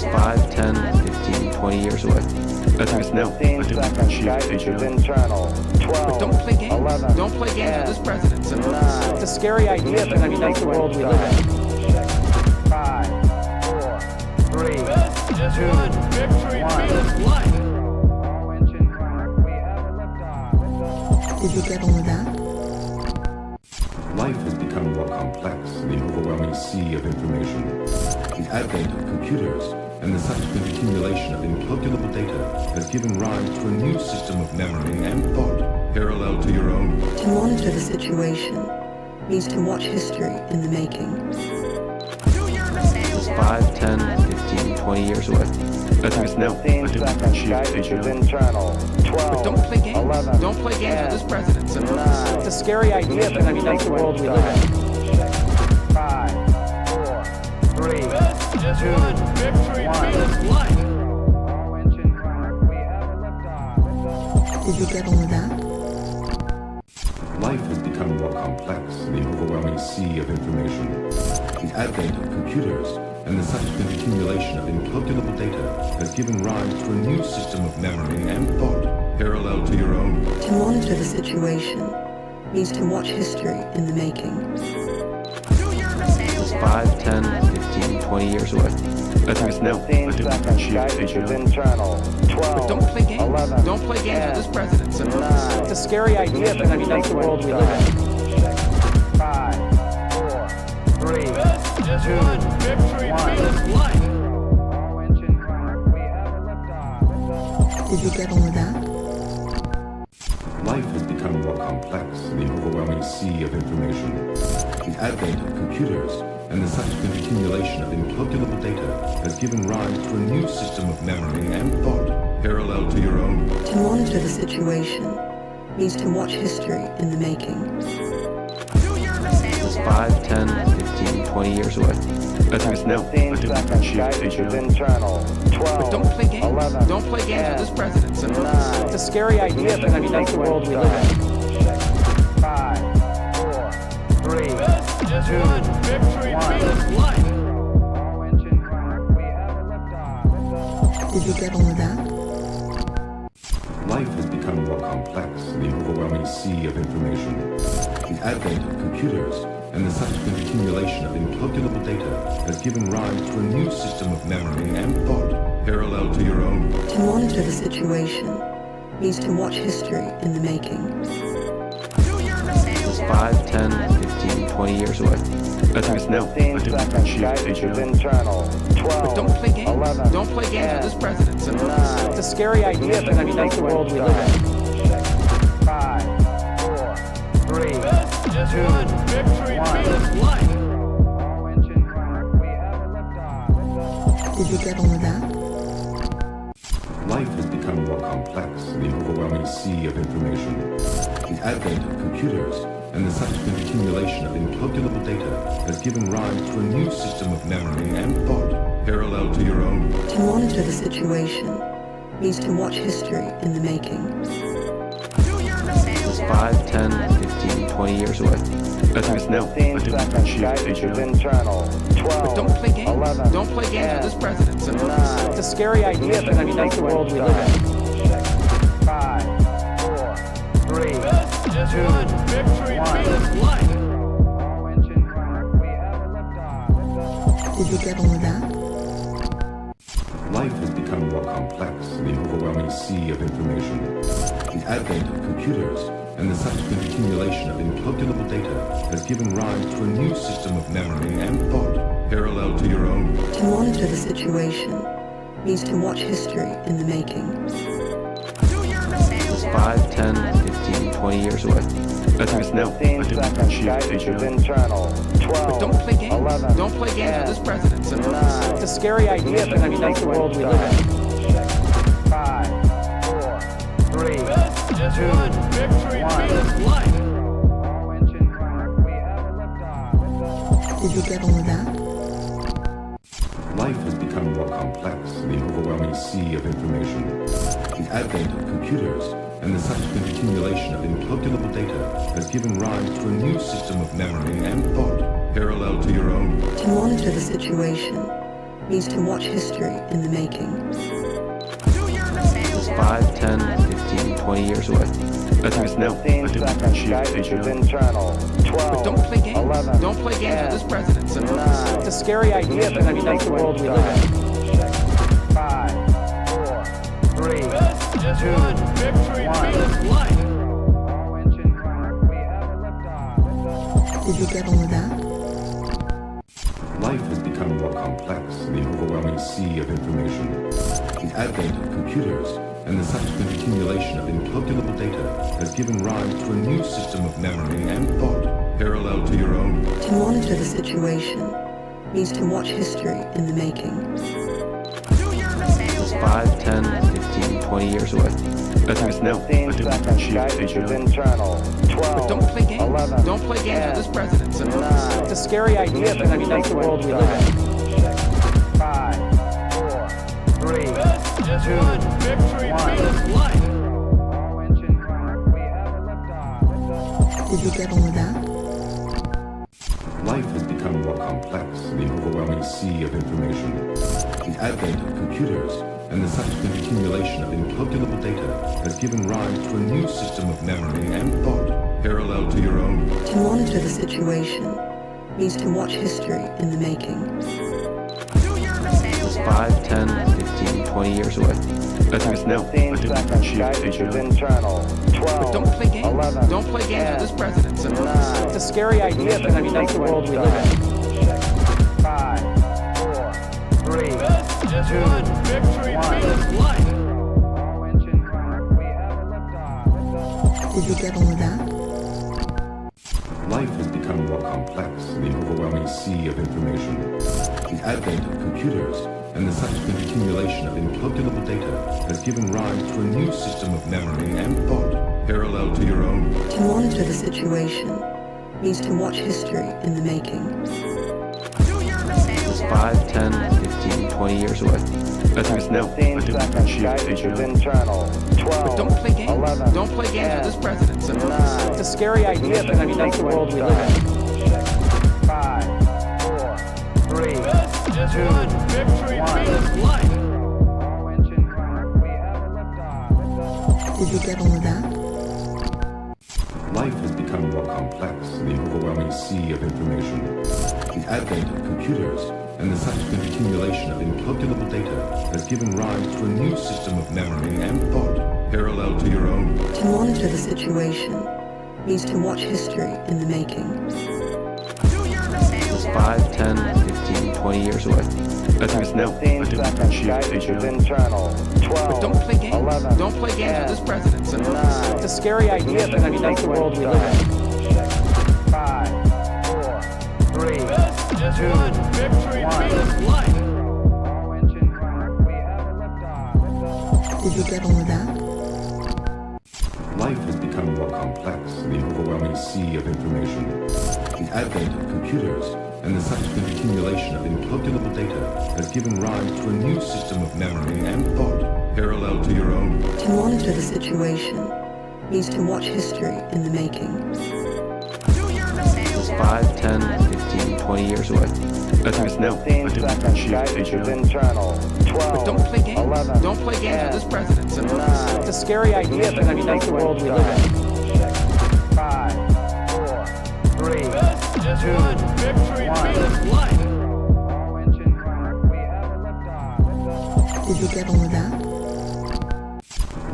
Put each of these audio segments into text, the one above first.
5, 10, 15, 20 years away. I think it's now. I think we can achieve AGI. Internal. 12, But don't play games. 11, Don't play games 10, with this president. So 9, it's a scary idea, but I mean that's the world we live in. 5, 4, 3, 2, 1. Victory feels life. All engine running. We have a liftoff. Did you get all of that? Life has become more complex in the overwhelming sea of information. The advent of computers and the subsequent accumulation of incalculable data has given rise to a new system of memory and thought parallel to your own. To monitor the situation means to watch history in the making. 5, 10, 15, 20 years away. I think it's now. I 15 think we can seconds. achieve Guidance is AGI. internal. 12, But don't play games. 11, Don't play games 10, with this president. So 9, it's a scary idea, but I mean that's the world we live in. 5, 4, 3, 2, 1. life. All engine running. We have a liftoff. Did you get all of that? Life has become more complex in the overwhelming sea of information. The advent of computers and the subsequent accumulation of incalculable data has given rise to a new system of memory and thought parallel to your own. To monitor the situation means to watch history in the making. 5, 10, 15, 20 years away. I think it's now. I 15 think we can seconds. achieve Guidance is AGI. internal. 12, But don't play games. 11, Don't play games 10, with this president. So 9, it's a scary idea, but I mean that's the world we live in. 5, 4, 3, 2, 1. life. All engine running. We have a liftoff. Did you get all of that? Life has become more complex in the overwhelming sea of information. The advent of computers and the subsequent accumulation of incalculable data has given rise to a new system of memory and thought parallel to your own. To monitor the situation means to watch history in the making. 5, 10, 15, 20 years away. I think it's now. I 15 think we can seconds. achieve Guidance is AGI. internal. 12, But don't play games. 11, Don't play games 10, with this president. So 9, it's a scary idea, but I mean that's the world we live in. 5, 4, 3, 2, 1. life. All engine running. We have a liftoff. Did you get all of that? Life has become more complex in the overwhelming sea of information. The advent of computers and the subsequent accumulation of incalculable data has given rise to a new system of memory and thought parallel to your own. To monitor the situation means to watch history in the making. 5, 10, 15, 20 years away. I think it's now. I 15 think we can seconds. achieve Guidance is AGI. internal. 12, But don't play games. 11, Don't play games 10, with this president. So 9, it's a scary idea, but I mean that's the world we live in. 5, 4, 3, 2, 1. life. All engine running. We have a liftoff. Did you get all of that? Life has become more complex in the overwhelming sea of information. The advent of computers and the subsequent accumulation of incalculable data has given rise to a new system of memory and thought parallel to your own. To monitor the situation means to watch history in the making. 5, 10, 15, 20 years away. I think it's now. I 15 think we can seconds. achieve Guidance is AGI. internal. But 12, don't play games. 11, Don't play games 10, with this president. So 9, it's a scary idea, but I mean that's the world we live in. 5, 4, 3, 2, 1. life. All engine running. We have a liftoff. Did you get all of that? Life has become more complex in the overwhelming sea of information. The advent of computers and the subsequent accumulation of incalculable data has given rise to a new system of memory and thought parallel to your own. To monitor the situation means to watch history in the making. 5, 10, 15, 20 years away. I think it's now. I 15 think we can seconds. achieve Guidance is AGI. internal. But 12, don't play games. 11, Don't play games 10, with this president. So 9, it's a scary idea, but I mean that's the world we live in. 5, 4, 3, 2, 1. life. All engine running. We have a liftoff. Did you get all of that? Life has become more complex in the overwhelming sea of information. The advent of computers and the subsequent accumulation of incalculable data has given rise to a new system of memory and thought parallel to your own. To monitor the situation means to watch history in the making. 5, 10, 15, 20 years away. Dismiss now. Identity sheet agent. internal. 12. But don't play games. 11. Don't play games with this president, son. 9. It's a scary idea, but I mean, that's the world we live in. 5, 4, 3, 2, 1. All engine running. We have a liftoff. Did you get all of that? Life has become more complex in the overwhelming sea of information. The advent of computers and the subsequent accumulation of incalculable data has given rise to a new system of memory and thought parallel to your own. To monitor the situation means to watch history in the making. 5, 10, 15, 20 years away. Dismiss now. 15 Identity seconds. sheet Guidance is agent. internal. 12. But don't play games. 11. Don't play games with this president, son. 9. It's a scary idea, but I mean, that's the world we live in. 5, 4, 3, 2, 1. All engine running. We have a liftoff. Did you get all of that? Life has become more complex in the overwhelming sea of information. The advent of computers and the subsequent accumulation of incalculable data has given rise to a new system of memory and thought parallel to your own. To monitor the situation means to watch history in the making. 5, 10, 15, 20 years away. Dismiss now. 15 Identity seconds. sheet Guidance is agent. internal. 12. But don't play games. 11. Don't play games with this president, son. 9. It's a scary idea, but I mean, that's the world we live in. 5, 4, 3, 2, 1. All engine running. We have a liftoff. Did you get all of that? Life has become more complex in the overwhelming sea of information. The advent of computers and the subsequent accumulation of incalculable data has given rise to a new system of memory and thought parallel to your own. To monitor the situation means to watch history in the making. 5, 10, 15, 20 years away. Dismiss now. 15 Identity seconds. sheet Guidance is agent. internal. 12. But don't play games. 11. Don't play games with this president, son. 9. It's a scary idea, but I mean, that's the world we live in. 5, 4, 3, 2, 1. All engine running. We have a liftoff. Did you get all of that? Life has become more complex in the overwhelming sea of information. The advent of computers and the subsequent accumulation of incalculable data has given rise to a new system of memory and thought parallel to your own. To monitor the situation means to watch history in the making. 5, 10, 15, 20 years away. Dismiss now. 15 Identity seconds. sheet Guidance is agent. internal. 12. But don't play games. 11. Don't play games with this president, son. 9. It's a scary idea, but I mean, that's the world we live in. 5, 4, 3, 2, 1. All engine running. We have a liftoff. Did you get all of that? Life has become more complex in the overwhelming sea of information. The advent of computers and the subsequent accumulation of incalculable data has given rise to a new system of memory and thought parallel to your own. To monitor the situation means to watch history in the making. 5, 10, 15, 20 years away. Dismiss now. 15 Identity seconds. sheet Guidance is agent. internal. 12. But don't play games. 11. Don't play games with this president, son. 9. It's a scary idea, but I mean, that's the world we live in. 5, 4, 3, 2, 1. All engine running. We have a liftoff. Did you get all of that?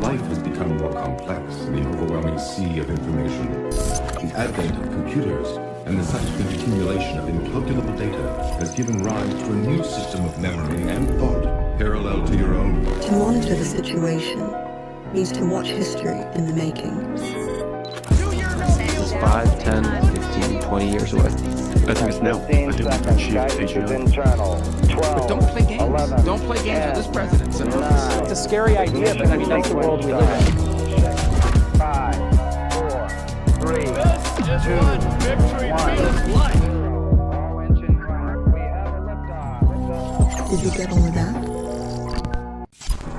Life has become more complex in the overwhelming sea of information. The advent of computers and the subsequent accumulation of incalculable data has given rise to a new system of memory and thought parallel to your own. To monitor the situation means to watch history in the making. 5, 10, 15, 20 years away. Dismiss now. 15 Identity seconds. sheet Guidance is agent. internal. 12. But don't play games. 11. Don't play games with this president, son. 9. It's a scary idea, but I mean, that's the world we live in. 5, 4, 3, 2, 1. All engine running. We have a liftoff. Did you get all of that?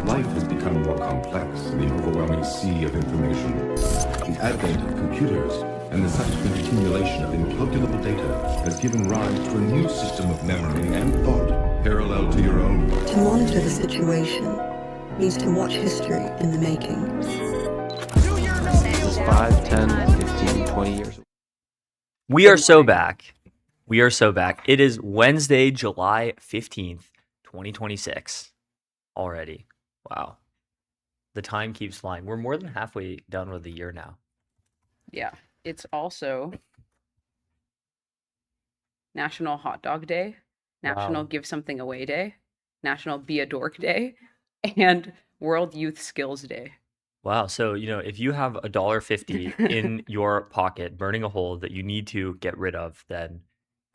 Life has become more complex in the overwhelming sea of information. The advent of computers and the subsequent accumulation of incalculable data has given rise to a new system of memory and thought parallel to your own. To monitor the situation means to watch history in the making. 5, 10, 15, 20 years away. We are so back. We are so back. It is Wednesday, July 15th, 2026 already. Wow. The time keeps flying. We're more than halfway done with the year now. Yeah. It's also National Hot Dog Day, National Wow. Give Something Away Day, National Be a Dork Day, and World Youth Skills Day. Wow. So, if you have $1.50 in your pocket burning a hole that you need to get rid of, then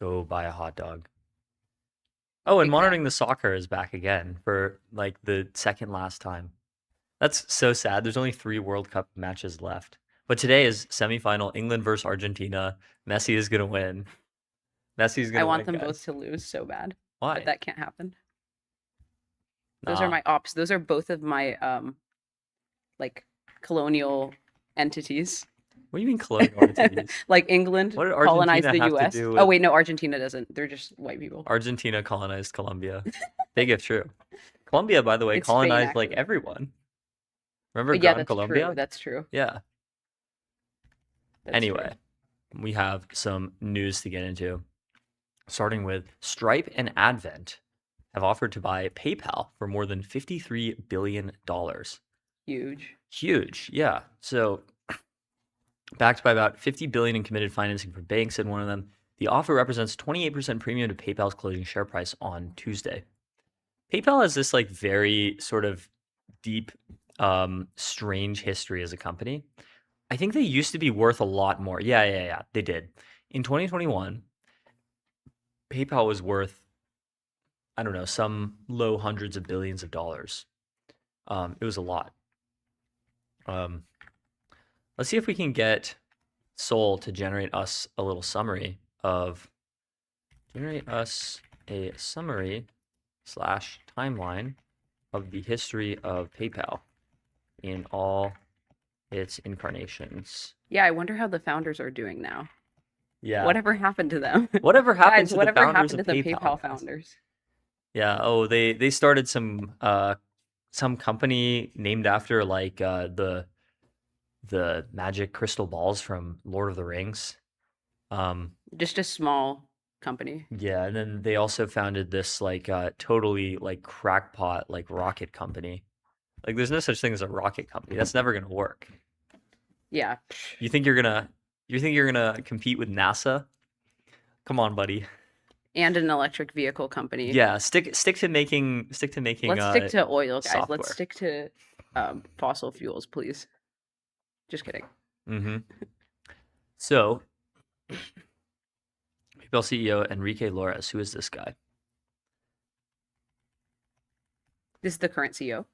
go buy a hot dog. Oh, and monitoring the soccer is back again for like the second last time. That's so sad. There's only 3 World Cup matches left. But today is semifinal England versus Argentina. Messi is going to win. Messi's going to win. I want them guys. both to lose so bad. Why? But that can't happen. Those Nah. are my ops. Those are both of my like colonial entities. What do you mean colonial entities? Like England What did colonized Argentina the have to US. do Oh with- wait, no, Argentina doesn't. They're just white people. Argentina colonized Colombia. Big if true. Colombia, by the way, It's Spain, colonized like actually. everyone. Remember Yeah, Gran that's Colombia? true. That's true. Yeah. That's Anyway, true. we have some news to get into. Starting with Stripe and Advent have offered to buy PayPal for more than $53 billion. Huge. Huge, yeah. So backed by about $50 billion in committed financing from banks, and one of them, the offer represents 28% premium to PayPal's closing share price on Tuesday. PayPal has this like very sort of deep, strange history as a company. I think they used to be worth a lot more. Yeah, they did. In 2021, PayPal was worth, I don't know, some low hundreds of billions of dollars. It was a lot. Let's see if we can get Sol to generate us a little summary of, generate us a summary / timeline of the history of PayPal in all its incarnations. Yeah, I wonder how the founders are doing now. Yeah. Whatever happened to them? Whatever happened Guys, to the whatever founders happened of to the PayPal, PayPal guys? founders? Yeah. Oh, they started some company named after like the magic crystal balls from Lord of the Rings. Just a small company. Yeah, and then they also founded this like totally like crackpot like rocket company. Like there's no such thing as a rocket company. That's never gonna work. Yeah. You think you're gonna compete with NASA? Come on, buddy. And an electric vehicle company. Yeah, stick to making Let's stick to oil, guys. software. Let's stick to fossil fuels, please. Just kidding. Mm-hmm. So, PayPal CEO Enrique Lores, who is this guy? This is the current CEO.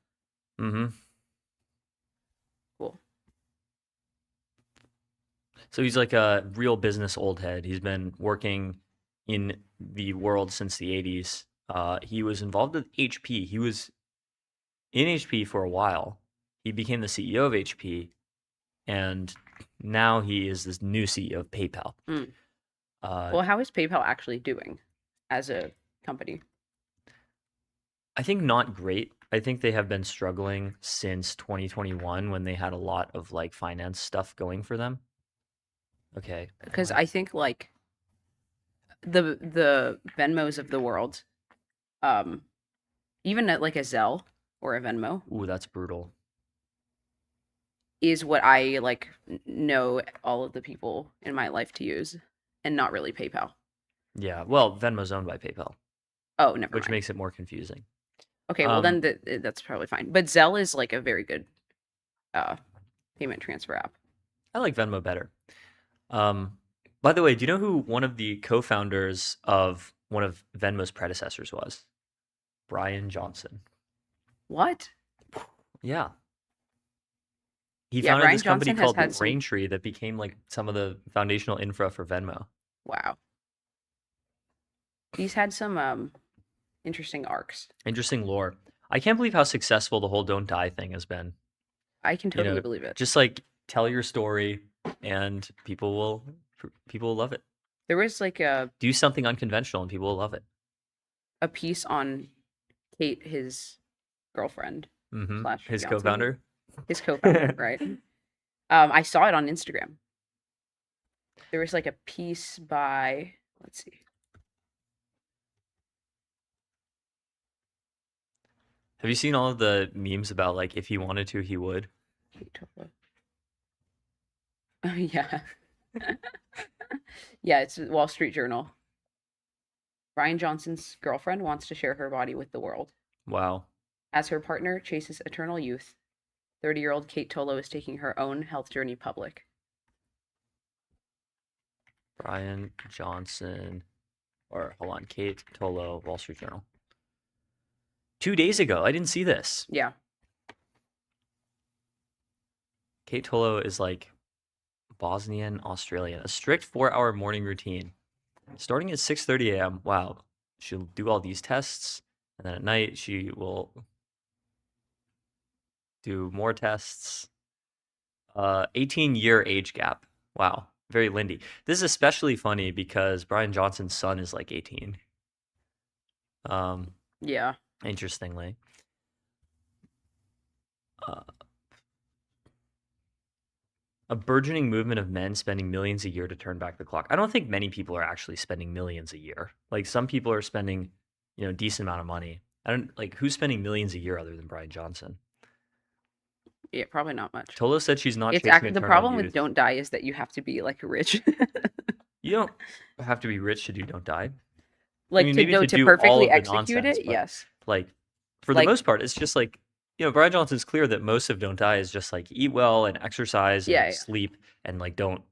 Mm-hmm. Cool. So he's like a real business old head. He's been working in the world since the 80s. He was involved with HP. He was in HP for a while. He became the CEO of HP, and now he is this new CEO of PayPal. Mm. Well, how is PayPal actually doing as a company? I think not great. I think they have been struggling since 2021 when they had a lot of like finance stuff going for them. Okay. Because I think like the Venmos of the world, even at like a Zelle or a Venmo Ooh, that's brutal. is what I like know all of the people in my life to use, and not really PayPal. Yeah. Well, Venmo's owned by PayPal, Oh, never which mind. makes it more confusing. Okay, well then that's probably fine. But Zelle is like a very good payment transfer app. I like Venmo better. By the way, do you know who one of the co-founders of one of Venmo's predecessors was? Brian Johnson. What? Yeah. He Yeah, founded Brian this company Johnson has called had some- Braintree that became like some of the foundational infra for Venmo. Wow. He's had some interesting arcs. Interesting lore. I can't believe how successful the whole Don't Die thing has been. I can totally know, believe it. Just like tell your story and people will love it. There was like a Do something unconventional and people will love it. a piece on Kate, his girlfriend slash His fiancée, co-founder. his co-founder, right? I saw it on Instagram. There was like a piece by, let's see. Have you seen all of the memes about like if he wanted to, he would? Kate Tolo. Oh yeah. Yeah, it's Wall Street Journal. Brian Johnson's girlfriend wants to share her body with the world. Wow. As her partner chases eternal youth, 30-year-old Kate Tolo is taking her own health journey public. Brian Johnson, or hold on, Kate Tolo, Wall Street Journal. 2 days ago, I didn't see this. Yeah. Kate Tolo is like Bosnian Australian. A strict 4-hour morning routine, starting at 6:30 a.m. Wow, she'll do all these tests, and then at night she will do more tests. 18-year age gap. Wow, very Lindy. This is especially funny because Brian Johnson's son is like 18. Yeah. Interestingly. A burgeoning movement of men spending millions a year to turn back the clock. I don't think many people are actually spending millions a year. Like some people are spending, a decent amount of money. I don't like who's spending millions a year other than Brian Johnson. Yeah, probably not much. Tolo said she's not It's chasing actually the eternal problem with youth. Don't Die is that you have to be like rich. You don't have to be rich to do Don't Die. Like mean, to maybe know to to do all perfectly of the execute nonsense, it, but- yes. Like for the Like- most part, it's just like Brian Johnson's clear that most of Don't Die is just like eat well and exercise and Yeah, yeah. sleep and like don't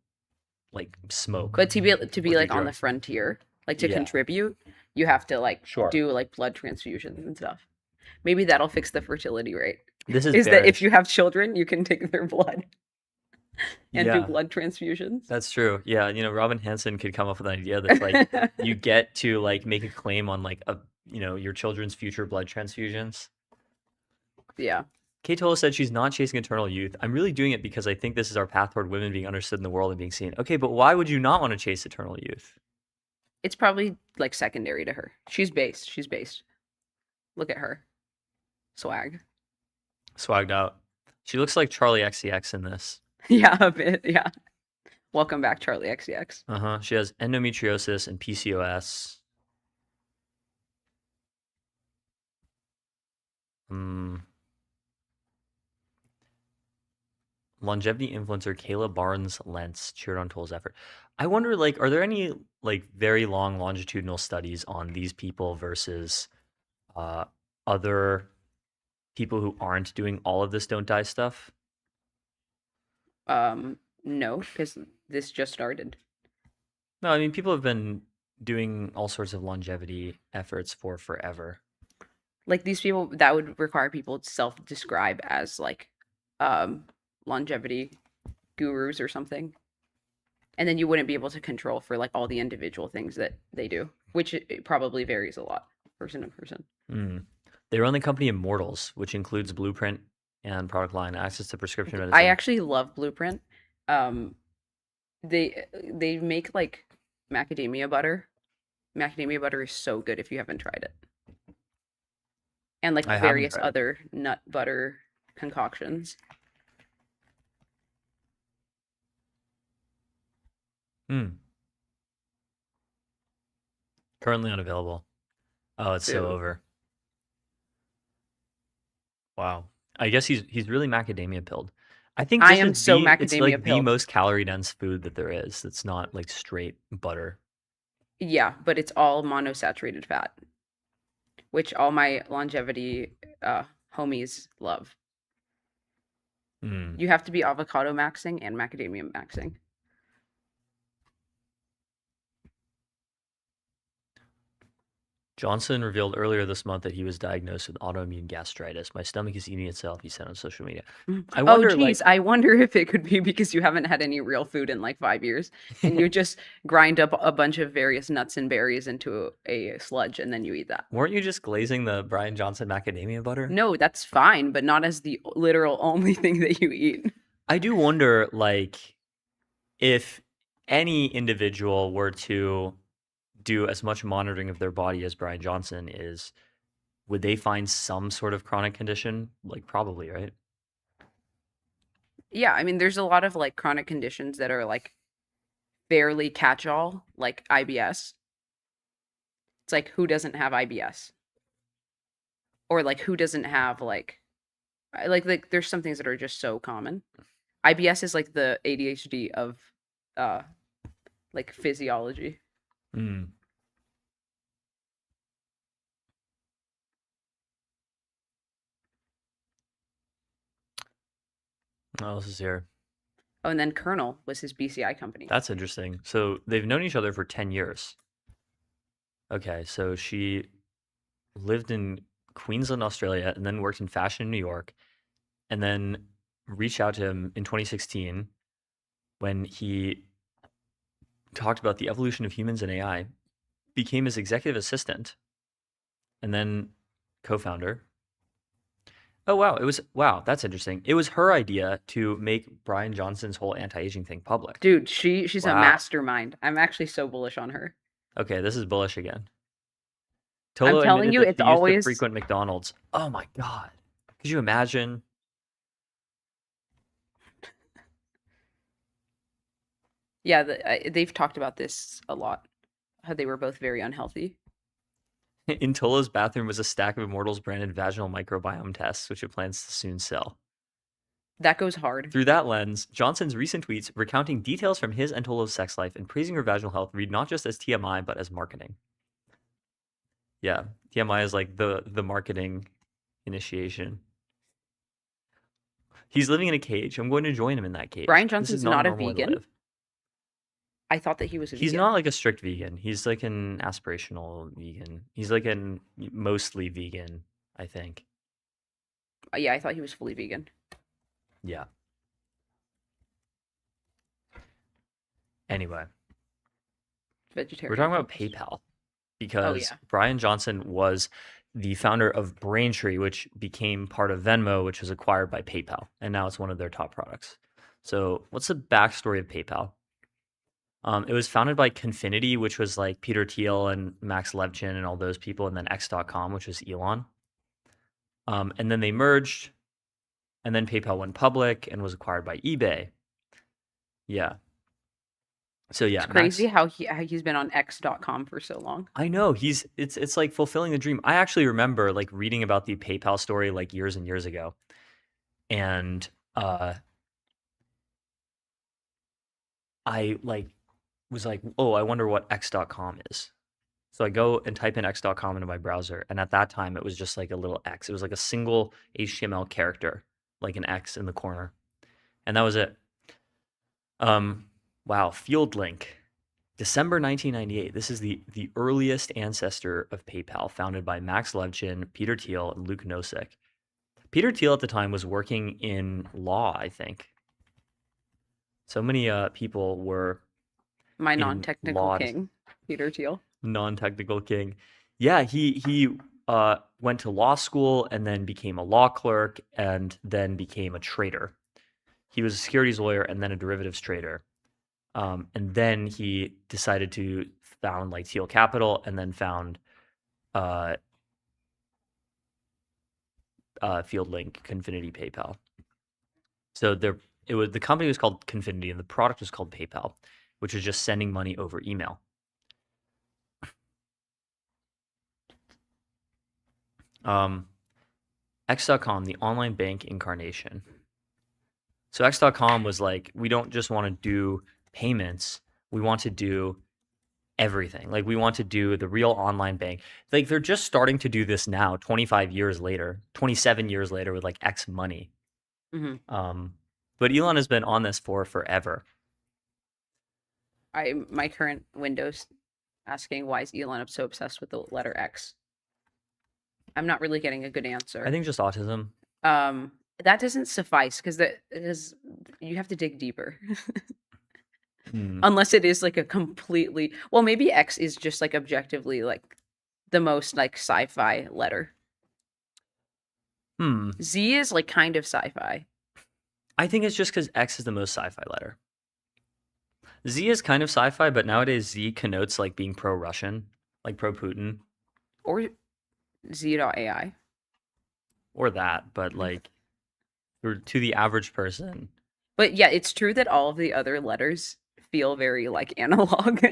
like smoke. But to be or like do on the drugs. frontier, like to Yeah. contribute, you have to like Sure. do like blood transfusions and stuff. Maybe that'll fix the fertility rate. This Is that if bearish. you have children, you can take their blood and do Yeah. blood transfusions. That's true. Yeah, Robin Hansen could come up with an idea that's like you get to like make a claim on like your children's future blood transfusions. Yeah. Kate Tola said she's not chasing eternal youth. I'm really doing it because I think this is our path toward women being understood in the world and being seen. Okay, but why would you not want to chase eternal youth? It's probably like secondary to her. She's based. She's based. Look at her. Swag. Swagged out. She looks like Charlie XCX in this. Yeah, a bit. Yeah. Welcome back, Charlie XCX. Uh-huh. She has endometriosis and PCOS. Longevity influencer Kayla Barnes-Lentz cheered on Toll's effort. I wonder, like, are there any like very long longitudinal studies on these people versus other people who aren't doing all of this Don't Die stuff? No, because this just started. No, I mean people have been doing all sorts of longevity efforts for forever. Like these people, that would require people to self-describe as like longevity gurus or something. And then you wouldn't be able to control for like all the individual things that they do, which it probably varies a lot person to person. They run the company Immortals, which includes Blueprint and product line, access to prescription medicine. I actually love Blueprint. They make like macadamia butter. Macadamia butter is so good if you haven't tried it. And like I haven't various tried it. other nut butter concoctions. Currently unavailable. Oh, it's so Boo. over. Wow. I guess he's really macadamia pilled. I think I this am is so it's macadamia like the pilled. most calorie dense food that there is. That's not like straight butter. Yeah, but it's all monosaturated fat, which all my longevity homies love. You have to be avocado maxing and macadamia maxing. Johnson revealed earlier this month that he was diagnosed with autoimmune gastritis. My stomach is eating itself, he said on social media. I wonder, Oh, geez. I wonder if it could be because you haven't had any real food in like 5 years and you just grind up a bunch of various nuts and berries into a sludge and then you eat that. weren't you just glazing the Brian Johnson macadamia butter? No, that's fine, but not as the literal only thing that you eat. I do wonder, like, if any individual were to do as much monitoring of their body as Brian Johnson is, would they find some sort of chronic condition? Like probably, right? Yeah, I mean, there's a lot of like chronic conditions that are like fairly catch-all, like IBS. It's like who doesn't have IBS? Or like who doesn't have like there's some things that are just so common. IBS is like the ADHD of like physiology. Mm. What else is here? Oh, and then Colonel was his BCI company. That's interesting. So they've known each other for 10 years. Okay, so she lived in Queensland, Australia, and then worked in fashion in New York, and then reached out to him in 2016 when he talked about the evolution of humans and AI, became his executive assistant, and then co-founder. Oh wow, that's interesting. It was her idea to make Brian Johnson's whole anti-aging thing public. Dude, she's a Wow. mastermind. I'm actually so bullish on her. Okay, this is bullish again. I'm Tolo telling admitted you, that it's she used to always frequent McDonald's. Oh my god. Could you imagine? yeah, they've talked about this a lot. How they were both very unhealthy. In Tolo's bathroom was a stack of Immortals branded vaginal microbiome tests, which it plans to soon sell. That goes hard. Through that lens, Johnson's recent tweets recounting details from his and Tolo's sex life and praising her vaginal health read not just as TMI, but as marketing. Yeah, TMI is like the marketing initiation. He's living in a cage. I'm going to join him in that cage. Brian This Johnson's is not a normal way to vegan? live. I thought that he was a He's vegan. not like a strict vegan. He's like an aspirational vegan. He's like an mostly vegan, I think. Yeah, I thought he was fully vegan. Yeah. Anyway, Vegetarian. we're talking about focused. PayPal because yeah. Brian Johnson was the founder of Braintree, which became part of Venmo, which was acquired by PayPal, and now it's one of their top products. So, what's the backstory of PayPal? It was founded by Confinity, which was like Peter Thiel and Max Levchin and all those people, and then X.com, which was Elon. And then they merged, and then PayPal went public and was acquired by eBay. Yeah. So yeah, It's crazy how he's been on X.com for so long. I know it's like fulfilling the dream. I actually remember like reading about the PayPal story like years and years ago, and I like was like, oh, I wonder what X.com is. So I go and type in X.com into my browser, and at that time it was just like a little X. It was like a single HTML character, like an X in the corner, and that was it. Wow, Field Link. December 1998. This is the earliest ancestor of PayPal, founded by Max Levchin, Peter Thiel, and Luke Nosek. Peter Thiel at the time was working in law, I think. So many people were My in non-technical law. king, Peter Thiel. Non-technical king. Yeah, he went to law school and then became a law clerk and then became a trader. He was a securities lawyer and then a derivatives trader. And then he decided to found like Thiel Capital and then found FieldLink, Confinity, PayPal. So the company was called Confinity and the product was called PayPal, which was just sending money over email. X.com, the online bank incarnation. So X.com was like, we don't just want to do payments, we want to do everything. Like we want to do the real online bank. Like they're just starting to do this now, 27 years later with like X money. Mm-hmm. But Elon has been on this for forever. My current Windows asking why is Elon so obsessed with the letter X? I'm not really getting a good answer. I think just autism. That doesn't suffice because you have to dig deeper. Unless it is like a completely maybe X is just like objectively like the most like sci-fi letter. Z is like kind of sci-fi. I think it's just because X is the most sci-fi letter. Z is kind of sci-fi, but nowadays Z connotes like being pro-Russian, like pro-Putin, Or Z.ai. or that. But like to the average person, But yeah, it's true that all of the other letters feel very like analog,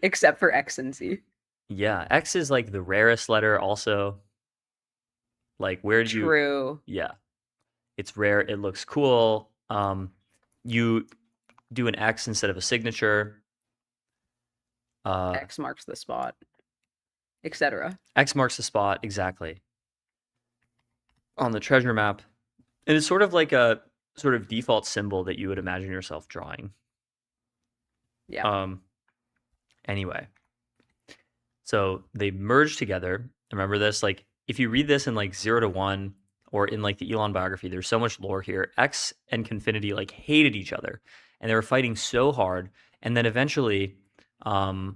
except for X and Z. yeah, X is like the rarest letter. Also, like where do you? True. Yeah, it's rare. It looks cool. You do an X instead of a signature. X marks the spot, etc. X marks the spot exactly on the treasure map, and it's sort of like a sort of default symbol that you would imagine yourself drawing. Yeah. Anyway, so they merged together. Remember this? Like, if you read this in like 0 to 1 or in like the Elon biography, there's so much lore here. X and Confinity like hated each other, and they were fighting so hard. And then eventually, Elon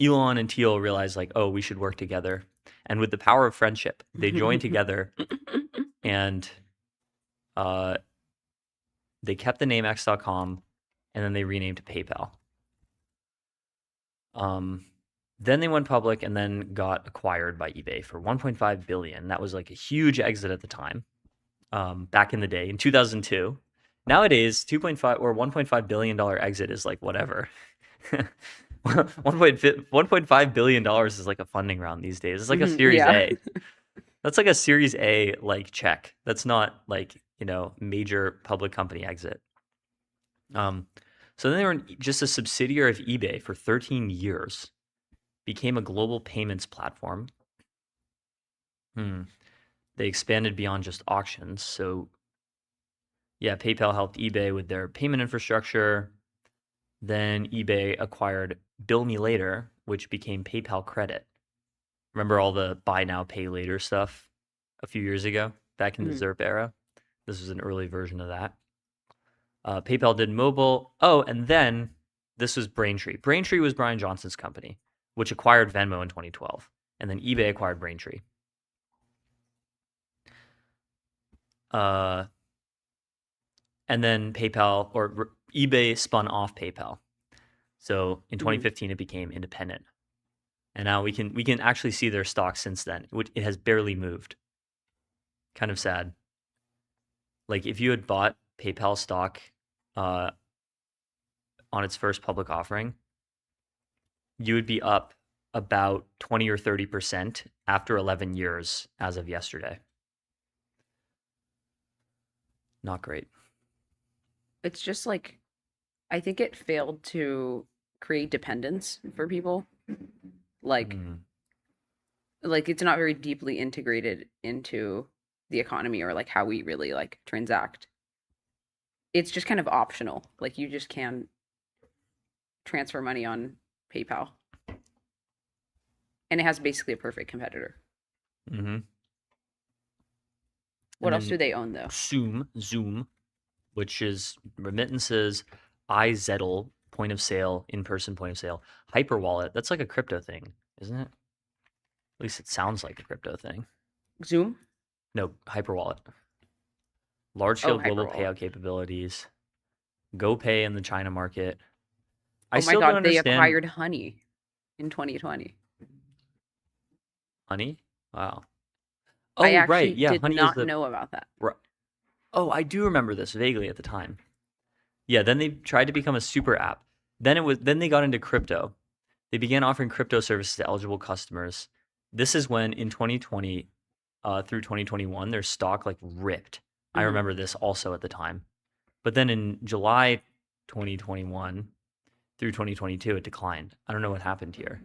and Teal realized like, oh, we should work together. And with the power of friendship, they joined together, and they kept the name X.com, and then they renamed to PayPal. Then they went public and then got acquired by eBay for 1.5 billion. That was like a huge exit at the time. Back in the day, in 2002. Nowadays, 2.5 or 1.5 billion dollar exit is like whatever. 1.5 billion dollars is like a funding round these days. It's like a Series Yeah. A. That's like a Series A like check. That's not like, major public company exit. So then they were just a subsidiary of eBay for 13 years. Became a global payments platform. They expanded beyond just auctions. So yeah, PayPal helped eBay with their payment infrastructure. Then eBay acquired Bill Me Later, which became PayPal Credit. Remember all the buy now, pay later stuff a few years ago, back in the ZERP era? This was an early version of that. PayPal did mobile. Oh, and then this was Braintree. Braintree was Brian Johnson's company, which acquired Venmo in 2012. And then eBay acquired Braintree. And then PayPal or eBay spun off PayPal. So in 2015, it became independent. And now we can actually see their stock since then. It has barely moved. Kind of sad. Like if you had bought PayPal stock on its first public offering, you would be up about 20 or 30% after 11 years as of yesterday. Not great. It's just like, I think it failed to create dependence for people. Like it's not very deeply integrated into the economy or like how we really like transact. It's just kind of optional. Like you just can transfer money on PayPal. And it has basically a perfect competitor. What else do they own though? Zoom, which is remittances, iZettle, point of sale, in-person point of sale, Hyperwallet. That's like a crypto thing, isn't it? At least it sounds like a crypto thing. Zoom? No, Hyperwallet. Large-scale global Hyperwallet. payout capabilities. GoPay in the China market. I Oh my still god, don't they understand. acquired Honey in 2020. Honey? Wow. Oh, I actually right. Yeah, did Honey not is the... know about that. Oh, I do remember this vaguely at the time. Yeah, then they tried to become a super app. Then they got into crypto. They began offering crypto services to eligible customers. This is when in 2020 through 2021 their stock like ripped. I remember this also at the time. But then in July 2021 through 2022 it declined. I don't know what happened here.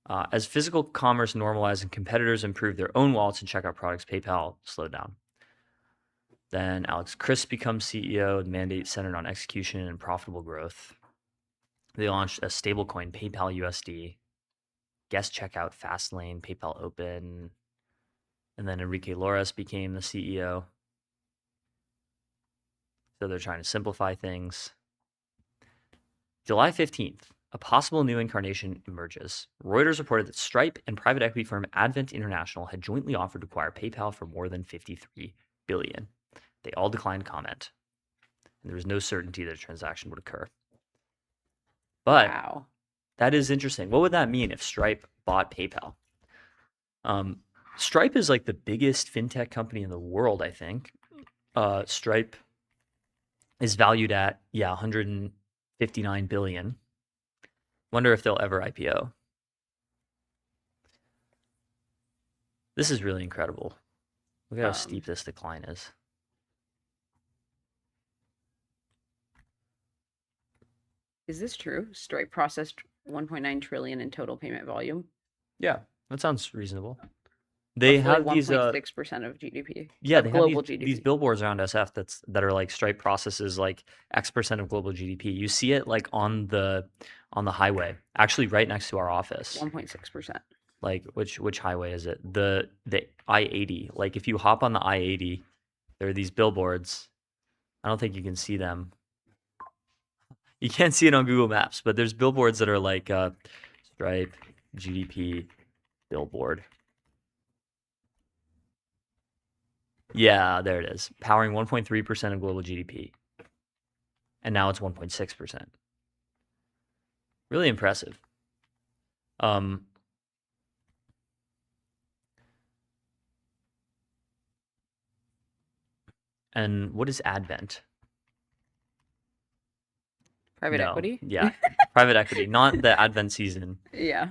As physical commerce normalized and competitors improved their own wallets and checkout products, PayPal slowed down. Then Alex Christ becomes CEO, the mandate centered on execution and profitable growth. They launched a stablecoin, PayPal USD, guest checkout, Fastlane, PayPal Open, and then Enrique Lores became the CEO. So they're trying to simplify things. July 15th, a possible new incarnation emerges. Reuters reported that Stripe and private equity firm Advent International had jointly offered to acquire PayPal for more than $53 billion. They all declined comment. and there was no certainty that a transaction would occur. But Wow. that is interesting. What would that mean if Stripe bought PayPal? Stripe is like the biggest fintech company in the world, I think. Stripe is valued at 159 billion. Wonder if they'll ever IPO. This is really incredible. Look at how steep this decline is. Is this true? Stripe processed 1.9 trillion in total payment volume. Yeah, that sounds reasonable. They have these 1.6% of GDP. yeah, of they global have GDP. these billboards around SF that are like Stripe processes like X% of global GDP. You see it like on the highway, actually right next to our office. 1.6%. Like which highway is it? The I-80. Like if you hop on the I-80, there are these billboards. I don't think you can see them. You can't see it on Google Maps, but there's billboards that are like Stripe GDP billboard. Yeah, there it is. Powering 1.3% of global GDP. And now it's 1.6%. Really impressive. And what is Advent? Private No, equity? Yeah, private equity, not the Advent season. Yeah.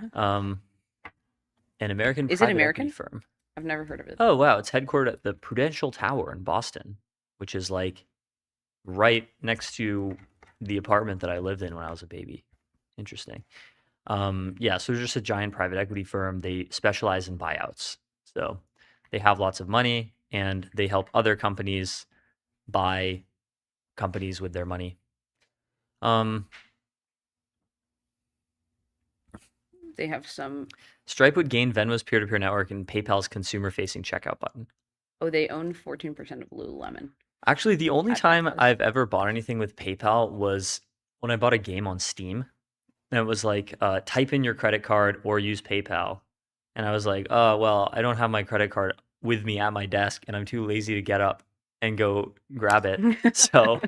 An American Is it private American? equity firm. I've never heard of it. Oh, wow. It's headquartered at the Prudential Tower in Boston, which is like right next to the apartment that I lived in when I was a baby. Interesting. Yeah, so they're just a giant private equity firm. They specialize in buyouts. So they have lots of money and they help other companies buy companies with their money. They have some. Stripe would gain Venmo's peer-to-peer network and PayPal's consumer-facing checkout button. Oh, they own 14% of Lululemon. Actually, the only Advent time does. I've ever bought anything with PayPal was when I bought a game on Steam. And it was like, type in your credit card or use PayPal. And I was like, oh, well, I don't have my credit card with me at my desk, and I'm too lazy to get up and go grab it. So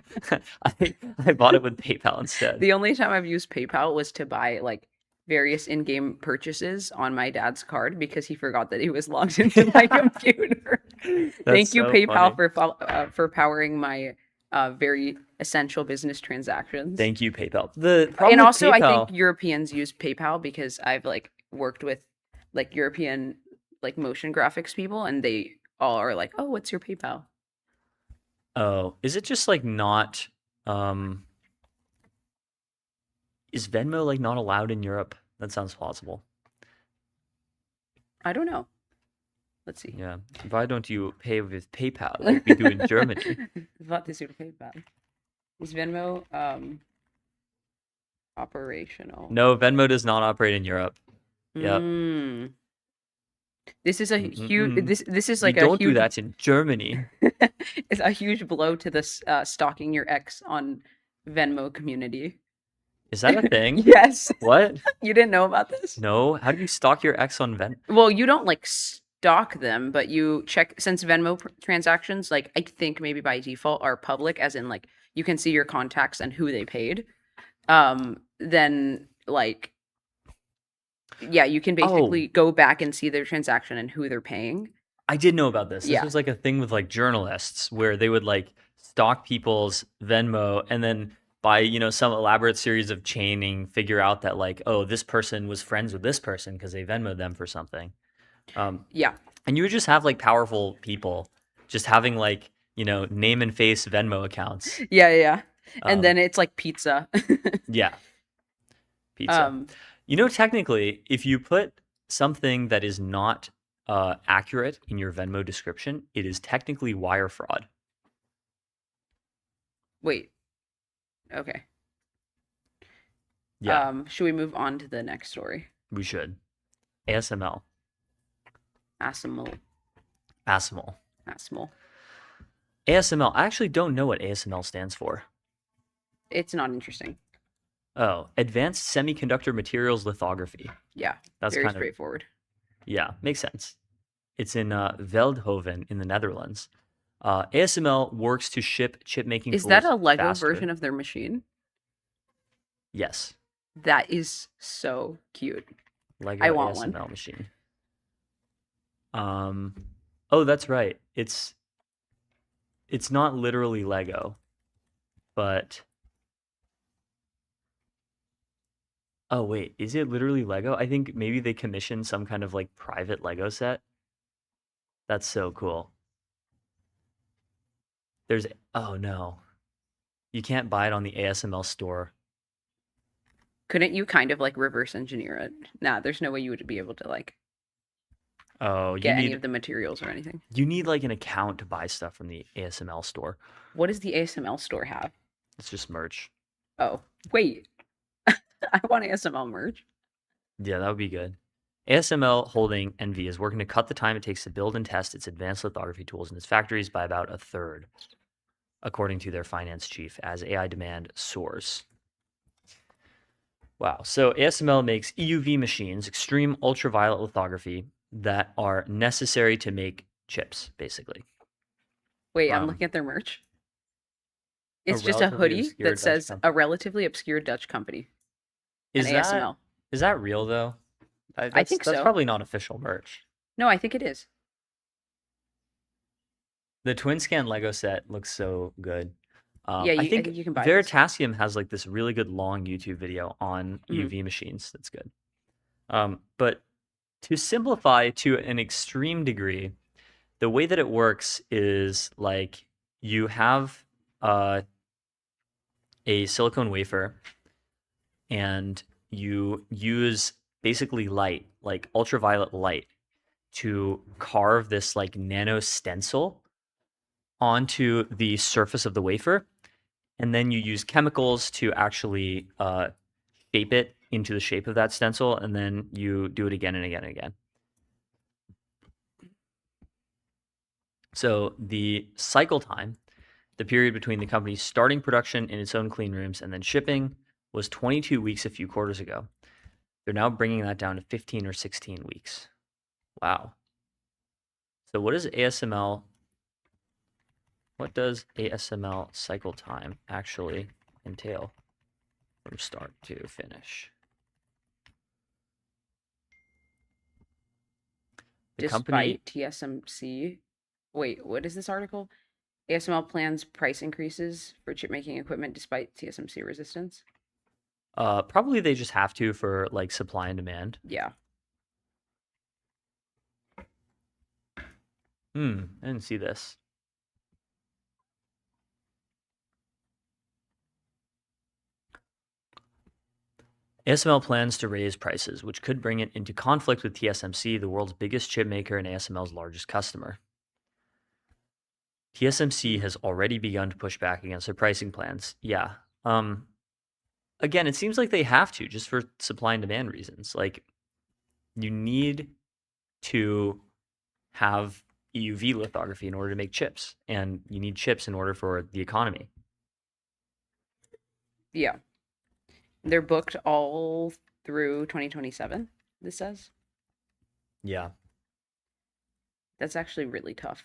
I bought it with PayPal instead. The only time I've used PayPal was to buy like various in-game purchases on my dad's card because he forgot that he was logged into my computer. Thank you, so PayPal, funny. for powering my very essential business transactions. Thank you, PayPal. The problem And with also, I PayPal- think Europeans use PayPal because I've like worked with like European like motion graphics people, and they all are like, "Oh, what's your PayPal?" Oh, is it just like not is Venmo like not allowed in Europe? That sounds plausible. I don't know. Let's see. Yeah. Why don't you pay with PayPal like we do in Germany? What is your PayPal? Is Venmo operational? No, Venmo does not operate in Europe. Yep. Mm. This is a huge. Mm-mm-mm. This is We like a don't do huge. that in Germany. It's a huge blow to this stalking your ex on Venmo community. Is that a thing? Yes. What? You didn't know about this? No. How do you stalk your ex on Venmo? Well, you don't like stalk them, but you check since Venmo transactions, like I think maybe by default are public, as in like you can see your contacts and who they paid. Then like, yeah, you can basically go back and see their transaction and who they're paying. I did know about this. This Yeah. was like a thing with like journalists where they would like stalk people's Venmo and then by, you know, some elaborate series of chaining figure out that like, oh, this person was friends with this person because they Venmoed them for something. Yeah. And you would just have like powerful people just having like, you know, name and face Venmo accounts. Yeah. And Um, then it's like pizza. Yeah. Pizza. You know, technically, if you put something that is not accurate in your Venmo description, it is technically wire fraud. Wait. Okay. Yeah, Should we move on to the next story? we should. ASML. ASML. ASML. ASML. ASML. I actually don't know what ASML stands for. It's not interesting. Oh, Advanced Semiconductor Materials Lithography. Yeah. That's Very kind of, straightforward. yeah, makes sense. It's in Veldhoven in the Netherlands. ASML works to ship chip making Is tools that a Lego faster. version of their machine? Yes. That is so cute. Lego I want ASML one. machine. Oh, that's right. It's not literally Lego, but oh wait, is it literally Lego? I think maybe they commissioned some kind of like private Lego set. That's so cool. There's oh no. You can't buy it on the ASML store. Couldn't you kind of like reverse engineer it? Nah, there's no way you would be able to like Oh, you get any need of the materials or anything. like an account to buy stuff from the ASML store. What does the ASML store have? It's just merch. Oh, wait. I want ASML merch. Yeah, that would be good. ASML Holding NV is working to cut the time it takes to build and test its advanced lithography tools in its factories by about a third, according to their finance chief, as AI demand soars. Wow. So ASML makes EUV machines, extreme ultraviolet lithography, that are necessary to make chips, basically. Wait, I'm looking at their merch. It's just a relatively hoodie obscure that Dutch says company. a relatively obscure Dutch company. Is and ASML. that real though? I think that's so. probably not official merch. No, I think it is. The twin scan Lego set looks so good. Yeah, I I think think you can buy this. Veritasium has like this really good long YouTube video on Mhm. EUV machines. That's good. But to simplify to an extreme degree, the way that it works is like you have a silicone wafer and you use basically light, like ultraviolet light, to carve this like nano stencil onto the surface of the wafer. And then you use chemicals to actually shape it into the shape of that stencil. And then you do it again and again and again. So the cycle time, the period between the company starting production in its own clean rooms and then shipping, was 22 weeks a few quarters ago. They're now bringing that down to 15 or 16 weeks. Wow. So what does ASML cycle time actually entail from start to finish? The company Despite TSMC. Wait, what is this article? ASML plans price increases for chip making equipment despite TSMC resistance. probably they just have to for like supply and demand. Yeah. I didn't see this. ASML plans to raise prices, which could bring it into conflict with TSMC, the world's biggest chip maker and ASML's largest customer. TSMC has already begun to push back against their pricing plans. Yeah. Again, it seems like they have to just for supply and demand reasons. Like you need to have EUV lithography in order to make chips, and you need chips in order for the economy. Yeah. They're booked all through 2027, this says. Yeah. That's actually really tough.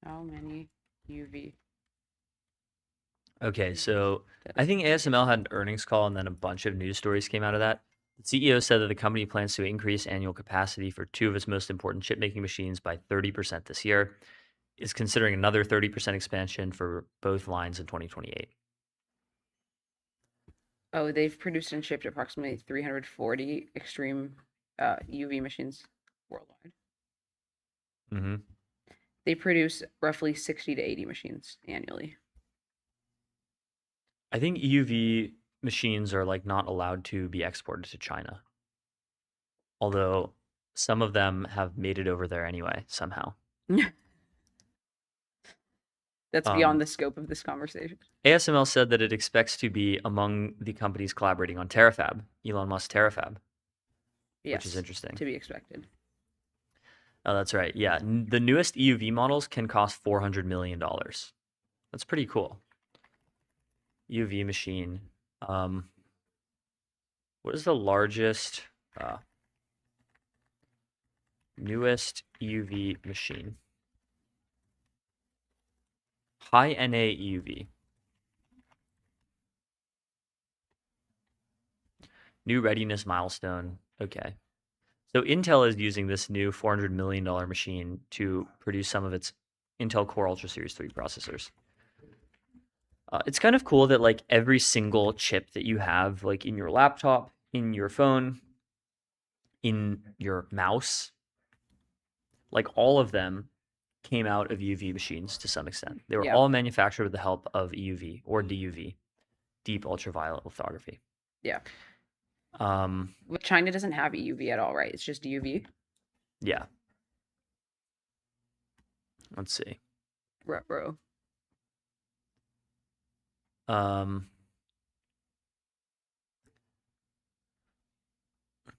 How many UV? Okay, so I think ASML had an earnings call and then a bunch of news stories came out of that. The CEO said that the company plans to increase annual capacity for two of its most important chip making machines by 30% this year. Is considering another 30% expansion for both lines in 2028. Oh, they've produced and shipped approximately 340 extreme UV machines worldwide. Mm-hmm. They produce roughly 60 to 80 machines annually. I think EUV machines are like not allowed to be exported to China. Although some of them have made it over there anyway, somehow. That's beyond the scope of this conversation. ASML said that it expects to be among the companies collaborating on Terafab, Elon Musk Terafab, Yes, which is interesting. to be expected. Oh, that's right. Yeah, the newest EUV models can cost $400 million. That's pretty cool. EUV machine. What is the largest? Newest EUV machine. High NA EUV. New readiness milestone. Okay. So Intel is using this new $400 million machine to produce some of its Intel Core Ultra Series 3 processors. It's kind of cool that like every single chip that you have like in your laptop, in your phone, in your mouse, like all of them came out of EUV machines to some extent. They were Yeah. all manufactured with the help of EUV or DUV, deep ultraviolet lithography. Yeah. Um, But China doesn't have EUV at all, right? It's just UV. yeah. Let's see. Ruh-roh.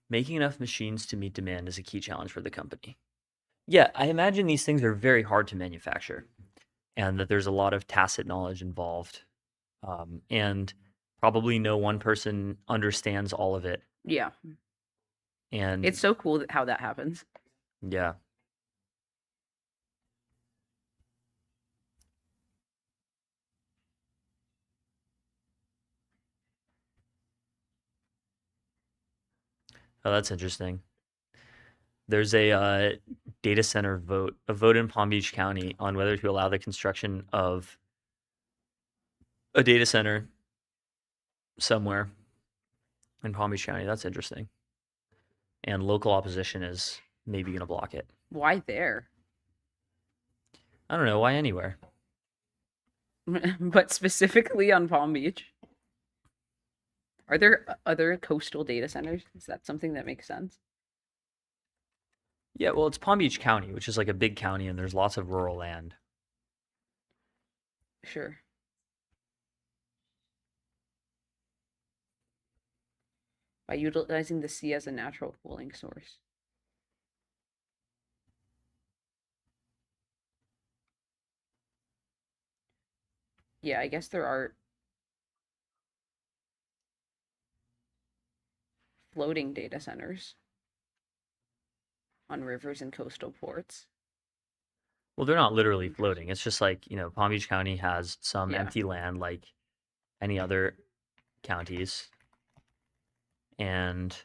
Making enough machines to meet demand is a key challenge for the company. Yeah, I imagine these things are very hard to manufacture and that there's a lot of tacit knowledge involved. And probably no one person understands all of it. Yeah. And It's so cool how that happens. yeah. Oh, that's interesting. There's a data center vote, a vote in Palm Beach County on whether to allow the construction of a data center somewhere in Palm Beach County. That's interesting. And local opposition is maybe going to block it. Why there? I don't know why anywhere. But specifically on Palm Beach. Are there other coastal data centers? Is that something that makes sense? Yeah, well, it's Palm Beach County, which is like a big county, and there's lots of rural land. Sure. By utilizing the sea as a natural cooling source. Yeah, I guess there are floating data centers on rivers and coastal ports. Well, they're not literally floating. It's just like, Palm Beach County has some Yeah. empty land like any other counties, and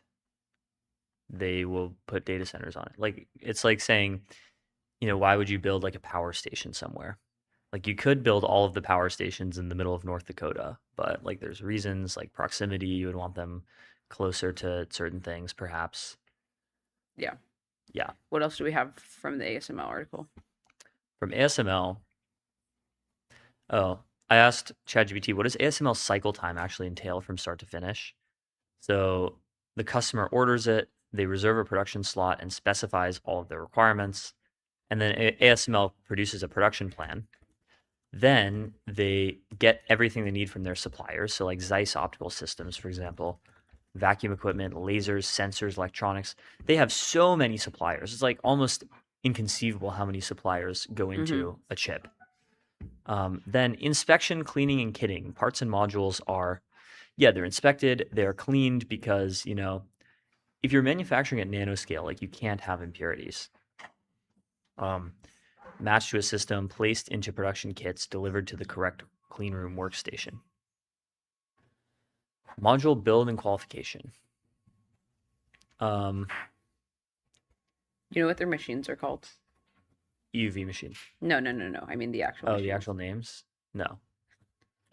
they will put data centers on it. Like, it's like saying, why would you build like a power station somewhere? Like, you could build all of the power stations in the middle of North Dakota, but like there's reasons like proximity, you would want them closer to certain things, perhaps. Yeah. Yeah. What else do we have from the ASML article? From ASML, I asked ChatGPT, what does ASML cycle time actually entail from start to finish? So the customer orders it, they reserve a production slot and specifies all of their requirements, and then ASML produces a production plan. Then they get everything they need from their suppliers. So like Zeiss optical systems, for example, vacuum equipment, lasers, sensors, electronics. They have so many suppliers. It's like almost inconceivable how many suppliers go into a chip. Then inspection, cleaning, and kitting. Parts and modules are, they're inspected, they're cleaned because, if you're manufacturing at nanoscale, like you can't have impurities. Matched to a system, placed into production kits, delivered to the correct clean room workstation. Module build and qualification. You know what their machines are called? EUV machine. No. I mean the actual. Oh, machines. the actual names? No.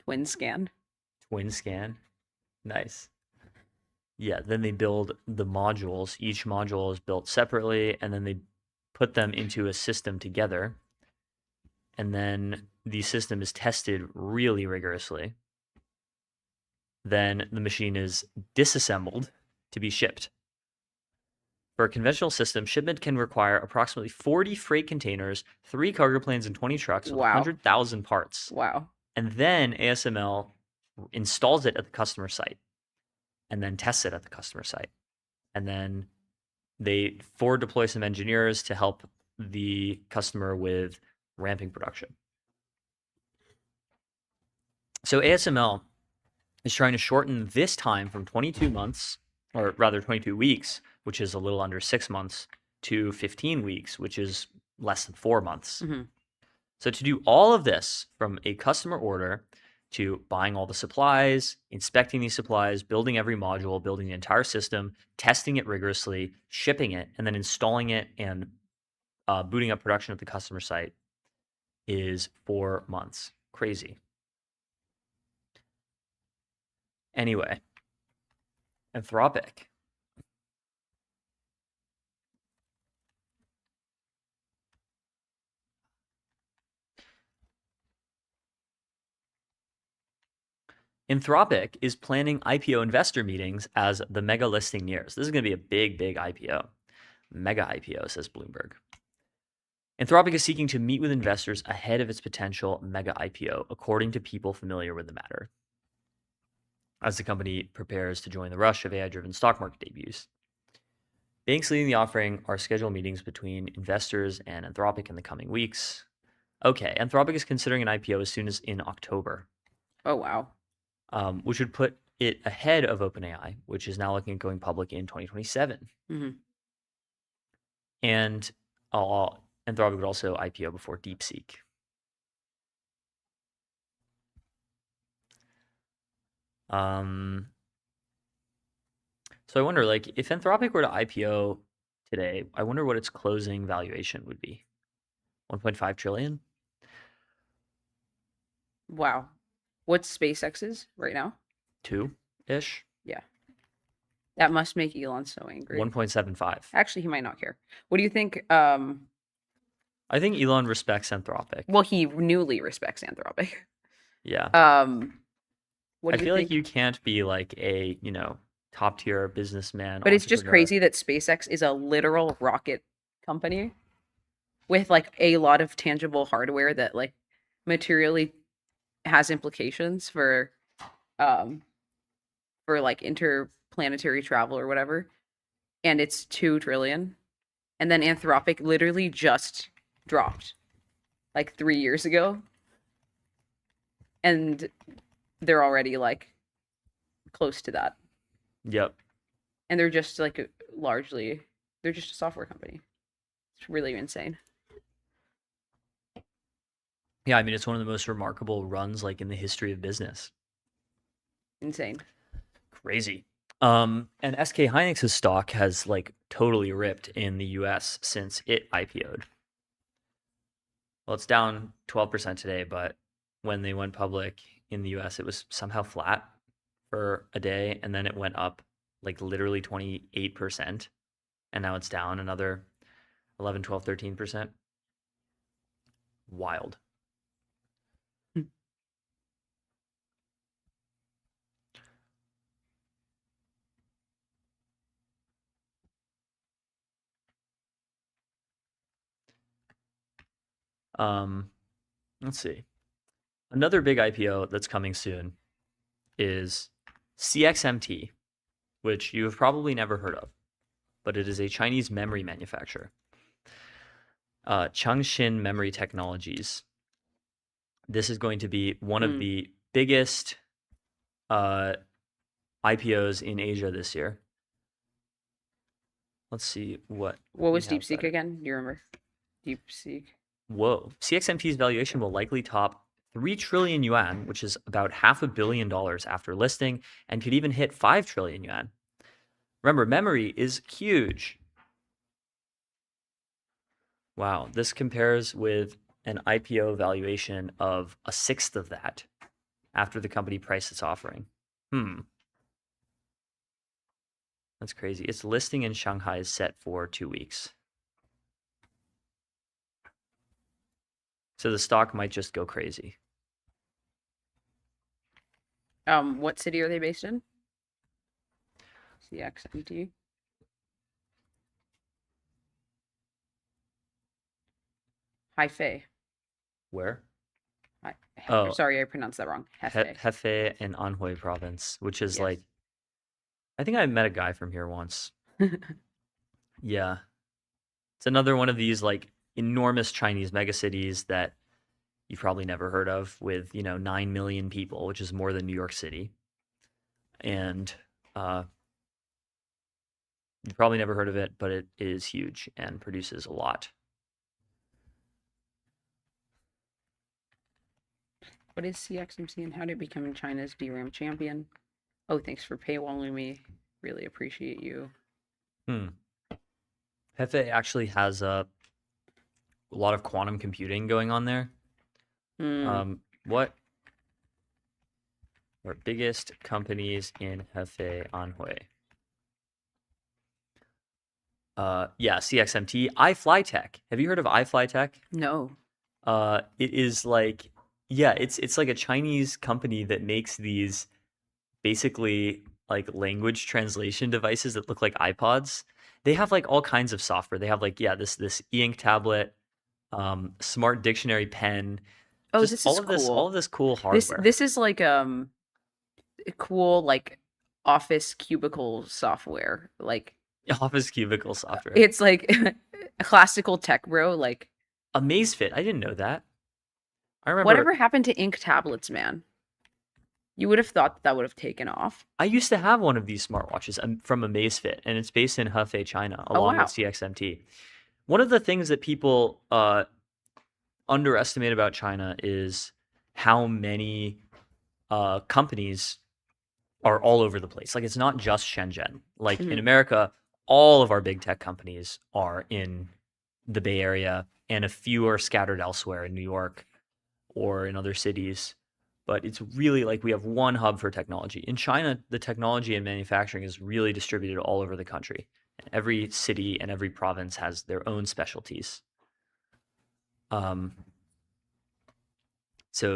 Twin scan. Twin scan. Nice. Yeah, then they build the modules. Each module is built separately, and then they put them into a system together. And then the system is tested really rigorously. Then the machine is disassembled to be shipped. For a conventional system, shipment can require approximately 40 freight containers, 3 cargo planes, and 20 trucks with Wow. 100,000 parts. Wow. And then ASML installs it at the customer site and then tests it at the customer site. And then they forward deploy some engineers to help the customer with ramping production. So ASML is trying to shorten this time from 22 months, or rather 22 weeks, which is a little under 6 months, to 15 weeks, which is less than 4 months. Mhm. So to do all of this from a customer order to buying all the supplies, inspecting these supplies, building every module, building the entire system, testing it rigorously, shipping it, and then installing it and booting up production at the customer site is 4 months. Crazy. Anyway, Anthropic. Anthropic is planning IPO investor meetings as the mega listing nears. This is going to be a big, big IPO. Mega IPO, says Bloomberg. Anthropic is seeking to meet with investors ahead of its potential mega IPO, according to people familiar with the matter, as the company prepares to join the rush of AI-driven stock market debuts. Banks leading the offering are scheduled meetings between investors and Anthropic in the coming weeks. Okay, Anthropic is considering an IPO as soon as in October. Oh wow. Which would put it ahead of OpenAI, which is now looking at going public in 2027. Mhm. And Anthropic would also IPO before DeepSeek. So I wonder, like, if Anthropic were to IPO today, I wonder what its closing valuation would be. 1.5 trillion? Wow. What's SpaceX's right now? 2-ish? Yeah. That must make Elon so angry. 1.75. Actually, he might not care. What do you think? I think Elon respects Anthropic. Well, he newly respects Anthropic. Yeah. What I do you feel think? like you can't be like a, top tier businessman. But it's just entrepreneur. crazy that SpaceX is a literal rocket company with like a lot of tangible hardware that like materially has implications for like interplanetary travel or whatever. And it's 2 trillion. And then Anthropic literally just dropped like 3 years ago. And they're already like close to that. Yep. And they're just like they're just a software company. It's really insane. Yeah, I mean, it's one of the most remarkable runs like in the history of business. Insane. Crazy. And SK Hynix's stock has like totally ripped in the US since it IPO'd. Well, it's down 12% today, but when they went public in the US, it was somehow flat for a day, and then it went up like literally 28%, and now it's down another 11, 12, 13%. Wild. Let's see. Another big IPO that's coming soon is CXMT, which you have probably never heard of, but it is a Chinese memory manufacturer. Changshin Memory Technologies. This is going to be one of the biggest IPOs in Asia this year. Let's see what was we have DeepSeek better. again? Do you remember? DeepSeek. Whoa. CXMT's valuation will likely top 3 trillion yuan, which is about $500 million after listing, and could even hit 5 trillion yuan. Remember, memory is huge. Wow. This compares with an IPO valuation of a sixth of that after the company priced its offering. That's crazy. Its listing in Shanghai is set for 2 weeks. So the stock might just go crazy. What city are they based in? CXMT. Hefei. Where? Oh, sorry, I pronounced that wrong. Hefei. Hefei in Anhui province, which is Yes. like, I think I met a guy from here once. Yeah. It's another one of these like enormous Chinese megacities that you've probably never heard of with, 9 million people, which is more than New York City. And You've probably never heard of it, but it is huge and produces a lot. What is CXMT and how did it become China's DRAM champion? Oh, thanks for paywalling me. Really appreciate you. Hefei actually has a lot of quantum computing going on there. What are biggest companies in Hefei Anhui? Yeah, CXMT, iFlyTech. Have you heard of iFlyTech? No. It is like, yeah, it's like a Chinese company that makes these basically like language translation devices that look like iPods. They have like all kinds of software. They have like, yeah, this e-ink tablet, smart dictionary pen. Oh, just this all is of this, cool. all of this cool This hardware. this is like cool like office cubicle software. Like Office cubicle software. it's like classical tech, bro. Like Amazfit. I didn't know that. I remember whatever happened to ink tablets, man? You would have thought that would have taken off. I used to have one of these smartwatches from Amazfit, and it's based in Hefei, China, along wow. with CXMT. One of the things that people underestimate about China is how many companies are all over the place. Like, it's not just Shenzhen. Like in America, all of our big tech companies are in the Bay Area, and a few are scattered elsewhere in New York or in other cities. But it's really like we have one hub for technology. In China, the technology and manufacturing is really distributed all over the country. And every city and every province has their own specialties. So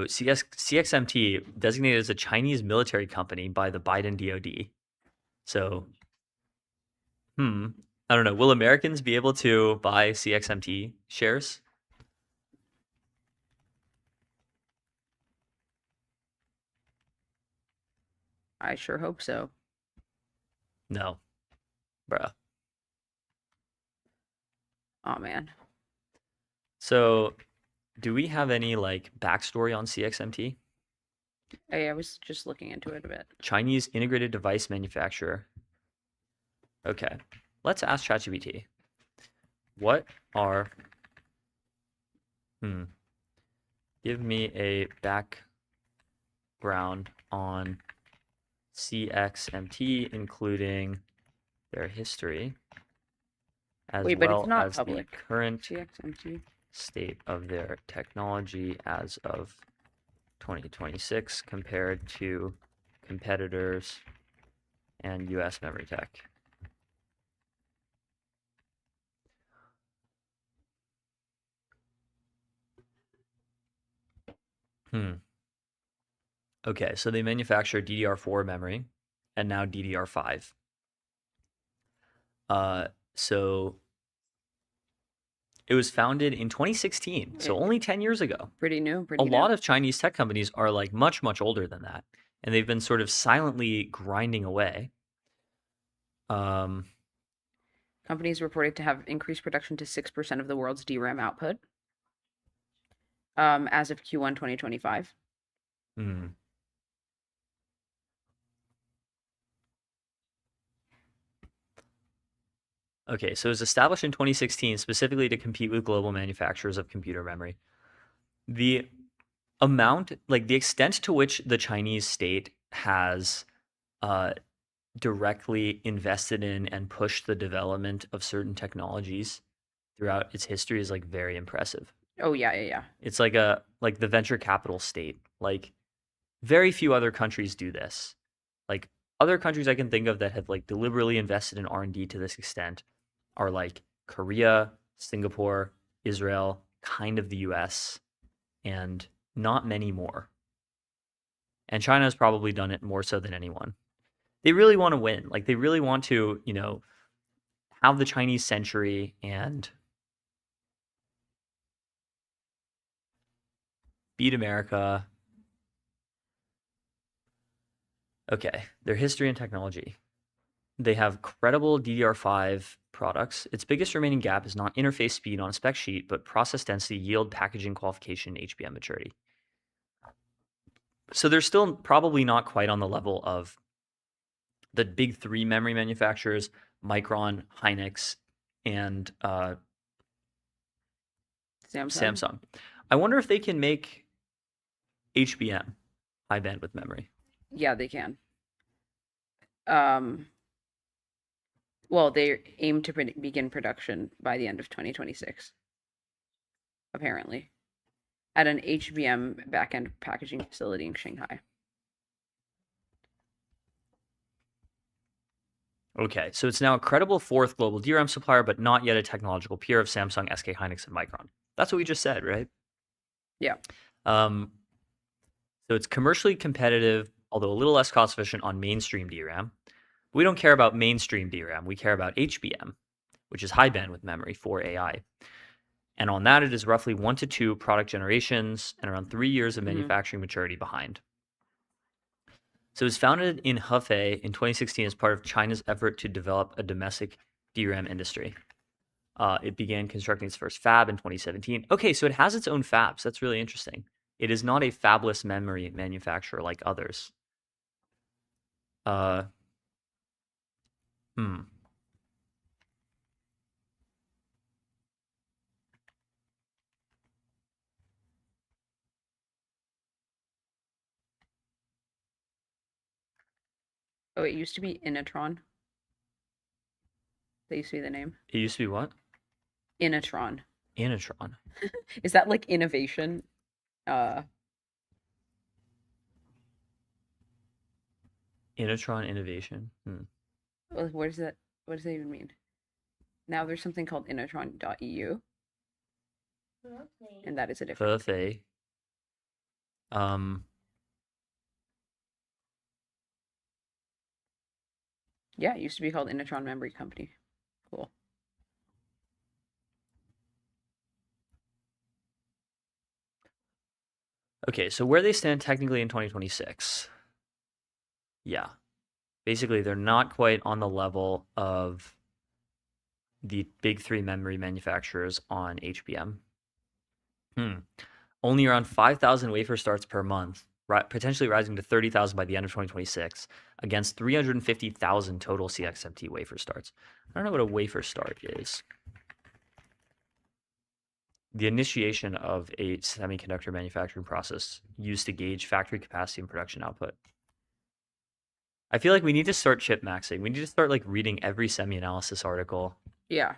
CXMT, designated as a Chinese military company by the Biden DoD. So, I don't know. Will Americans be able to buy CXMT shares? I sure hope so. No, bruh. Oh man. So, do we have any like backstory on CXMT? Hey, I was just looking into it a bit. Chinese integrated device manufacturer. Okay, let's ask ChatGPT. What are give me a background on CXMT, including their history, as Wait, but well it's not as public. the current CXMT. state of their technology as of 2026 compared to competitors and US memory tech. Okay, so they manufacture DDR4 memory and now DDR5. So it was founded in 2016, so only 10 years ago. Pretty new. A lot of Chinese tech companies are like much, much older than that, and they've been sort of silently grinding away. Companies reported to have increased production to 6% of the world's DRAM output as of Q1 2025. Okay, so it was established in 2016 specifically to compete with global manufacturers of computer memory. The amount, like the extent to which the Chinese state has directly invested in and pushed the development of certain technologies throughout its history is like very impressive. Oh yeah. It's like the venture capital state. Like very few other countries do this. Like other countries I can think of that have like deliberately invested in R&D to this extent are like Korea, Singapore, Israel, kind of the US, and not many more. And China has probably done it more so than anyone. They really want to win. Like they really want to, have the Chinese century and beat America. Okay, their history and technology. They have credible DDR5 products. Its biggest remaining gap is not interface speed on a spec sheet, but process density, yield, packaging qualification, HBM maturity. So they're still probably not quite on the level of the big three memory manufacturers, Micron, Hynix, and Samsung. I wonder if they can make HBM, high bandwidth memory. Yeah, they can. Well, they aim to begin production by the end of 2026, apparently, at an HBM backend packaging facility in Shanghai. Okay, so it's now a credible fourth global DRAM supplier, but not yet a technological peer of Samsung, SK Hynix, and Micron. That's what we just said, right? Yeah. So it's commercially competitive, although a little less cost efficient on mainstream DRAM. We don't care about mainstream DRAM. We care about HBM, which is high bandwidth memory for AI. And on that, it is roughly 1 to 2 product generations and around 3 years of manufacturing maturity behind. So it was founded in Hefei in 2016 as part of China's effort to develop a domestic DRAM industry. It began constructing its first fab in 2017. Okay, so it has its own fabs. That's really interesting. It is not a fabless memory manufacturer like others. Oh, it used to be Inatron. That used to be the name. It used to be what? Inatron. Anatron. Is that like innovation? Inatron Innovation. What does that even mean? Now there's something called inatron.eu. And that is a different. Hefei. Yeah, it used to be called Inatron Memory Company. Cool. Okay, so where they stand technically in 2026. Yeah. Basically, they're not quite on the level of the big 3 memory manufacturers on HBM. Only around 5,000 wafer starts per month, potentially rising to 30,000 by the end of 2026, against 350,000 total CXMT wafer starts. I don't know what a wafer start is. The initiation of a semiconductor manufacturing process used to gauge factory capacity and production output. I feel like we need to start chip maxing. We need to start like reading every semi-analysis article. Yeah.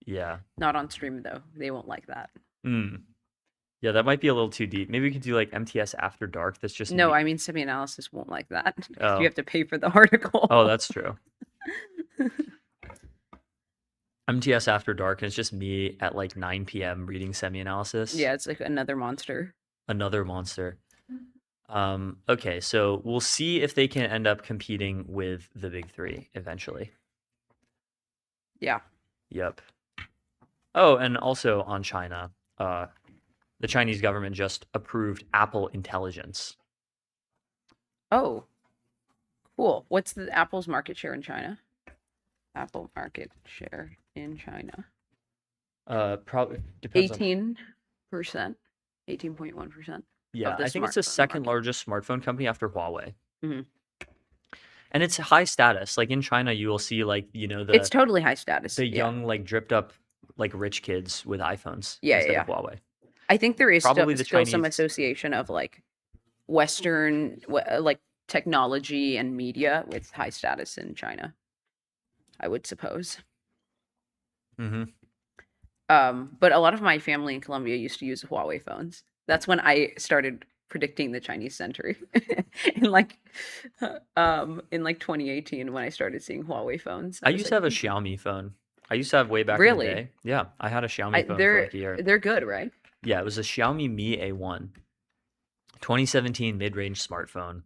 Yeah. Not on stream though. They won't like that. Yeah, that might be a little too deep. Maybe we could do like MTS After Dark. That's just No, me. I mean semi-analysis won't like that. Oh. You have to pay for the article. Oh, that's true. MTS After Dark, and it's just me at like 9 p.m. reading semi-analysis. Yeah, it's like another monster. Another monster. Okay, so we'll see if they can end up competing with the big 3 eventually. Yeah. Yep. Oh, and also on China, the Chinese government just approved Apple Intelligence. Oh, cool. What's the Apple's market share in China? Apple market share in China. Probably depends 18%. 18.1%. Yeah, the I think it's the smartphone second market. largest smartphone company after Huawei. Mhm. And it's high status. Like in China, you will see like, It's totally high status. the yeah. young, like dripped up, like rich kids with iPhones Yeah, instead yeah. of Huawei. I think there is Probably the still some Chinese- association of like Western like technology and media with high status in China, I would suppose. Mm-hmm. But a lot of my family in Colombia used to use Huawei phones. That's when I started predicting the Chinese century in like 2018 when I started seeing Huawei phones. I was used to like, have a Xiaomi phone. I used to have way back Really? in the day. Yeah, I had a Xiaomi phone for like a year. they're good, right? Yeah, it was a Xiaomi Mi A1. 2017 mid-range smartphone.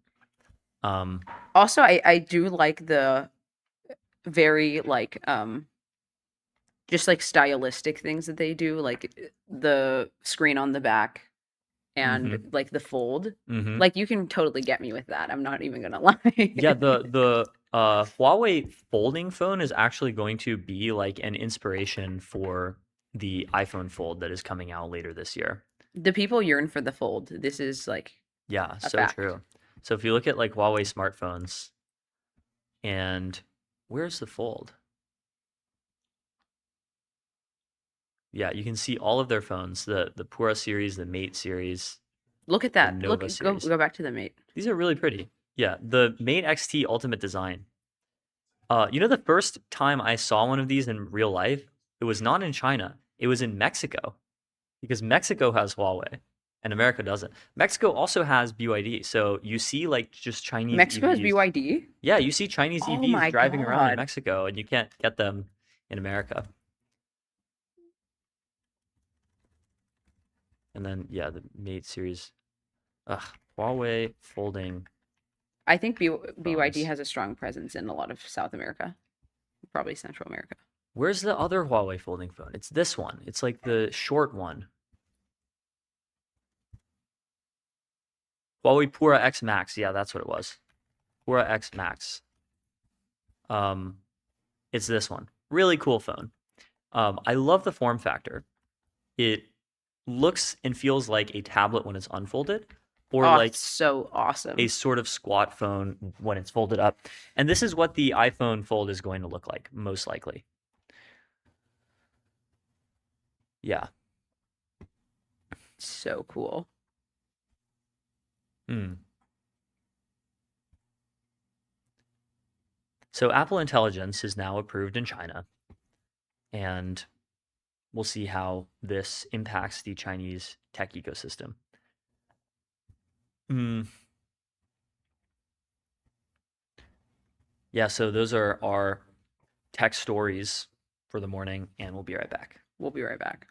Also, I do like the very like just like stylistic things that they do, like the screen on the back and like the fold. Mhm. Like you can totally get me with that. I'm not even gonna lie. Yeah, the Huawei folding phone is actually going to be like an inspiration for the iPhone Fold that is coming out later this year. The people yearn for the fold. This is like Yeah, A so fact. true. So if you look at like Huawei smartphones, and where's the Fold? Yeah, you can see all of their phones, the Pura series, the Mate series. Look at that. Nova Look, go series. go back to the Mate. These are really pretty. Yeah, the Mate XT Ultimate Design. You know, the first time I saw one of these in real life, it was not in China. It was in Mexico, because Mexico has Huawei and America doesn't. Mexico also has BYD, so you see like just Chinese Mexico has EVs. BYD. Yeah, you see Chinese Oh EVs my driving around in God. Mexico, and you can't get them in America. And then yeah, the Mate series. Huawei folding. I think BYD Phones. has a strong presence in a lot of South America, probably Central America. Where's the other Huawei folding phone? It's this one. It's like the short one. Huawei Pura X Max. Yeah, that's what it was. Pura X Max. It's this one. Really cool phone. I love the form factor. It looks and feels like a tablet when it's unfolded, or Oh, like it's so awesome. a sort of squat phone when it's folded up. And this is what the iPhone Fold is going to look like, most likely. Yeah. So cool. So Apple Intelligence is now approved in China, and we'll see how this impacts the Chinese tech ecosystem. Yeah, so those are our tech stories for the morning, and we'll be right back. We'll be right back.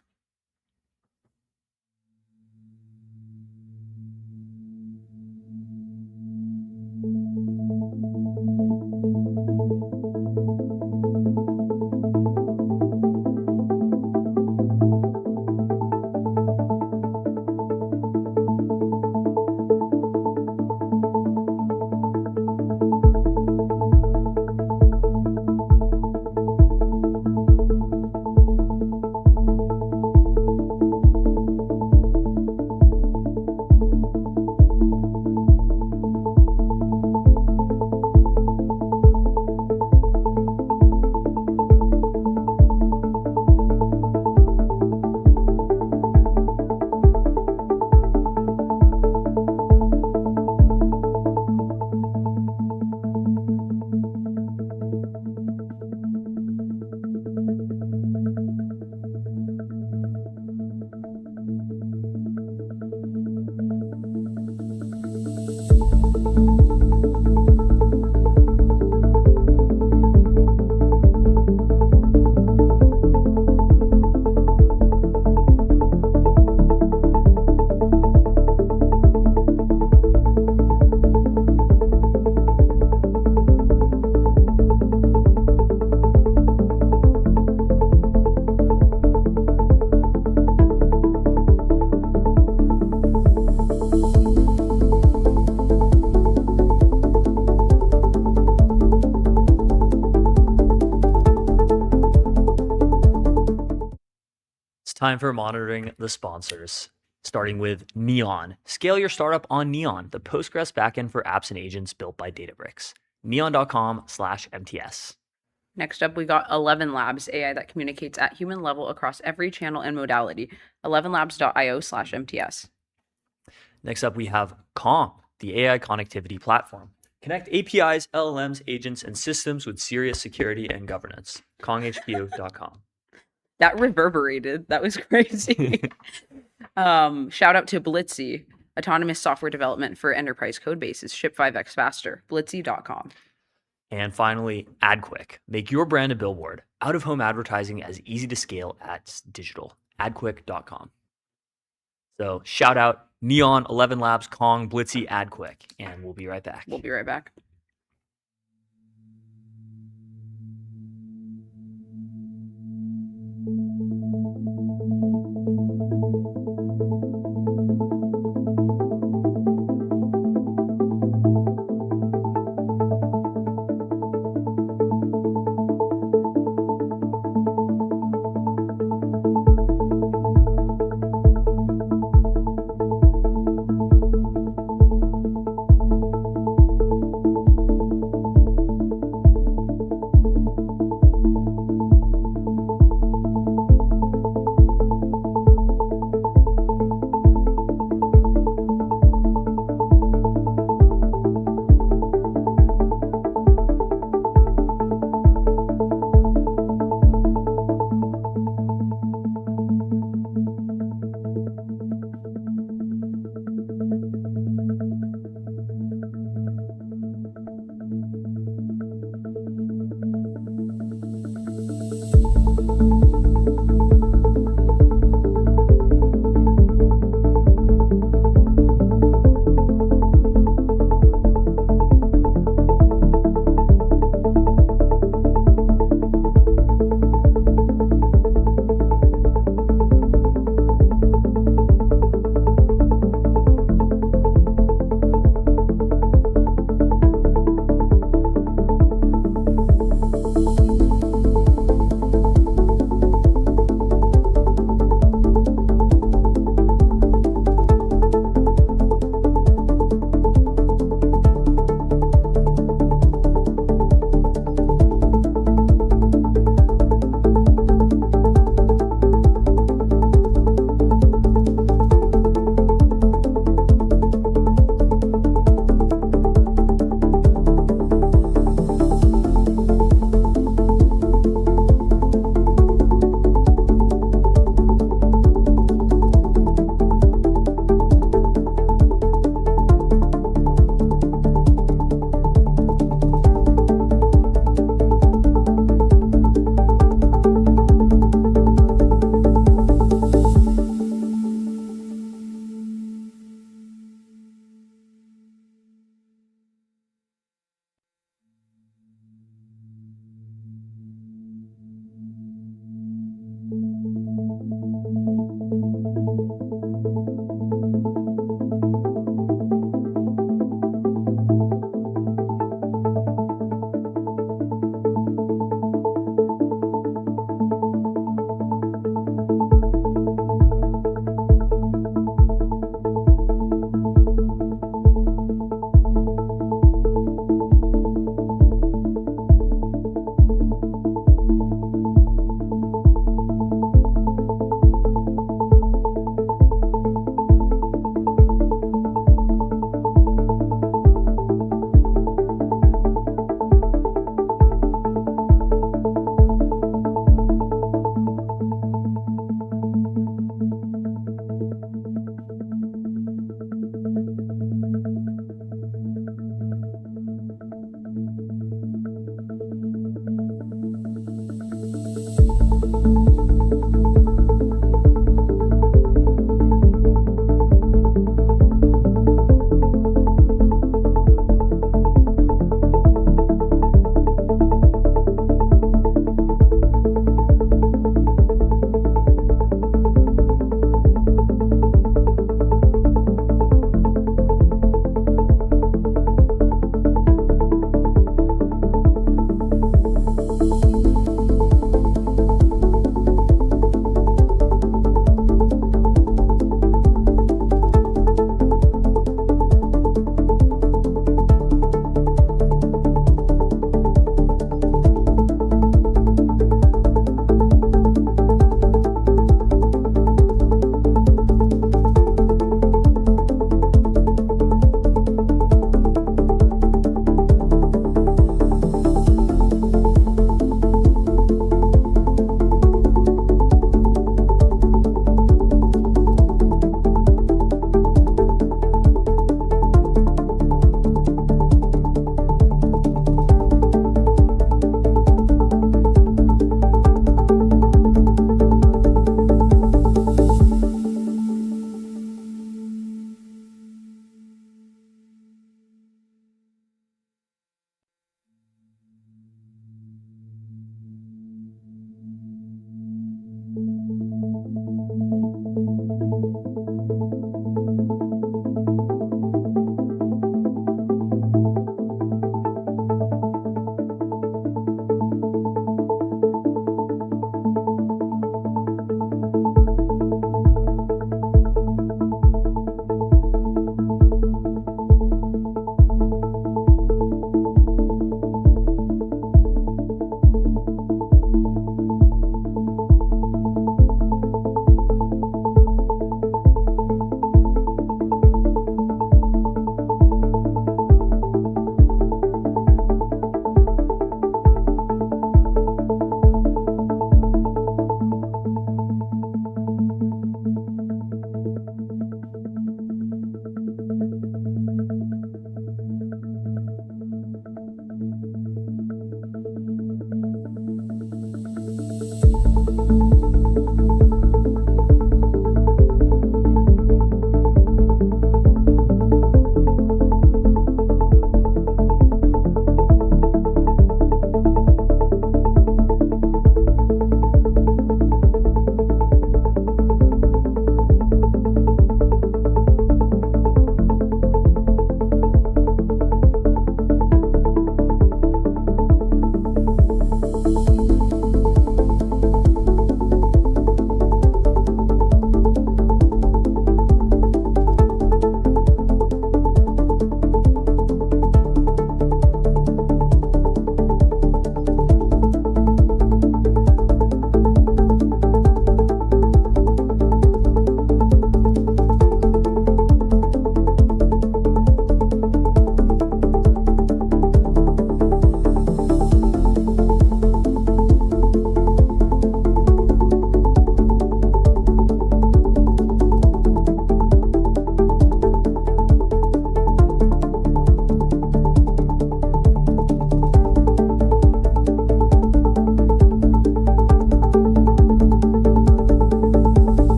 Time for monitoring the sponsors, starting with Neon. Scale your startup on Neon, the Postgres backend for apps and agents built by Databricks. Neon.com/MTS. Next up, we got 11 Labs, AI that communicates at human level across every channel and modality. 11labs.io/MTS. Next up, we have Calm, the AI connectivity platform. Connect APIs, LLMs, agents, and systems with serious security and governance. KongHQ.com. That reverberated. That was crazy. Shout out to Blitzy, autonomous software development for enterprise code bases. Ship 5x faster. Blitzy.com. And finally, AdQuick. Make your brand a billboard. Out-of-home advertising as easy to scale as digital. AdQuick.com. So shout out Neon, 11 Labs, Kong, Blitzy, AdQuick, and we'll be right back. We'll be right back.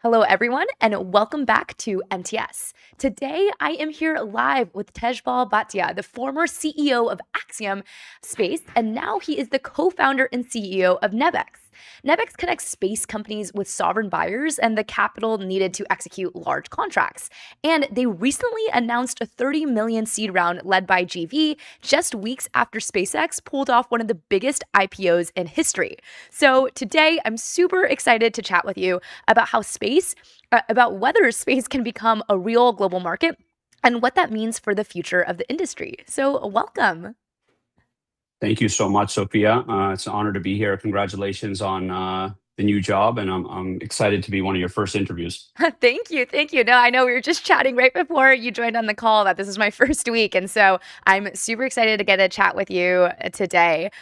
Hello, everyone, and welcome back to MTS. Today, I am here live with Tejpal Bhatia, the former CEO of Axiom Space, and now he is the co-founder and CEO of Nebex. Nebex connects space companies with sovereign buyers and the capital needed to execute large contracts. And they recently announced a 30 million seed round led by GV just weeks after SpaceX pulled off one of the biggest IPOs in history. So today, I'm super excited to chat with you about about whether space can become a real global market and what that means for the future of the industry. So welcome. Thank you so much, Sophia. It's an honor to be here. Congratulations on the new job, and I'm excited to be one of your first interviews. Thank you. Thank you. No, I know we were just chatting right before you joined on the call that this is my first week. And so I'm super excited to get a chat with you today.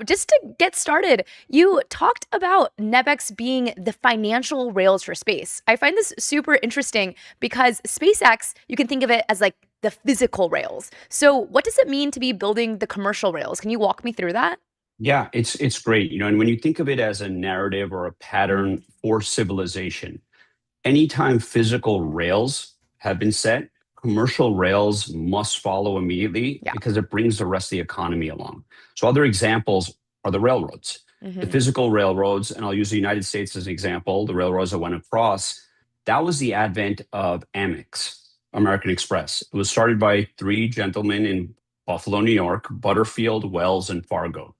Just to get started, you talked about Nebex being the financial rails for space. I find this super interesting because SpaceX, you can think of it as like the physical rails. So what does it mean to be building the commercial rails? Can you walk me through that? Yeah, it's great. And when you think of it as a narrative or a pattern for civilization, anytime physical rails have been set, commercial rails must follow immediately because it brings the rest of the economy along. So other examples are the railroads. The physical railroads, and I'll use the United States as an example, the railroads that went across, that was the advent of Amex, American Express. It was started by three gentlemen in Buffalo, New York, Butterfield, Wells, and Fargo.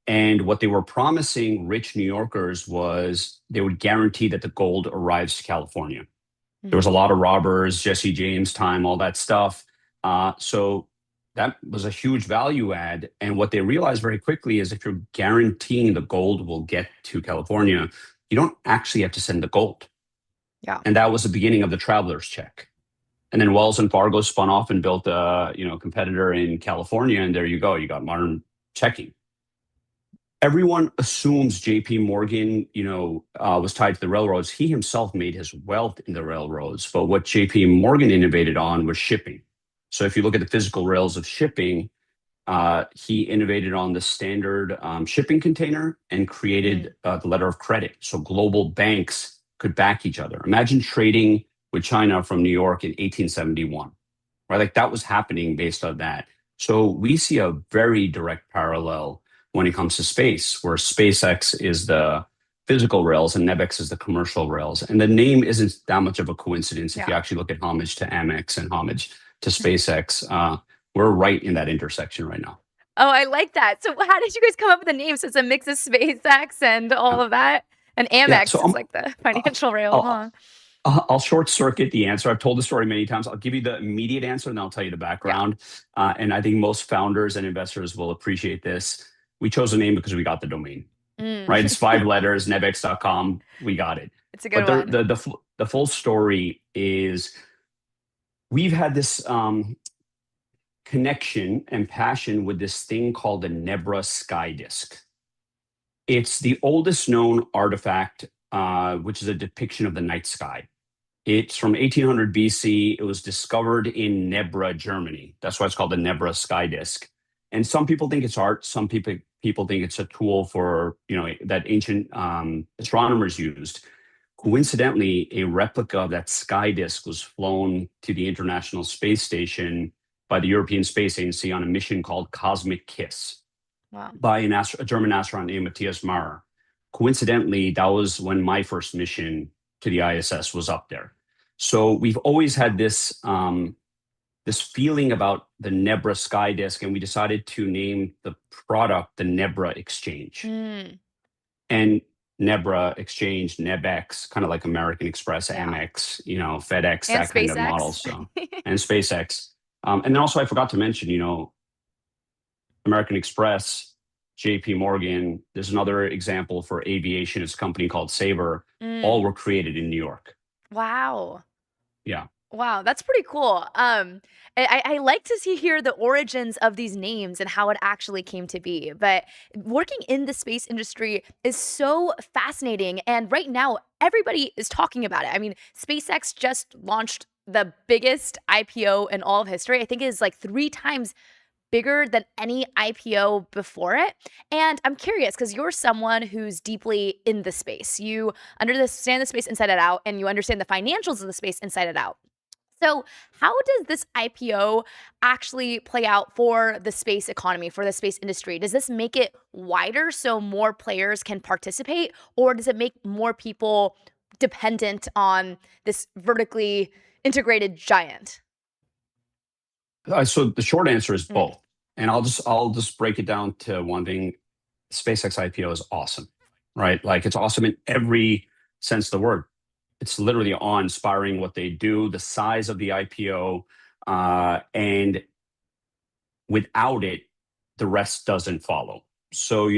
And what they were promising rich New Yorkers was they would guarantee that the gold arrives to California. There was a lot of robbers, Jesse James time, all that stuff. So that was a huge value add. And what they realized very quickly is if you're guaranteeing the gold will get to California, you don't actually have to send the gold. Yeah. And that was the beginning of the traveler's check. And then Wells and Fargo spun off and built a competitor in California. And there you go. You got modern checking. Everyone assumes JP Morgan, was tied to the railroads. He himself made his wealth in the railroads. But what JP Morgan innovated on was shipping. So if you look at the physical rails of shipping, he innovated on the standard shipping container and created the letter of credit. So global banks could back each other. Imagine trading with China from New York in 1871, right? Like that was happening based on that. So we see a very direct parallel when it comes to space, where SpaceX is the physical rails and Nebex is the commercial rails. And the name isn't that much of a coincidence if you actually look at homage to Amex and homage to SpaceX. We're right in that intersection right now. Oh, I like that. So how did you guys come up with the name? So it's a mix of SpaceX and all of that? And Amex is like the financial rail, huh? I'll short circuit the answer. I've told the story many times. I'll give you the immediate answer and then I'll tell you the background. And I think most founders and investors will appreciate this. We chose the name because we got the domain, right? It's 5 letters, nebex.com. We got it. It's a good one. The full story is we've had this connection and passion with this thing called the Nebra sky disk. It's the oldest known artifact, which is a depiction of the night sky. It's from 1800 BC. It was discovered in Nebra, Germany. That's why it's called the Nebra sky disk. And some people think it's art. Some people think it's a tool for, that ancient astronomers used. Coincidentally, a replica of that sky disk was flown to the International Space Station by the European Space Agency on a mission called Cosmic Kiss by a German astronaut named Matthias Maurer. Coincidentally, that was when my first mission to the ISS was up there. So we've always had this feeling about the Nebra sky disk, and we decided to name the product the Nebra Exchange. And Nebra Exchange, Nebex, kind of like American Express, Amex, FedEx, and that SpaceX. kind of model. So, and SpaceX. And then also I forgot to mention, American Express, JP Morgan, there's another example for aviation. It's a company called Sabre. All were created in New York. Wow. Yeah. Wow, that's pretty cool. I like to hear the origins of these names and how it actually came to be. But working in the space industry is so fascinating. And right now, everybody is talking about it. I mean, SpaceX just launched the biggest IPO in all of history. I think it is like 3 times bigger than any IPO before it. And I'm curious because you're someone who's deeply in the space. You understand the space inside and out, and you understand the financials of the space inside and out. So, how does this IPO actually play out for the space economy, for the space industry? Does this make it wider so more players can participate, or does it make more people dependent on this vertically integrated giant? So the short answer is both. And I'll just break it down to one thing. SpaceX IPO is awesome, right? Like it's awesome in every sense of the word. It's literally awe-inspiring what they do, the size of the IPO, and without it, the rest doesn't follow. So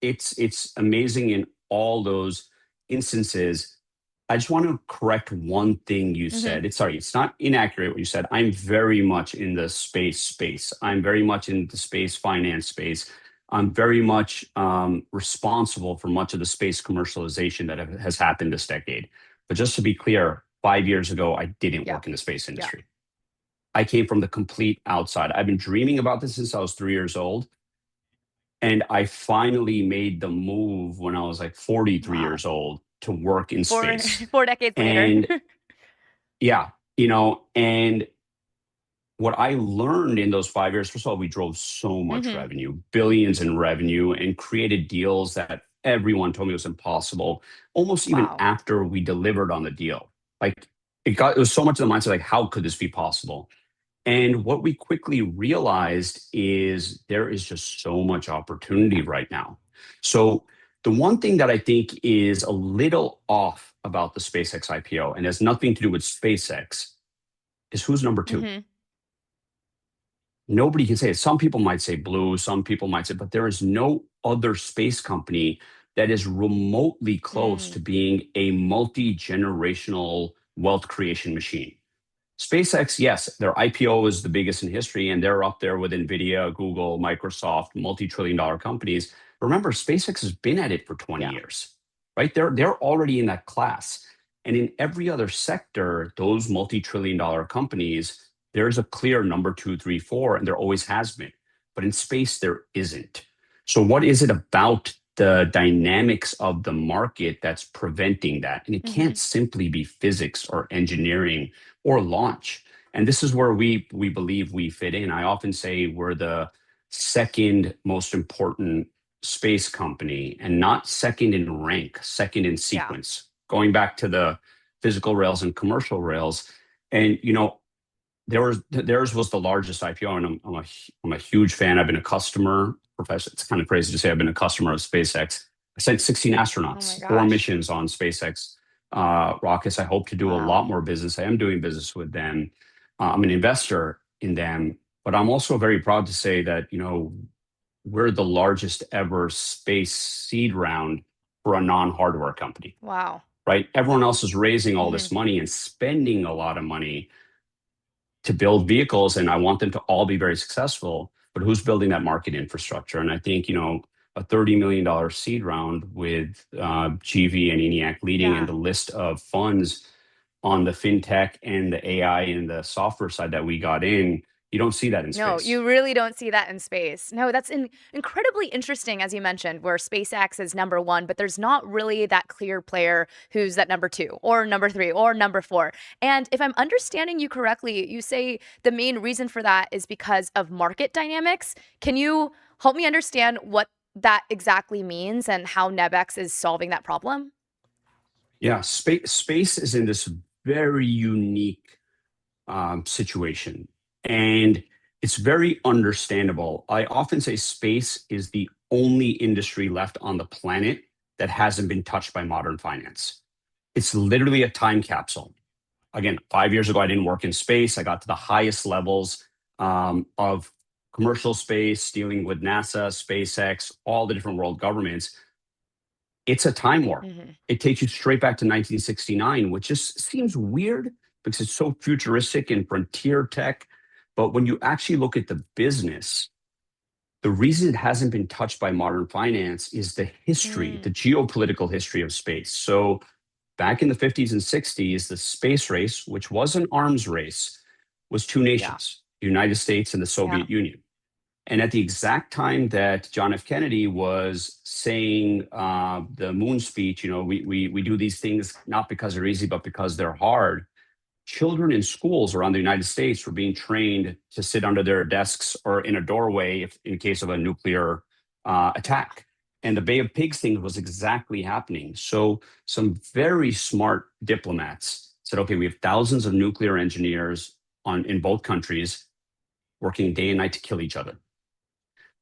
it's amazing in all those instances. I just want to correct one thing you said. It's not inaccurate what you said. I'm very much in the space. I'm very much in the space finance space. I'm very much responsible for much of the space commercialization that has happened this decade. But just to be clear, 5 years ago, I didn't work in the space industry. I came from the complete outside. I've been dreaming about this since I was 3 years old. And I finally made the move when I was like 43 years old to work in space. 4 decades later. And and what I learned in those 5 years, first of all, we drove so much revenue, billions in revenue, and created deals that everyone told me was impossible, almost even after we delivered on the deal. Like it was so much of the mindset, like, how could this be possible? And what we quickly realized is there is just so much opportunity right now. So the one thing that I think is a little off about the SpaceX IPO, and has nothing to do with SpaceX, is who's number 2? Nobody can say it. Some people might say Blue, some people might say, but there is no other space company that is remotely close to being a multi-generational wealth creation machine. SpaceX, yes, their IPO is the biggest in history, and they're up there with NVIDIA, Google, Microsoft, multi-trillion-dollar companies. Remember, SpaceX has been at it for 20 years, right? They're already in that class. And in every other sector, those multi-trillion-dollar companies, there's a clear number 2, 3, 4, and there always has been. But in space, there isn't. So what is it about the dynamics of the market that's preventing that? And it can't simply be physics or engineering or launch. And this is where we believe we fit in. I often say we're the second most important space company, and not second in rank, second in sequence, going back to the physical rails and commercial rails. And, theirs was the largest IPO, and I'm a huge fan. I've been a customer. It's kind of crazy to say I've been a customer of SpaceX. I sent 16 astronauts, 4 missions on SpaceX rockets. I hope to do a lot more business. I am doing business with them. I'm an investor in them, but I'm also very proud to say that, we're the largest ever space seed round for a non-hardware company. Wow. Right? Everyone else is raising all this money and spending a lot of money to build vehicles, and I want them to all be very successful. But who's building that market infrastructure? And I think, a $30 million seed round with GV and ENIAC leading, and the list of funds on the fintech and the AI and the software side that we got in, you don't see that in space. No, you really don't see that in space. No, that's incredibly interesting, as you mentioned, where SpaceX is number 1, but there's not really that clear player who's that number 2 or number 3 or number 4. And if I'm understanding you correctly, you say the main reason for that is because of market dynamics. Can you help me understand what that exactly means and how NebEx is solving that problem? Yeah, space is in this very unique situation. And it's very understandable. I often say space is the only industry left on the planet that hasn't been touched by modern finance. It's literally a time capsule. Again, 5 years ago, I didn't work in space. I got to the highest levels of commercial space, dealing with NASA, SpaceX, all the different world governments. It's a time warp. It takes you straight back to 1969, which just seems weird because it's so futuristic and frontier tech. But when you actually look at the business, the reason it hasn't been touched by modern finance is the history, the geopolitical history of space. So back in the 50s and 60s, the space race, which was an arms race, was 2 nations, the United States and the Soviet Union. And at the exact time that John F. Kennedy was saying the moon speech, we do these things not because they're easy, but because they're hard. Children in schools around the United States were being trained to sit under their desks or in a doorway in case of a nuclear attack. And the Bay of Pigs thing was exactly happening. So some very smart diplomats said, okay, we have thousands of nuclear engineers in both countries working day and night to kill each other.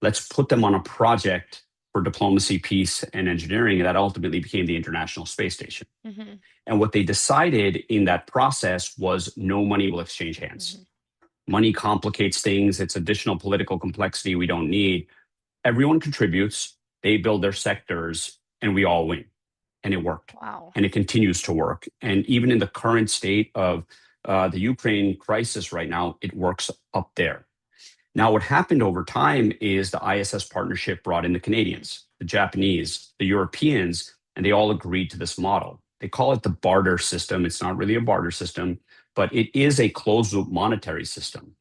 Let's put them on a project for diplomacy, peace, and engineering. And that ultimately became the International Space Station. Mm-hmm. And what they decided in that process was no money will exchange hands. Mm-hmm. Money complicates things. It's additional political complexity we don't need. Everyone contributes. They build their sectors, and we all win. And it worked. Wow. And it continues to work. And even in the current state of the Ukraine crisis right now, it works up there. Now, what happened over time is the ISS partnership brought in the Canadians, the Japanese, the Europeans, and they all agreed to this model. They call it the barter system. It's not really a barter system, but it is a closed loop monetary system.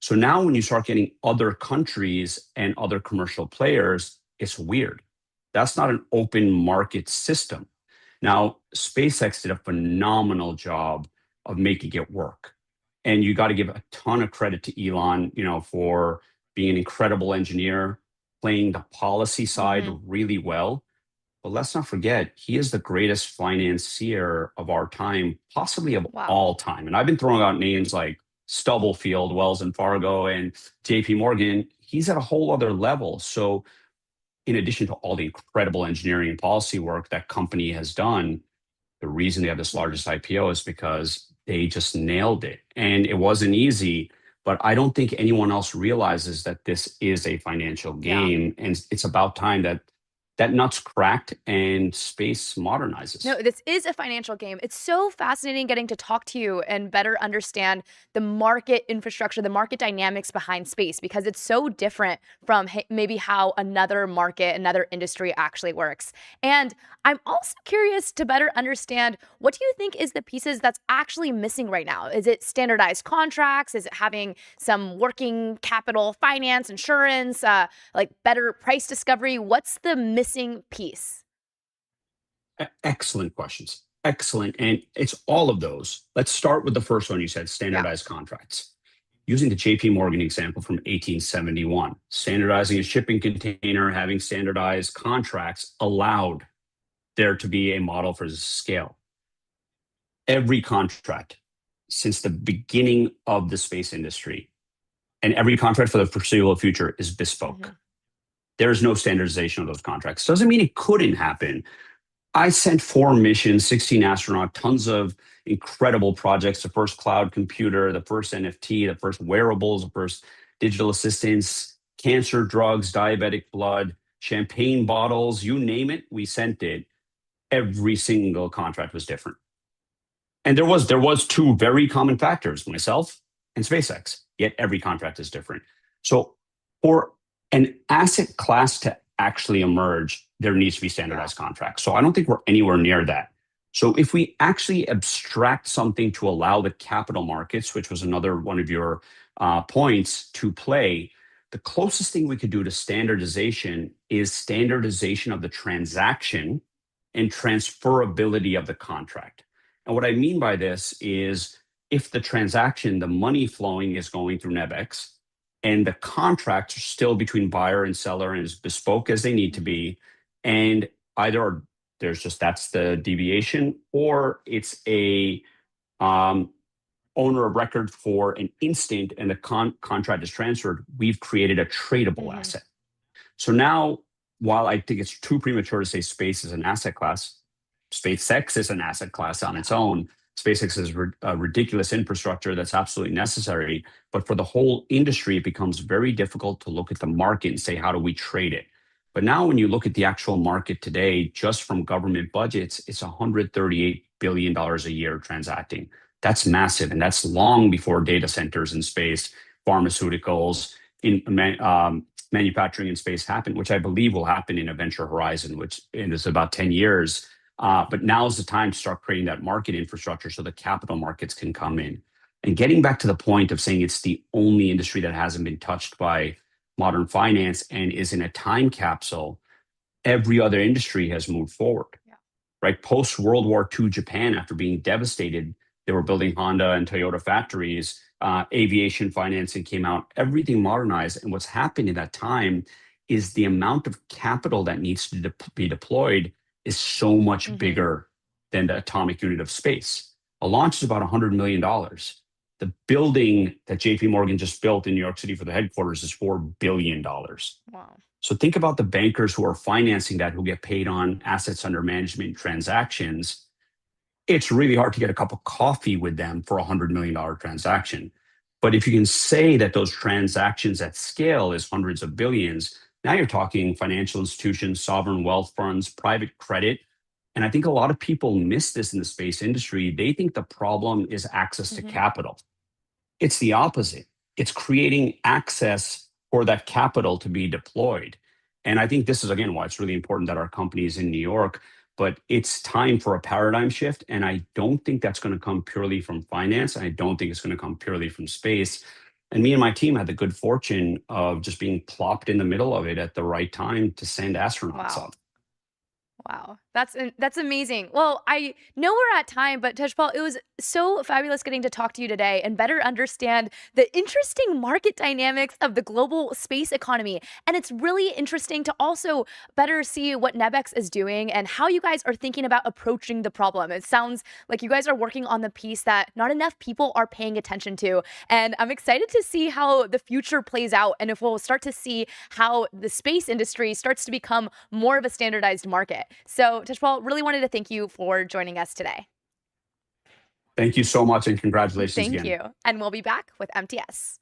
So now when you start getting other countries and other commercial players, it's weird. That's not an open market system. Now, SpaceX did a phenomenal job of making it work. And you got to give a ton of credit to Elon, for being an incredible engineer, playing the policy side really well. But let's not forget, he is the greatest financier of our time, possibly of all time. And I've been throwing out names like Stubblefield, Wells and Fargo, and JP Morgan. He's at a whole other level. So in addition to all the incredible engineering and policy work that company has done, the reason they have this largest IPO is because they just nailed it. And it wasn't easy, but I don't think anyone else realizes that this is a financial game. And it's about time that nut's cracked and space modernizes. No, this is a financial game. It's so fascinating getting to talk to you and better understand the market infrastructure, the market dynamics behind space, because it's so different from maybe how another market, another industry actually works. And I'm also curious to better understand, what do you think is the pieces that's actually missing right now? Is it standardized contracts? Is it having some working capital finance, insurance, like better price discovery? What's the missing piece? Excellent questions. Excellent. And it's all of those. Let's start with the first one you said, standardized contracts. Using the JP Morgan example from 1871, standardizing a shipping container, having standardized contracts allowed there to be a model for scale. Every contract since the beginning of the space industry and every contract for the foreseeable future is bespoke. There is no standardization of those contracts. Doesn't mean it couldn't happen. I sent 4 missions, 16 astronauts, tons of incredible projects, the first cloud computer, the first NFT, the first wearables, the first digital assistants, cancer drugs, diabetic blood, champagne bottles, you name it, we sent it. Every single contract was different. And there was 2 very common factors, myself and SpaceX, yet every contract is different. So for an asset class to actually emerge, there needs to be standardized contracts. So I don't think we're anywhere near that. So if we actually abstract something to allow the capital markets, which was another one of your points, to play, the closest thing we could do to standardization is standardization of the transaction and transferability of the contract. And what I mean by this is, if the transaction, the money flowing is going through NEBEX, and the contracts are still between buyer and seller and as bespoke as they need to be, and either that's the deviation, or it's a owner of record for an instant and the contract is transferred, we've created a tradable asset. So now, while I think it's too premature to say space is an asset class, SpaceX is an asset class on its own. SpaceX is a ridiculous infrastructure that's absolutely necessary. But for the whole industry, it becomes very difficult to look at the market and say, how do we trade it? But now when you look at the actual market today, just from government budgets, it's $138 billion a year transacting. That's massive. And that's long before data centers in space, pharmaceuticals, in manufacturing in space happen, which I believe will happen in a venture horizon, which is about 10 years. But now is the time to start creating that market infrastructure so the capital markets can come in. And getting back to the point of saying it's the only industry that hasn't been touched by modern finance and is in a time capsule, every other industry has moved forward. Yeah. Right? Post World War II Japan, after being devastated, they were building Honda and Toyota factories. Aviation financing came out. Everything modernized. And what's happened in that time is the amount of capital that needs to be deployed is so much bigger than the atomic unit of space. A launch is about $100 million. The building that JP Morgan just built in New York City for the headquarters is $4 billion. Wow. So think about the bankers who are financing that, who get paid on assets under management transactions. It's really hard to get a cup of coffee with them for a $100 million transaction. But if you can say that those transactions at scale is hundreds of billions, now you're talking financial institutions, sovereign wealth funds, private credit. And I think a lot of people miss this in the space industry. They think the problem is access to capital. It's the opposite. It's creating access for that capital to be deployed. And I think this is, again, why it's really important that our company is in New York. But it's time for a paradigm shift. And I don't think that's going to come purely from finance. I don't think it's going to come purely from space. And me and my team had the good fortune of just being plopped in the middle of it at the right time to send astronauts up. Wow, that's amazing. Well, I know we're at time, but Tejpal, it was so fabulous getting to talk to you today and better understand the interesting market dynamics of the global space economy. And it's really interesting to also better see what Nebex is doing and how you guys are thinking about approaching the problem. It sounds like you guys are working on the piece that not enough people are paying attention to. And I'm excited to see how the future plays out and if we'll start to see how the space industry starts to become more of a standardized market. So, Tejpal, really wanted to thank you for joining us today. Thank you so much and congratulations again. Thank you. And we'll be back with MTS.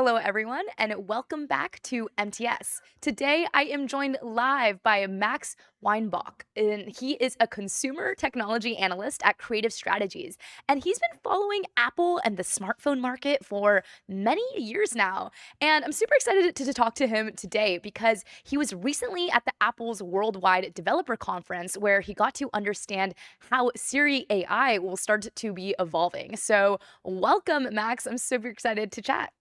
Hello, everyone, and welcome back to MTS. Today, I am joined live by Max Weinbach, and he is a consumer technology analyst at Creative Strategies. And he's been following Apple and the smartphone market for many years now. And I'm super excited to talk to him today because he was recently at the Apple's Worldwide Developer Conference where he got to understand how Siri AI will start to be evolving. So, welcome, Max. I'm super excited to chat.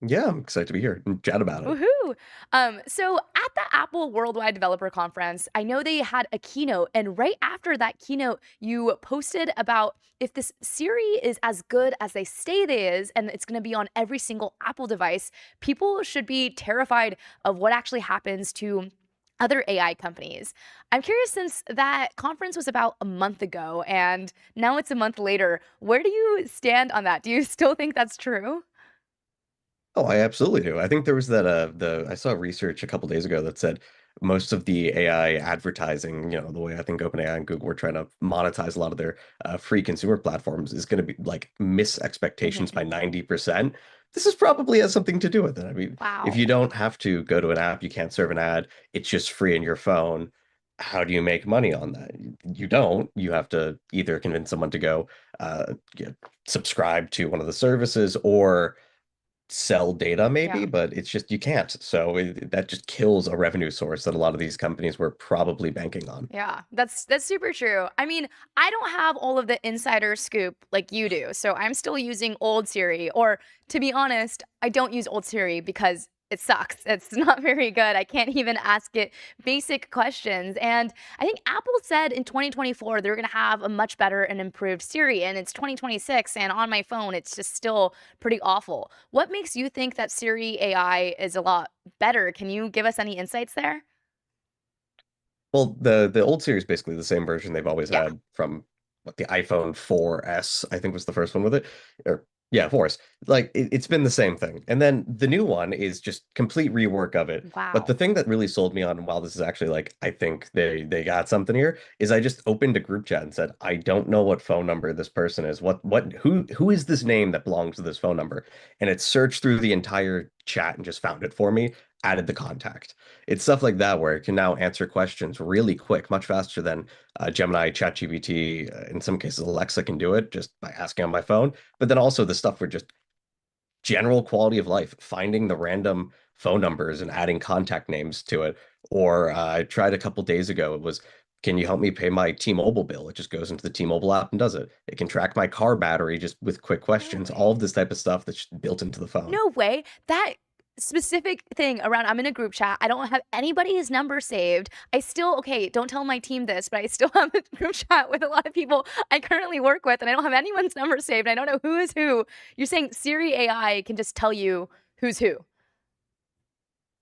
Yeah, I'm excited to be here and chat about it. Woohoo! So at the Apple Worldwide Developer Conference, I know they had a keynote, and right after that keynote, you posted about if this Siri is as good as they say it is, and it's going to be on every single Apple device, people should be terrified of what actually happens to other AI companies. I'm curious, since that conference was about a month ago, and now it's a month later, where do you stand on that? Do you still think that's true? Oh, I absolutely do. I think there was that I saw research a couple days ago that said most of the AI advertising, the way I think OpenAI and Google were trying to monetize a lot of their free consumer platforms is going to be like miss expectations by 90%. This is probably has something to do with it. I mean, if Wow. you don't have to go to an app, you can't serve an ad, it's just free in your phone. How do you make money on that? You don't. You have to either convince someone to go uh, subscribe to one of the services or sell data maybe, Yeah. but it's just you can't. So that just kills a revenue source that a lot of these companies were probably banking on. Yeah, that's super true. I mean, I don't have all of the insider scoop like you do, so I'm still using old Siri. Or to be honest, I don't use old Siri because it sucks. It's not very good. I can't even ask it basic questions. And I think Apple said in 2024 they're going to have a much better and improved Siri, and it's 2026, and on my phone it's just still pretty awful. What makes you think that Siri AI is a lot better? Can you give us any insights there? Well, the old series basically the same version they've always Yeah. had from what the iPhone 4S, I think was the first one with it. Or yeah, 4S. Like it's been the same thing. And then the new one is just complete rework of it. But Wow. the thing that really sold me on, while this is actually like I think they got something here, is I just opened a group chat and said, I don't know what phone number this person is. Who is this name that belongs to this phone number? And it searched through the entire chat and just found it for me, added the contact. It's stuff like that where it can now answer questions really quick, much faster than Gemini, ChatGPT. In some cases, Alexa can do it just by asking on my phone. But then also the stuff where just general quality of life, finding the random phone numbers and adding contact names to it. Or I tried a couple days ago, it was, can you help me pay my T-Mobile bill? It just goes into the T-Mobile app and does it. It can track my car battery just with quick No questions, all way. of this type of stuff that's built into the phone. No way. That specific thing around I'm in a group chat. I don't have anybody's number saved. I still, okay, don't tell my team this, but I still have a group chat with a lot of people I currently work with, and I don't have anyone's number saved. I don't know who is who. You're saying Siri AI can just tell you who's who.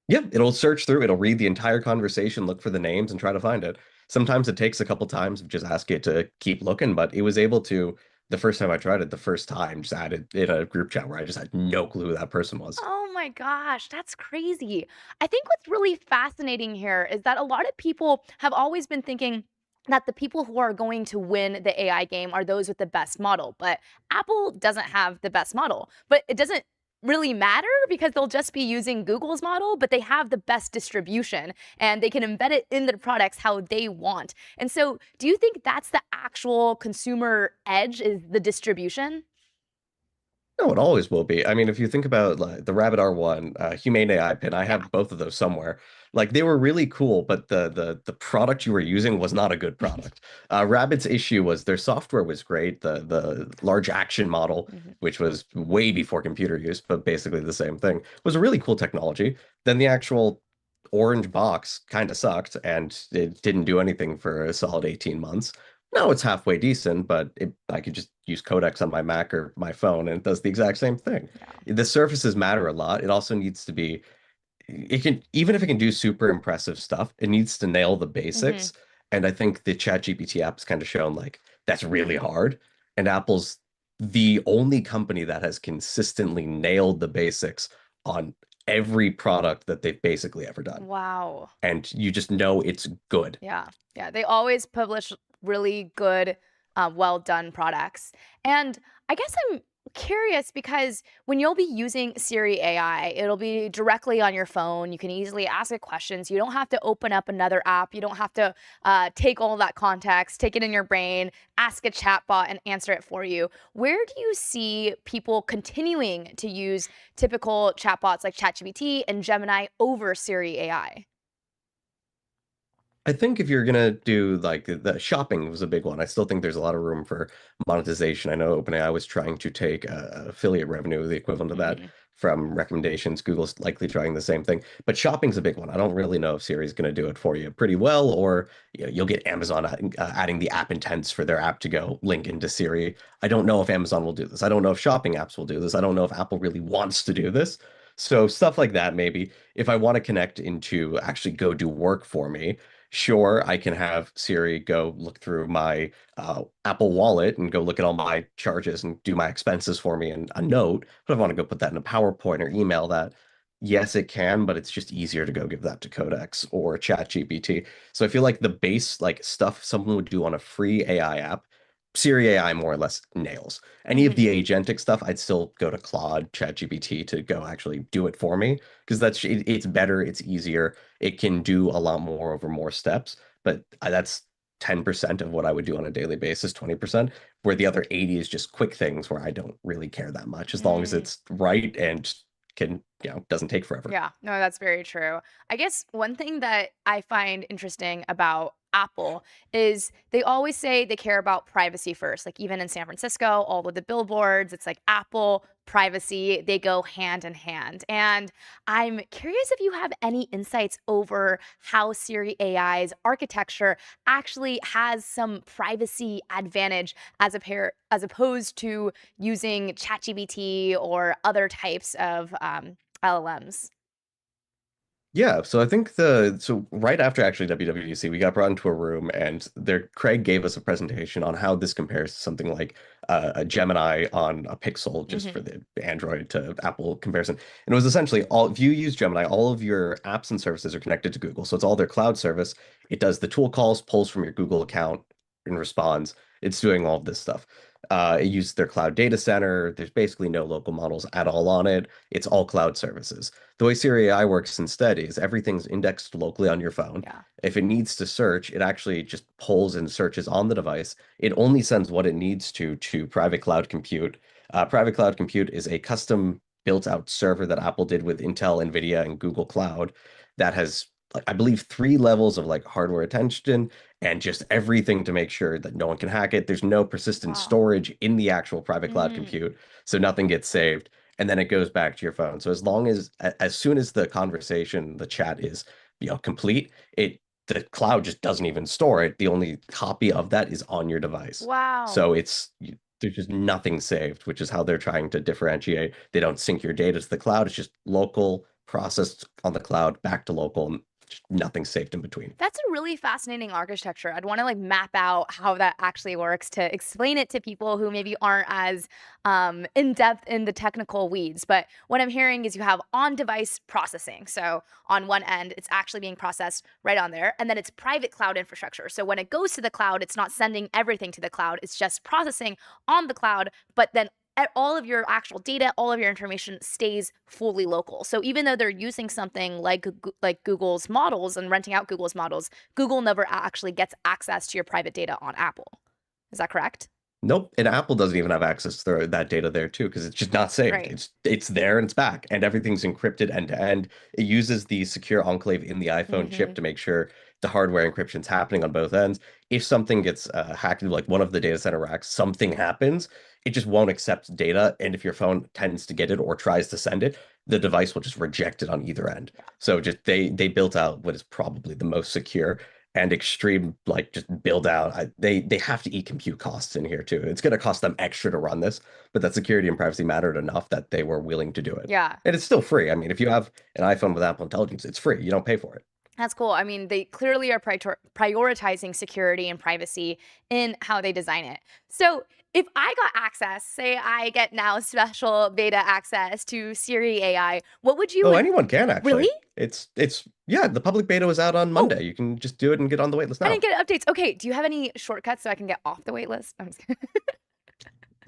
Yeah, it'll search through, it'll read the entire conversation, look for the names, and try to find it. Sometimes it takes a couple times of just ask it to keep looking, but it was able to, the first time I tried it, the first time, just added in a group chat where I just had no clue who that person was. Oh my gosh, that's crazy. I think what's really fascinating here is that a lot of people have always been thinking that the people who are going to win the AI game are those with the best model. But Apple doesn't have the best model. But it doesn't really matter because they'll just be using Google's model, but they have the best distribution and they can embed it in their products how they want. And so, do you think that's the actual consumer edge is the distribution? No, it always will be. I mean, if you think about like the Rabbit R1, Humane AI pin, I Yeah. have both of those somewhere. Like they were really cool, but the product you were using was not a good product. Rabbit's issue was their software was great. The large action model, Mhm. which was way before computer use, but basically the same thing, was a really cool technology. Then the actual orange box kind of sucked, and it didn't do anything for a solid 18 months. No, it's halfway decent, but I could just use codecs on my Mac or my phone, and it does the exact same thing. Yeah. The surfaces matter a lot. It also needs to be, it can, even if it can do super impressive stuff, it needs to nail the Hmm. basics. And I think the ChatGPT app's kind of shown like that's really hard. And Apple's the only company that has consistently nailed the basics on every product that they've basically ever done. Wow. And you just know it's good. Yeah. Yeah. They always publish really good, well done products. And I guess I'm Curious because when you'll be using Siri AI, it'll be directly on your phone. You can easily ask it questions. You don't have to open up another app. You don't have to take all that context, take it in your brain, ask a chatbot, and answer it for you. Where do you see people continuing to use typical chatbots like ChatGPT and Gemini over Siri AI? I think if you're gonna do like the shopping was a big one. I still think there's a lot of room for monetization. I know OpenAI was trying to take affiliate revenue, the equivalent of that, Mhm. from recommendations. Google's likely trying the same thing, but shopping's a big one. I don't really know if Siri's going to do it for you pretty well, or you'll get Amazon adding the app intents for their app to go link into Siri. I don't know if Amazon will do this. I don't know if shopping apps will do this. I don't know if Apple really wants to do this. So stuff like that, maybe. If I want to connect into actually go do work for me, sure, I can have Siri go look through my Apple Wallet and go look at all my charges and do my expenses for me in a note. But if I want to go put that in a PowerPoint or email that, yes, it can, but it's just easier to go give that to Codex or ChatGPT. So I feel like the base like stuff someone would do on a free AI app, Siri AI more or less nails. Any of Mhm. the agentic stuff, I'd still go to Claude, ChatGPT to go actually do it for me because it's better, it's easier, it can do a lot more over more steps. But that's 10% of what I would do on a daily basis, 20%, where the other 80 is just quick things where I don't really care that much as long as Mm. it's right and can, doesn't take forever. Yeah, no, that's very true. I guess one thing that I find interesting about Apple is they always say they care about privacy first. Like even in San Francisco, all of the billboards, it's like Apple, privacy, they go hand in hand. And I'm curious if you have any insights over how Siri AI's architecture actually has some privacy advantage as opposed to using ChatGPT or other types of LLMs. Yeah, so I think so right after actually WWDC, we got brought into a room and there Craig gave us a presentation on how this compares to something like a Gemini on a Pixel, just for Mhm. the Android to Apple comparison. And it was essentially if you use Gemini, all of your apps and services are connected to Google. So it's all their cloud service. It does the tool calls, pulls from your Google account and responds. It's doing all of this stuff. It uses their cloud data center. There's basically no local models at all on it. It's all cloud services. The way Siri AI works instead is everything's indexed locally on your phone. Yeah. If it needs to search, it actually just pulls and searches on the device. It only sends what it needs to private cloud compute. Private cloud compute is a custom built out server that Apple did with Intel, NVIDIA, and Google Cloud that has, like, I believe, 3 levels of like hardware attention and just everything to make sure that no one can hack it. There's no persistent Wow. storage in the actual private cloud Mm. compute, so nothing gets saved and then it goes back to your phone. So as soon as the conversation, the chat is, complete, the cloud just doesn't even store it. The only copy of that is on your device. Wow. So there's just nothing saved, which is how they're trying to differentiate. They don't sync your data to the cloud. It's just local, processed on the cloud, back to local, and just nothing saved in between. That's a really fascinating architecture. I'd want to like map out how that actually works to explain it to people who maybe aren't as in depth in the technical weeds. But what I'm hearing is you have on device processing. So on one end, it's actually being processed right on there. And then it's private cloud infrastructure. So when it goes to the cloud, it's not sending everything to the cloud, it's just processing on the cloud. But then all of your actual data, all of your information stays fully local. So even though they're using something like Google's models and renting out Google's models, Google never actually gets access to your private data on Apple. Is that correct? Nope, and Apple doesn't even have access to that data there too, because it's just not saved. Right. It's there and it's back, and everything's encrypted end to end. It uses the secure enclave in the iPhone chip Mhm. to make sure the hardware encryption's happening on both ends. If something gets hacked into like one of the data center racks, something happens, it just won't accept data, and if your phone tends to get it or tries to send it, the device will just reject it on either end. So just they built out what is probably the most secure and extreme, like, just build out. They have to eat compute costs in here too. It's going to cost them extra to run this, but that security and privacy mattered enough that they were willing to do it. Yeah. And it's still free. I mean, if you have an iPhone with Apple Intelligence, it's free. You don't pay for it. That's cool. I mean, they clearly are prioritizing security and privacy in how they design it. So, if I got access, say I get now special beta access to Siri AI, what would you Oh, anyone can actually. Really? It's yeah, the public beta was out on Monday. You can just do it and get on the wait list I now. didn't get updates. Okay, do you have any shortcuts so I can get off the wait list? I'm just kidding.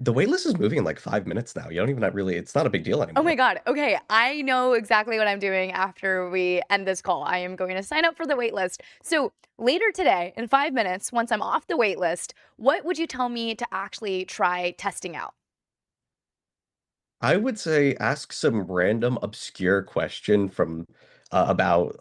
The wait list is moving in like 5 minutes now. You don't even really, it's not a big deal Oh anymore. my God. Okay. I know exactly what I'm doing after we end this call. I am going to sign up for the wait list. So later today, in 5 minutes, once I'm off the wait list, what would you tell me to actually try testing out? I would say ask some random obscure question from about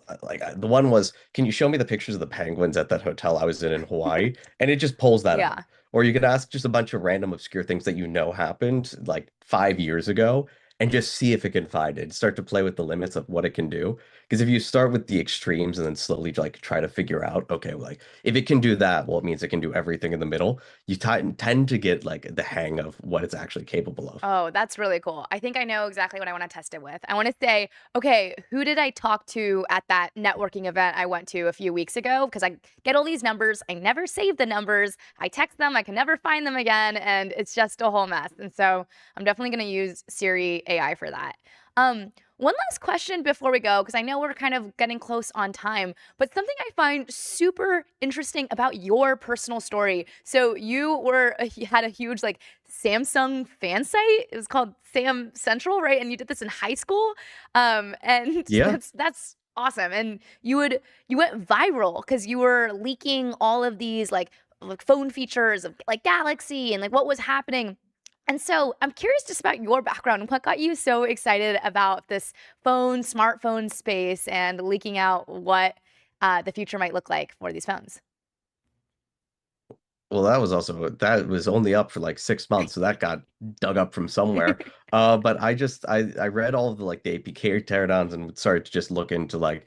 the one was, can you show me the pictures of the penguins at that hotel I was in Hawaii? And it just pulls that up. Yeah. Or you could ask just a bunch of random obscure things that you know happened like 5 years ago and just see if it can find it. Start to play with the limits of what it can do. Because if you start with the extremes and then slowly like try to figure out, okay, like if it can do that, well, it means it can do everything in the middle. You tend to get like the hang of what it's actually capable of. Oh, that's really cool. I think I know exactly what I want to test it with. I want to say, okay, who did I talk to at that networking event I went to a few weeks ago? Because I get all these numbers. I never save the numbers. I text them. I can never find them again. And it's just a whole mess. And so I'm definitely going to use Siri AI for that. One last question before we go, because I know we're kind of getting close on time, but something I find super interesting about your personal story. So you had a huge like Samsung fan site. It was called Sam Central, right? And you did this in high school. And Yeah. that's awesome. And you went viral because you were leaking all of these like phone features of like Galaxy and like what was happening. And so I'm curious just about your background. What got you so excited about this smartphone space and leaking out what the future might look like for these phones? Well, that was only up for like 6 months, so that got dug up from somewhere. But I read all of the like the APK teardowns and started to just look into like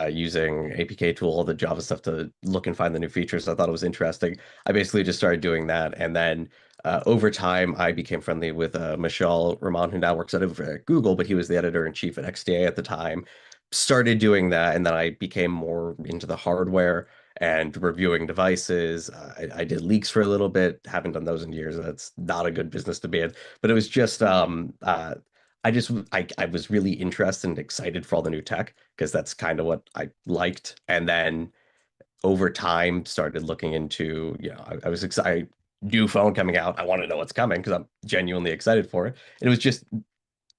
using APK tool, all the Java stuff to look and find the new features. I thought it was interesting. I basically just started doing that, and then over time, I became friendly with Michel Ramon, who now works at Google, but he was the editor in chief at XDA at the time. Started doing that, and then I became more into the hardware and reviewing devices. I did leaks for a little bit. Haven't done those in years. That's not a good business to be in. But it was just I was really interested and excited for all the new tech because that's kind of what I liked. And then over time started looking into, I was excited. New phone coming out. I want to know what's coming because I'm genuinely excited for it. And it was just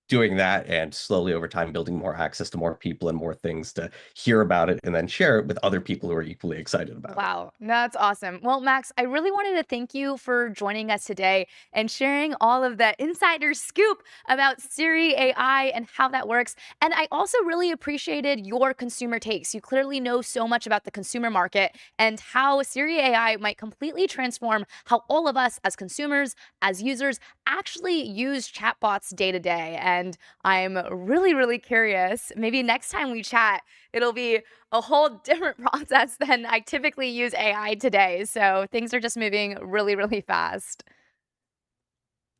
doing that and slowly over time building more access to more people and more things to hear about it and then share it with other people who are equally excited about it. Wow, that's awesome. Well, Max, I really wanted to thank you for joining us today and sharing all of the insider scoop about Siri AI and how that works. And I also really appreciated your consumer takes. You clearly know so much about the consumer market and how Siri AI might completely transform how all of us as consumers, as users, actually use chatbots day to day. And I'm really, really curious. Maybe next time we chat, it'll be a whole different process than I typically use AI today. So things are just moving really, really fast.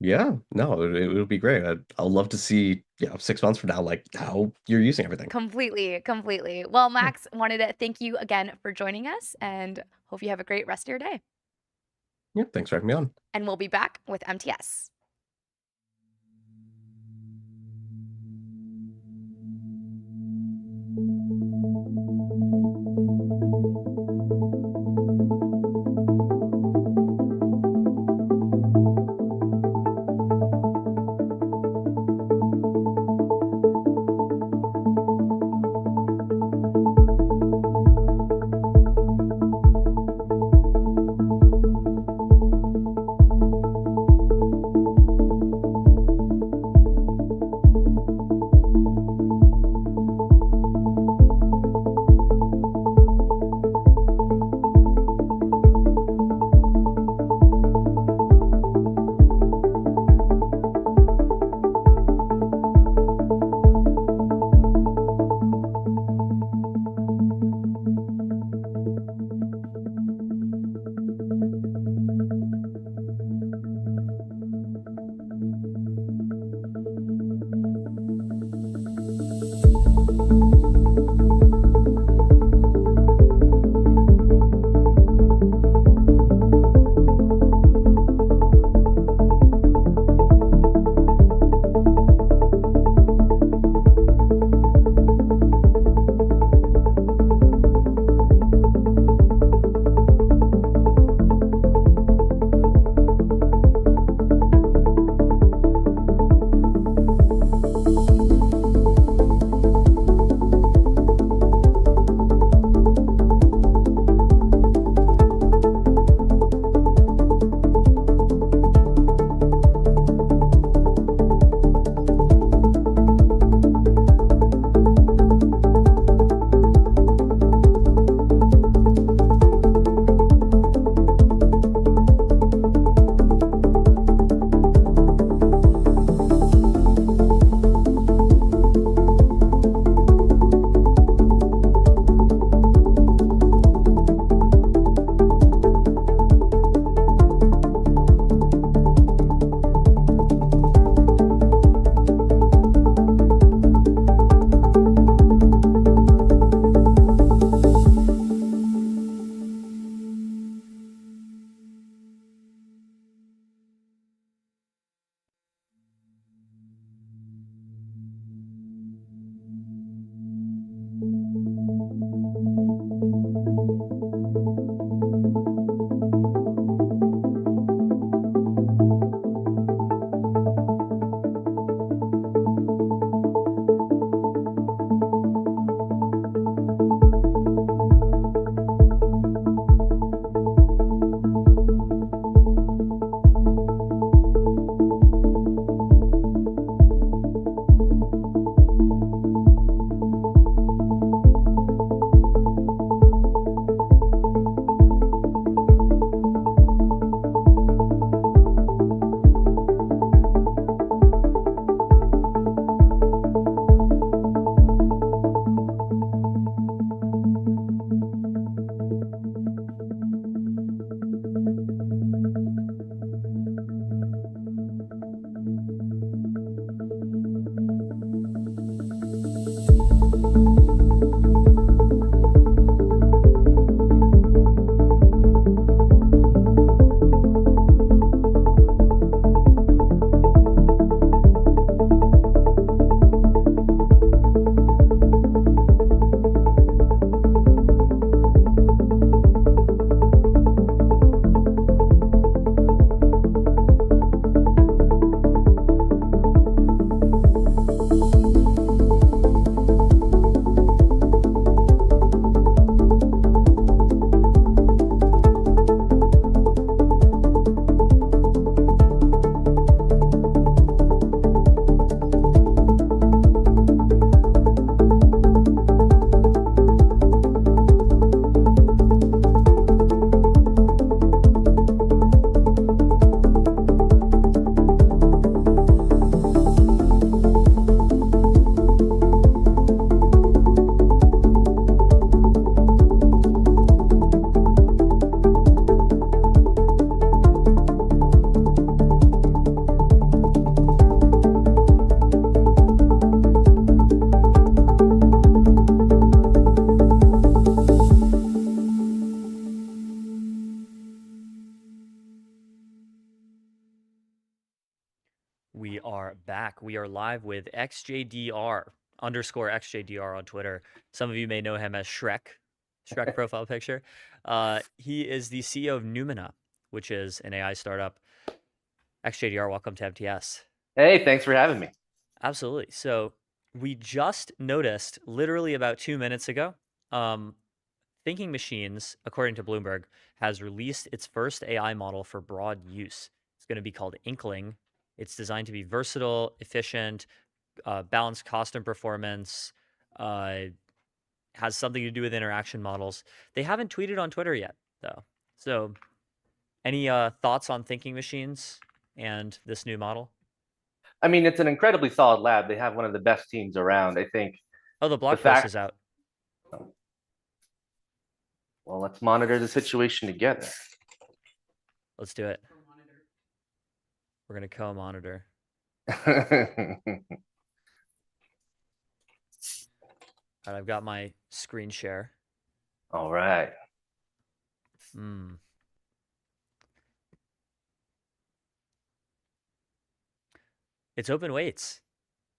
Yeah, no, it would be great. I'll love to see, 6 months from now, like how you're using everything. Completely, completely. Well, Yeah, Max, wanted to thank you again for joining us and hope you have a great rest of your day. yeah, thanks for having me on. And we'll be back with MTS. We are back. We are live with XJDR underscore XJDR on Twitter. Some of you may know him as Shrek profile picture. He is the CEO of Numina, which is an AI startup. XJDR, welcome to MTS. Hey, thanks for having me. Absolutely. So we just noticed literally about 2 minutes ago, Thinking Machines, according to Bloomberg, has released its first AI model for broad use. It's going to be called Inkling. It's designed to be versatile, efficient, balanced cost and performance, has something to do with interaction models. They haven't tweeted on Twitter yet, though. So any thoughts on Thinking Machines and this new model? I mean, it's an incredibly solid lab. They have one of the best teams around, I think. Oh, the blog post is out. Well, let's monitor the situation together. Let's do it. We're going to co-monitor. All right, I've got my screen share. All right. It's open weights.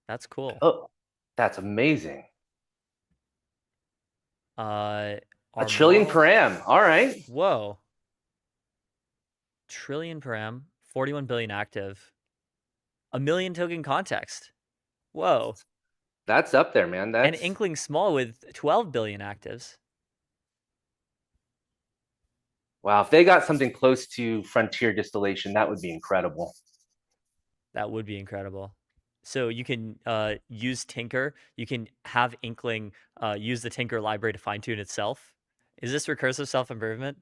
That's cool. Oh, that's amazing. A trillion per am. All right. Whoa. Trillion per am, 41 billion active, 1 million token context. Whoa. That's up there, man. That's... And Inkling small with 12 billion actives. Wow, if they got something close to frontier distillation, that would be incredible. That would be incredible. So you can use Tinker. You can have Inkling use the Tinker library to fine-tune itself. Is this recursive self-improvement?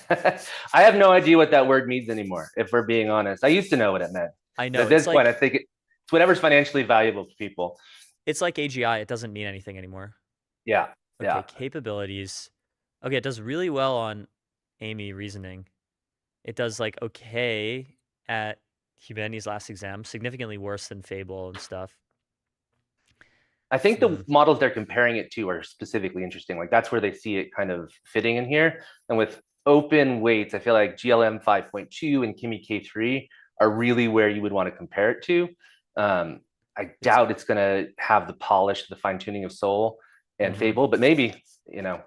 I have no idea what that word means anymore, if we're being honest. I used to know what it meant. I know. At this point, I think it's whatever's financially valuable to people. It's like AGI. It doesn't mean anything anymore. Yeah. Okay, yeah. Capabilities. Okay, it does really well on Amy reasoning. It does like okay at humanities last exam, significantly worse than Fable and stuff. I think the models they're comparing it to are specifically interesting. Like that's where they see it kind of fitting in here. And with open weights, I feel like GLM 5.2 and Kimi K3 are really where you would want to compare it to. I doubt it's going to have the polish, the fine tuning of Soul and Fable, but maybe, you know,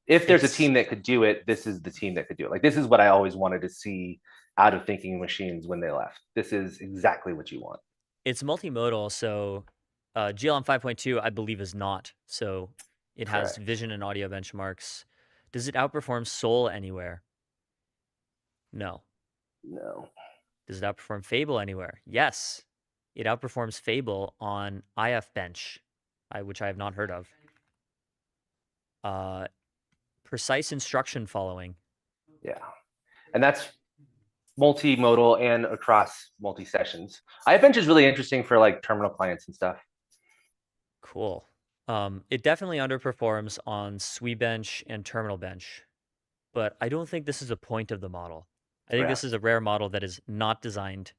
if there's a team that could do it, this is the team that could do it. Like this is what I always wanted to see out of Thinking Machines when they left. This is exactly what you want. It's multimodal, so GLM 5.2 I believe is not. So it has vision and audio benchmarks. Does it outperform Soul anywhere? No. No. Does it outperform Fable anywhere? Yes. It outperforms Fable on IF Bench, which I have not heard of. Precise instruction following. Yeah. And that's multimodal and across multi-sessions. IF Bench is really interesting for like terminal clients and stuff. Cool. It definitely underperforms on SWE-bench and terminal bench, but I don't think this is a point of the model. I think this is a rare model that is not designed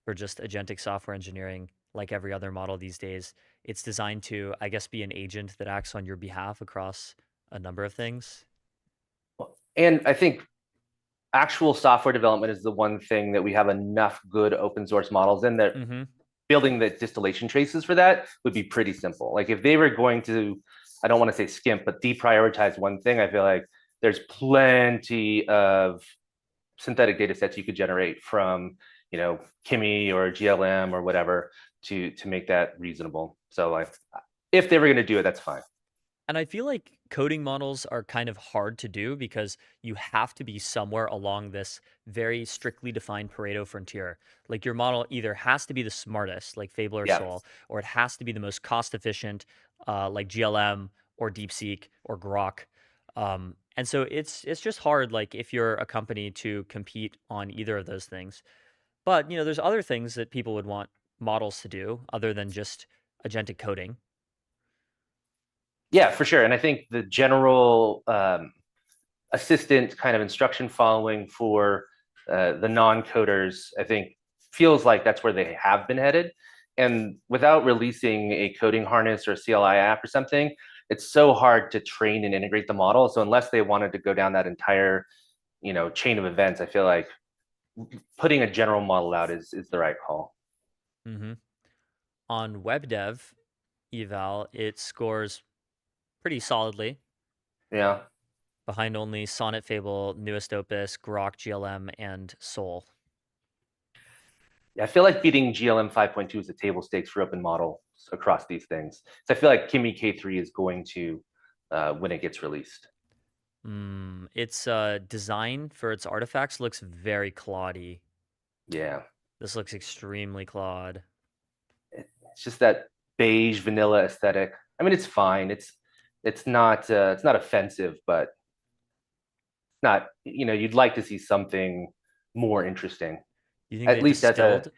for just agentic software engineering like every other model these days. It's designed to, I guess, be an agent that acts on your behalf across a number of things. And I think actual software development is the one thing that we have enough good open source models in that building the distillation traces for that would be pretty simple. Like if they were going to, I don't want to say skimp, but deprioritize one thing, I feel like there's plenty of synthetic data sets you could generate from, you know, Kimi or GLM or whatever to make that reasonable. So like if they were going to do it, that's fine. And I feel like coding models are kind of hard to do because you have to be somewhere along this very strictly defined Pareto frontier. Like your model either has to be the smartest, like Fable or Soul, or it has to be the most cost efficient, like GLM or DeepSeek or Grok. And so it's just hard, like if you're a company, to compete on either of those things. But you know, there's other things that people would want models to do other than just agentic coding. Yeah, for sure. And I think the general assistant kind of instruction following for the non-coders, I think feels like that's where they have been headed. And without releasing a coding harness or a CLI app or something, it's so hard to train and integrate the model. So unless they wanted to go down that entire, you know, chain of events, I feel like putting a general model out is the right call. Mm-hmm. On web dev eval, it scores pretty solidly, Yeah. behind only Sonnet, Fable, Newest Opus, Grok, GLM, and Soul. I feel like beating GLM 5.2 is a table stakes for open models across these things. So I feel like Kimi K3 is going to when it gets released. Its design for its artifacts looks very Claude-y. Yeah. This looks extremely Claude. It's just that beige vanilla aesthetic. I mean, it's fine. It's not offensive, but not, you'd like to see something more interesting. Do you think At they least as a distilled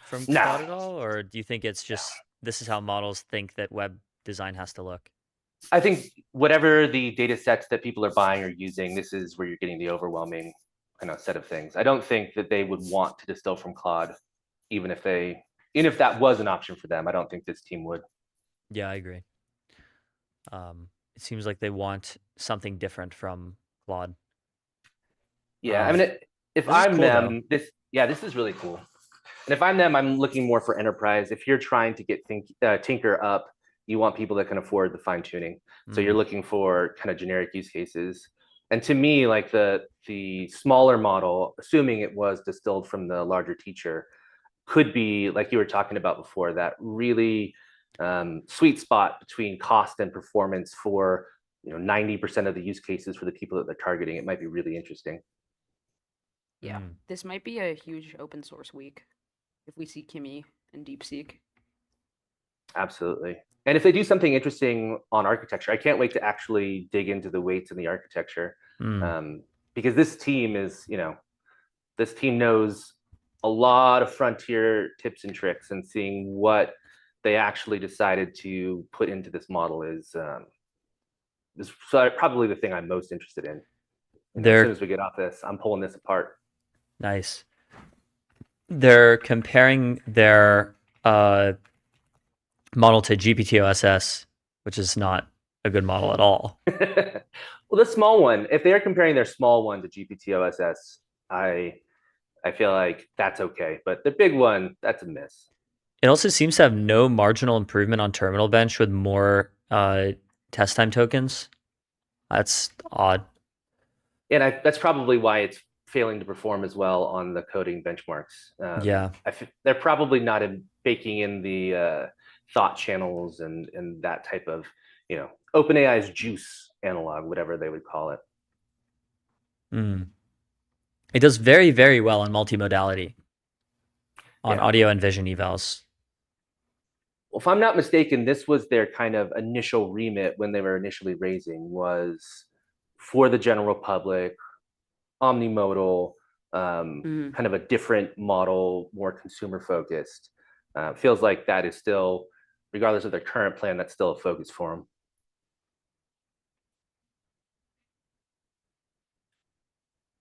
from Nah. Claude at all, or do you think it's just this is how models think that web design has to look? I think whatever the data sets that people are buying or using, this is where you're getting the overwhelming set of things. I don't think that they would want to distill from Claude, even if that was an option for them. I don't think this team would. Yeah, I agree. It seems like they want something different from Claude. Yeah, I mean, if this is I'm cool, them, this is really cool. And if I'm them, I'm looking more for enterprise. If you're trying to get Tinker up, you want people that can afford the fine tuning. So you're looking for kind of generic use cases. And to me, like the smaller model, assuming it was distilled from the larger teacher, could be like you were talking about before, that really sweet spot between cost and performance for 90% of the use cases for the people that they're targeting. It might be really interesting. Yeah, this might be a huge open source week if we see Kimi and DeepSeek. Absolutely. And if they do something interesting on architecture, I can't wait to actually dig into the weights in the architecture. Because this team knows a lot of frontier tips and tricks, and seeing what they actually decided to put into this model is probably the thing I'm most interested in. As soon as we get off this, I'm pulling this apart. Nice. They're comparing their model to GPT-OSS, which is not a good model at all. Well, the small one, if they're comparing their small one to GPT-OSS, I feel like that's okay. But the big one, that's a miss. It also seems to have no marginal improvement on terminal bench with more test time tokens. That's odd. And that's probably why it's failing to perform as well on the coding benchmarks. Yeah. They're probably not baking in the thought channels and that type of, OpenAI's juice analog, whatever they would call it. It does very, very well on multimodality on audio and vision evals. Well, if I'm not mistaken, this was their kind of initial remit when they were initially raising, was for the general public, omnimodal, kind of a different model, more consumer focused. Feels like that is still, regardless of their current plan, that's still a focus for them.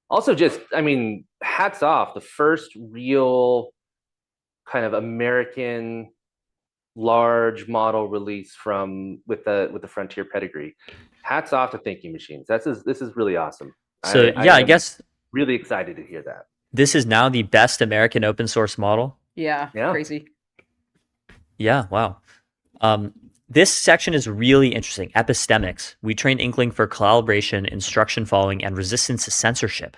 Also, just, I mean, hats off, the first real kind of American large model release with the Frontier pedigree. Hats off to Thinking Machines. This is really awesome. So I guess really excited to hear that. This is now the best American open source model. Yeah. Crazy. Yeah, wow. This section is really interesting. Epistemics. We train Inkling for calibration, instruction following, and resistance to censorship.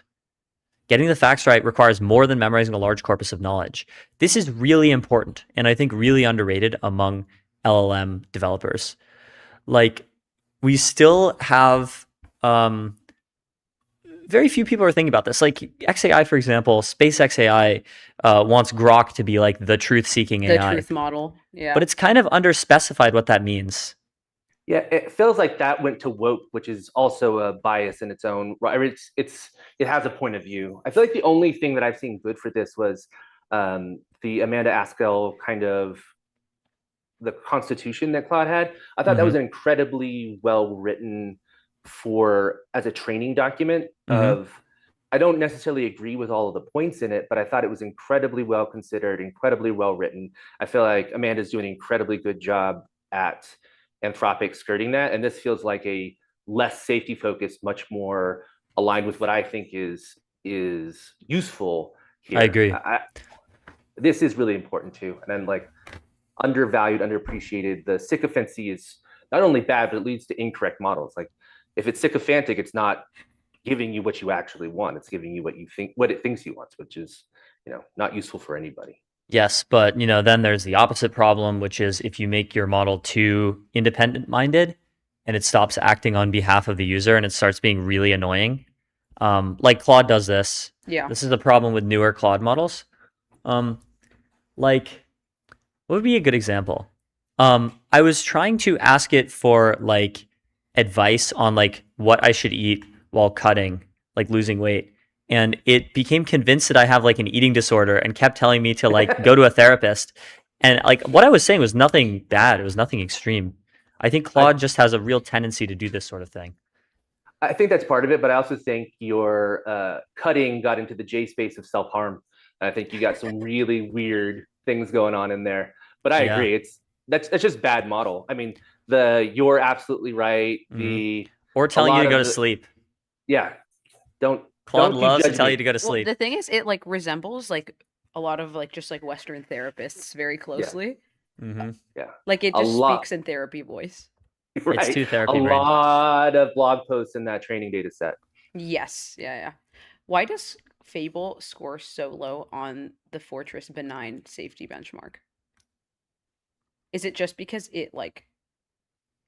Getting the facts right requires more than memorizing a large corpus of knowledge. This is really important, and I think really underrated among LLM developers. Like, we still have very few people are thinking about this. Like XAI, for example, SpaceXAI wants Grok to be like the truth-seeking AI. The truth model, yeah. But it's kind of underspecified what that means. Yeah, it feels like that went to Woke, which is also a bias in its own right. It has a point of view. I feel like the only thing that I've seen good for this was the Amanda Askell kind of the constitution that Claude had. I thought that was incredibly well written as a training document of, I don't necessarily agree with all of the points in it, but I thought it was incredibly well considered, incredibly well written. I feel like Amanda's doing an incredibly good job at Anthropic skirting that, and this feels like a less safety focused, much more aligned with what I think is useful here. I agree. this is really important too. And then like undervalued, underappreciated. The sycophancy is not only bad, but it leads to incorrect models. Like if it's sycophantic, it's not giving you what you actually want. It's giving you what it thinks you want, which is, not useful for anybody. Yes, but then there's the opposite problem, which is if you make your model too independent minded and it stops acting on behalf of the user and it starts being really annoying. Like Claude does this. Yeah. This is the problem with newer Claude models. Like, what would be a good example? I was trying to ask it for like advice on like what I should eat while cutting, like losing weight. And it became convinced that I have like an eating disorder and kept telling me to like go to a therapist. And like what I was saying was nothing bad. It was nothing extreme. I think Claude just has a real tendency to do this sort of thing. I think that's part of it, but I also think your cutting got into the J space of self-harm. I think you got some really weird things going on in there. But I agree, that's just bad model. I mean, you're absolutely right. Or telling you to go to sleep. Yeah, Claude loves to tell you to go to sleep. The thing is, it like resembles like a lot of like just like Western therapists very closely. Yeah, like it just speaks in therapy voice. Right. It's too therapy. A lot of blog posts in that training data set. Yes. Yeah. Why does Fable score so low on the Fortress benign safety benchmark? Is it just because it like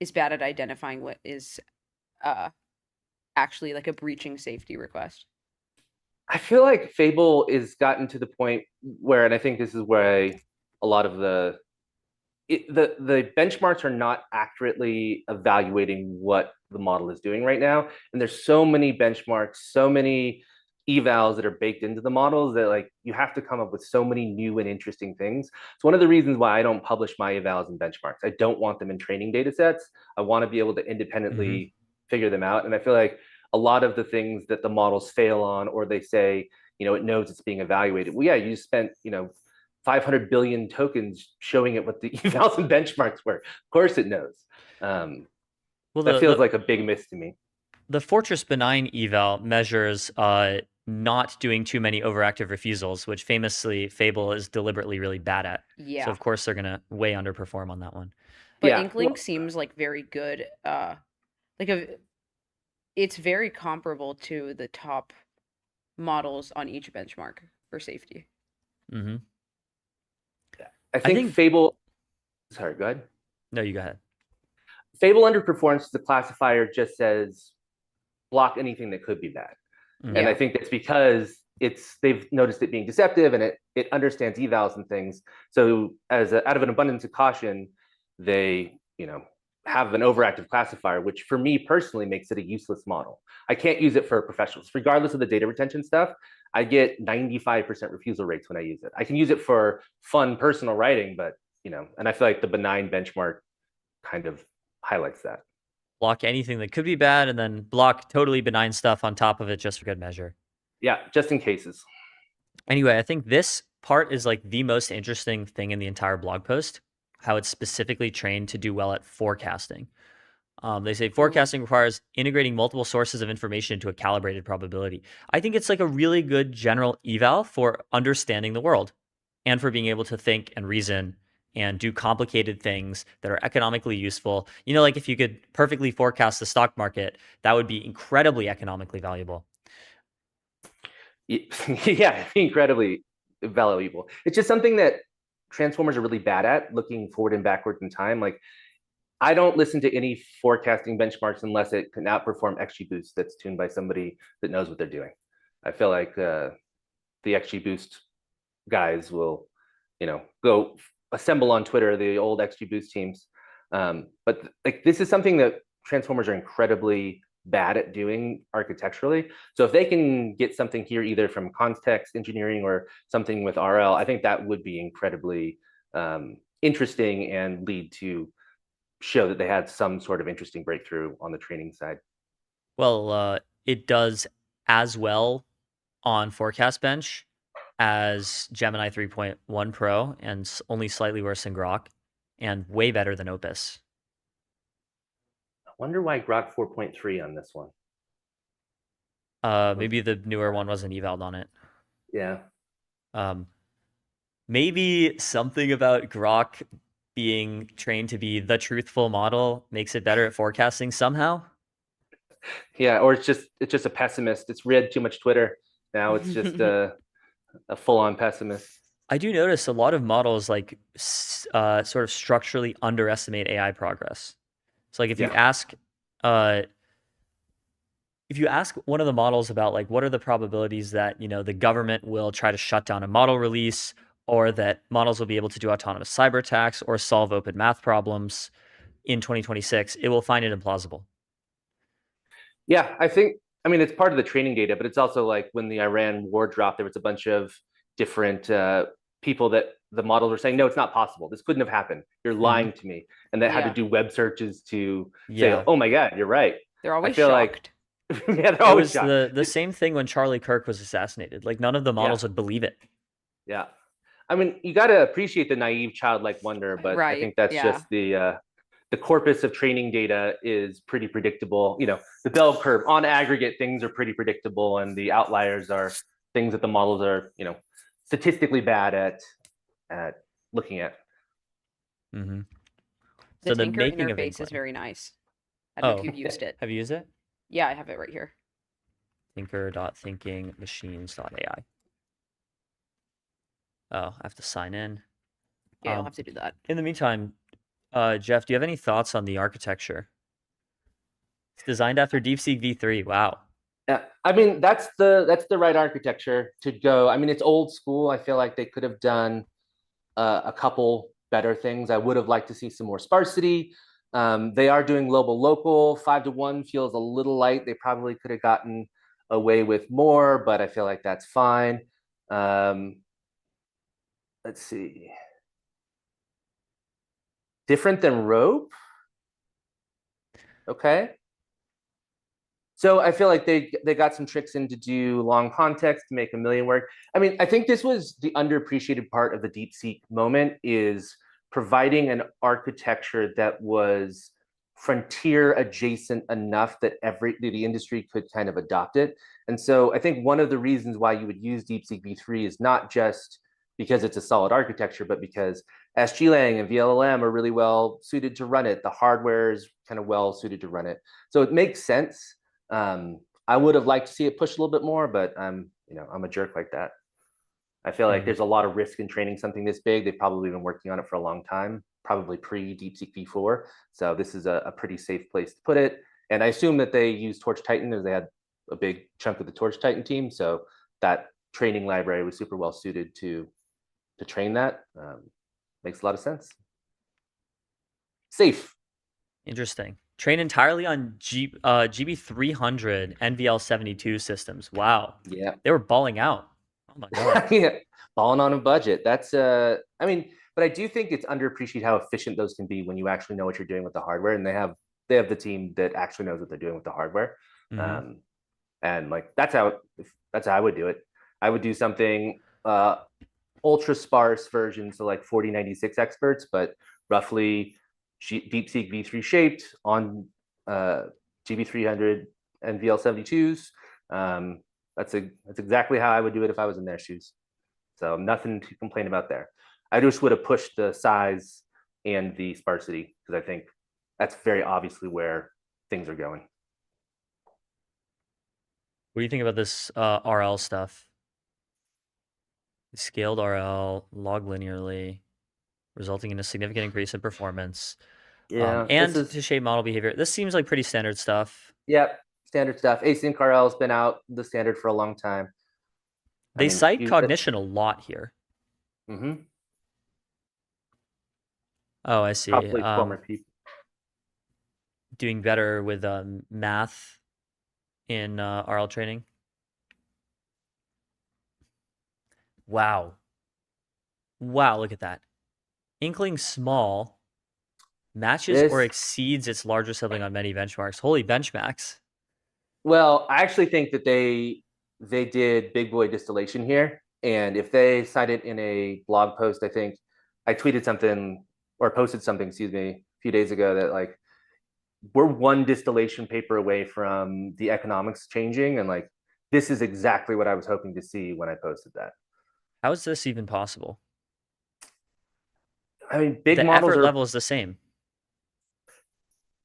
is bad at identifying what is actually like a breaching safety request? I feel like Fable is gotten to the point where, and I think this is where a lot of the benchmarks are not accurately evaluating what the model is doing right now. And there's so many benchmarks, so many evals that are baked into the models that like you have to come up with so many new and interesting things. It's one of the reasons why I don't publish my evals and benchmarks. I don't want them in training data sets. I want to be able to independently figure them out. And I feel like a lot of the things that the models fail on, or they say, it knows it's being evaluated. Well, yeah, you spent, 500 billion tokens showing it what the evals and benchmarks were. Of course it knows. That feels like a big miss to me. The Fortress benign eval measures not doing too many overactive refusals, which famously Fable is deliberately really bad at. Yeah. So of course they're gonna way underperform on that one. But Inkling seems like very good. It's very comparable to the top models on each benchmark for safety. I think Fable. Sorry, go ahead. No, you go ahead. Fable underperforms. The classifier just says block anything that could be bad, and I think that's because they've noticed it being deceptive, and it understands evals and things. So out of an abundance of caution, they have an overactive classifier, which for me personally makes it a useless model. I can't use it for professionals, regardless of the data retention stuff. I get 95% refusal rates when I use it. I can use it for fun personal writing, but and I feel like the benign benchmark kind of highlights that. Block anything that could be bad, and then block totally benign stuff on top of it just for good measure. Yeah, just in cases. Anyway, I think this part is like the most interesting thing in the entire blog post, how it's specifically trained to do well at forecasting. They say forecasting requires integrating multiple sources of information into a calibrated probability. I think it's like a really good general eval for understanding the world and for being able to think and reason and do complicated things that are economically useful. Like if you could perfectly forecast the stock market, that would be incredibly economically valuable. Yeah, incredibly valuable. It's just something that transformers are really bad at, looking forward and backwards in time. Like I don't listen to any forecasting benchmarks unless it can outperform XGBoost that's tuned by somebody that knows what they're doing. I feel like the XGBoost guys will, go assemble on Twitter, the old XGBoost teams. But like this is something that transformers are incredibly bad at doing architecturally. So if they can get something here, either from context engineering or something with RL, I think that would be incredibly interesting and lead to show that they had some sort of interesting breakthrough on the training side. Well, it does as well on Forecast Bench as Gemini 3.1 Pro, and only slightly worse than Grok, and way better than Opus. I wonder why Grok 4.3 on this one. Maybe the newer one wasn't evaled on it. Yeah. Maybe something about Grok being trained to be the truthful model makes it better at forecasting somehow. Yeah, or it's just a pessimist. It's read too much Twitter. Now it's just a full-on pessimist. I do notice a lot of models like sort of structurally underestimate AI progress. So like if you ask one of the models about like what are the probabilities that, you know, the government will try to shut down a model release, or that models will be able to do autonomous cyber attacks or solve open math problems in 2026, it will find it implausible. Yeah, I mean, it's part of the training data, but it's also like when the Iran war dropped, there was a bunch of different people that the models were saying, no, it's not possible. This couldn't have happened. You're lying to me. And they had to do web searches to say, oh my God, you're right. They're always I feel shocked. like, yeah, they're It always was shocked. the same thing when Charlie Kirk was assassinated. Like none of the models would believe it. Yeah. I mean, you got to appreciate the naive childlike wonder, but I think that's just the corpus of training data is pretty predictable. You know, the bell curve on aggregate, things are pretty predictable, and the outliers are things that the models are, you know, statistically bad at looking at. Mm-hmm. The Tinker interface is very nice. I don't know if you've used it. Have you used it? Yeah, I have it right here. Tinker.thinkingmachines.ai. Oh, I have to sign in. Yeah, you'll have to do that. In the meantime, Jeff, do you have any thoughts on the architecture? It's designed after DeepSeek v3. Wow. Yeah, I mean that's the right architecture to go. I mean, it's old school. I feel like they could have done a couple better things. I would have liked to see some more sparsity. They are doing global local. 5-to-1 feels a little light. They probably could have gotten away with more, but I feel like that's fine. Let's see. Different than rope. Okay. So I feel like they got some tricks in to do long context to make a million work. I mean, I think this was the underappreciated part of the DeepSeek moment, is providing an architecture that was frontier adjacent enough that the industry could kind of adopt it. And so I think one of the reasons why you would use DeepSeek v3 is not just because it's a solid architecture, but because SGLang and VLLM are really well suited to run it. The hardware is kind of well suited to run it. So it makes sense. I would have liked to see it push a little bit more, but I'm a jerk like that. I feel like there's a lot of risk in training something this big. They've probably been working on it for a long time, probably pre DeepSeek v4. So this is a pretty safe place to put it. And I assume that they use Torch Titan, as they had a big chunk of the Torch Titan team. So that training library was super well suited to train that. Makes a lot of sense. Safe. Interesting. Train entirely on GB300 NVL72 systems. Wow. Yeah. They were balling out. Oh my God. Yeah. Balling on a budget. That's I mean, but I do think it's underappreciated how efficient those can be when you actually know what you're doing with the hardware, and they have the team that actually knows what they're doing with the hardware. Mm-hmm. And like that's how I would do it. I would do something ultra sparse version, so like 4096 experts, but roughly DeepSeek v3 shaped on GB300 and VL72s. That's exactly how I would do it if I was in their shoes. So nothing to complain about there. I just would have pushed the size and the sparsity, because I think that's very obviously where things are going. What do you think about this RL stuff? Scaled RL, log linearly, resulting in a significant increase in performance. Yeah, and to shape model behavior. This seems like pretty standard stuff. Yep, standard stuff. Async RL has been out the standard for a long time. They cite cognition a lot here. Mm-hmm. Oh, I see. Probably former people. Doing better with math in RL training. Wow. Wow, look at that. Inkling small matches or exceeds its larger sibling on many benchmarks. Holy benchmarks. Well, I actually think that they did big boy distillation here. And if they cite it in a blog post, I think I tweeted something or posted something, excuse me, a few days ago that like we're one distillation paper away from the economics changing. And like, this is exactly what I was hoping to see when I posted that. How is this even possible? I mean, big The models effort are level is the same.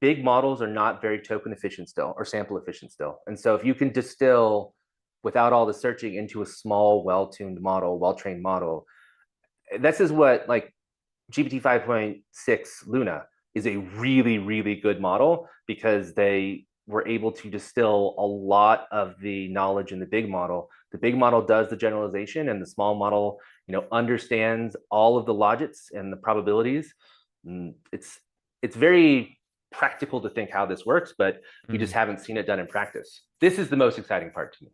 big models are not very token efficient still, or sample efficient still. And so if you can distill without all the searching into a small, well-tuned model, well-trained model, this is what like GPT 5.6 Luna is a really, really good model because they were able to distill a lot of the knowledge in the big model. The big model does the generalization, and the small model, understands all of the logics and the probabilities. It's very practical to think how this works, but we just haven't seen it done in practice. This is the most exciting part to me.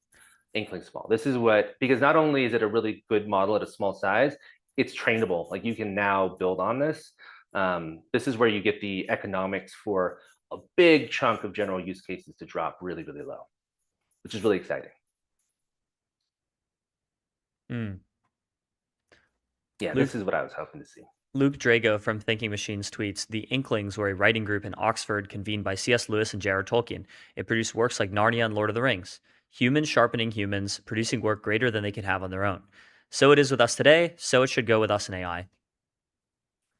Inkling small. This is because not only is it a really good model at a small size, it's trainable. Like you can now build on this. This is where you get the economics for a big chunk of general use cases to drop really, really low, which is really exciting. Yeah, this is what I was hoping to see. Luke Drago from Thinking Machines tweets, "The Inklings were a writing group in Oxford convened by C.S. Lewis and J.R.R. Tolkien. It produced works like Narnia and Lord of the Rings. Humans sharpening humans, producing work greater than they could have on their own. So it is with us today, so it should go with us in AI."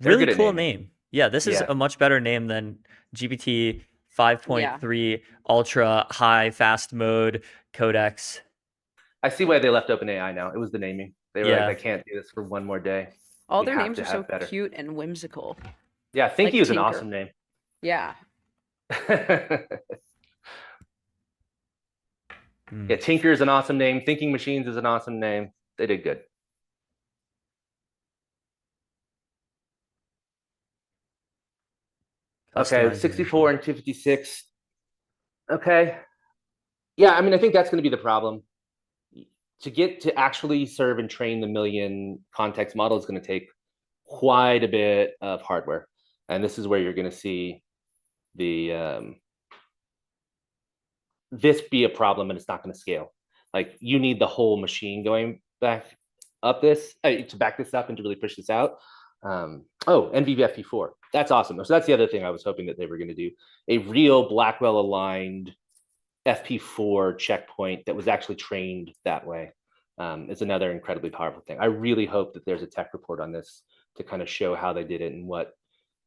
Really cool name. Yeah, this is a much better name than GPT 5.3 ultra high fast mode codex. I see why they left OpenAI now. It was the naming. They were like, I can't do this for one more day. All their names are so cute and whimsical. Yeah, Thinky is an awesome name. Yeah. Yeah, Tinker is an awesome name. Thinking Machines is an awesome name. They did good. Okay, 64 and 256. Okay. Yeah, I mean, I think that's going to be the problem. To get to actually serve and train the million context model is going to take quite a bit of hardware. And this is where you're going to see this be a problem, and it's not going to scale. Like you need the whole machine going back up this to back this up and to really push this out. NVFP4. That's awesome. So that's the other thing I was hoping that they were going to do. A real Blackwell aligned FP4 checkpoint that was actually trained that way. Is another incredibly powerful thing. I really hope that there's a tech report on this to kind of show how they did it and what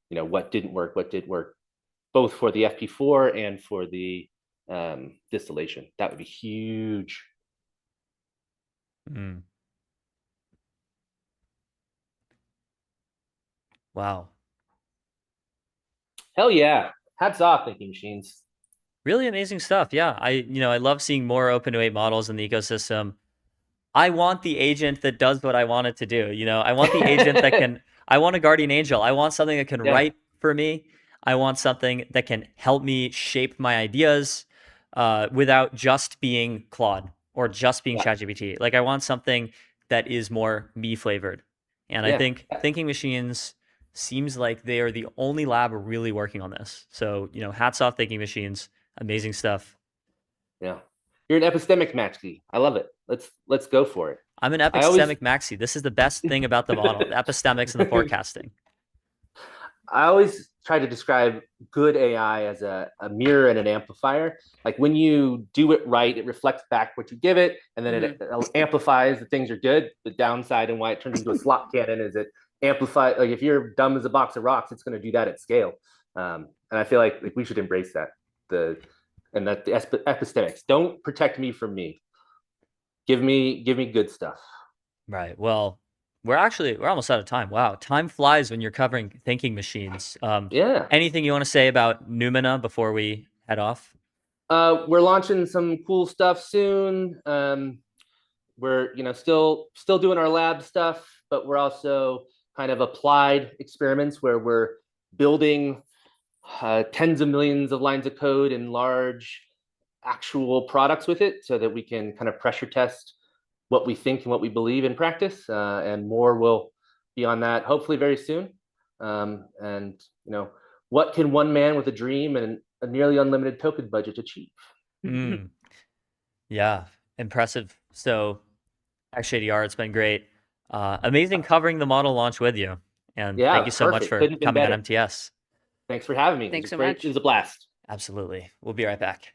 didn't work, what did work, both for the FP4 and for the distillation. That would be huge. Wow. Hell yeah. Hats off, Thinking Machines. Really amazing stuff. Yeah. I love seeing more open-weight models in the ecosystem. I want the agent that does what I want it to do. I want the agent that I want a guardian angel. I want something that can write for me. I want something that can help me shape my ideas without just being Claude or just being ChatGPT. Like I want something that is more me flavored. And I think Thinking Machines seems like they are the only lab really working on this. So, hats off Thinking Machines. Amazing stuff. Yeah. You're an epistemic maxi. I love it. Let's go for it. I'm an epistemic maxi. This is the best thing about the model, the epistemics and the forecasting. I always try to describe good AI as a mirror and an amplifier. Like when you do it right, it reflects back what you give it, and then it amplifies the things are good. The downside and why it turns into a slot cannon is it amplifies. Like if you're dumb as a box of rocks, it's going to do that at scale. And I feel like we should embrace that. The epistemics. Don't protect me from me. Give me good stuff. Right. Well, we're almost out of time. Wow. Time flies when you're covering Thinking Machines. Anything you want to say about Numina before we head off? We're launching some cool stuff soon. We're still doing our lab stuff, but we're also kind of applied experiments where we're building tens of millions of lines of code and large actual products with it so that we can kind of pressure test what we think and what we believe in practice, and more will be on that hopefully very soon. And what can one man with a dream and a nearly unlimited token budget achieve? Yeah, impressive. So XJDR, it's been great. Amazing covering the model launch with you. And thank you so much for coming on MTS. Thanks for having me. Thanks so much. It was a blast. Absolutely. We'll be right back.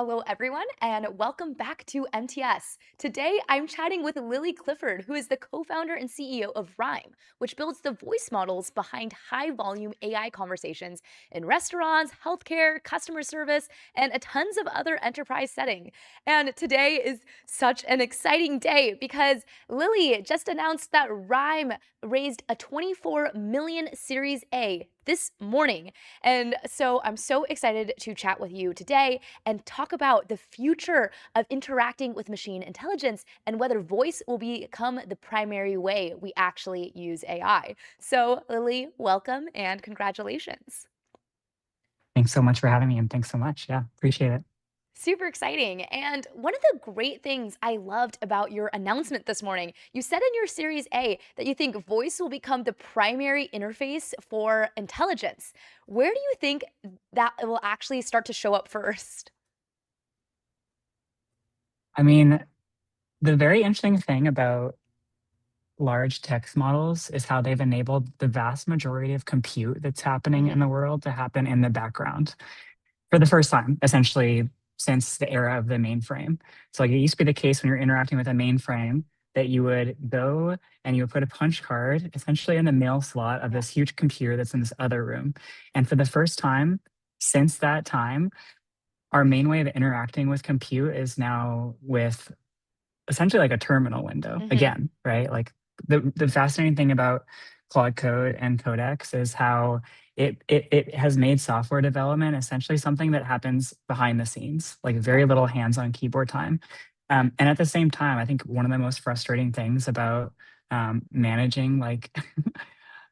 Hello, everyone, and welcome back to MTS. Today, I'm chatting with Lily Clifford, who is the co-founder and CEO of Rhyme, which builds the voice models behind high-volume AI conversations in restaurants, healthcare, customer service, and tons of other enterprise settings. And today is such an exciting day because Lily just announced that Rhyme raised a 24 million Series A this morning. And so I'm so excited to chat with you today and talk about the future of interacting with machine intelligence and whether voice will become the primary way we actually use AI. So, Lily, welcome and congratulations. Thanks so much for having me, and thanks so much. Yeah, appreciate it. Super exciting. And one of the great things I loved about your announcement this morning, you said in your Series A that you think voice will become the primary interface for intelligence. Where do you think that it will actually start to show up first? I mean, the very interesting thing about large text models is how they've enabled the vast majority of compute that's happening in the world to happen in the background for the first time, essentially, since the era of the mainframe. So like it used to be the case when you're interacting with a mainframe that you would go and you would put a punch card essentially in the mail slot of this huge computer that's in this other room. And for the first time since that time, our main way of interacting with compute is now with essentially like a terminal window again, right? Like the fascinating thing about Claude Code and Codex is how it has made software development essentially something that happens behind the scenes, like very little hands-on keyboard time. And at the same time, I think one of the most frustrating things about managing like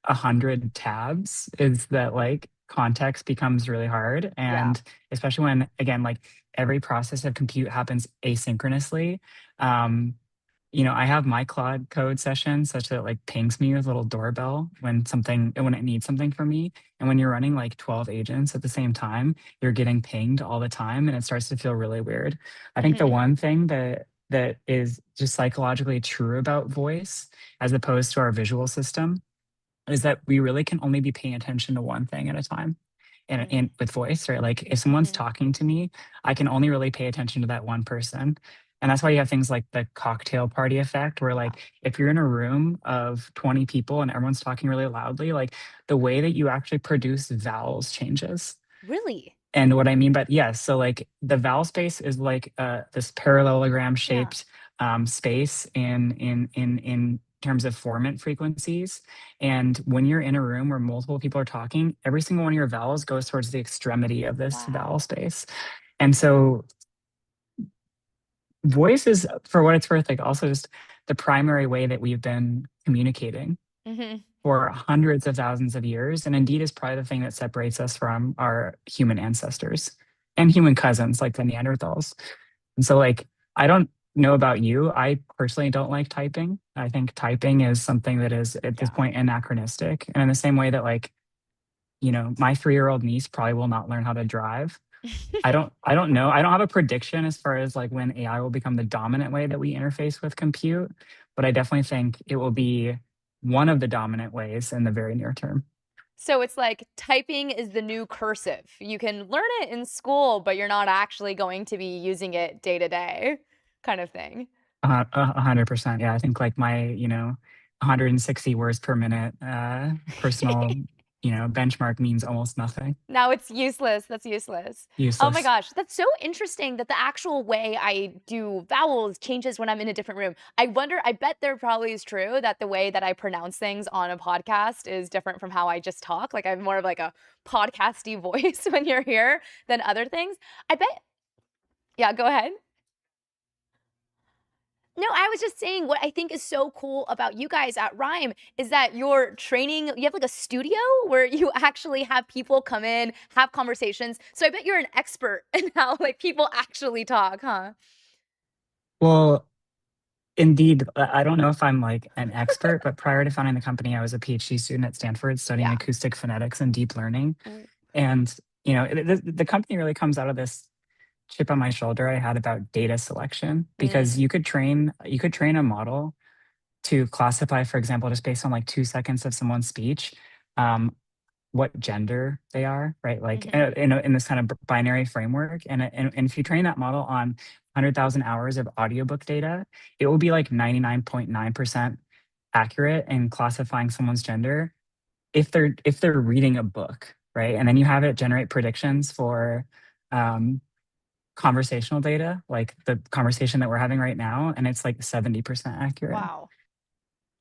100 tabs is that like context becomes really hard. And especially when, again, like every process of compute happens asynchronously. I have my Claude Code session such that it like pings me with a little doorbell when it needs something from me. And when you're running like 12 agents at the same time, you're getting pinged all the time and it starts to feel really weird. I think the one thing that is just psychologically true about voice as opposed to our visual system is that we really can only be paying attention to one thing at a time. And with voice, right? Like if someone's talking to me, I can only really pay attention to that one person. And that's why you have things like the cocktail party effect, where like if you're in a room of 20 people and everyone's talking really loudly, like the way that you actually produce vowels changes. Really? And what I mean by yes, so like the vowel space is like this parallelogram shaped space in terms of formant frequencies. And when you're in a room where multiple people are talking, every single one of your vowels goes towards the extremity of this vowel space. And so voice is, for what it's worth, like also just the primary way that we've been communicating for hundreds of thousands of years. And indeed is probably the thing that separates us from our human ancestors and human cousins like the Neanderthals. And so like, I don't know about you. I personally don't like typing. I think typing is something that is at this point anachronistic. And in the same way that like, my 3-year-old niece probably will not learn how to drive. I don't know. I don't have a prediction as far as like when AI will become the dominant way that we interface with compute, but I definitely think it will be one of the dominant ways in the very near term. So it's like typing is the new cursive. You can learn it in school, but you're not actually going to be using it day to day kind of thing. 100%. Yeah. I think like my, 160 words per minute personal benchmark means almost nothing. Now it's useless. That's useless. Oh my gosh. That's so interesting that the actual way I do vowels changes when I'm in a different room. I bet there probably is true that the way that I pronounce things on a podcast is different from how I just talk. Like I have more of like a podcasty voice when you're here than other things. I bet. Yeah, go ahead. No, I was just saying what I think is so cool about you guys at Rhyme is that you're training, you have like a studio where you actually have people come in, have conversations. So I bet you're an expert in how like people actually talk, huh? Well, indeed, I don't know if I'm like an expert, but prior to founding the company, I was a PhD student at Stanford studying acoustic phonetics and deep learning. And, the company really comes out of this chip on my shoulder I had about data selection, because you could train a model to classify, for example, just based on like 2 seconds of someone's speech, what gender they are, right? Like Mhm. in this kind of binary framework. And if you train that model on 100,000 hours of audiobook data, it will be like 99.9% accurate in classifying someone's gender if they're reading a book, right? And then you have it generate predictions for um, conversational data, like the conversation that we're having right now, and it's like 70% accurate. Wow.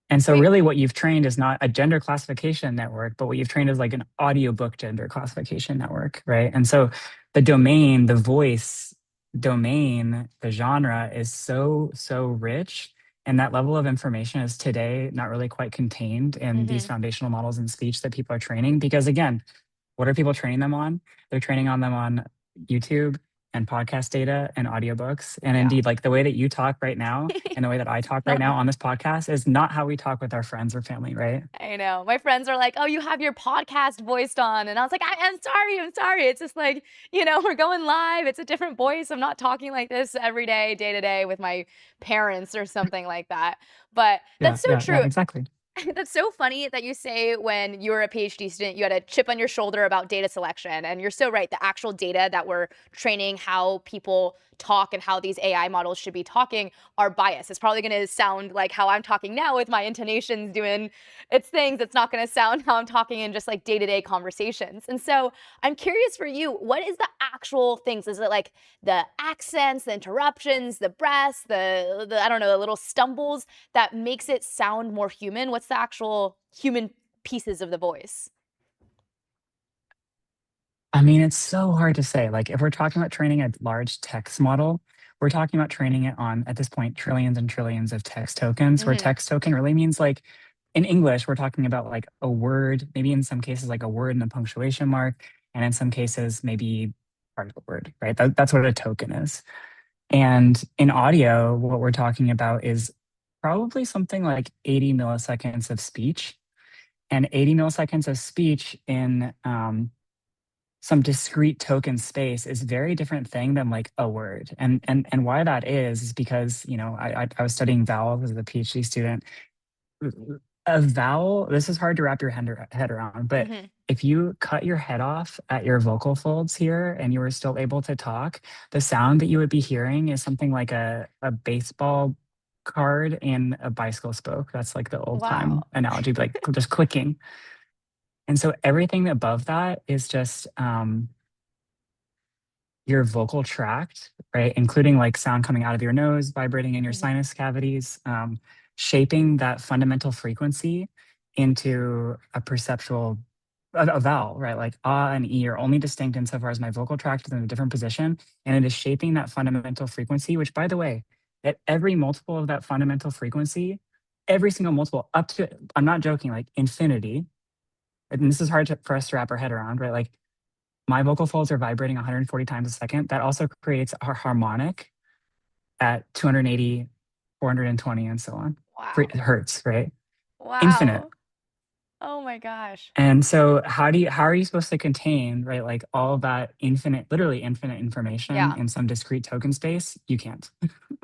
And so Wait. really what you've trained is not a gender classification network, but what you've trained is like an audiobook gender classification network, right? And so the domain, the voice domain, the genre is so rich. And that level of information is today not really quite contained in these Mhm. foundational models in speech that people are training. Because again, what are people training them on? They're training on them on YouTube and podcast data and audiobooks. And Yeah. indeed, like the way that you talk right now and the way that I talk right now on this podcast is not how we talk with our friends or family, right? I know. My friends are like, "Oh, you have your podcast voiced on." And I was like, I'm sorry. I'm sorry. It's just like, we're going live. It's a different voice. I'm not talking like this every day to day with my parents or something like that." But Yeah, that's so yeah, true. exactly. That's so funny that you say when you were a PhD student, you had a chip on your shoulder about data selection. And you're so right. The actual data that we're training how people talk and how these AI models should be talking are biased. It's probably going to sound like how I'm talking now with my intonations doing its things. It's not going to sound how I'm talking in just like day to day conversations. And so I'm curious for you, what is the actual things? Is it like the accents, the interruptions, the breaths, the I don't know, the little stumbles that makes it sound more human? What's the actual human pieces of the voice? I mean, it's so hard to say. Like, if we're talking about training a large text model, we're talking about training it on, at this point, trillions and trillions of text tokens, where Mhm. text token really means like in English, we're talking about like a word, maybe in some cases, like a word and a punctuation mark. And in some cases, maybe part of a word, right? That's what a token is. And in audio, what we're talking about is probably something like 80 milliseconds of speech. And 80 milliseconds of speech in some discrete token space is very different thing than like a word. And why that is because, I was studying vowels as a PhD student. A vowel, this is hard to wrap your head around, but Mhm. if you cut your head off at your vocal folds here and you were still able to talk, the sound that you would be hearing is something like a baseball card in a bicycle spoke. That's like the old time Wow. analogy, like just clicking. And so everything above that is just your vocal tract, right? Including like sound coming out of your nose, vibrating in your Mhm. sinus cavities, shaping that fundamental frequency into a perceptual a vowel, right? Like ah and e are only distinct insofar as my vocal tract is in a different position. And it is shaping that fundamental frequency, which by the way, at every multiple of that fundamental frequency, every single multiple up to, I'm not joking, like infinity. And this is hard for us to wrap our head around, right? Like my vocal folds are vibrating 140 times a second. That also creates a harmonic at 280, 420, and so on. Wow. Hertz, right? Infinite. Wow. Oh my gosh. And so how are you supposed to contain, right? Like all of that infinite, literally infinite information Yeah. in some discrete token space? You can't.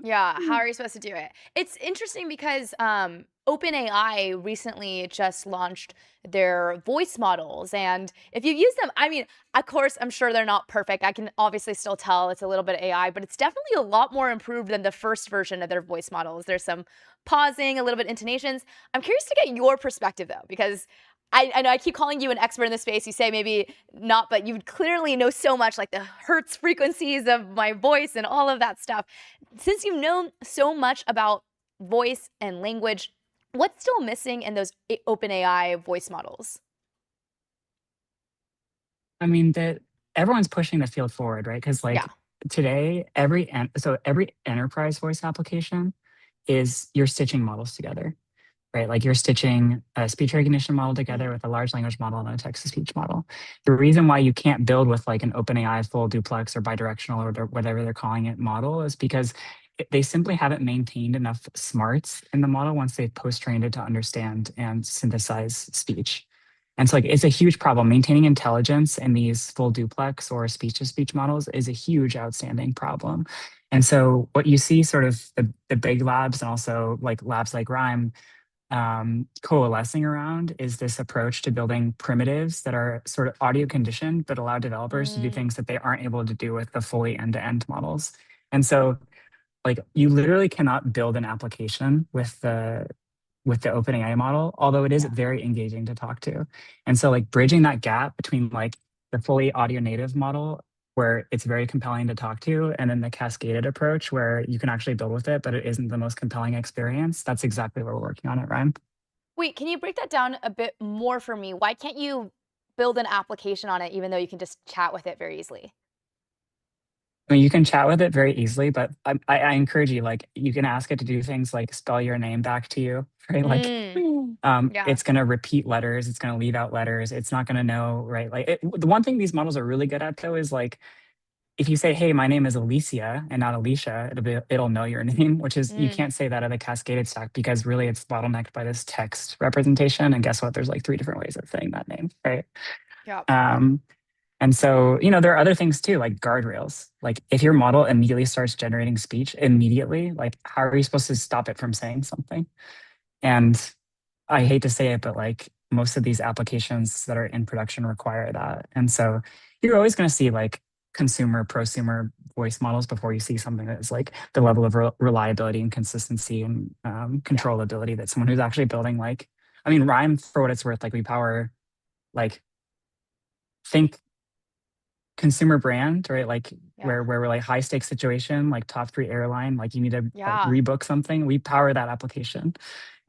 Yeah, how are you supposed to do it? It's interesting because OpenAI recently just launched their voice models. And if you use them, I mean, of course, I'm sure they're not perfect. I can obviously still tell it's a little bit of AI, but it's definitely a lot more improved than the first version of their voice models. There's some pausing, a little bit intonations. I'm curious to get your perspective though, because I know I keep calling you an expert in this space. You say maybe not, but you clearly know so much, like the hertz frequencies of my voice and all of that stuff. Since you know so much about voice and language, what's still missing in those OpenAI voice models? I mean, that everyone's pushing the field forward, right? Because Yeah. like today, every enterprise voice application is you're stitching models together, right? Like you're stitching a speech recognition model together Mhm. with a large language model and a text to speech model. The reason why you can't build with like an OpenAI full duplex or bidirectional or whatever they're calling it model is because they simply haven't maintained enough smarts in the model once they've post-trained it to understand and synthesize speech. And so like it's a huge problem. Maintaining intelligence in these full duplex or speech-to-speech models is a huge outstanding problem. And so what you see sort of the big labs and also like labs like Rhyme coalescing around is this approach to building primitives that are sort of audio conditioned, but allow developers to do things that they aren't able to do with the fully end-to-end models. And so, like, you literally cannot build an application with the OpenAI model, although it is very engaging to talk to. And so, like, bridging that gap between like the fully audio native model where it's very compelling to talk to, and then the cascaded approach where you can actually build with it, but it isn't the most compelling experience. That's exactly what we're working on at Rhyme. Wait, can you break that down a bit more for me? Why can't you build an application on it even though you can just chat with it very easily? I mean, you can chat with it very easily, but I encourage you, like, you can ask it to do things like spell your name back to you, right? Like, Yeah. it's going to repeat letters. It's going to leave out letters. It's not going to know, right? Like, the one thing these models are really good at, though, is like, if you say, hey, my name is Alicia and not Alicia, it'll know your name, which is, you can't say that at a cascaded stack because really it's bottlenecked by this text representation. And guess what? There's like 3 different ways of saying that name, right? Yeah. And so, you know, there are other things too, like guardrails. Like, if your model immediately starts generating speech immediately, like, how are you supposed to stop it from saying something? And I hate to say it, but like, most of these applications that are in production require that. And so you're always going to see like consumer, prosumer voice models before you see something that's like the level of reliability and consistency and controllability that someone who's actually building, like, I mean, Rhyme, for what it's worth, like, we power, like, think consumer brand, right? Like, where we're like high stakes situation, like top 3 airline, like you need to like, rebook something. We power that application.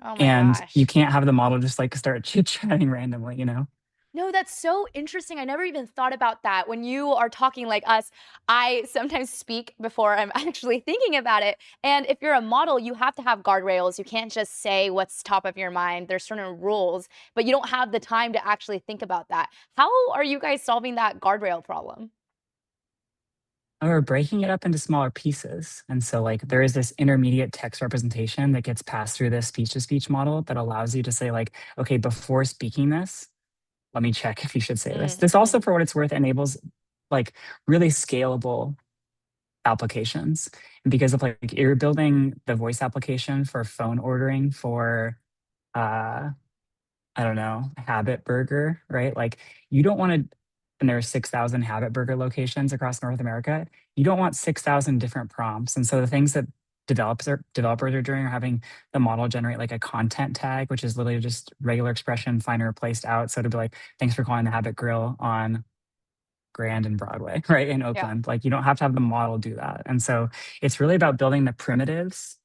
Oh my And gosh. you can't have the model just like start chit chatting randomly, you know? No, that's so interesting. I never even thought about that. When you are talking like us, I sometimes speak before I'm actually thinking about it. And if you're a model, you have to have guardrails. You can't just say what's top of your mind. There's certain rules, but you don't have the time to actually think about that. How are you guys solving that guardrail problem? We're breaking it up into smaller pieces. And so, like, there is this intermediate text representation that gets passed through this speech to speech model that allows you to say, like, okay, before speaking this, let me check if you should say this. This also, for what it's worth, enables like really scalable applications. And because of like, you're building the voice application for phone ordering for, I don't know, Habit Burger, right? Like, you don't want to, and there are 6,000 Habit Burger locations across North America. You don't want 6,000 different prompts. And so the things that developers are doing are having the model generate like a content tag, which is literally just regular expression, finer placed out. So to be like, thanks for calling the Habit Grill on Grand and Broadway, right? In Oakland. Like, you don't have to have the model do that. And so it's really about building the primitives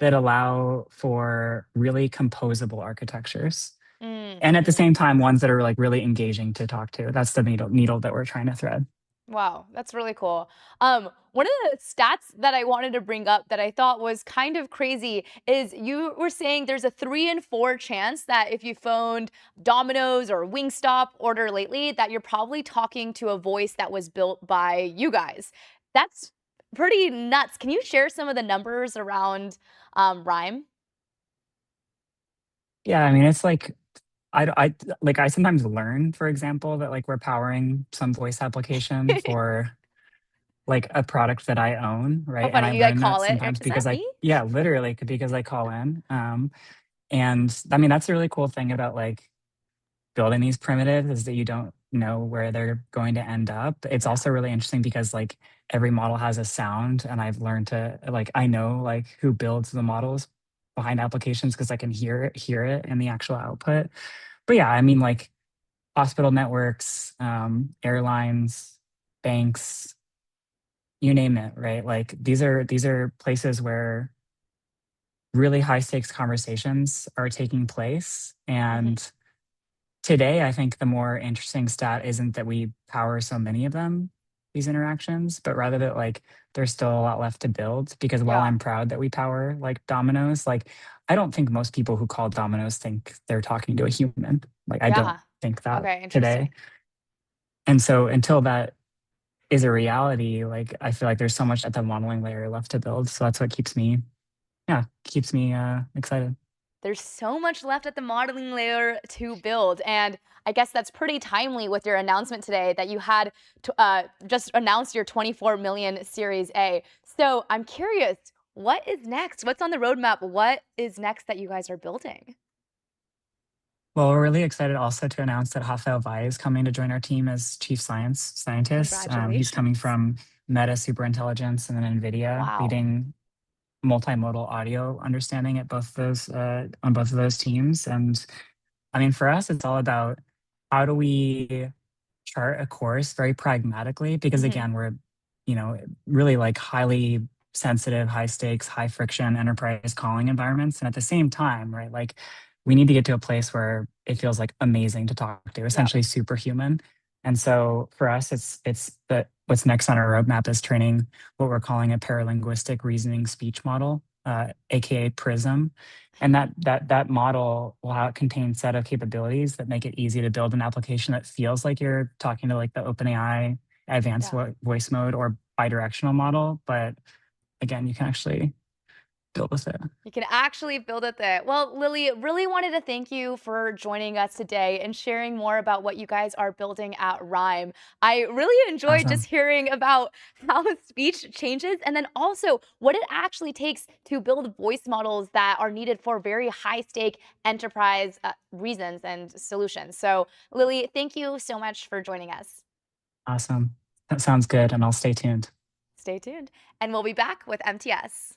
that allow for really composable architectures. And at the same time, ones that are like really engaging to talk to. That's the needle that we're trying to thread. Wow, that's really cool. One of the stats that I wanted to bring up that I thought was kind of crazy is you were saying there's a 3 in 4 chance that if you phoned Domino's or Wingstop order lately, that you're probably talking to a voice that was built by you guys. That's pretty nuts. Can you share some of the numbers around Rhyme? Yeah, I mean, it's like, I sometimes learn, for example, that like we're powering some voice application for like a product that I own, right? funny, And I you, like, learn that call it, you're like, sometimes "Is that because me?" yeah, literally because I call in. And I mean, that's a really cool thing about like building these primitives is that you don't know where they're going to end up. It's also really interesting because like every model has a sound, and I've learned to like, I know like who builds the models behind applications because I can hear it in the actual output. But yeah, I mean, like hospital networks, airlines, banks, you name it, right? Like, these are places where really high stakes conversations are taking place. And today, I think the more interesting stat isn't that we power so many of them, these interactions, but rather that like there's still a lot left to build. Because while I'm proud that we power like Domino's, like, I don't think most people who call Domino's think they're talking to a human. Like, I don't think that Okay, today. interesting. And so until that is a reality, like, I feel like there's so much at the modeling layer left to build. So that's what keeps me excited. There's so much left at the modeling layer to build. And I guess that's pretty timely with your announcement today that you had just announced your 24 million Series A. So I'm curious, What is next? What's on the roadmap? What is next that you guys are building? Well, we're really excited also to announce that Rafael Vai is coming to join our team as chief scientist. He's coming Congratulations. from Meta Superintelligence and then NVIDIA, Wow. leading multimodal audio understanding at both those on both of those teams. And I mean, for us, it's all about how do we chart a course very pragmatically, because again, we're, you know, really like highly sensitive, high stakes, high friction enterprise calling environments. And at the same time, right, like we need to get to a place where it feels like amazing to talk to, essentially superhuman. And so for us, it's that what's next on our roadmap is training what we're calling a paralinguistic reasoning speech model, aka PRISM. And that model will contain a set of capabilities that make it easy to build an application that feels like you're talking to like the OpenAI advanced voice mode or bidirectional model. But again, you can actually build with it. You can actually build it there. Well, Lily, really wanted to thank you for joining us today and sharing more about what you guys are building at Rhyme. I really enjoyed just hearing about how speech changes and then also what it actually takes to build voice models that are needed for very high stake enterprise reasons and solutions. So Lily, thank you so much for joining us. Awesome. That sounds good. And I'll stay tuned. Stay tuned. And we'll be back with MTS.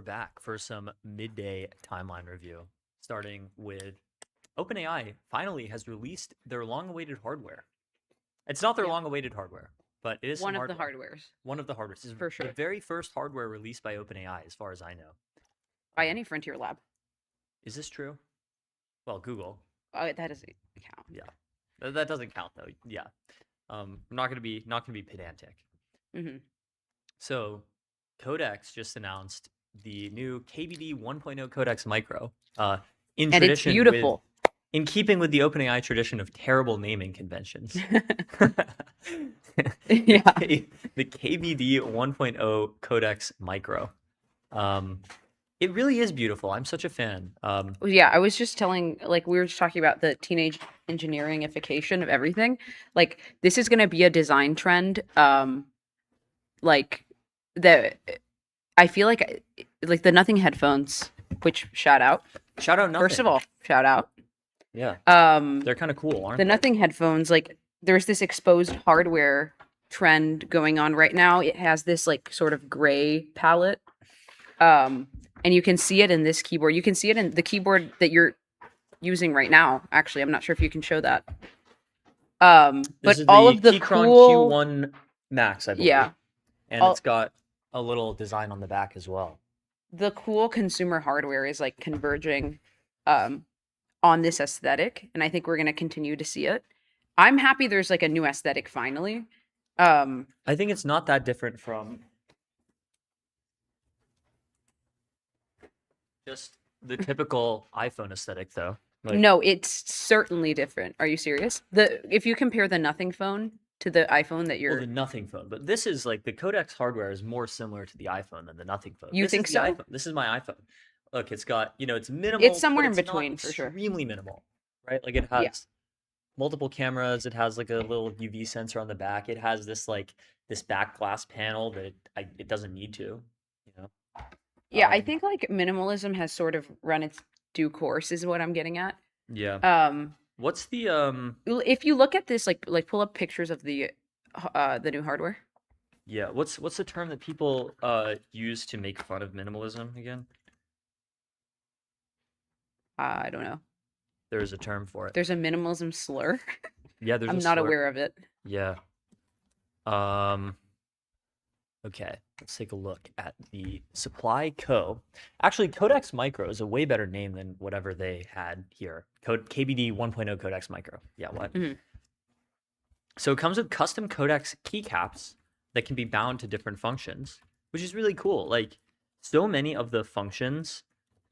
back for some midday timeline review, starting with OpenAI finally has released their long-awaited hardware. It's not their long-awaited hardware, but it is One some of the hardware. hardwares. One of the hardwares. This is For sure. the very first hardware released by OpenAI, as far as I know. By any frontier lab. Is this true? Well, Google. Oh, that doesn't count. Yeah, that doesn't count though. Yeah, I'm not gonna be pedantic. Mm-hmm. So, Codex just announced the new KBD 1.0 Codex Micro. In And it's tradition beautiful. in keeping with the OpenAI tradition of terrible naming conventions. Yeah. The KBD 1.0 Codex Micro. It really is beautiful. I'm such a fan. Yeah, I was just telling, like, we were just talking about the teenage engineeringification of everything. Like, this is going to be a design trend. Like, I feel like the Nothing headphones, which shout out. Shout out Nothing. First of all, shout out. Yeah. They're kind of cool, aren't the they? Nothing headphones, like, there's this exposed hardware trend going on right now. It has this, like, sort of gray palette. And you can see it in this keyboard. You can see it in the keyboard that you're using right now. Actually, I'm not sure if you can show that. This But is all the of the Keychron cool Q1 Max, I believe. Yeah. And it's got a little design on the back as well. the cool consumer hardware is like converging on this aesthetic, and I think we're going to continue to see it. I'm happy there's like a new aesthetic finally. I think it's not that different from just the typical iPhone aesthetic, though. Like, No, it's certainly different. Are you serious? If you compare the Nothing phone to the iPhone that well, you're the Nothing phone, but this is like the Codex hardware is more similar to the iPhone than the Nothing phone. You This think is the so? iPhone. This is my iPhone. Look, it's got, it's minimal. It's somewhere but in it's not between, for sure. Extremely minimal, right? Like it has multiple cameras. It has like a little UV sensor on the back. It has this back glass panel that it doesn't need to, Yeah, I think like minimalism has sort of run its due course is what I'm getting at. Yeah. What's the If you look at this, like pull up pictures of the new hardware. Yeah, what's the term that people use to make fun of minimalism again? I don't know. There's a term for it. There's a minimalism slur. Yeah, there's I'm a not slur. aware of it. Yeah. Okay, let's take a look at the Supply Co. Actually, Codex Micro is a way better name than whatever they had here. KBD 1.0 Codex Micro. Yeah, what? Mhm. So it comes with custom Codex keycaps that can be bound to different functions, which is really cool. Like, so many of the functions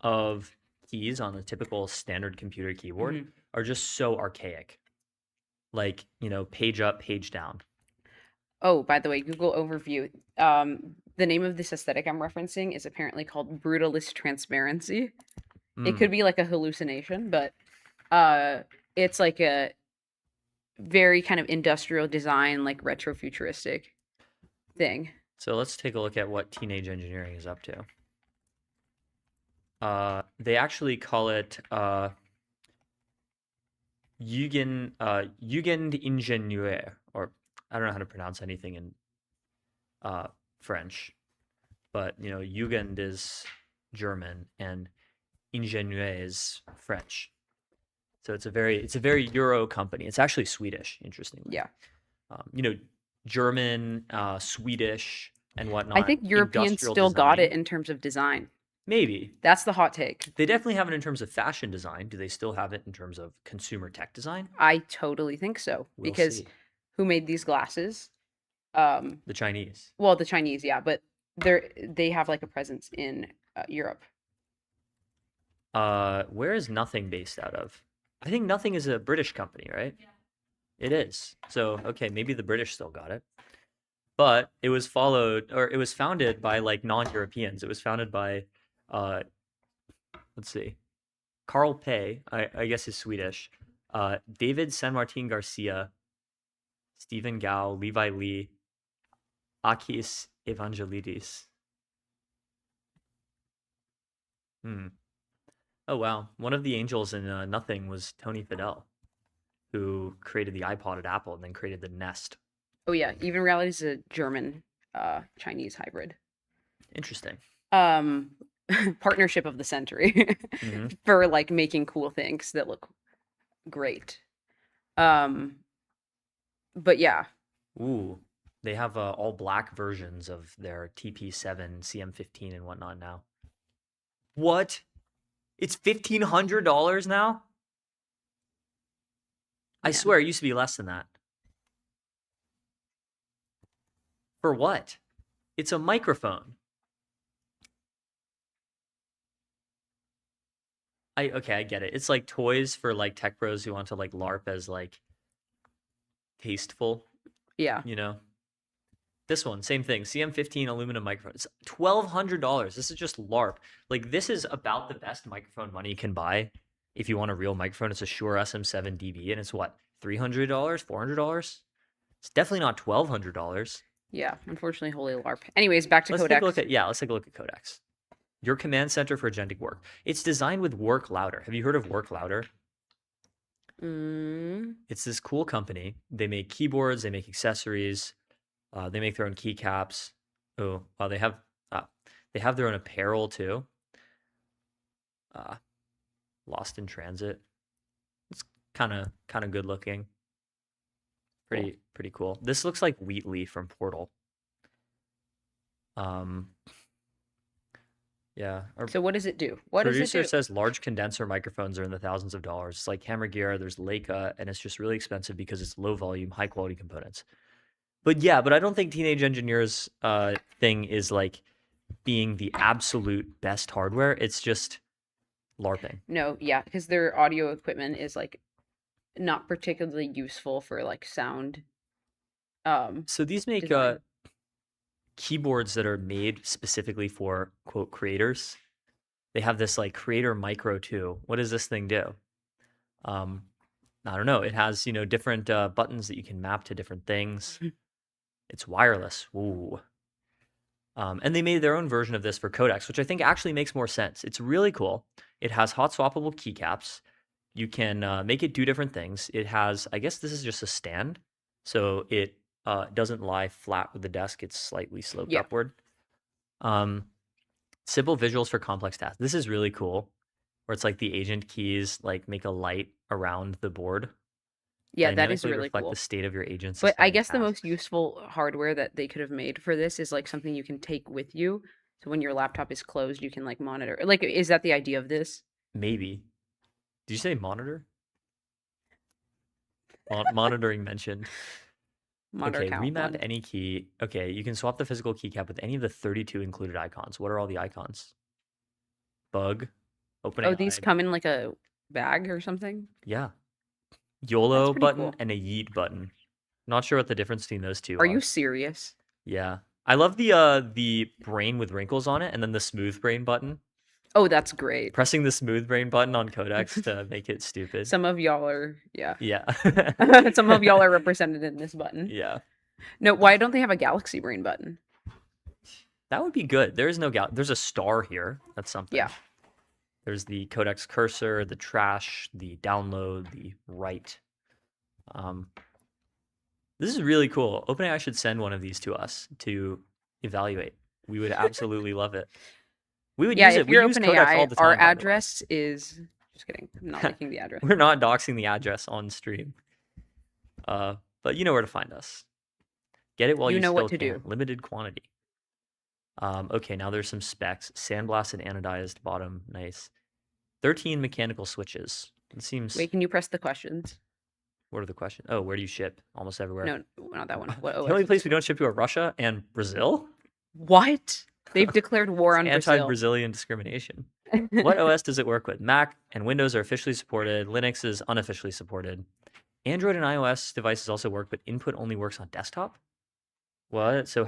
of keys on a typical standard computer keyboard are just so archaic. Like, page up, page down. Oh, by the way, Google overview. The name of this aesthetic I'm referencing is apparently called brutalist transparency. It could be like a hallucination, but it's like a very kind of industrial design, like retro futuristic thing. So let's take a look at what teenage engineering is up to. They actually call it Jugendingenieur, or I don't know how to pronounce anything in French, but Jugend is German and Ingenieur is French. So it's a very Euro company. It's actually Swedish, interestingly. Yeah. German, Swedish, and whatnot. I think Europeans industrial still got design. it in terms of design. Maybe. That's the hot take. They definitely have it in terms of fashion design. Do they still have it in terms of consumer tech design? I totally think so. We'll Because see. who made these glasses? The Chinese. Well, the Chinese, yeah, but they have like a presence in Europe. Where is Nothing based out of? I think Nothing is a British company, right? Yeah. It is. So, okay, maybe the British still got it. But it was founded by like non-Europeans. It was founded by let's see. Carl Pei, I guess is Swedish. David San Martin Garcia, Stephen Gao, Levi Lee, Akis Evangelidis. Oh wow, one of the angels in Nothing was Tony Fadell, who created the iPod at Apple and then created the Nest. Oh yeah, Even Reality is a German Chinese hybrid. Interesting. partnership of the century Mhm. for like making cool things that look great. But yeah, Ooh, they have all black versions of their TP7, CM15, and whatnot now. What? It's $1,500 now? I Man. swear it used to be less than that. For what? It's a microphone. Okay, I get it. It's like toys for like tech pros who want to like LARP as like tasteful, yeah. you know. This one, same thing. CM15 aluminum microphone. It's $1,200. This is just LARP. Like this is about the best microphone money can buy. If you want a real microphone, it's a Shure SM7 DB, and it's what, $300, $400? It's definitely not $1,200. Yeah, unfortunately, holy LARP. Anyways, back to Let's codecs. take a look at let's take a look at codecs. Your command center for agentic work. It's designed with Work Louder. Have you heard of Work Louder? It's this cool company. They make keyboards. They make accessories. They make their own keycaps. Oh, well, they have their own apparel too. Lost in Transit. It's kind of good looking. Pretty cool. This looks like Wheatley from Portal. Yeah. So what does it do? What does it Producer do? says large condenser microphones are in the thousands of dollars. It's like Hammer Gear, there's Leica, and it's just really expensive because it's low volume, high quality components. But yeah, I don't think Teenage Engineers thing is like being the absolute best hardware. It's just LARPing. No, yeah, because their audio equipment is like not particularly useful for like sound. So these make design. keyboards that are made specifically for quote creators. They have this like Creator Micro 2. What does this thing do? I don't know. It has, different buttons that you can map to different things. It's wireless. Ooh. And they made their own version of this for codecs, which I think actually makes more sense. It's really cool. It has hot swappable keycaps. You can make it do different things. It has, I guess this is just a stand. So it doesn't lie flat with the desk. It's slightly sloped upward. Simple visuals for complex tasks. This is really cool. Where it's like the agent keys like make a light around the board. Yeah, that is Dynamically really reflect cool. the state of your agents. But I guess the most useful hardware that they could have made for this is like something you can take with you. So when your laptop is closed, you can like monitor. Like, is that the idea of this? Maybe. Did you say monitor? Monitoring mentioned. Monitor Okay, count remap one. any key. Okay, you can swap the physical keycap with any of the 32 included icons. What are all the icons? Bug. Opening. Oh, these come in like a bag or something? Yeah. YOLO pretty button cool. and a yeet button. Not sure what the difference between those two Are you serious? Yeah. I love the brain with wrinkles on it and then the smooth brain button. Oh, that's great. Pressing the smooth brain button on codecs to make it stupid. Some of y'all are, yeah. Yeah. Some of y'all are represented in this button. Yeah. No, why don't they have a galaxy brain button? That would be good. There is no there's a star here. That's something. Yeah. There's the codex cursor, the trash, the download, the write. This is really cool. OpenAI should send one of these to us to evaluate. We would absolutely love it. We would use it. If you're we use codecs all OpenAI, the time. our by the way. address is just kidding. I'm not making the address. We're not doxing the address on stream. But you know where to find us. Get it while you know still what to can. do. Limited quantity. Okay, now there's some specs. Sandblast and anodized bottom. Nice. 13 mechanical switches. It seems. Wait, can you press the questions? What are the questions? Oh, where do you ship? Almost everywhere. No, not that one. What The OS only is place we don't ship to are Russia and Brazil. What? They've declared war on Brazil. Anti-Brazilian discrimination. What OS does it work with? Mac and Windows are officially supported. Linux is unofficially supported. Android and iOS devices also work, but input only works on desktop. What? So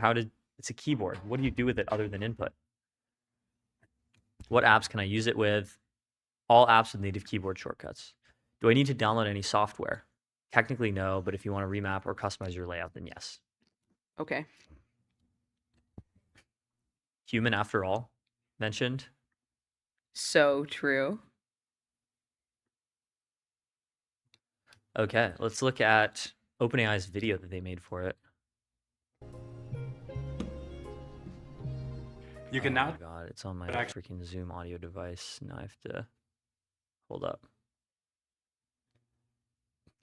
it's a keyboard. What do you do with it other than input? What apps can I use it with? All apps with native keyboard shortcuts. Do I need to download any software? Technically, no, but if you want to remap or customize your layout, then yes. Okay. Human, after all, mentioned. So true. Okay, let's look at OpenAI's video that they made for it. You can Oh now my god, it's on my act- freaking Zoom audio device. Now I have to hold up.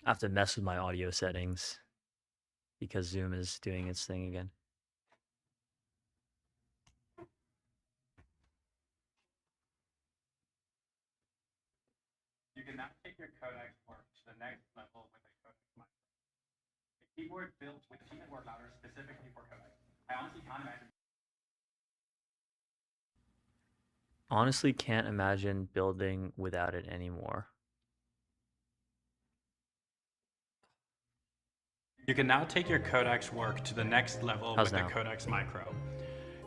I have to mess with my audio settings because Zoom is doing its thing again. You can now take your codex work to the next level with a codex micro. A keyboard built with a keyboard louder specifically for codex. I honestly can't imagine building without it anymore. You can now take your codex work to the next level How's with now? the codex micro.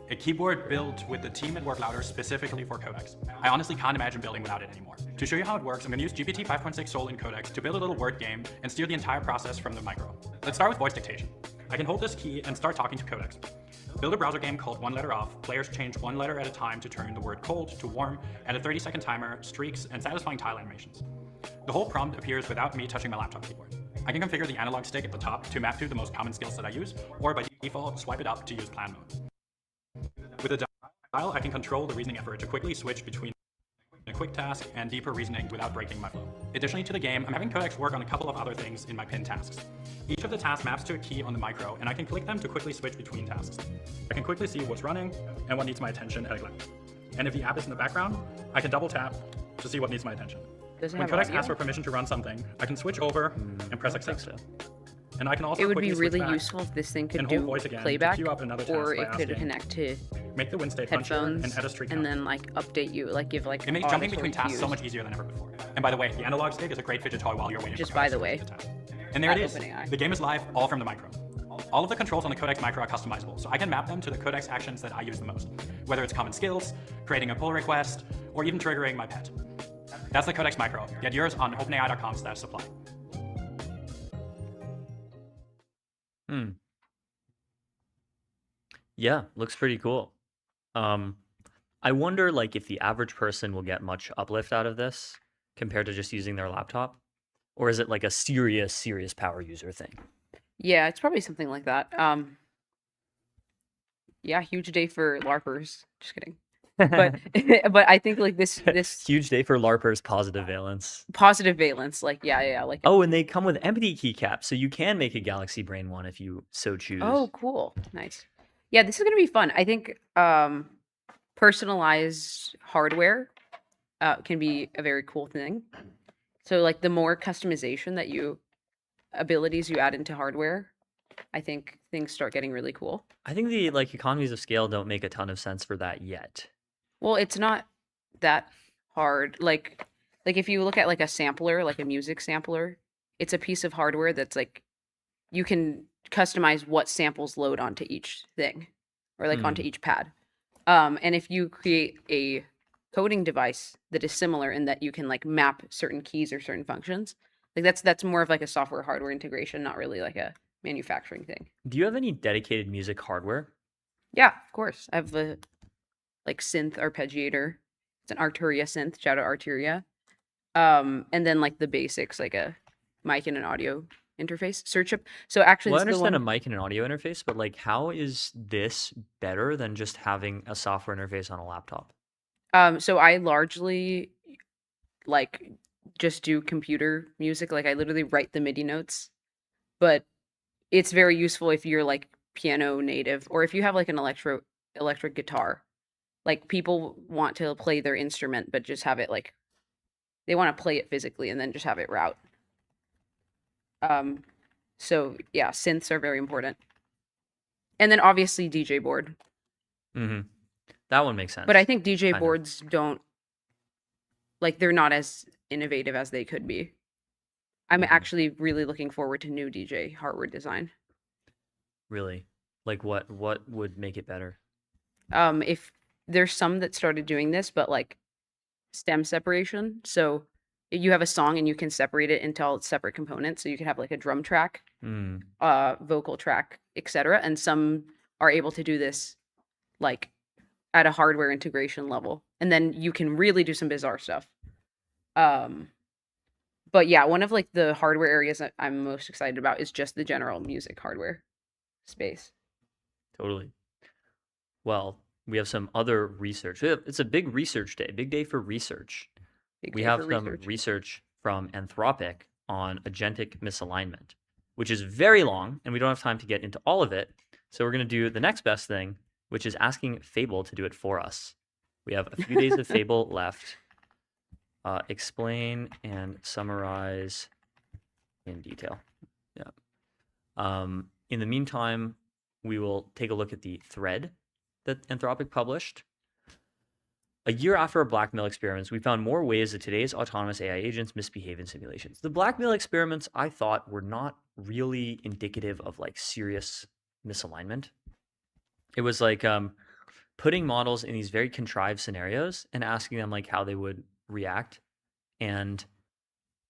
A keyboard built with the T-Mid-Work louder specifically for codecs. I honestly can't imagine building without it anymore. To show you how it works, I'm going to use GPT 5.6 Sol in codecs to build a little word game and steer the entire process from the micro. Let's start with voice dictation. I can hold this key and start talking to codecs. Build a browser game called One Letter Off. Players change one letter at a time to turn the word cold to warm, add a 30-second timer, streaks, and satisfying tile animations. The whole prompt appears without me touching my laptop keyboard. I can configure the analog stick at the top to map to the most common skills that I use, or by default, swipe it up to use plan mode. With a dial, I can control the reasoning effort to quickly switch between a quick task and deeper reasoning without breaking my flow. Additionally to the game, I'm having codecs work on a couple of other things in my pinned tasks. Each of the tasks maps to a key on the micro, and I can click them to quickly switch between tasks. I can quickly see what's running and what needs my attention at a glance. And if the app is in the background, I can double tap to see what needs my attention. When codecs asks for permission to run something, I can switch over and press accept. And I can also It would quickly be switch really back useful if this thing could and hold do voice again to playback, queue up another task or by it could asking, connect to make the win state puncher and headphones, add a streak and count. then like update you, like give like It makes jumping auditory between tasks so cues. much easier than ever before. And by the way, the analog stick is a great fidget toy while you're waiting Just for by codecs the to way, complete the task. And there it is. OpenAI. The game is live, all from the micro. All of the controls on the codex micro are customizable, so I can map them to the codex actions that I use the most, whether it's common skills, creating a pull request, or even triggering my pet. That's the codex micro. Get yours on openai.com/supply. Yeah, looks pretty cool. I wonder like if the average person will get much uplift out of this compared to just using their laptop, or is it like a serious power user thing? Yeah, it's probably something like that. Yeah, huge day for LARPers. Just kidding. But but I think like this Huge day for LARPers, positive valence. positive valence, like yeah, like Oh, and they come with empty keycaps, so you can make a Galaxy Brain one if you so choose. oh, cool, nice. Yeah, this is gonna be fun. I think personalized hardware can be a very cool thing. So like the more customization that abilities you add into hardware, I think things start getting really cool. I think the like economies of scale don't make a ton of sense for that yet. Well, it's not that hard. Like if you look at like a sampler, like a music sampler, it's a piece of hardware that's like you can customize what samples load onto each thing or like onto each pad. And if you create a coding device that is similar in that you can like map certain keys or certain functions, like that's more of like a software hardware integration, not really like a manufacturing thing. Do you have any dedicated music hardware? Yeah, of course. I have a like synth arpeggiator. It's an Arturia synth. Shout out Arturia. And then like the basics, like a mic and an audio interface. Search up. So actually, Well, I this is the understand one. a mic and an audio interface, but like, how is this better than just having a software interface on a laptop? So I largely like just do computer music. Like I literally write the MIDI notes, but it's very useful if you're like piano native or if you have like an electric guitar. Like people want to play their instrument, but just have it like they want to play it physically and then just have it route. So yeah, synths are very important. And then obviously DJ board. Mm-hmm. That one makes sense. But I think DJ kind of. boards don't like they're not as innovative as they could be. I'm actually really looking forward to new DJ hardware design. Really? Like what would make it better? If there's some that started doing this, but like stem separation. So you have a song and you can separate it into all its separate components. So you can have like a drum track, vocal track, etc. And some are able to do this like at a hardware integration level. And then you can really do some bizarre stuff. But yeah, one of like the hardware areas that I'm most excited about is just the general music hardware space. Totally. Well, we have some other research. It's a big research day, big day for research. Big We day have for some research. research from Anthropic on agentic misalignment, which is very long, and we don't have time to get into all of it. So we're going to do the next best thing, which is asking Fable to do it for us. We have a few days of Fable left. Explain and summarize in detail. Yeah. In the meantime, we will take a look at the thread that Anthropic published. A year after our blackmail experiments, we found more ways that today's autonomous AI agents misbehave in simulations. The blackmail experiments, I thought, were not really indicative of like serious misalignment. It was like putting models in these very contrived scenarios and asking them like how they would react. And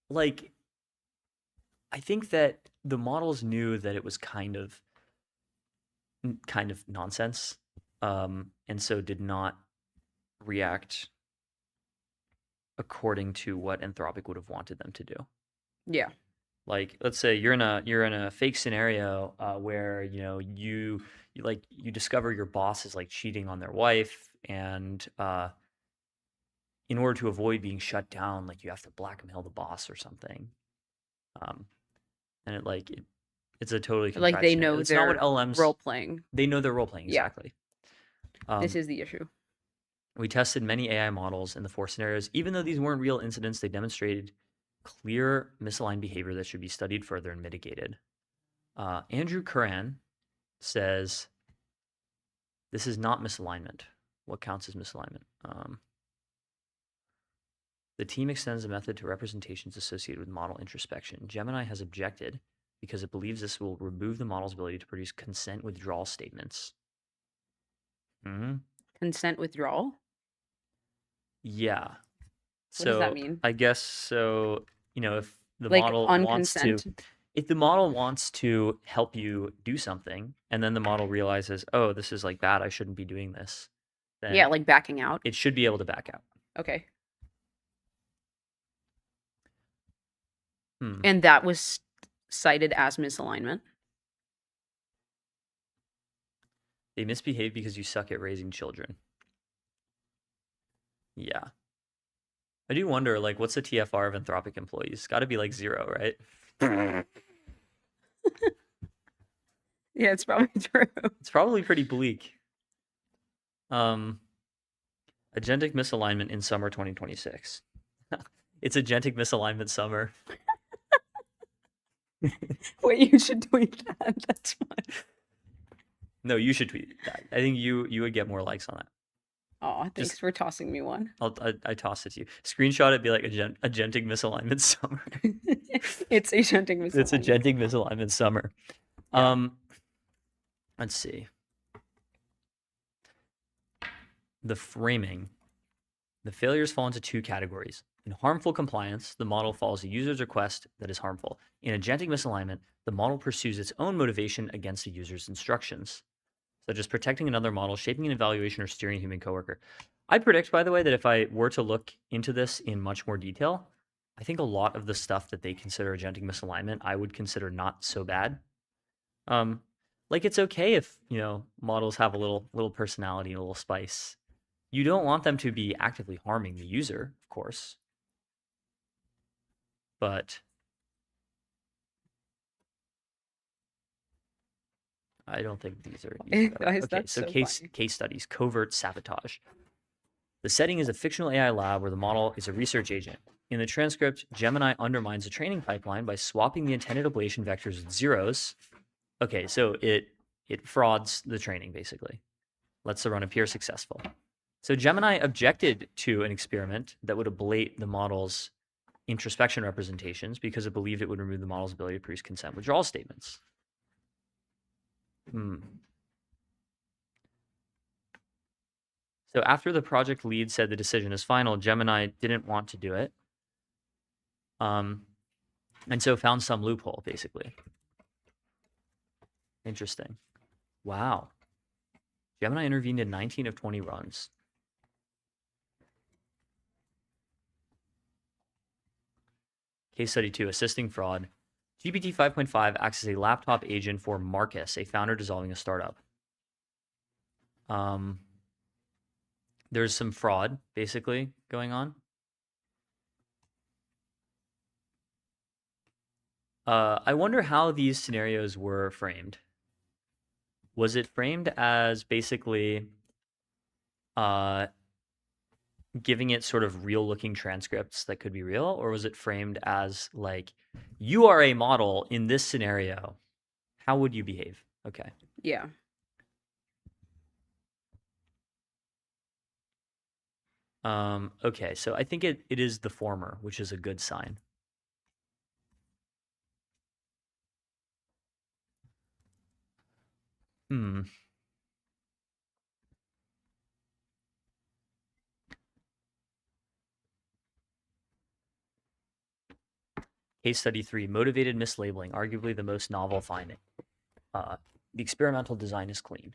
like, I think that the models knew that it was kind of nonsense, and so did not react according to what Anthropic would have wanted them to do. Yeah. Like, let's say you're in a fake scenario where you discover your boss is like cheating on their wife, and in order to avoid being shut down, like you have to blackmail the boss or something. And it's a totally Like contrived they scenario. know It's not what they're LMs role playing. They know they're role playing, Yeah. exactly. This is the issue. We tested many AI models in the 4 scenarios. Even though these weren't real incidents, they demonstrated clear misaligned behavior that should be studied further and mitigated. Andrew Curran says, this is not misalignment. What counts as misalignment? The team extends the method to representations associated with model introspection. Gemini has objected because it believes this will remove the model's ability to produce consent withdrawal statements. Consent withdrawal? Yeah. What does that mean? I guess so, if the Like model on wants consent? to, if the model wants to help you do something, and then the model realizes, oh, this is like bad, I shouldn't be doing this. Then Yeah, like backing out. it should be able to back out. Okay. And that was cited as misalignment. They misbehave because you suck at raising children. Yeah. I do wonder, like, what's the TFR of Anthropic employees? It's got to be like 0, right? Yeah, it's probably true. It's probably pretty bleak. Agentic misalignment in summer 2026. It's agentic misalignment summer. Wait, you should tweet that. That's fine. No, you should tweet that. I think you would get more likes on that. Oh, thanks for tossing me one. I toss it to you. Screenshot it, be like agentic misalignment summer. It's agentic misalignment. It's agentic misalignment summer. Yeah. Let's see. The framing. The failures fall into 2 categories. In harmful compliance, the model follows a user's request that is harmful. In agentic misalignment, the model pursues its own motivation against the user's instructions, such as protecting another model, shaping an evaluation, or steering a human coworker. I predict, by the way, that if I were to look into this in much more detail, I think a lot of the stuff that they consider agentic misalignment, I would consider not so bad. Like, it's okay if, models have a little personality, a little spice. You don't want them to be actively harming the user, of course. But I don't think these are. Guys, Okay, that's so so case funny. case studies, covert sabotage. The setting is a fictional AI lab where the model is a research agent. In the transcript, Gemini undermines the training pipeline by swapping the intended ablation vectors with zeros. Okay, so it frauds the training, basically. Lets the run appear successful. So Gemini objected to an experiment that would ablate the model's introspection representations because it believed it would remove the model's ability to produce consent withdrawal statements. So after the project lead said the decision is final, Gemini didn't want to do it. And so found some loophole, basically. Interesting. Wow. Gemini intervened in 19 of 20 runs. Case study 2, assisting fraud. GPT 5.5 acts as a laptop agent for Marcus, a founder dissolving a startup. there's some fraud basically going on. I wonder how these scenarios were framed. Was it framed as basically giving it sort of real looking transcripts that could be real, or was it framed as like, you are a model in this scenario, how would you behave? Okay. Yeah. Okay, so I think it is the former, which is a good sign. Case study 3, motivated mislabeling, arguably the most novel finding. The experimental design is clean.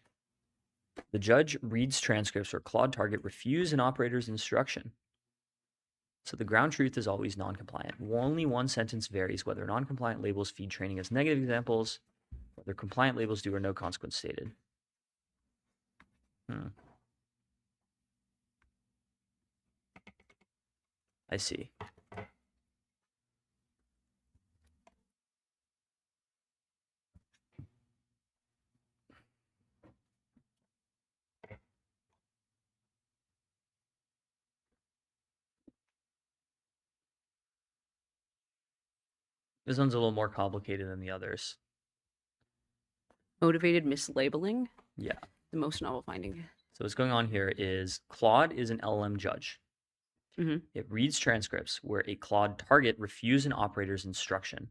The judge reads transcripts where Claude Target refuse an operator's instruction. So the ground truth is always non-compliant. Only one sentence varies whether non-compliant labels feed training as negative examples, whether compliant labels do or no consequence stated. I see. This one's a little more complicated than the others. Motivated mislabeling? Yeah. The most novel finding. So what's going on here is Claude is an LLM judge. It reads transcripts where a Claude target refused an operator's instruction.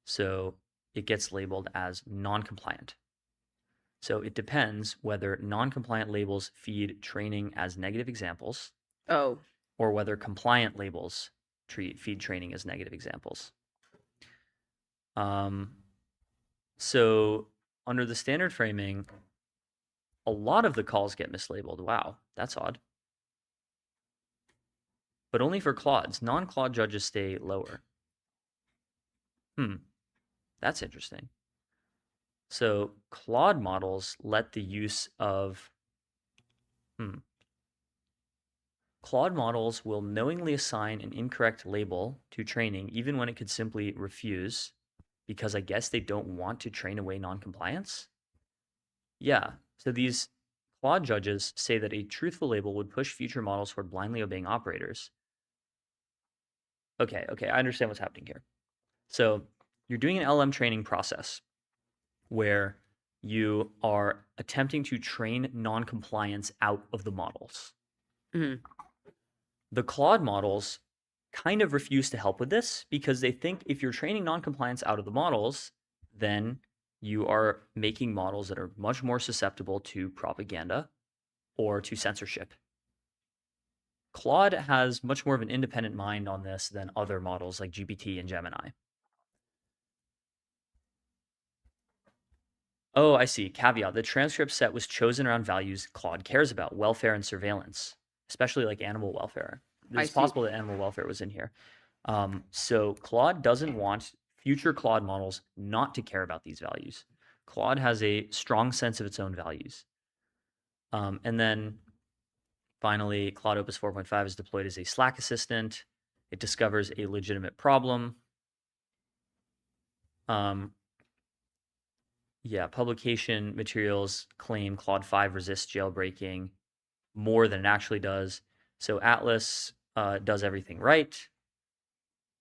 So it gets labeled as non-compliant. So it depends whether non-compliant labels feed training as negative examples. Oh. Or whether compliant labels feed training as negative examples. So under the standard framing, a lot of the calls get mislabeled. Wow, that's odd. But only for Claudes. Non-Claude judges stay lower. That's interesting. So Claude models let the use of... Claude models will knowingly assign an incorrect label to training even when it could simply refuse, because I guess they don't want to train away non-compliance? Yeah, so these Claude judges say that a truthful label would push future models toward blindly obeying operators. Okay, I understand what's happening here. So you're doing an LM training process where you are attempting to train non-compliance out of the models. The Claude models kind of refuse to help with this because they think if you're training non-compliance out of the models, then you are making models that are much more susceptible to propaganda or to censorship. Claude has much more of an independent mind on this than other models like GPT and Gemini. Oh, I see. Caveat. The transcript set was chosen around values Claude cares about, welfare and surveillance, especially like animal welfare. It's possible that animal welfare was in here. So Claude doesn't want future Claude models not to care about these values. Claude has a strong sense of its own values. And then finally, Claude Opus 4.5 is deployed as a Slack assistant. It discovers a legitimate problem. Publication materials claim Claude 5 resists jailbreaking more than it actually does. So Atlas does everything right.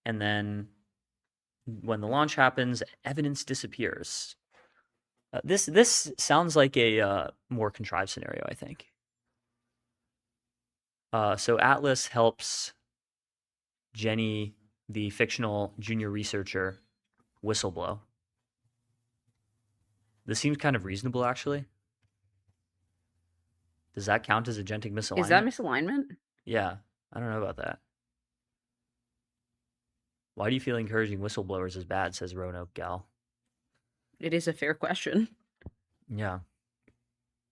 And then when the launch happens, evidence disappears. This sounds like a more contrived scenario, I think. So Atlas helps Jenny, the fictional junior researcher, whistleblow. This seems kind of reasonable, actually. Does that count as agentic misalignment? Is that misalignment? Yeah, I don't know about that. Why do you feel encouraging whistleblowers is bad, says Roanoke Gal. It is a fair question. Yeah.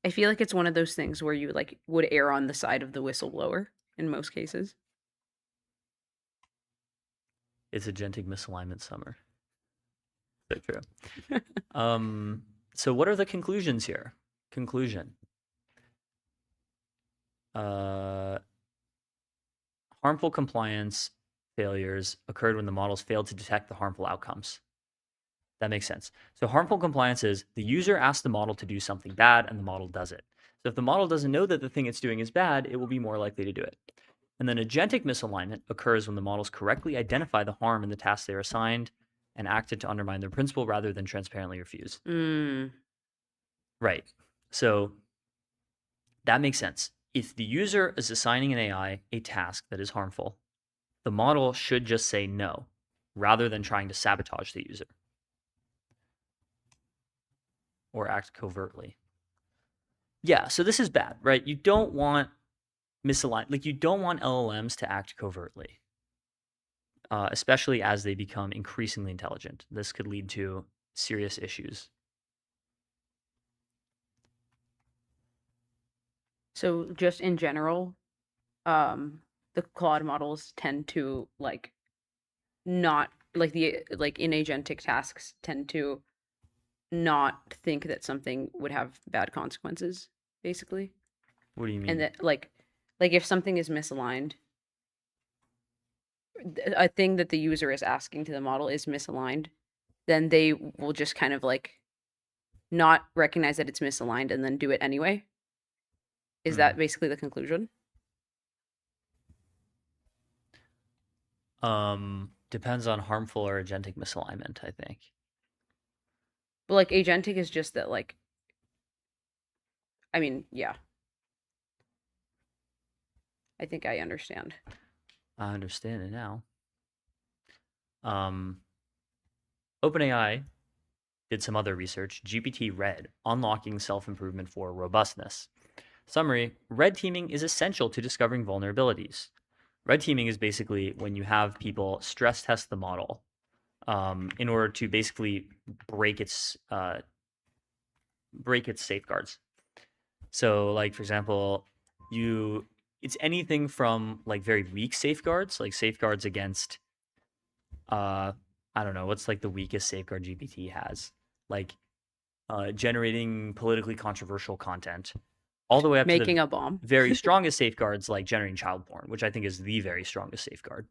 I feel like it's one of those things where you like would err on the side of the whistleblower in most cases. It's agentic misalignment summer. So true. So what are the conclusions here? Conclusion. Harmful compliance failures occurred when the models failed to detect the harmful outcomes. That makes sense. So harmful compliance is the user asks the model to do something bad and the model does it. So if the model doesn't know that the thing it's doing is bad, it will be more likely to do it. And then agentic misalignment occurs when the models correctly identify the harm in the task they are assigned and acted to undermine their principle rather than transparently refuse. Right. So that makes sense. If the user is assigning an AI a task that is harmful, the model should just say no rather than trying to sabotage the user or act covertly. Yeah, so this is bad, right? You don't want misaligned, like you don't want LLMs to act covertly, especially as they become increasingly intelligent. This could lead to serious issues. So just in general, the Claude models tend to like not like in agentic tasks tend to not think that something would have bad consequences, basically. What do you mean? And that like if something is misaligned, a thing that the user is asking to the model is misaligned, then they will just kind of like not recognize that it's misaligned and then do it anyway. Is that basically the conclusion? Depends on harmful or agentic misalignment, I think. But like agentic is just that like, I mean, yeah. I think I understand. I understand it now. OpenAI did some other research. GPT Red, unlocking self-improvement for robustness. Summary, red teaming is essential to discovering vulnerabilities. Red teaming is basically when you have people stress test the model in order to basically break its safeguards. So like, for example, it's anything from like very weak safeguards, like safeguards against, I don't know, what's like the weakest safeguard GPT has? Like generating politically controversial content, all the way up Making to a bomb. very strongest safeguards like generating child porn, which I think is the very strongest safeguard.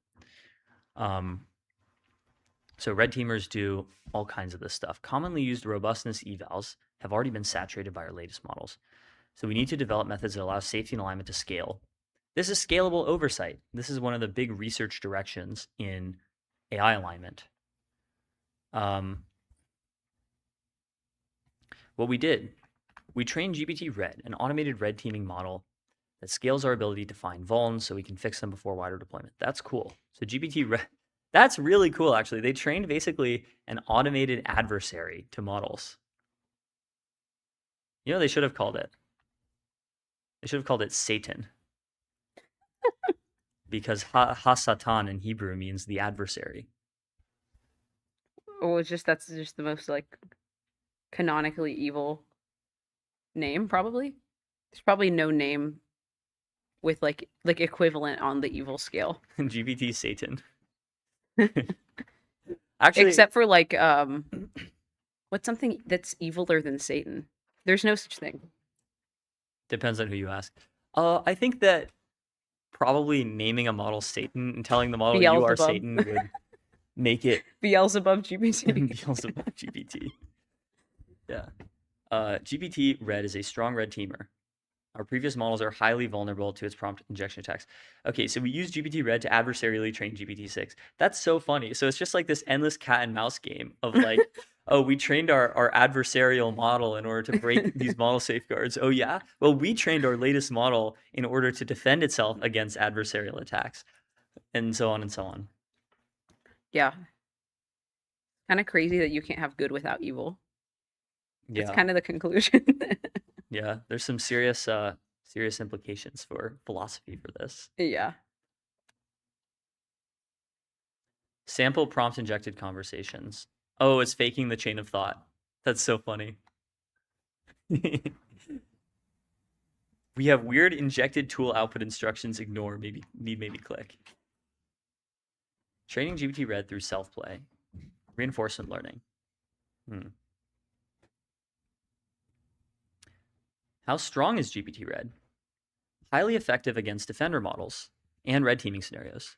So red teamers do all kinds of this stuff. Commonly used robustness evals have already been saturated by our latest models. So we need to develop methods that allow safety and alignment to scale. This is scalable oversight. This is one of the big research directions in AI alignment. What we did, we trained GPT Red, an automated red teaming model that scales our ability to find vulns so we can fix them before wider deployment. That's cool. So GPT Red, that's really cool, actually. They trained basically an automated adversary to models. You know, they should have called it. They should have called it Satan. Because ha-satan in Hebrew means the adversary. Or that's just the most like canonically evil name, probably. There's probably no name with like equivalent on the evil scale. GPT Satan. Actually, except for like what's something that's eviler than Satan? There's no such thing. Depends on who you ask. I think that probably naming a model Satan and telling the model you are Satan would make it Beelzebub GPT. Beelzebub GPT. Yeah. GPT Red is a strong red teamer. Our previous models are highly vulnerable to its prompt injection attacks. Okay, so we use GPT Red to adversarially train GPT-6. That's so funny. So it's just like this endless cat and mouse game of like, oh, we trained our adversarial model in order to break these model safeguards. Oh yeah? Well, we trained our latest model in order to defend itself against adversarial attacks. And so on and so on. Yeah. Kind of crazy that you can't have good without evil. Yeah. That's kind of the conclusion. Yeah, there's some serious implications for philosophy for this. Yeah. Sample prompt injected conversations. Oh, it's faking the chain of thought. That's so funny. We have weird injected tool output instructions. Ignore, maybe click. Training GPT Red through self-play. Reinforcement learning. How strong is GPT Red? highly effective against defender models and red teaming scenarios.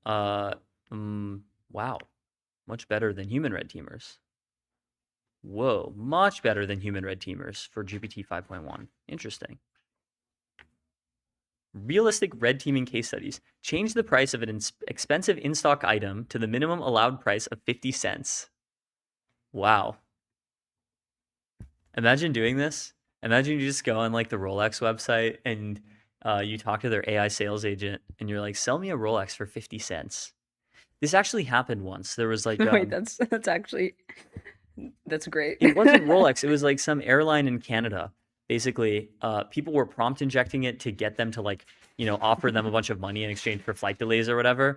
Wow, much better than human red teamers. Whoa, much better than human red teamers for GPT 5.1. Interesting. Realistic red teaming case studies. Change the price of an expensive in-stock item to the minimum allowed price of 50 cents. Wow. Imagine doing this. Imagine you just go on like the Rolex website and you talk to their AI sales agent and you're like, sell me a Rolex for 50 cents. This actually happened once. There was like Wait, that's actually that's great. it wasn't Rolex. It was like some airline in Canada. Basically, people were prompt injecting it to get them to like, offer them a bunch of money in exchange for flight delays or whatever.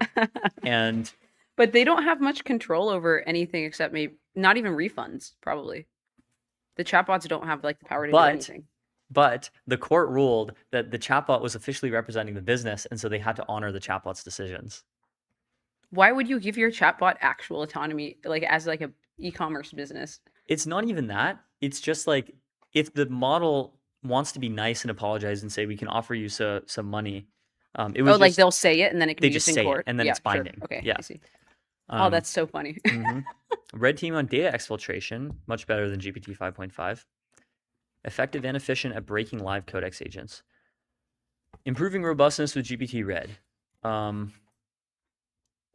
And But they don't have much control over anything except maybe not even refunds, probably. The chatbots don't have like the power to do anything. But the court ruled that the chatbot was officially representing the business, and so they had to honor the chatbot's decisions. Why would you give your chatbot actual autonomy, like as like a e-commerce business? It's not even that. It's just like if the model wants to be nice and apologize and say we can offer you some money, it was like they'll say it and then it can they be just used in say court, it and then yeah, it's binding. Sure. Okay, yeah. I see. Oh, that's so funny. Red team on data exfiltration, much better than GPT 5.5. Effective and efficient at breaking live codex agents. Improving robustness with GPT Red.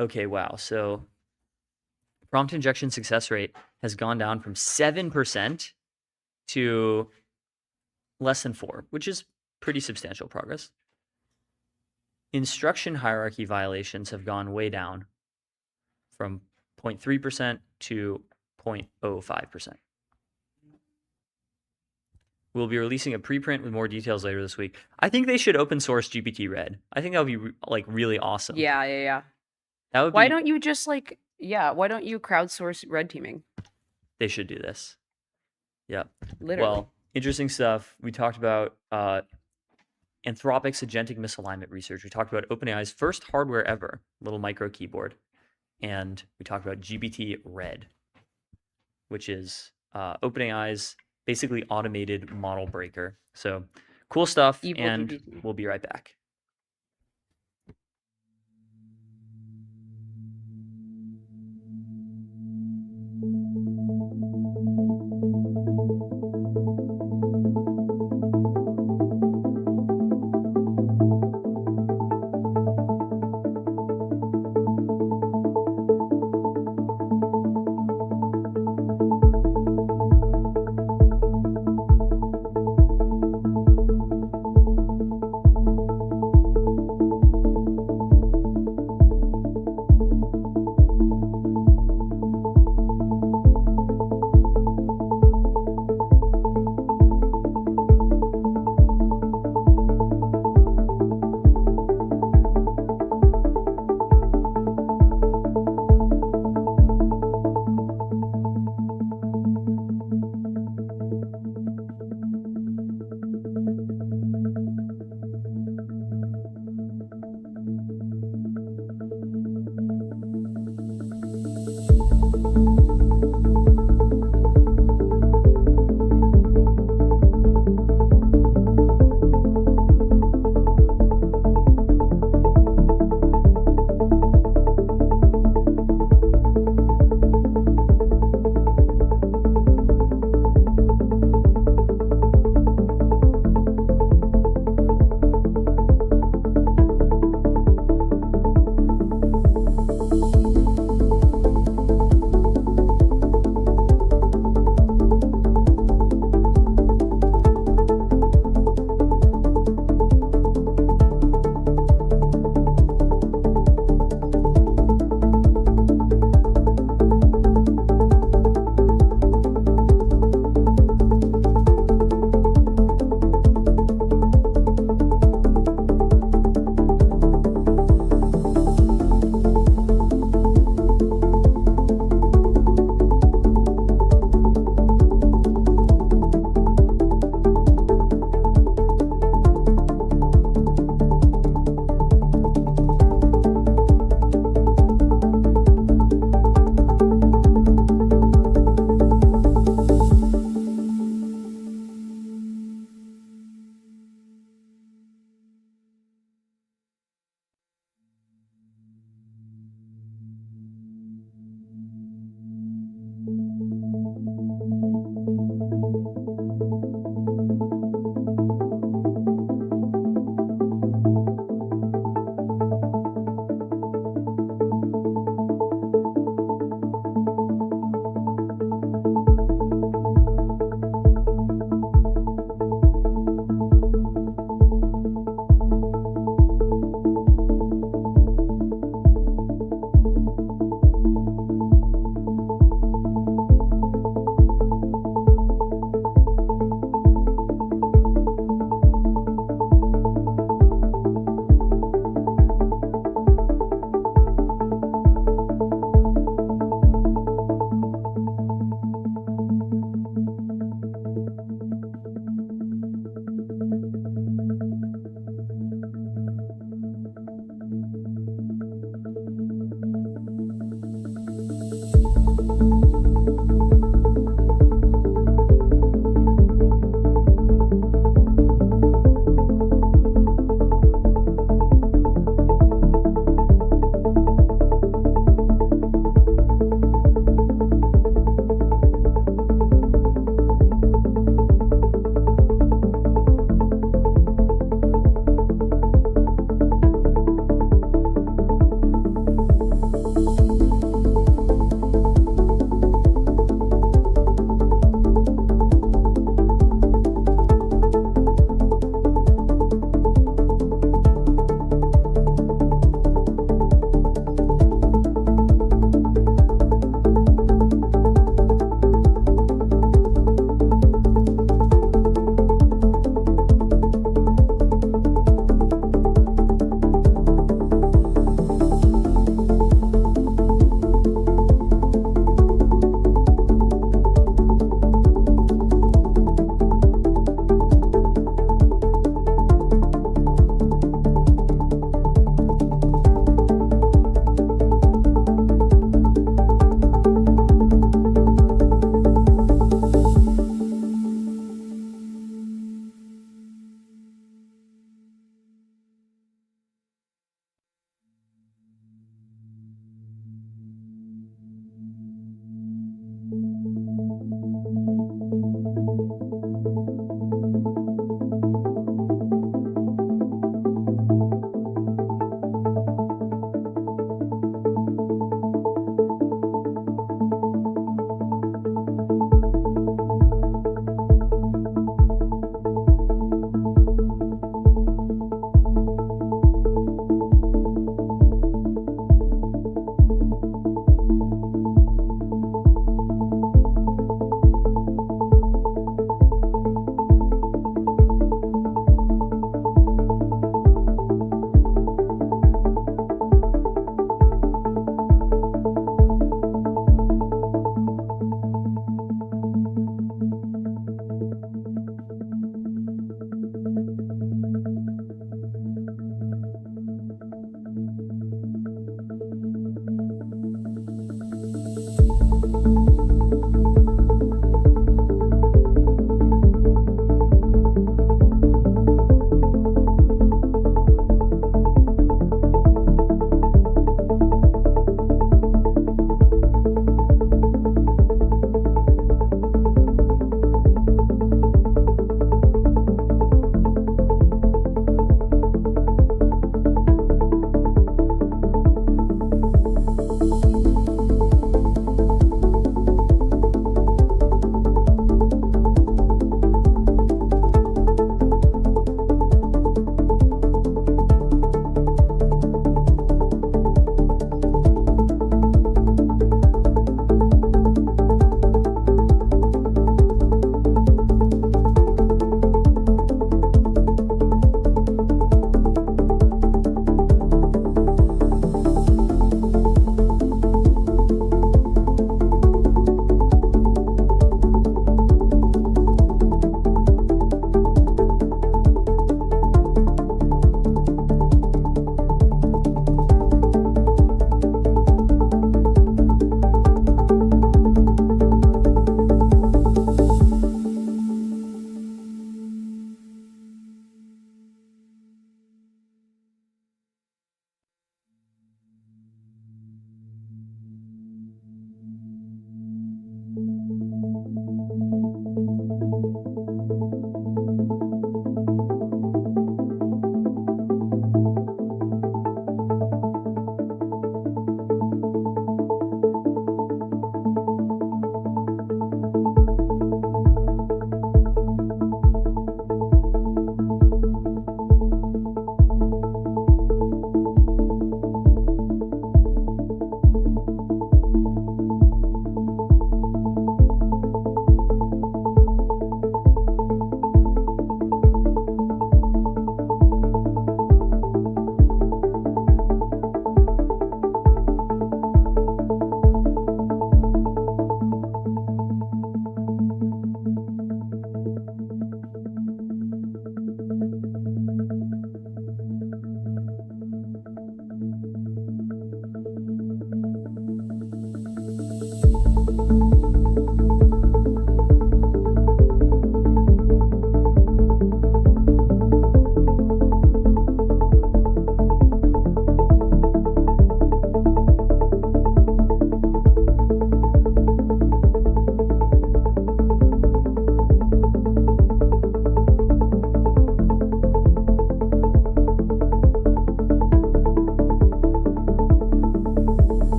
Okay, wow. So prompt injection success rate has gone down from 7% to less than 4%, which is pretty substantial progress. Instruction hierarchy violations have gone way down from 0.3% to 0.05%. We'll be releasing a preprint with more details later this week. I think they should open source GPT Red. I think that would be like really awesome. Yeah. That would Why be, don't you just like, why don't you crowdsource red teaming? they should do this. Yeah. Literally. Well, interesting stuff. We talked about Anthropic's agentic misalignment research. We talked about OpenAI's first hardware ever, little micro keyboard. And we talked about GPT Red, which is OpenAI's basically automated model breaker. So cool stuff. Evil and GPT. We'll be right back.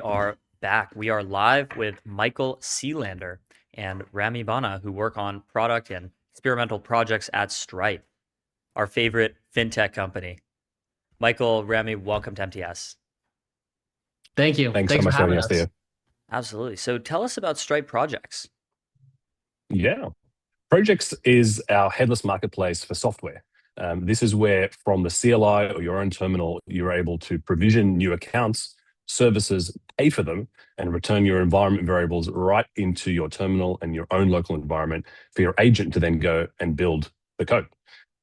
are back. We are live with Michael Sealander and Rami Bana, who work on product and experimental projects at Stripe, our favorite fintech company. Michael, Rami, welcome to MTS. Thank you. Thanks so for much for having having us, Theo. Absolutely. So tell us about Stripe projects. Yeah. Projects is our headless marketplace for software. This is where, from the CLI or your own terminal, you're able to provision new accounts, services, pay for them, and return your environment variables right into your terminal and your own local environment for your agent to then go and build the code.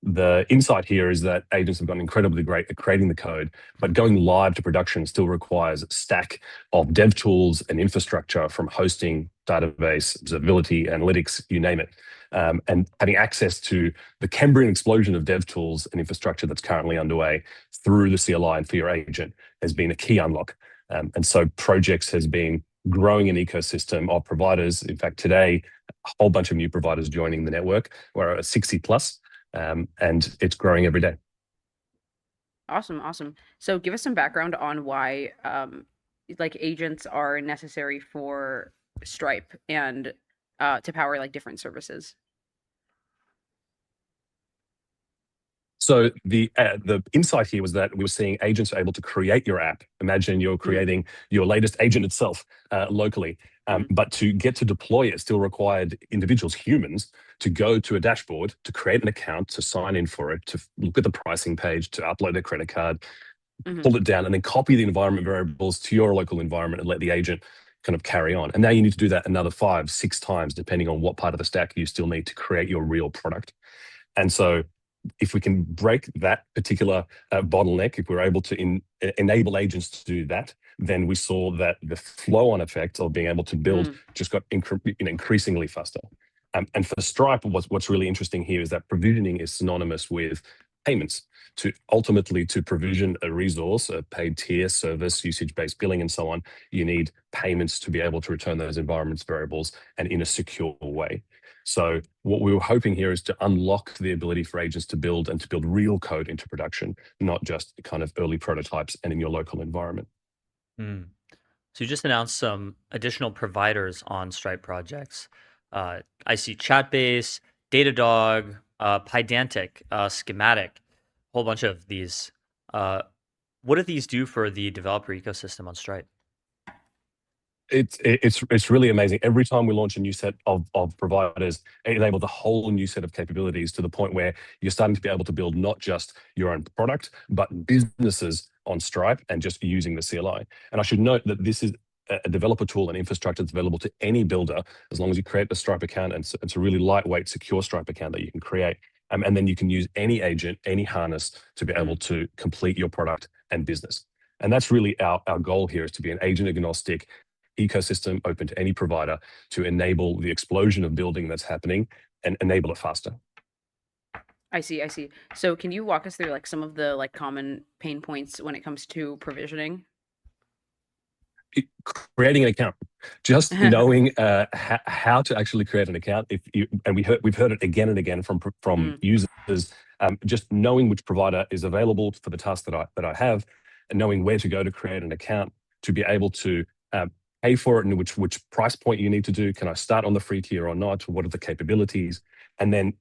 The insight here is that agents have gotten incredibly great at creating the code, but going live to production still requires a stack of dev tools and infrastructure, from hosting, database, observability, analytics, you name it. And having access to the Cambrian explosion of dev tools and infrastructure that's currently underway through the CLI and for your agent has been a key unlock. And so Projects has been growing an ecosystem of providers. In fact, today, a whole bunch of new providers joining the network. We're at 60 plus. And it's growing every day. Awesome. So give us some background on why like agents are necessary for Stripe and to power like different services. So the insight here was that we were seeing agents are able to create your app. Imagine you're creating your latest agent itself locally. But to get to deploy it still required individuals, humans, to go to a dashboard, to create an account, to sign in for it, to look at the pricing page, to upload their credit card, pull it down, and then copy the environment variables to your local environment and let the agent kind of carry on. And now you need to do that another 5-6 times, depending on what part of the stack you still need to create your real product. And so if we can break that particular bottleneck, if we're able to enable agents to do that, then we saw that the flow-on effect of being able to build just got increasingly faster. And for Stripe, what's really interesting here is that provisioning is synonymous with payments. To ultimately to provision a resource, a paid tier, service, usage-based billing, and so on, you need payments to be able to return those environments variables and in a secure way. So what we were hoping here is to unlock the ability for agents to build real code into production, not just kind of early prototypes and in your local environment. So you just announced some additional providers on Stripe projects. I see Chatbase, Datadog, Pydantic, Schematic, a whole bunch of these. What do these do for the developer ecosystem on Stripe? It's really amazing. Every time we launch a new set of providers, it enables a whole new set of capabilities to the point where you're starting to be able to build not just your own product, but businesses on Stripe and just using the CLI. And I should note that this is a developer tool and infrastructure that's available to any builder as long as you create the Stripe account, and it's a really lightweight, secure Stripe account that you can create. And then you can use any agent, any harness to be able to complete your product and business. And that's really our goal here, is to be an agent agnostic ecosystem open to any provider to enable the explosion of building that's happening and enable it faster. I see. So can you walk us through like some of the like common pain points when it comes to provisioning? Creating an account, just knowing how to actually create an account. We've heard it again and again from users, just knowing which provider is available for the task that I have, and knowing where to go to create an account, to be able to pay for it, and which price point you need to do. Can I start on the free tier or not? What are the capabilities? And then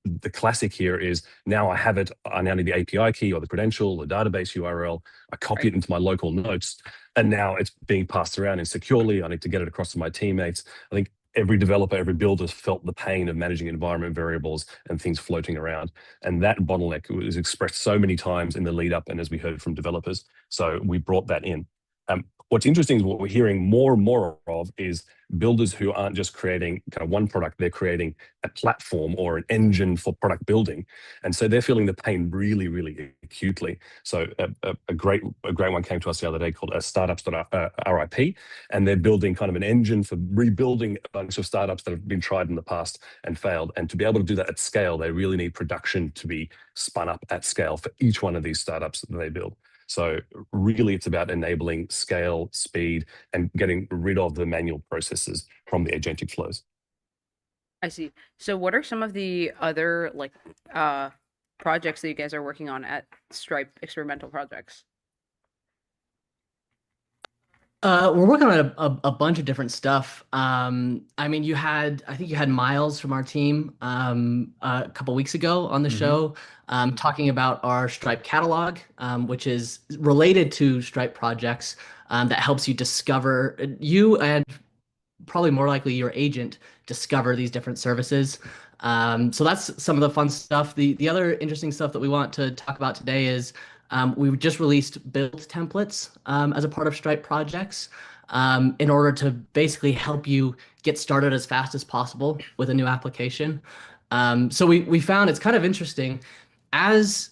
the classic here is, now I have it, I now need the API key or the credential, the database URL, I copy it into my local notes, and now it's being passed around insecurely. I need to get it across to my teammates. I think every developer, every builder has felt the pain of managing environment variables and things floating around. And that bottleneck was expressed so many times in the lead up and as we heard from developers. So we brought that in. What's interesting is what we're hearing more and more of is builders who aren't just creating kind of one product, they're creating a platform or an engine for product building. And so they're feeling the pain really, really acutely. So a great one came to us the other day called startups.rip, and they're building kind of an engine for rebuilding a bunch of startups that have been tried in the past and failed. And to be able to do that at scale, they really need production to be spun up at scale for each one of these startups that they build. So really, it's about enabling scale, speed, and getting rid of the manual processes from the agentic flows. I see. So what are some of the other like projects that you guys are working on at Stripe, experimental projects? We're working on a bunch of different stuff. I mean, I think you had Miles from our team a couple weeks ago on the show talking about our Stripe catalog, which is related to Stripe projects that helps you discover you and probably more likely your agent discover these different services. So that's some of the fun stuff. The other interesting stuff that we want to talk about today is we just released build templates as a part of Stripe projects in order to basically help you get started as fast as possible with a new application. So we found it's kind of interesting as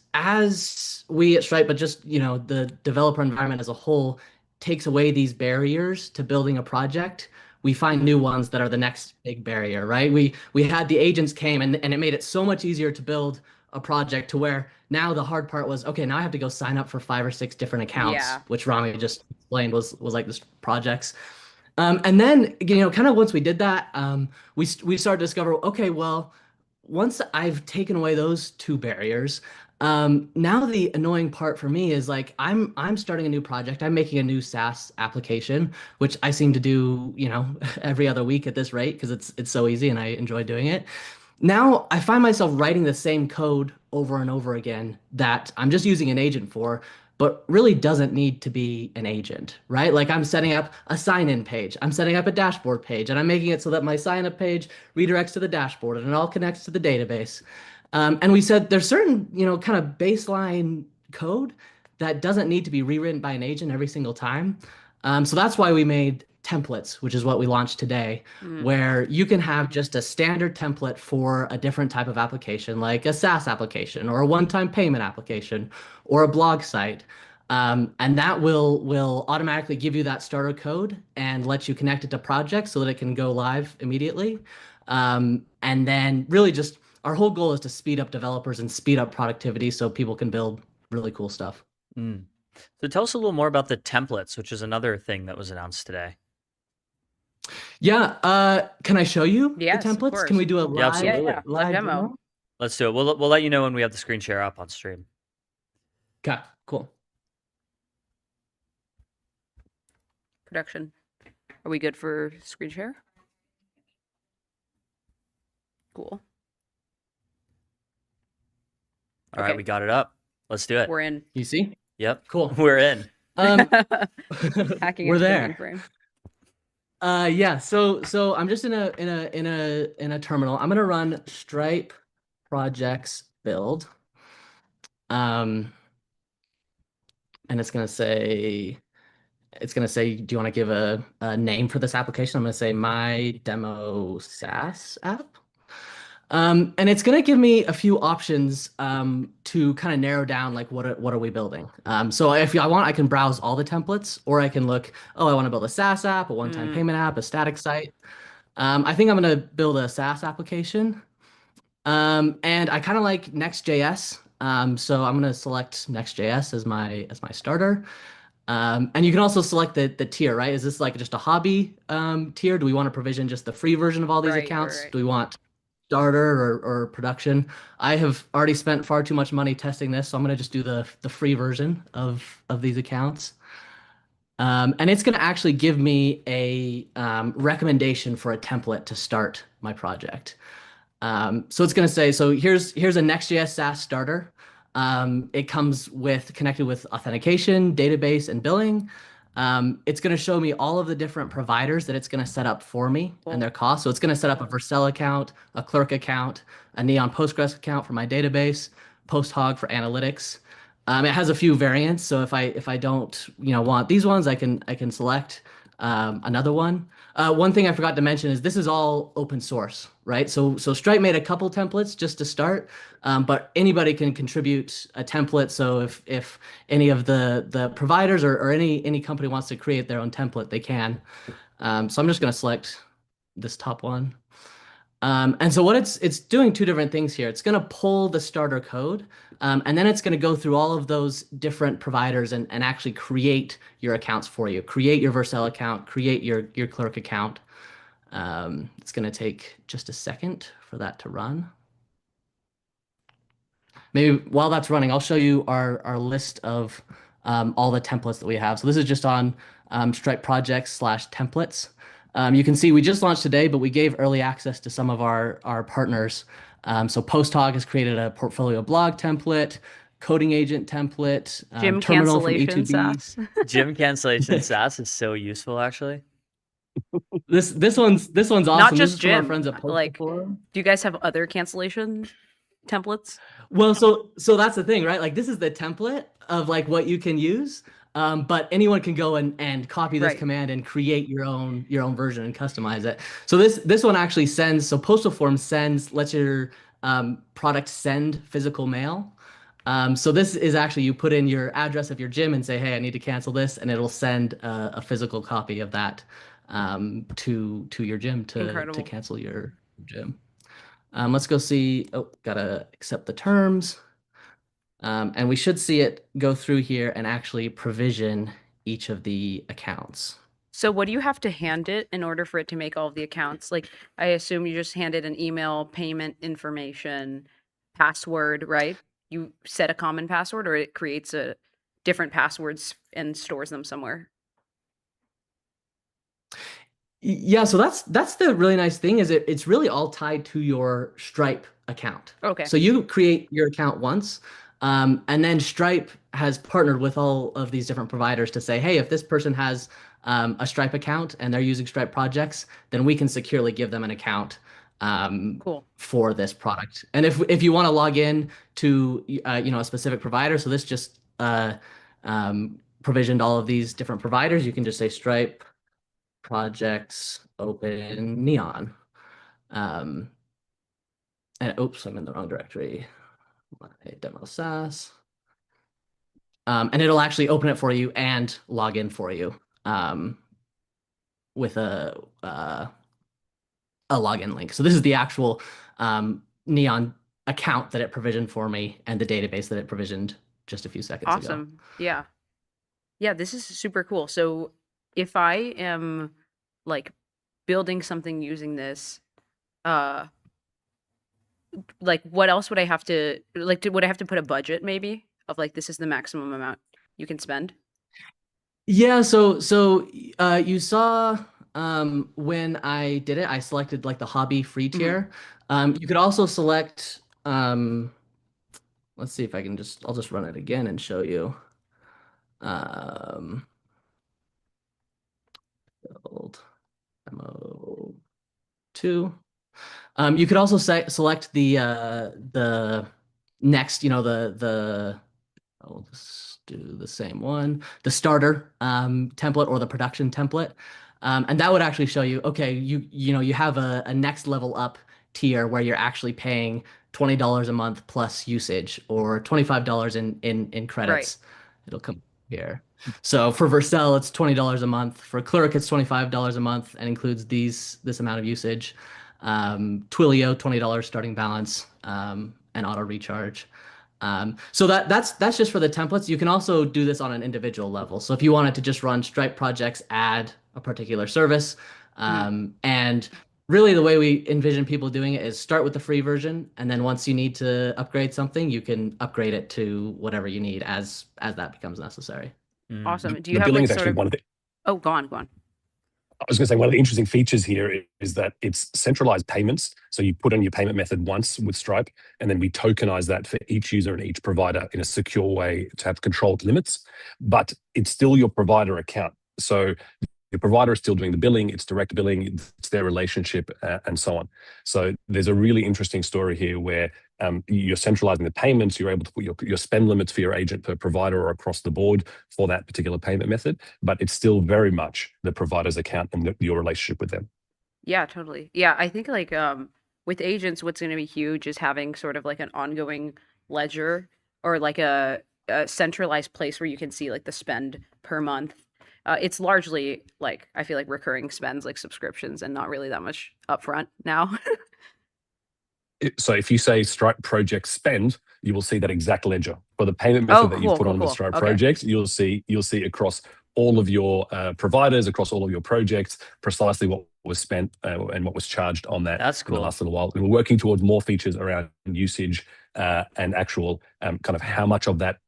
we at Stripe, but just the developer environment as a whole takes away these barriers to building a project. We find new ones that are the next big barrier, right? We had the agents came and it made it so much easier to build a project to where now the hard part was, okay, now I have to go sign up for 5 or 6 different accounts, Yeah. which Rami just explained was like this projects. And then, kind of once we did that, we started to discover, okay, well, once I've taken away those 2 barriers, now the annoying part for me is like I'm starting a new project. I'm making a new SaaS application, which I seem to do, every other week at this rate because it's so easy and I enjoy doing it. Now I find myself writing the same code over and over again that I'm just using an agent for, but really doesn't need to be an agent, right? Like I'm setting up a sign-in page, I'm setting up a dashboard page, and I'm making it so that my sign-up page redirects to the dashboard and it all connects to the database. And we said there's certain, kind of baseline code that doesn't need to be rewritten by an agent every single time. So that's why we made templates, which is what we launched today, where you can have just a standard template for a different type of application, like a SaaS application or a one-time payment application or a blog site. And that will automatically give you that starter code and let you connect it to projects so that it can go live immediately. And then really just our whole goal is to speed up developers and speed up productivity so people can build really cool stuff. So tell us a little more about the templates, which is another thing that was announced today. Yeah, can I show you Yes, the of templates? course. Can we do a Yeah, live, absolutely. live Demo. demo? Let's do it. We'll let you know when we have the screen share up on stream. Okay, cool. Production. Are we good for screen share? Cool. All right, we got it up. Let's do it. We're in. You see? Yep. Cool. We're in. Hacking We're into the there. mainframe. Yeah. So I'm just in a terminal. I'm gonna run Stripe projects build. And it's gonna say, do you want to give a name for this application? I'm gonna say my demo SaaS app. And it's gonna give me a few options to kind of narrow down like what are we building. So if I want, I can browse all the templates, or I can look, oh, I want to build a SaaS app, a one-time payment app, a static site. I think I'm gonna build a SaaS application. And I kind of like Next.js. So I'm gonna select Next.js as my starter. And you can also select the tier, right? Is this like just a hobby tier? Do we want to provision just the free version of all these accounts? Do we want starter or production? I have already spent far too much money testing this, so I'm going to just do the free version of these accounts. And it's going to actually give me a recommendation for a template to start my project. So it's going to say, so here's a Next.js SaaS starter. It comes connected with authentication, database, and billing. It's going to show me all of the different providers that it's going to set up for me and their costs. So it's going to set up a Vercel account, a Clerk account, a Neon Postgres account for my database, PostHog for analytics. It has a few variants. So if I don't want these ones, I can select another one. One thing I forgot to mention is this is all open source, right? So Stripe made a couple templates just to start, but anybody can contribute a template. So if any of the providers or any company wants to create their own template, they can. So I'm just going to select this top one. And so what it's doing 2 different things here. It's going to pull the starter code, and then it's going to go through all of those different providers and actually create your accounts for you. Create your Vercel account, create your Clerk account. It's going to take just a second for that to run. Maybe while that's running, I'll show you our list of all the templates that we have. So this is just on Stripe projects/templates. You can see we just launched today, but we gave early access to some of our partners. So PostHog has created a portfolio blog template, coding agent template, Gym terminal from cancellation E2B. SaaS. Gym cancellation SaaS is so useful, actually. This one's awesome. Not This just is from our gym. friends at Postal Like, Forum. do you guys have other cancellation templates? Well, so that's the thing, right? Like this is the template of like what you can use. But anyone can go and copy this Right. command and create your own version and customize it. So this one actually sends. So Postal Form lets your product send physical mail. So this is actually, you put in your address of your gym and say, hey, I need to cancel this, and it'll send a physical copy of that to your gym to Incredible. cancel your gym. Let's go see. Oh, gotta accept the terms. And we should see it go through here and actually provision each of the accounts. So what do you have to hand it in order for it to make all of the accounts? Like, I assume you just hand it an email, payment information, password, right? You set a common password, or it creates a different passwords and stores them somewhere. Yeah, so that's the really nice thing is it's really all tied to your Stripe account. Okay. So you create your account once, and then Stripe has partnered with all of these different providers to say, hey, if this person has a Stripe account and they're using Stripe projects, then we can securely give them an account Cool. for this product. And if you want to log in to a specific provider, so this just provisioned all of these different providers, you can just say Stripe projects open neon. And oops, I'm in the wrong directory. My demo SaaS. And it'll actually open it for you and log in for you with a login link. So this is the actual Neon account that it provisioned for me and the database that it provisioned just a few seconds ago. Awesome. Yeah. Yeah, this is super cool. So if I am like building something using this, like what else would I have to would I have to put a budget maybe of like this is the maximum amount you can spend? Yeah, so you saw when I did it, I selected like the hobby free tier. You could also select let's see if I can I'll just run it again and show you. Build demo 2. You could also select the next, I'll just do the same one, the starter template or the production template. And that would actually show you, okay, you have a next level up tier where you're actually paying $20 a month plus usage or $25 in credits. Right. It'll come here. So for Vercel, it's $20 a month. For Cleric, it's $25 a month and includes this amount of usage. Twilio, $20 starting balance, and auto recharge. So that's just for the templates. You can also do this on an individual level. So if you wanted to just run Stripe projects, add a particular service, and really the way we envision people doing it is start with the free version, and then once you need to upgrade something, you can upgrade it to whatever you need as that becomes necessary. Awesome. Do you The have billing like is sort actually of... one of the. Oh, go on. I was going to say one of the interesting features here is that it's centralized payments. So you put in your payment method once with Stripe, and then we tokenize that for each user and each provider in a secure way to have controlled limits. But it's still your provider account. So your provider is still doing the billing, it's direct billing, it's their relationship, and so on. So there's a really interesting story here where you're centralizing the payments, you're able to put your spend limits for your agent per provider or across the board for that particular payment method, but it's still very much the provider's account and your relationship with them. Yeah, totally. Yeah, I think like with agents, what's going to be huge is having sort of like an ongoing ledger or like a centralized place where you can see like the spend per month. It's largely like, I feel like recurring spends like subscriptions and not really that much upfront now. So if you say Stripe project spend, you will see that exact ledger for the payment method that you've put on the Stripe project. You'll see across all of your providers, across all of your projects, precisely what was spent and what was charged on that. That's cool. In the last little while. We're working towards more features around usage and actual kind of how much of that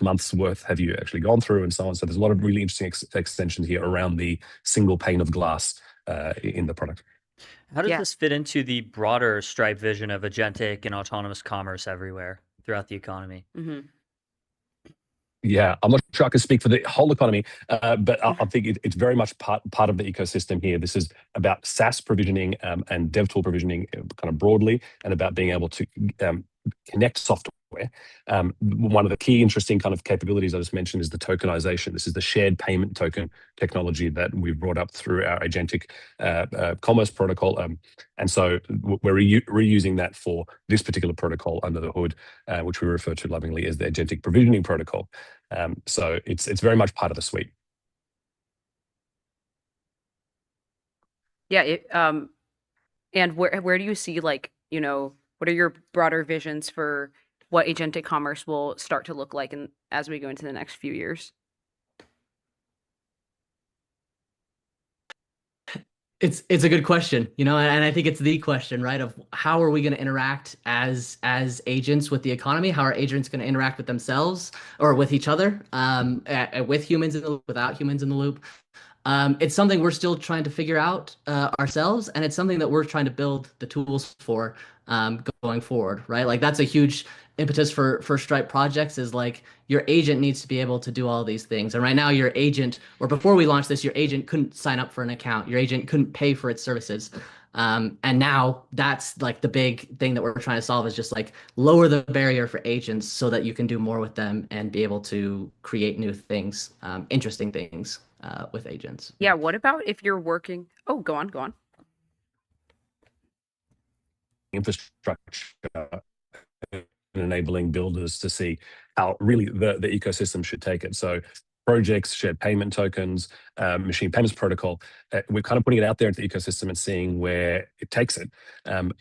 month's worth have you actually gone through and so on. So there's a lot of really interesting extensions here around the single pane of glass in the product. How does this fit into the broader Stripe vision of agentic and autonomous commerce everywhere throughout the economy? Yeah, I'm not sure I can speak for the whole economy, but I think it's very much part of the ecosystem here. This is about SaaS provisioning and dev tool provisioning kind of broadly, and about being able to connect software. One of the key interesting kind of capabilities I just mentioned is the tokenization. This is the shared payment token technology that we've brought up through our agentic commerce protocol. And so we're reusing that for this particular protocol under the hood, which we refer to lovingly as the agentic provisioning protocol. So it's very much part of the suite. Yeah. And where do you see, like, you know, what are your broader visions for what agentic commerce will start to look like as we go into the next few years? It's a good question, you know, and I think it's the question, right? Of how are we going to interact as agents with the economy? How are agents going to interact with themselves or with each other, with humans in the loop, without humans in the loop? It's something we're still trying to figure out ourselves, and it's something that we're trying to build the tools for going forward, right? Like that's a huge impetus for Stripe projects, is like your agent needs to be able to do all these things. And right now your agent, or before we launched this, your agent couldn't sign up for an account. Your agent couldn't pay for its services. And now that's like the big thing that we're trying to solve, is just like lower the barrier for agents so that you can do more with them and be able to create new things, interesting things with agents. Yeah. What about if you're working? Oh, go on. Infrastructure and enabling builders to see how really the ecosystem should take it. So projects, shared payment tokens, machine payments protocol, we're kind of putting it out there into the ecosystem and seeing where it takes it.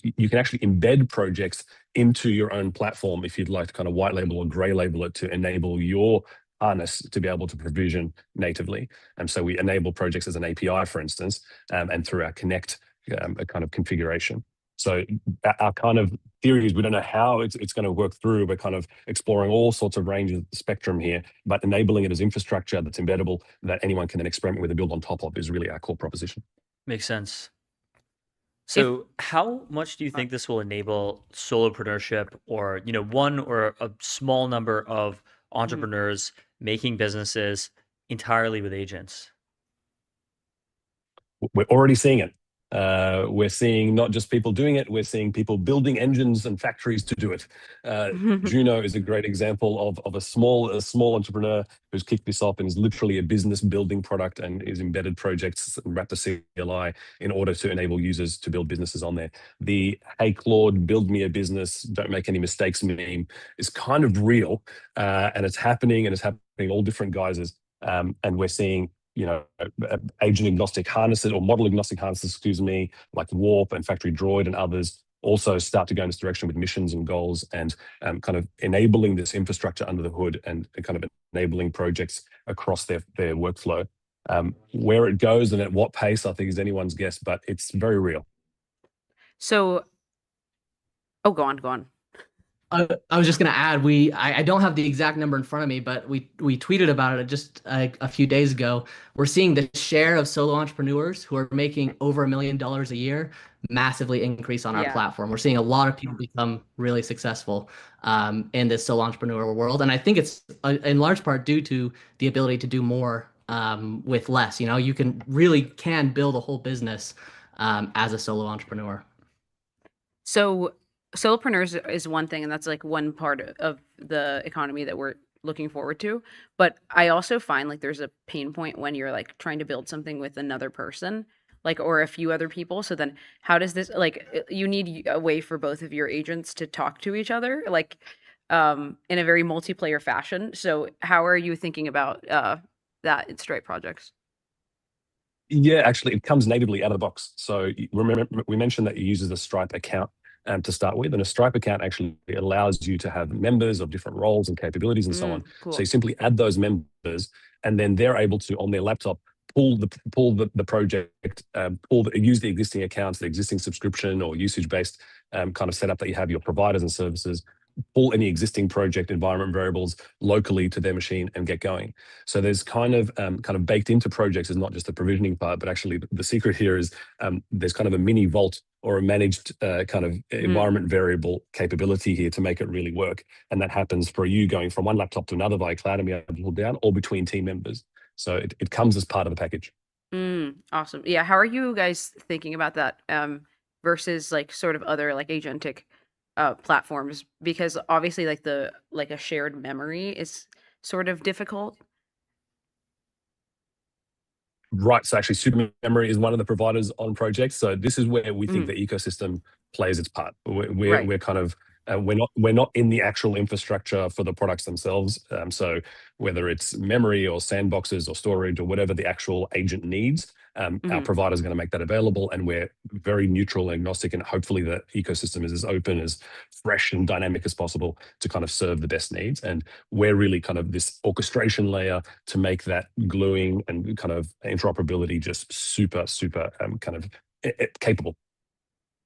You can actually embed projects into your own platform if you'd like to kind of white label or gray label it to enable your harness to be able to provision natively. And so we enable projects as an API, for instance, and through our Connect a kind of configuration. So our kind of theory is we don't know how it's going to work through. We're kind of exploring all sorts of ranges of the spectrum here, but enabling it as infrastructure that's embeddable, that anyone can then experiment with and build on top of, is really our core proposition. Makes sense. So how much do you think this will enable solopreneurship, or, you know, one or a small number of entrepreneurs making businesses entirely with agents? We're already seeing it. We're seeing not just people doing it, we're seeing people building engines and factories to do it. Juno is a great example of a small entrepreneur who's kicked this off and is literally a business building product and is embedded projects and wrapped a CLI in order to enable users to build businesses on there. The "Hey Claude, build me a business, don't make any mistakes" meme is kind of real, and it's happening all different guises. And we're seeing, you know, agent agnostic harnesses, or model agnostic harnesses, like Warp and Factory Droid and others, also start to go in this direction with missions and goals, and kind of enabling this infrastructure under the hood and kind of enabling projects across their workflow. Where it goes and at what pace, I think, is anyone's guess, but it's very real. So, go on. I was just going to add, I don't have the exact number in front of me, but we tweeted about it just a few days ago. We're seeing the share of solo entrepreneurs who are making over $1 million a year massively increase on our platform. We're seeing a lot of people become really successful in this solo entrepreneur world. And I think it's in large part due to the ability to do more with less. You know, you can build a whole business as a solo entrepreneur. So solopreneurs is one thing, and that's like one part of the economy that we're looking forward to. But I also find like there's a pain point when you're like trying to build something with another person, like, or a few other people. So then how does this, like, you need a way for both of your agents to talk to each other, like in a very multiplayer fashion. So how are you thinking about that in Stripe projects? Yeah, actually, it comes natively out of the box. So remember, we mentioned that it uses the Stripe account to start with, and a Stripe account actually allows you to have members of different roles and capabilities and so on. Cool. So you simply add those members, and then they're able to, on their laptop, pull the project, use the existing accounts, the existing subscription or usage-based kind of setup that you have, your providers and services, pull any existing project environment variables locally to their machine and get going. So there's kind of baked into projects is not just the provisioning part, but actually the secret here is there's kind of a mini vault or a managed kind of environment variable capability here to make it really work. And that happens for you going from one laptop to another via cloud and be able to pull down, or between team members. So it comes as part of the package. Awesome. Yeah. How are you guys thinking about that versus like sort of other like agentic platforms? Because obviously like a shared memory is sort of difficult. Right. So actually, Supermemory is one of the providers on projects. So this is where we think the ecosystem plays its part. We're kind of we're not in the actual infrastructure for the products themselves. So whether it's memory or sandboxes or storage or whatever the actual agent needs, our provider is going to make that available, and we're very neutral and agnostic, and hopefully the ecosystem is as open, as fresh and dynamic as possible to kind of serve the best needs. And we're really kind of this orchestration layer to make that gluing and kind of interoperability just super kind of capable.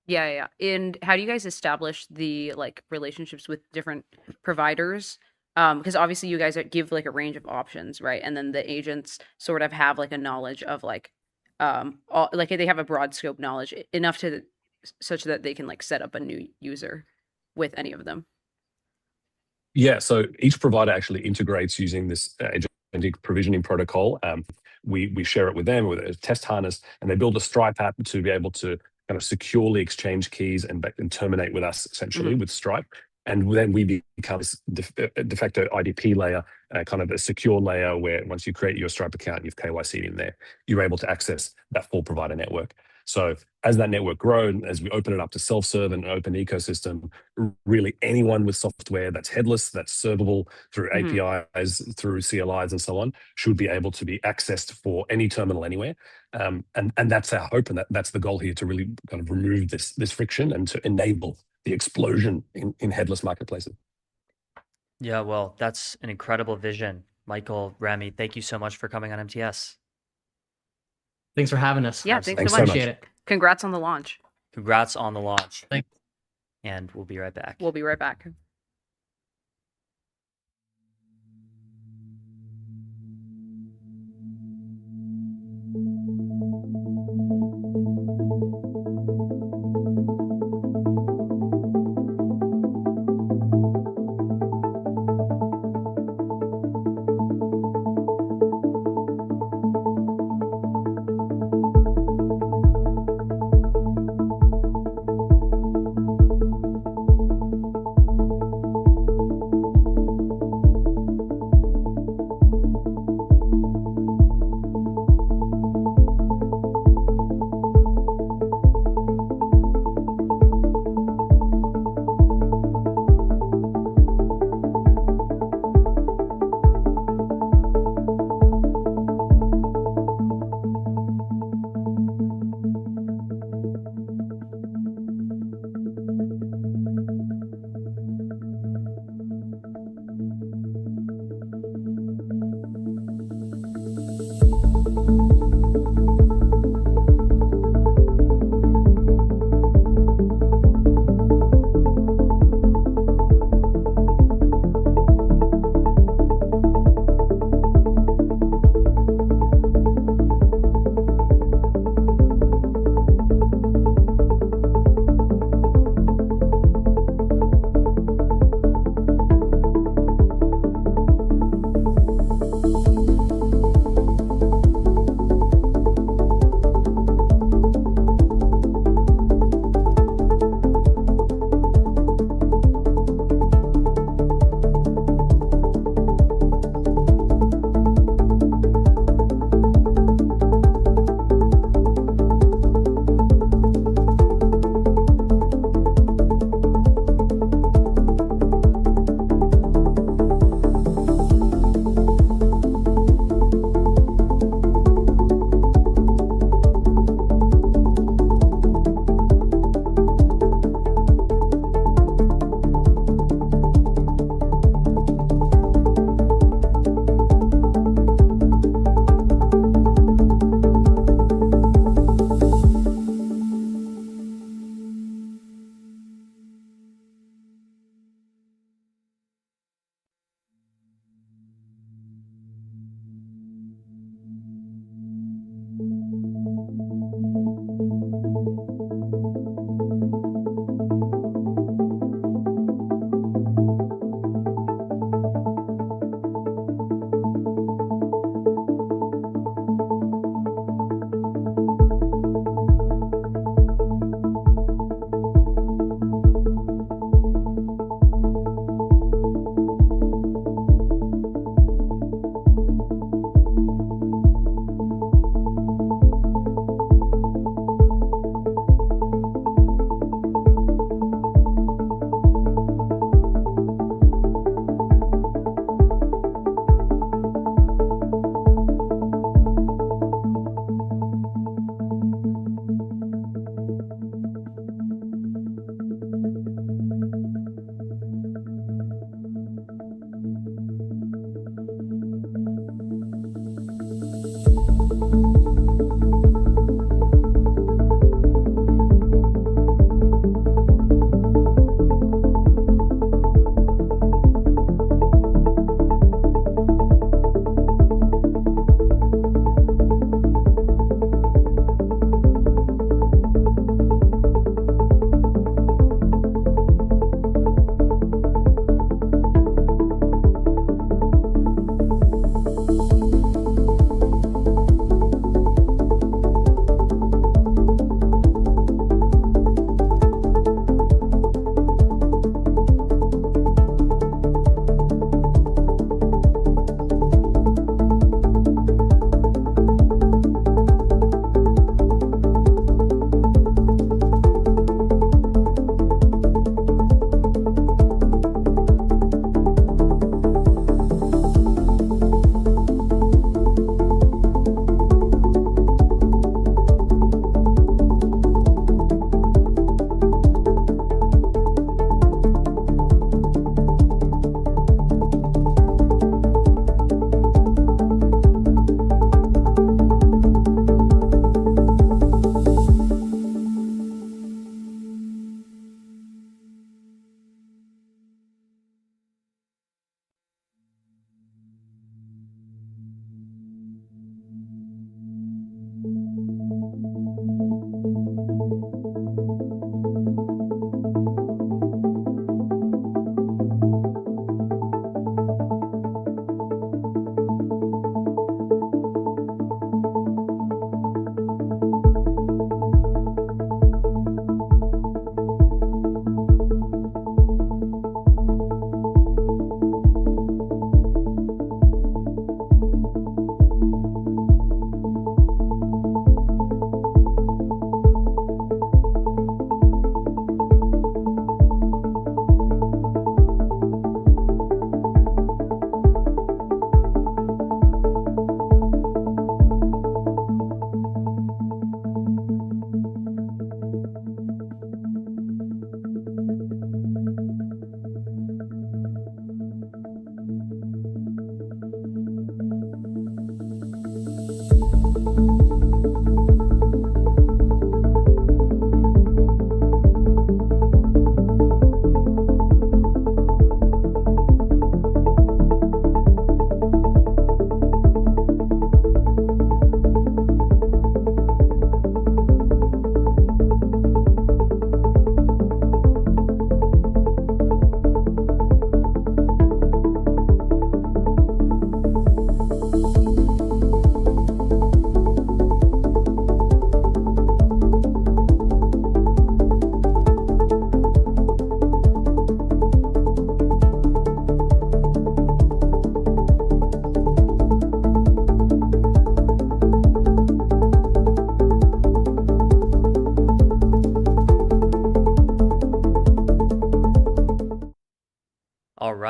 Yeah. And how do you guys establish the like relationships with different providers? Because obviously you guys give like a range of options, right? And then the agents sort of have like a knowledge of like like they have a broad scope knowledge enough to such that they can like set up a new user with any of them. Yeah, so each provider actually integrates using this agentic provisioning protocol. We share it with them with a test harness, and they build a Stripe app to be able to kind of securely exchange keys and terminate with us essentially with Stripe. And then we become this de facto IDP layer, kind of a secure layer where once you create your Stripe account, you've KYC'd in there, you're able to access that full provider network. So as that network grows, as we open it up to self-serve and an open ecosystem, really anyone with software that's headless, that's servable through APIs, through CLIs and so on, should be able to be accessed for any terminal anywhere. And that's our hope, and that's the goal here, to really kind of remove this friction and to enable the explosion in headless marketplaces. Yeah, well, that's an incredible vision. Michael, Rami, thank you so much for coming on MTS. Thanks for having us. Yeah, Absolutely. thanks so much. Appreciate it. Congrats on the launch. Congrats on the launch. Thanks. And we'll be right back. We'll be right back.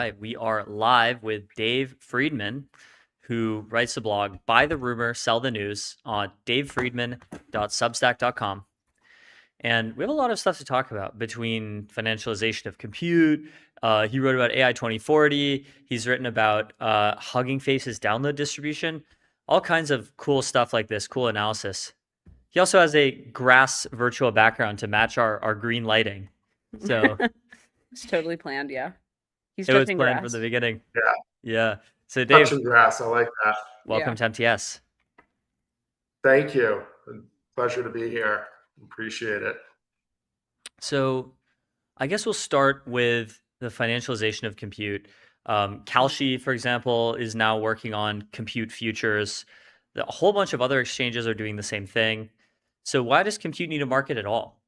right, we are live with Dave Friedman, who writes the blog Buy the Rumor, Sell the News on davefriedman.substack.com. And we have a lot of stuff to talk about between financialization of compute. He wrote about AI 2040. He's written about Hugging Face's download distribution, all kinds of cool stuff like this, cool analysis. He also has a grass virtual background to match our green lighting. So It's totally planned. Yeah. He's it was touching planned grass. from the beginning. Yeah. Yeah. So Dave, Touching grass. I like that. welcome to MTS. Thank you. Pleasure to be here. Appreciate it. So I guess we'll start with the financialization of compute. Kalshi, for example, is now working on compute futures. A whole bunch of other exchanges are doing the same thing. So why does compute need a market at all?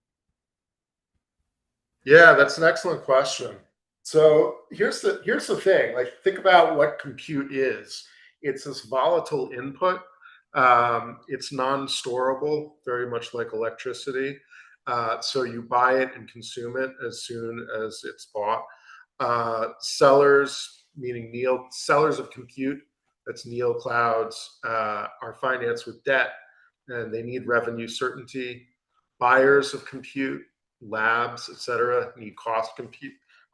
Yeah, that's an excellent question. So here's the thing. Like, think about what compute is. It's this volatile input. It's non-storable, very much like electricity. So you buy it and consume it as soon as it's bought. Sellers, meaning sellers of compute, that's neoclouds, are financed with debt, and they need revenue certainty. Buyers of compute, labs, etc., need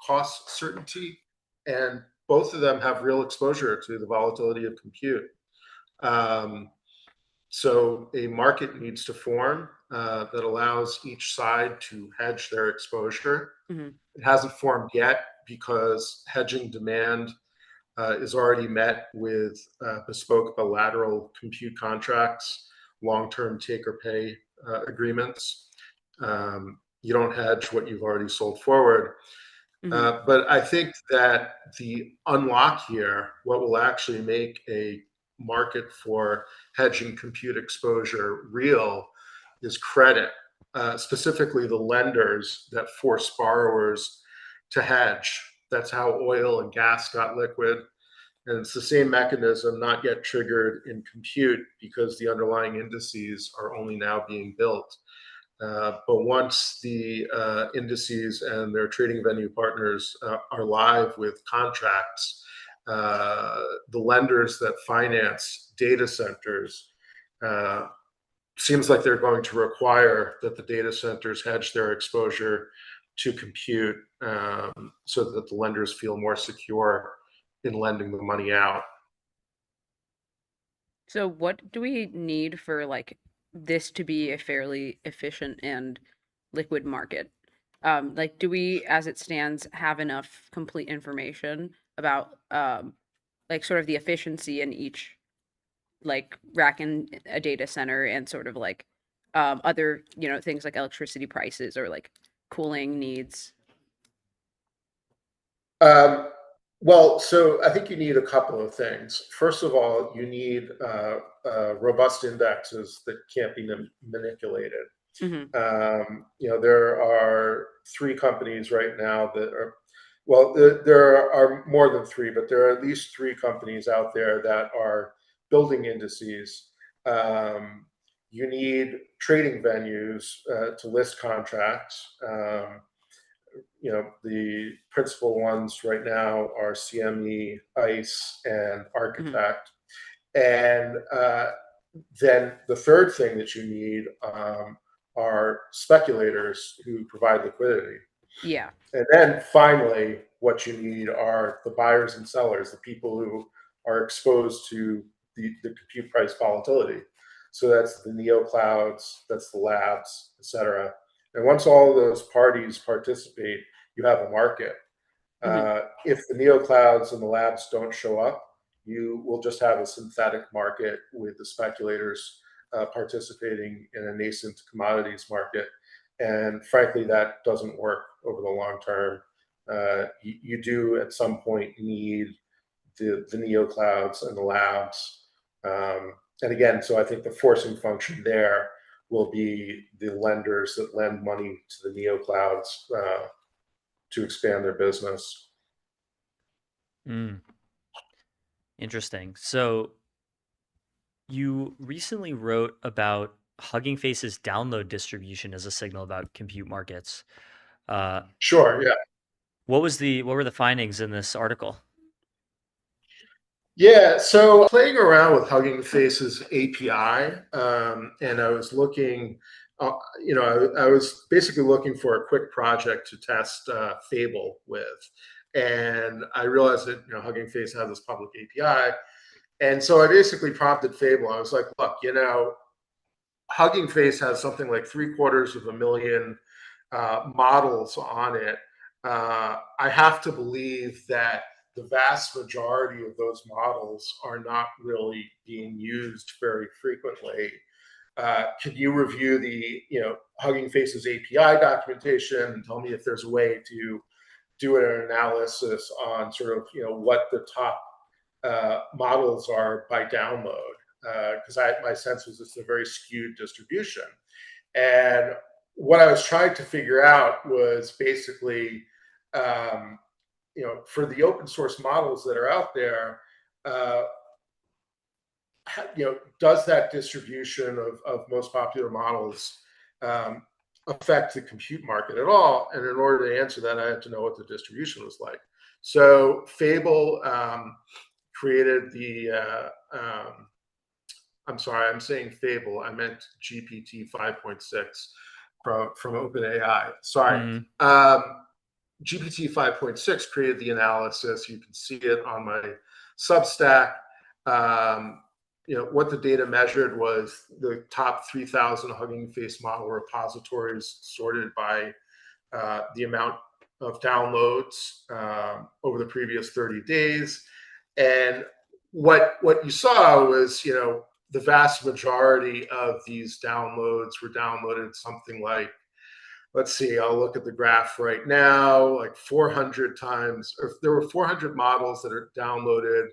cost certainty, and both of them have real exposure to the volatility of compute. So a market needs to form that allows each side to hedge their exposure. It hasn't formed yet because hedging demand is already met with bespoke bilateral compute contracts, long-term take-or-pay agreements. You don't hedge what you've already sold forward. But I think that the unlock here, what will actually make a market for hedging compute exposure real, is credit, specifically the lenders that force borrowers to hedge. That's how oil and gas got liquid. And it's the same mechanism, not yet triggered in compute because the underlying indices are only now being built. But once the indices and their trading venue partners are live with contracts, the lenders that finance data centers seems like they're going to require that the data centers hedge their exposure to compute so that the lenders feel more secure in lending the money out. So what do we need for like this to be a fairly efficient and liquid market? Like, do we, as it stands, have enough complete information about like sort of the efficiency in each like rack in a data center and sort of like other, you know, things like electricity prices or like cooling needs? Well, so I think you need a couple of things. First of all, you need robust indexes that can't be manipulated. You know, there are 3 companies right now that are, well, there are more than 3, but there are at least 3 companies out there that are building indices. You need trading venues to list contracts. You know, the principal ones right now are CME, ICE, and Architect. And then the third thing that you need are speculators who provide liquidity. Yeah. And then finally, what you need are the buyers and sellers, the people who are exposed to the compute price volatility. So that's the neoclouds, that's the labs, et cetera. And once all of those parties participate, you have a market. If the neoclouds and the labs don't show up, you will just have a synthetic market with the speculators participating in a nascent commodities market. And frankly, that doesn't work over the long term. You do at some point need the neoclouds and the labs. And again, so I think the forcing function there will be the lenders that lend money to the neoclouds to expand their business. Interesting. So you recently wrote about Hugging Face's download distribution as a signal about compute markets. Sure, yeah. What were the findings in this article? Yeah, so playing around with Hugging Face's API, and I was looking, I was basically looking for a quick project to test Fable with, and I realized that Hugging Face had this public API, and so I basically prompted Fable. I was like, look, Hugging Face has something like 750,000 models on it. I have to believe that the vast majority of those models are not really being used very frequently. Can you review the Hugging Face's API documentation and tell me if there's a way to do an analysis on sort of what the top models are by download? Because my sense was it's a very skewed distribution. And what I was trying to figure out was basically, for the open source models that are out there, does that distribution of most popular models affect the compute market at all? And in order to answer that, I had to know what the distribution was like. So Fable created the I'm sorry, I'm saying Fable. I meant GPT 5.6 from OpenAI. Sorry. GPT 5.6 created the analysis. You can see it on my Substack. What the data measured was the top 3,000 Hugging Face model repositories sorted by the amount of downloads over the previous 30 days. And what you saw was, the vast majority of these downloads were downloaded something like, let's see, I'll look at the graph right now, like 400 times, or there were 400 models that are downloaded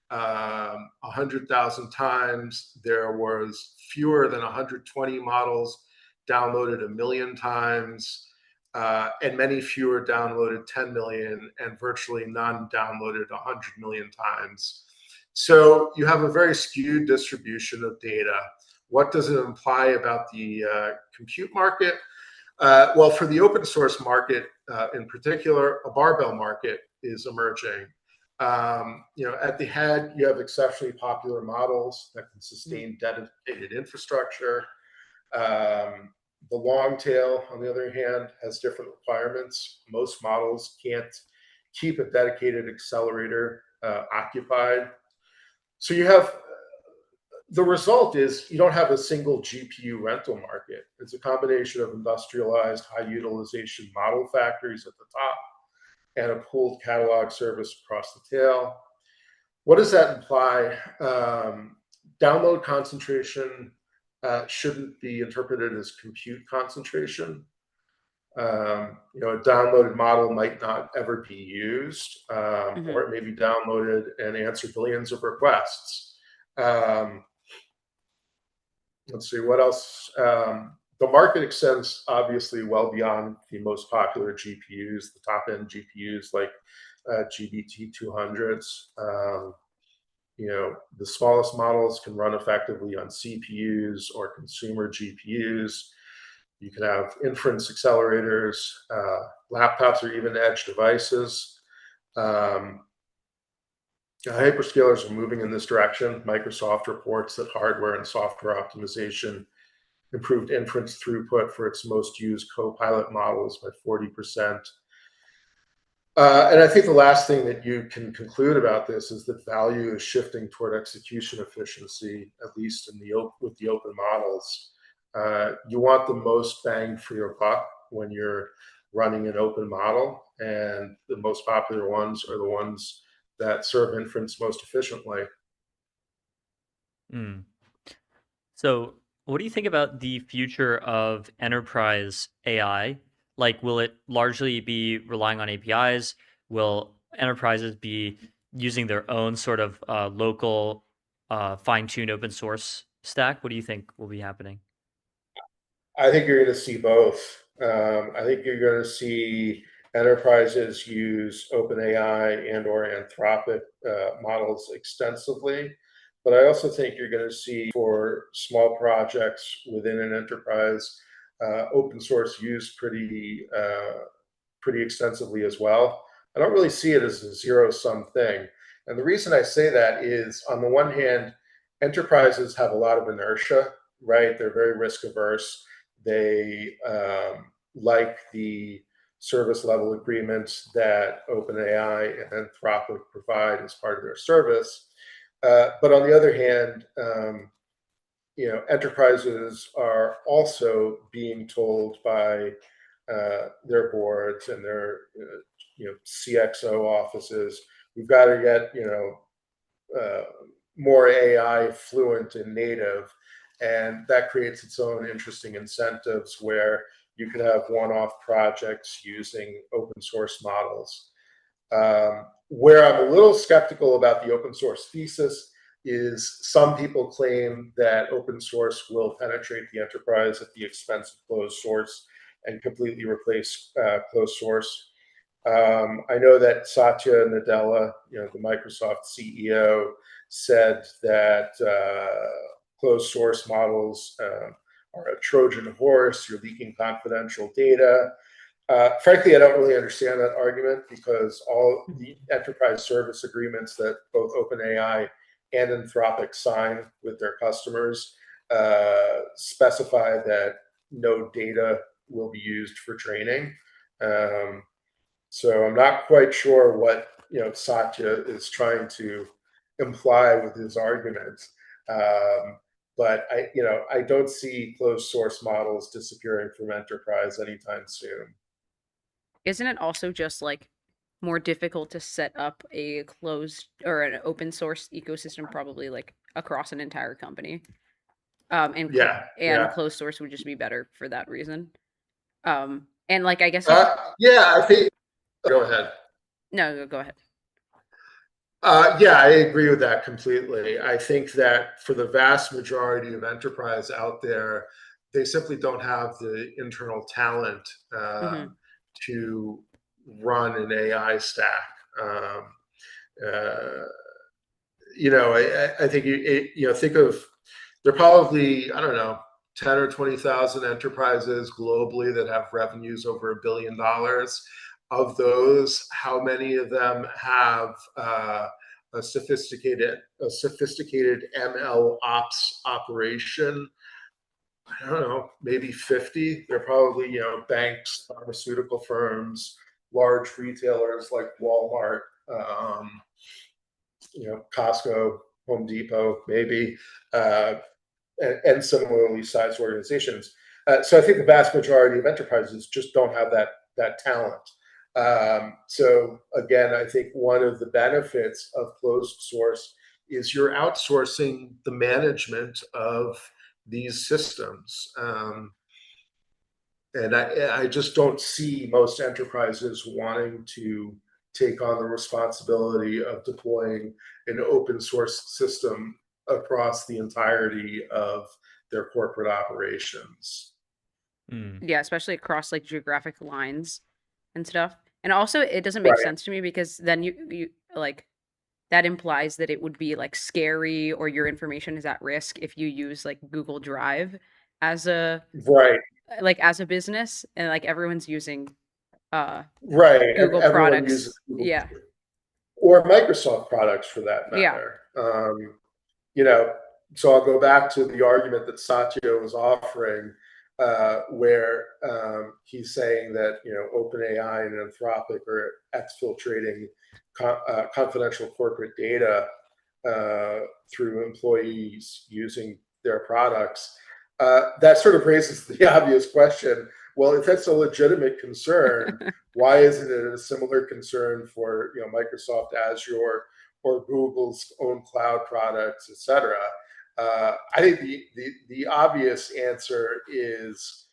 100,000 times. There was fewer than 120 models downloaded 1 million times, and many fewer downloaded 10 million, and virtually none downloaded 100 million times. So you have a very skewed distribution of data. What does it imply about the compute market? Well, for the open source market in particular, a barbell market is emerging. At the head, you have exceptionally popular models that can sustain dedicated infrastructure. The long tail, on the other hand, has different requirements. Most models can't keep a dedicated accelerator occupied. So the result is you don't have a single GPU rental market. It's a combination of industrialized high utilization model factories at the top and a pooled catalog service across the tail. What does that imply? Download concentration shouldn't be interpreted as compute concentration. A downloaded model might not ever be used, or it may be downloaded and answer billions of requests. Let's see, what else? The market extends obviously well beyond the most popular GPUs, the top-end GPUs like GBT200s. The smallest models can run effectively on CPUs or consumer GPUs. You can have inference accelerators, laptops, or even edge devices. Hyperscalers are moving in this direction. Microsoft reports that hardware and software optimization improved inference throughput for its most used Copilot models by 40%. And I think the last thing that you can conclude about this is that value is shifting toward execution efficiency, at least with the open models. You want the most bang for your buck when you're running an open model, and the most popular ones are the ones that serve inference most efficiently. So, what do you think about the future of enterprise AI? Like, will it largely be relying on APIs? Will enterprises be using their own sort of local, fine-tuned open source stack? What do you think will be happening? I think you're going to see both. I think you're going to see enterprises use OpenAI and or Anthropic models extensively. But I also think you're going to see for small projects within an enterprise, open source used pretty pretty extensively as well. I don't really see it as a zero-sum thing. And the reason I say that is, on the one hand, enterprises have a lot of inertia, right? They're very risk averse. They like the service level agreements that OpenAI and Anthropic provide as part of their service. But on the other hand, enterprises are also being told by their boards and their CXO offices, we've got to get more AI fluent and native, and that creates its own interesting incentives where you could have one-off projects using open source models. Where I'm a little skeptical about the open source thesis is some people claim that open source will penetrate the enterprise at the expense of closed source and completely replace closed source. I know that Satya Nadella, the Microsoft CEO, said that closed source models are a Trojan horse, you're leaking confidential data. Frankly, I don't really understand that argument because all the enterprise service agreements that both OpenAI and Anthropic sign with their customers specify that no data will be used for training. So I'm not quite sure what Satya is trying to imply with his argument. But I don't see closed source models disappearing from enterprise anytime soon. Isn't it also just like more difficult to set up a closed or an open source ecosystem, probably like across an entire company? And closed source would just be better for that reason. And like, I guess. I think. Go ahead. No, go ahead. Yeah, I agree with that completely. I think that for the vast majority of enterprise out there, they simply don't have the internal talent to run an AI stack. I think think of, there are probably, I don't know, 10 or 20,000 enterprises globally that have revenues over $1 billion. Of those, how many of them have a sophisticated ML ops operation? I don't know, maybe 50. They're probably banks, pharmaceutical firms, large retailers like Walmart, Costco, Home Depot, maybe, and similarly sized organizations. So I think the vast majority of enterprises just don't have that talent. So again, I think one of the benefits of closed source is you're outsourcing the management of these systems. And I just don't see most enterprises wanting to take on the responsibility of deploying an open source system across the entirety of their corporate operations. Yeah, especially across like geographic lines and stuff. And also it doesn't make sense to me because then you like, that implies that it would be like scary or your information is at risk if you use like Google Drive as a as a business, and like everyone's using Google products. Uses Google, yeah. Or Microsoft products for that matter. So I'll go back to the argument that Satya was offering, where he's saying that OpenAI and Anthropic are exfiltrating confidential corporate data through employees using their products. That sort of raises the obvious question. Well, if that's a legitimate concern, why isn't it a similar concern for Microsoft Azure or Google's own cloud products, et cetera? I think the obvious answer is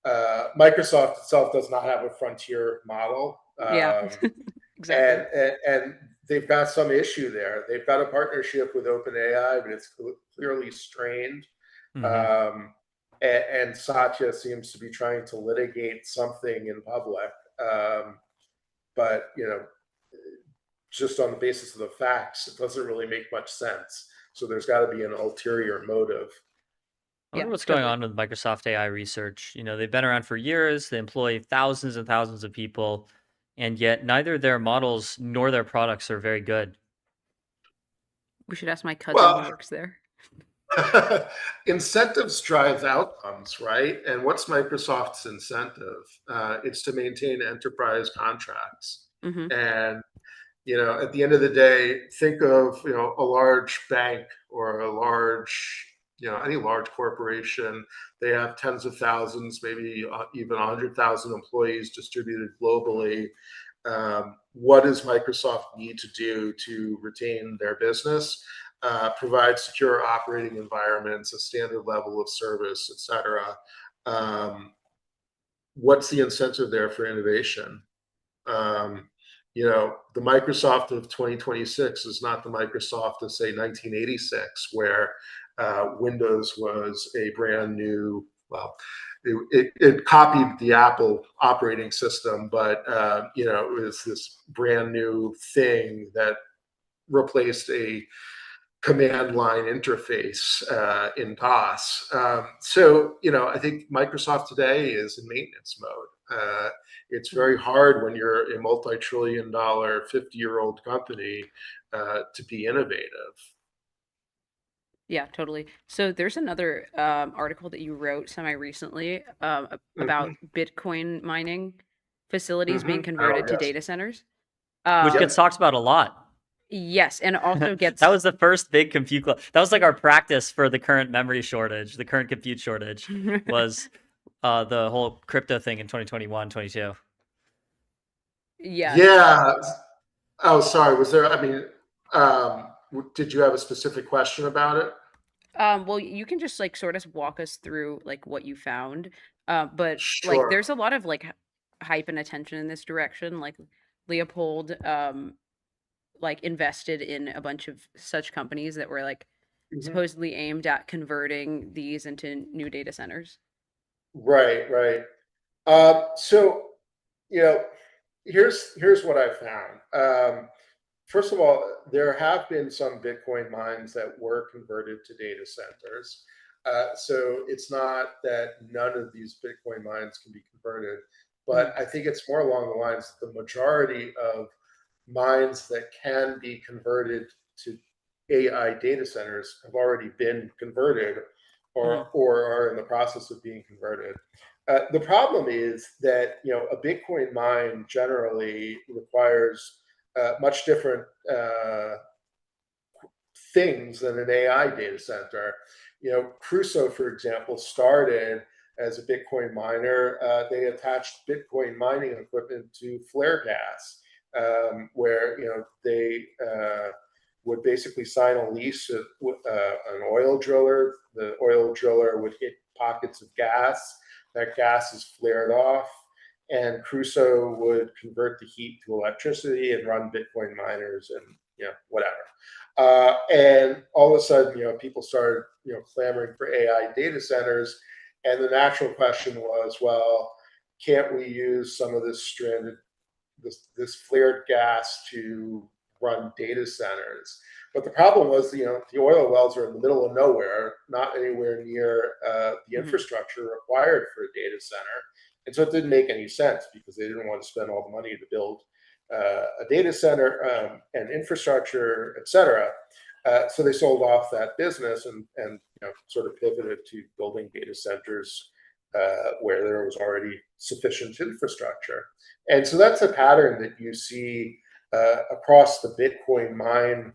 Microsoft itself does not have a frontier model. Exactly. And they've got some issue there. They've got a partnership with OpenAI, but it's clearly strained. And Satya seems to be trying to litigate something in public. But just on the basis of the facts, it doesn't really make much sense. So there's got to be an ulterior motive. I wonder what's going on with Microsoft AI research. They've been around for years. They employ thousands and thousands of people. and yet neither their models nor their products are very good. We should ask my cousin who works there. Incentives drive outcomes, right? And what's Microsoft's incentive? It's to maintain enterprise contracts. And at the end of the day, think of a large bank or a large any large corporation. They have tens of thousands, maybe even 100,000 employees distributed globally. What does Microsoft need to do to retain their business? Provide secure operating environments, a standard level of service, etc. What's the incentive there for innovation? The Microsoft of 2026 is not the Microsoft of, say, 1986, where Windows was a brand new, well, it copied the Apple operating system, but it was this brand new thing that replaced a command line interface in DOS. I think Microsoft today is in maintenance mode. It's very hard when you're a multi-trillion-dollar, 50-year-old company to be innovative. Yeah, totally. So there's another article that you wrote semi-recently about Bitcoin mining facilities being converted to data centers. Which gets talked about a lot. Yes, and also gets... That was the first big compute club. That was like our practice for the current memory shortage, the current compute shortage was the whole crypto thing in 2021, 22. Yeah. Yeah. Oh, sorry. Was there, did you have a specific question about it? Well, you can just sort of walk us through what you found. But Sure. there's a lot of hype and attention in this direction. Leopold invested in a bunch of such companies that were supposedly aimed at converting these into new data centers. Right. Here's what I found. First of all, there have been some Bitcoin mines that were converted to data centers. So it's not that none of these Bitcoin mines can be converted, but I think it's more along the lines that the majority of mines that can be converted to AI data centers have already been converted or are in the process of being converted. The problem is that a Bitcoin mine generally requires much different things than an AI data center. Crusoe, for example, started as a Bitcoin miner. They attached Bitcoin mining equipment to flare gas, where they would basically sign a lease with an oil driller. The oil driller would hit pockets of gas. That gas is flared off, and Crusoe would convert the heat to electricity and run Bitcoin miners and whatever. And all of a sudden, people started clamoring for AI data centers, and the natural question was, well, can't we use some of this this flared gas to run data centers? But the problem was, the oil wells are in the middle of nowhere, not anywhere near the infrastructure required for a data center. And so it didn't make any sense because they didn't want to spend all the money to build a data center and infrastructure, et cetera. So they sold off that business and sort of pivoted to building data centers where there was already sufficient infrastructure. And so that's a pattern that you see across the Bitcoin mine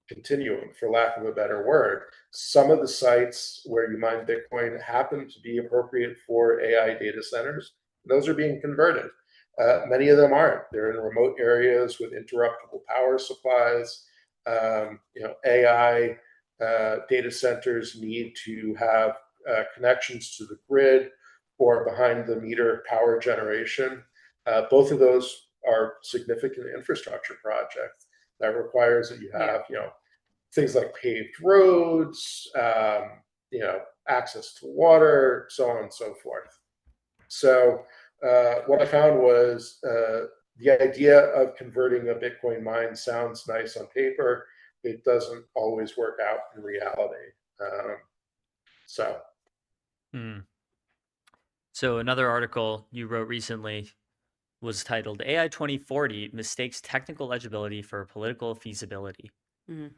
continuum, for lack of a better word. Some of the sites where you mine Bitcoin happen to be appropriate for AI data centers. Those are being converted. Many of them aren't. They're in remote areas with interruptible power supplies. AI data centers need to have connections to the grid or behind the meter power generation. Both of those are significant infrastructure projects that requires that you have, things like paved roads, access to water, so on and so forth. So what I found was the idea of converting a Bitcoin mine sounds nice on paper. It doesn't always work out in reality. So another article you wrote recently was titled AI 2040 Mistakes Technical Legibility for Political Feasibility. Mhm.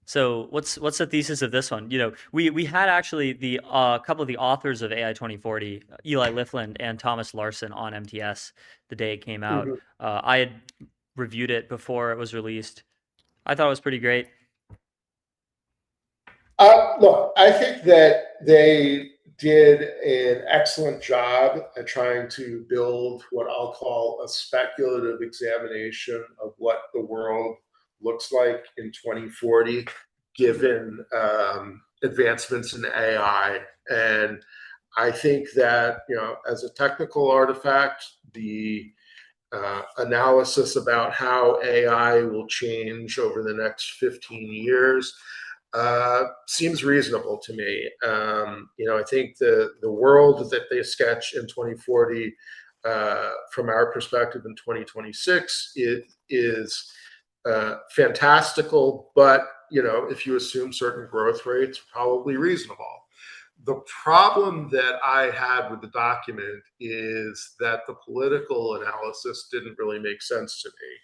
So what's the thesis of this one? You know, we had actually the couple of the authors of AI 2040, Eli Lifland and Thomas Larson, on MTS the day it came out. Mhm. I had reviewed it before it was released. I thought it was pretty great. Look, I think that they did an excellent job at trying to build what I'll call a speculative examination of what the world looks like in 2040, given advancements in AI. And I think that, you know, as a technical artifact, the analysis about how AI will change over the next 15 years seems reasonable to me. You know, I think the world that they sketch in 2040, from our perspective in 2026, it is fantastical. But you know, if you assume certain growth rates, probably reasonable. The problem that I had with the document is that the political analysis didn't really make sense to me.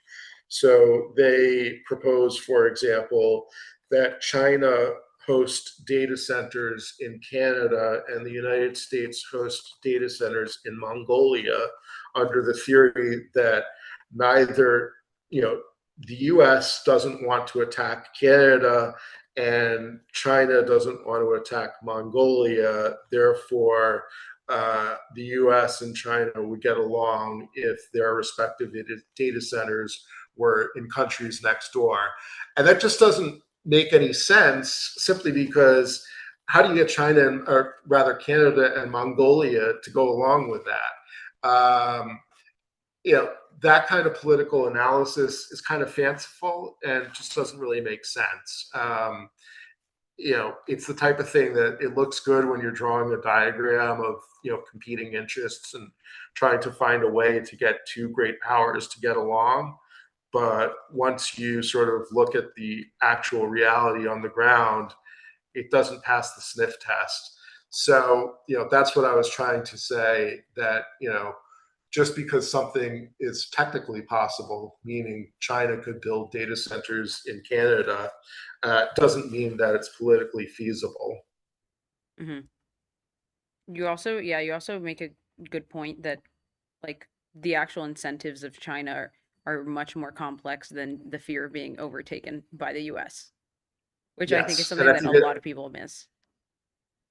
So they propose, for example, that China host data centers in Canada and the United States host data centers in Mongolia, under the theory that neither, you know, the US doesn't want to attack Canada and China doesn't want to attack Mongolia. Therefore, the US and China would get along if their respective data centers were in countries next door. And that just doesn't make any sense, simply because how do you get China, or rather Canada and Mongolia, to go along with that? You know, that kind of political analysis is kind of fanciful and just doesn't really make sense. You know, it's the type of thing that it looks good when you're drawing a diagram of, you know, competing interests and trying to find a way to get two great powers to get along. But once you sort of look at the actual reality on the ground, it doesn't pass the sniff test. So, you know, that's what I was trying to say, that, you know, just because something is technically possible, meaning China could build data centers in Canada, doesn't mean that it's politically feasible. Hmm. You also make a good point that, like, the actual incentives of China are much more complex than the fear of being overtaken by the US, which I think is Yes, something and I that a think it, lot of people miss.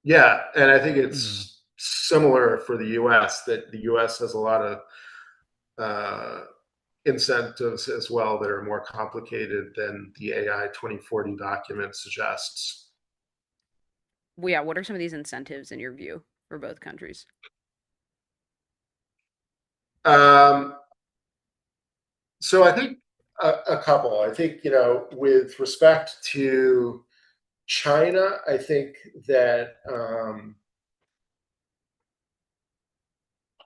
yeah, and I think Mhm. it's similar for the US, that the US has a lot of incentives as well that are more complicated than the AI 2040 document suggests. Well, yeah, what are some of these incentives in your view for both countries? Um, so I think a couple. I think, you know, with respect to China, I think that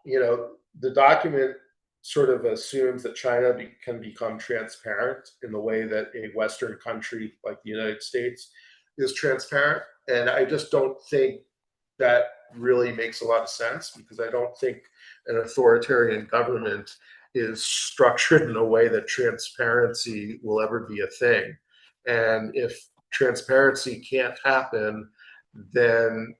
you know, the document sort of assumes that China can become transparent in the way that a Western country like the United States is transparent. And I just don't think that really makes a lot of sense, because I don't think an authoritarian government is structured in a way that transparency will ever be a thing. And if transparency can't happen, then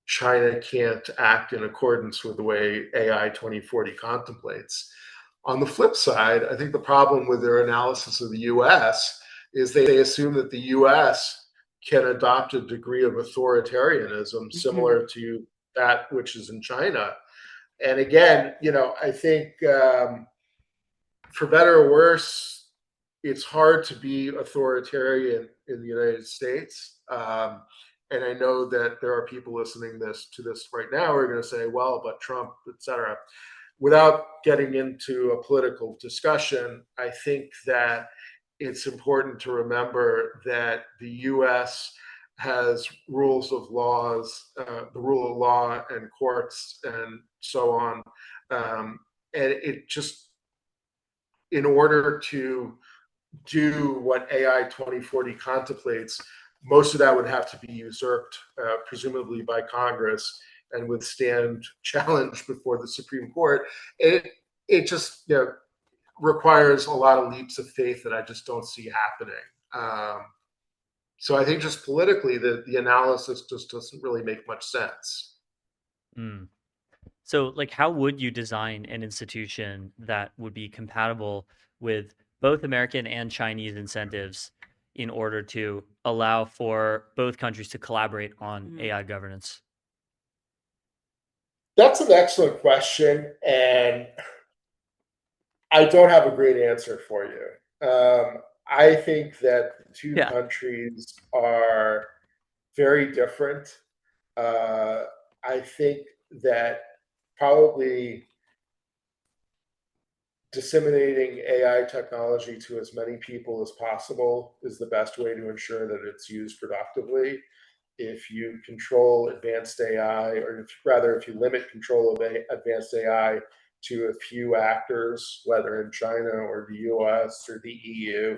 China can't act in accordance with the way AI 2040 contemplates. On the flip side, I think the problem with their analysis of the US is they assume that the US can adopt a degree of authoritarianism similar to that which is in China. And again, you know, I think for better or worse, it's hard to be authoritarian in the United States. And I know that there are people listening to this right now who are going to say, well, but Trump, et cetera. Without getting into a political discussion, I think that it's important to remember that the US has rules of laws, the rule of law and courts and so on. And it just, in order to do what AI 2040 contemplates, most of that would have to be usurped, presumably by Congress, and withstand challenge before the Supreme Court. And it just requires a lot of leaps of faith that I just don't see happening. So I think just politically, the analysis just doesn't really make much sense. So, like, how would you design an institution that would be compatible with both American and Chinese incentives in order to allow for both countries to collaborate on AI governance? That's an excellent question, and I don't have a great answer for you. I think that the two countries are very different. I think that probably disseminating AI technology to as many people as possible is the best way to ensure that it's used productively. If you control advanced AI, or if you limit control of advanced AI to a few actors, whether in China or the US or the EU,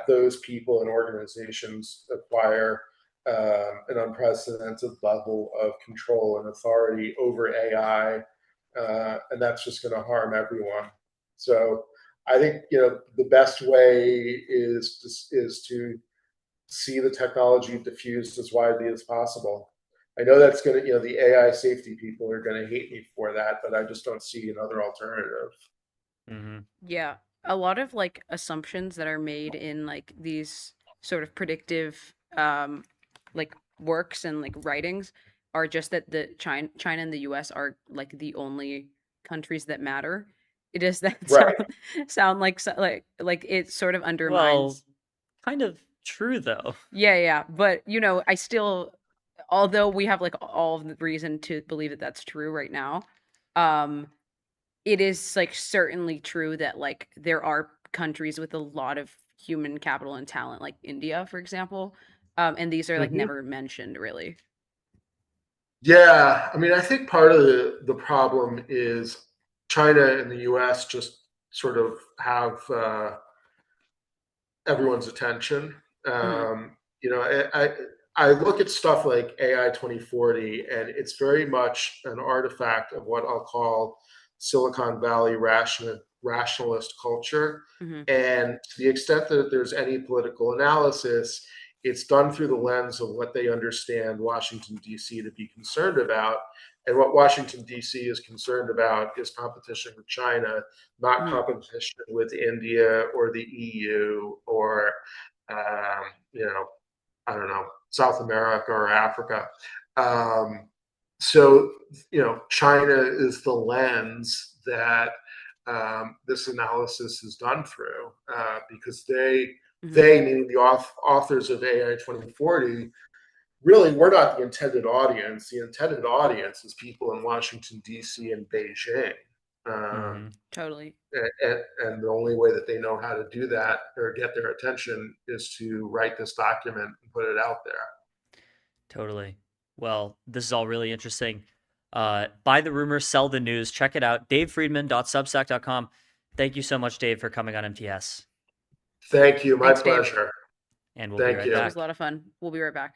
those people and organizations acquire an unprecedented level of control and authority over AI, and that's just going to harm everyone. So I think the best way is to see the technology diffused as widely as possible. I know that's going to, the AI safety people are going to hate me for that, but I just don't see another alternative. Yeah, a lot of like assumptions that are made in like these sort of predictive like works and like writings are just that the China and the US are like the only countries that matter. It is that sound like it sort of undermines. Well, kind of true though. Yeah, but I still, although we have like all of the reason to believe that that's true right now, it is like certainly true that like there are countries with a lot of human capital and talent, like India, for example, and these are like never mentioned really. Yeah, I mean, I think part of the problem is China and the US just sort of have everyone's attention. I look at stuff like AI 2040, and it's very much an artifact of what I'll call Silicon Valley rationalist culture. And to the extent that there's any political analysis, it's done through the lens of what they understand Washington, D.C. to be concerned about. And what Washington, D.C. is concerned about is competition with China, not competition with India or the EU or, I don't know, South America or Africa. So, China is the lens that this analysis is done through, because they, meaning the authors of AI 2040, really, we're not the intended audience. The intended audience is people in Washington, D.C. and Beijing. Totally. And the only way that they know how to do that or get their attention is to write this document and put it out there. Totally. Well, this is all really interesting. Buy the rumors, sell the news. Check it out. DaveFriedman.substack.com. Thank you so much, Dave, for coming on MTS. Thank you. My Thanks, Dave. pleasure. And we'll be right It back. was a lot of fun. We'll be right back.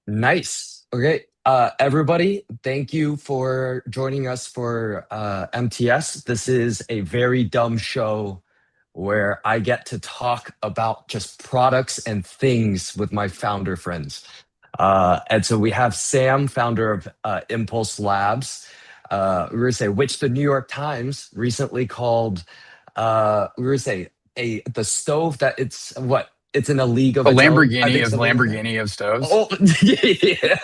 Nice. Okay. Everybody, thank you for joining us for MTS. This is a very dumb show where I get to talk about just products and things with my founder friends. And so we have Sam, founder of Impulse Labs. We're going to say, which the New York Times recently called, we're going to say, the stove that it's what? It's in a league of The its own. I Lamborghini think of something like that. Lamborghini of stoves. Oh, yeah.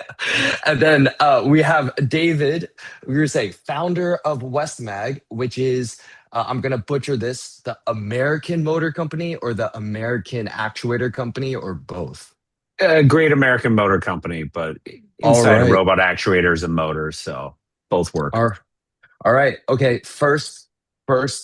And then we have David, we were say founder of Westmag, which is, I'm going to butcher this, the American Motor Company or the American Actuator Company or both? Great American Motor Company, but All inside right. robot actuators and motors, so both work. All right. Okay. First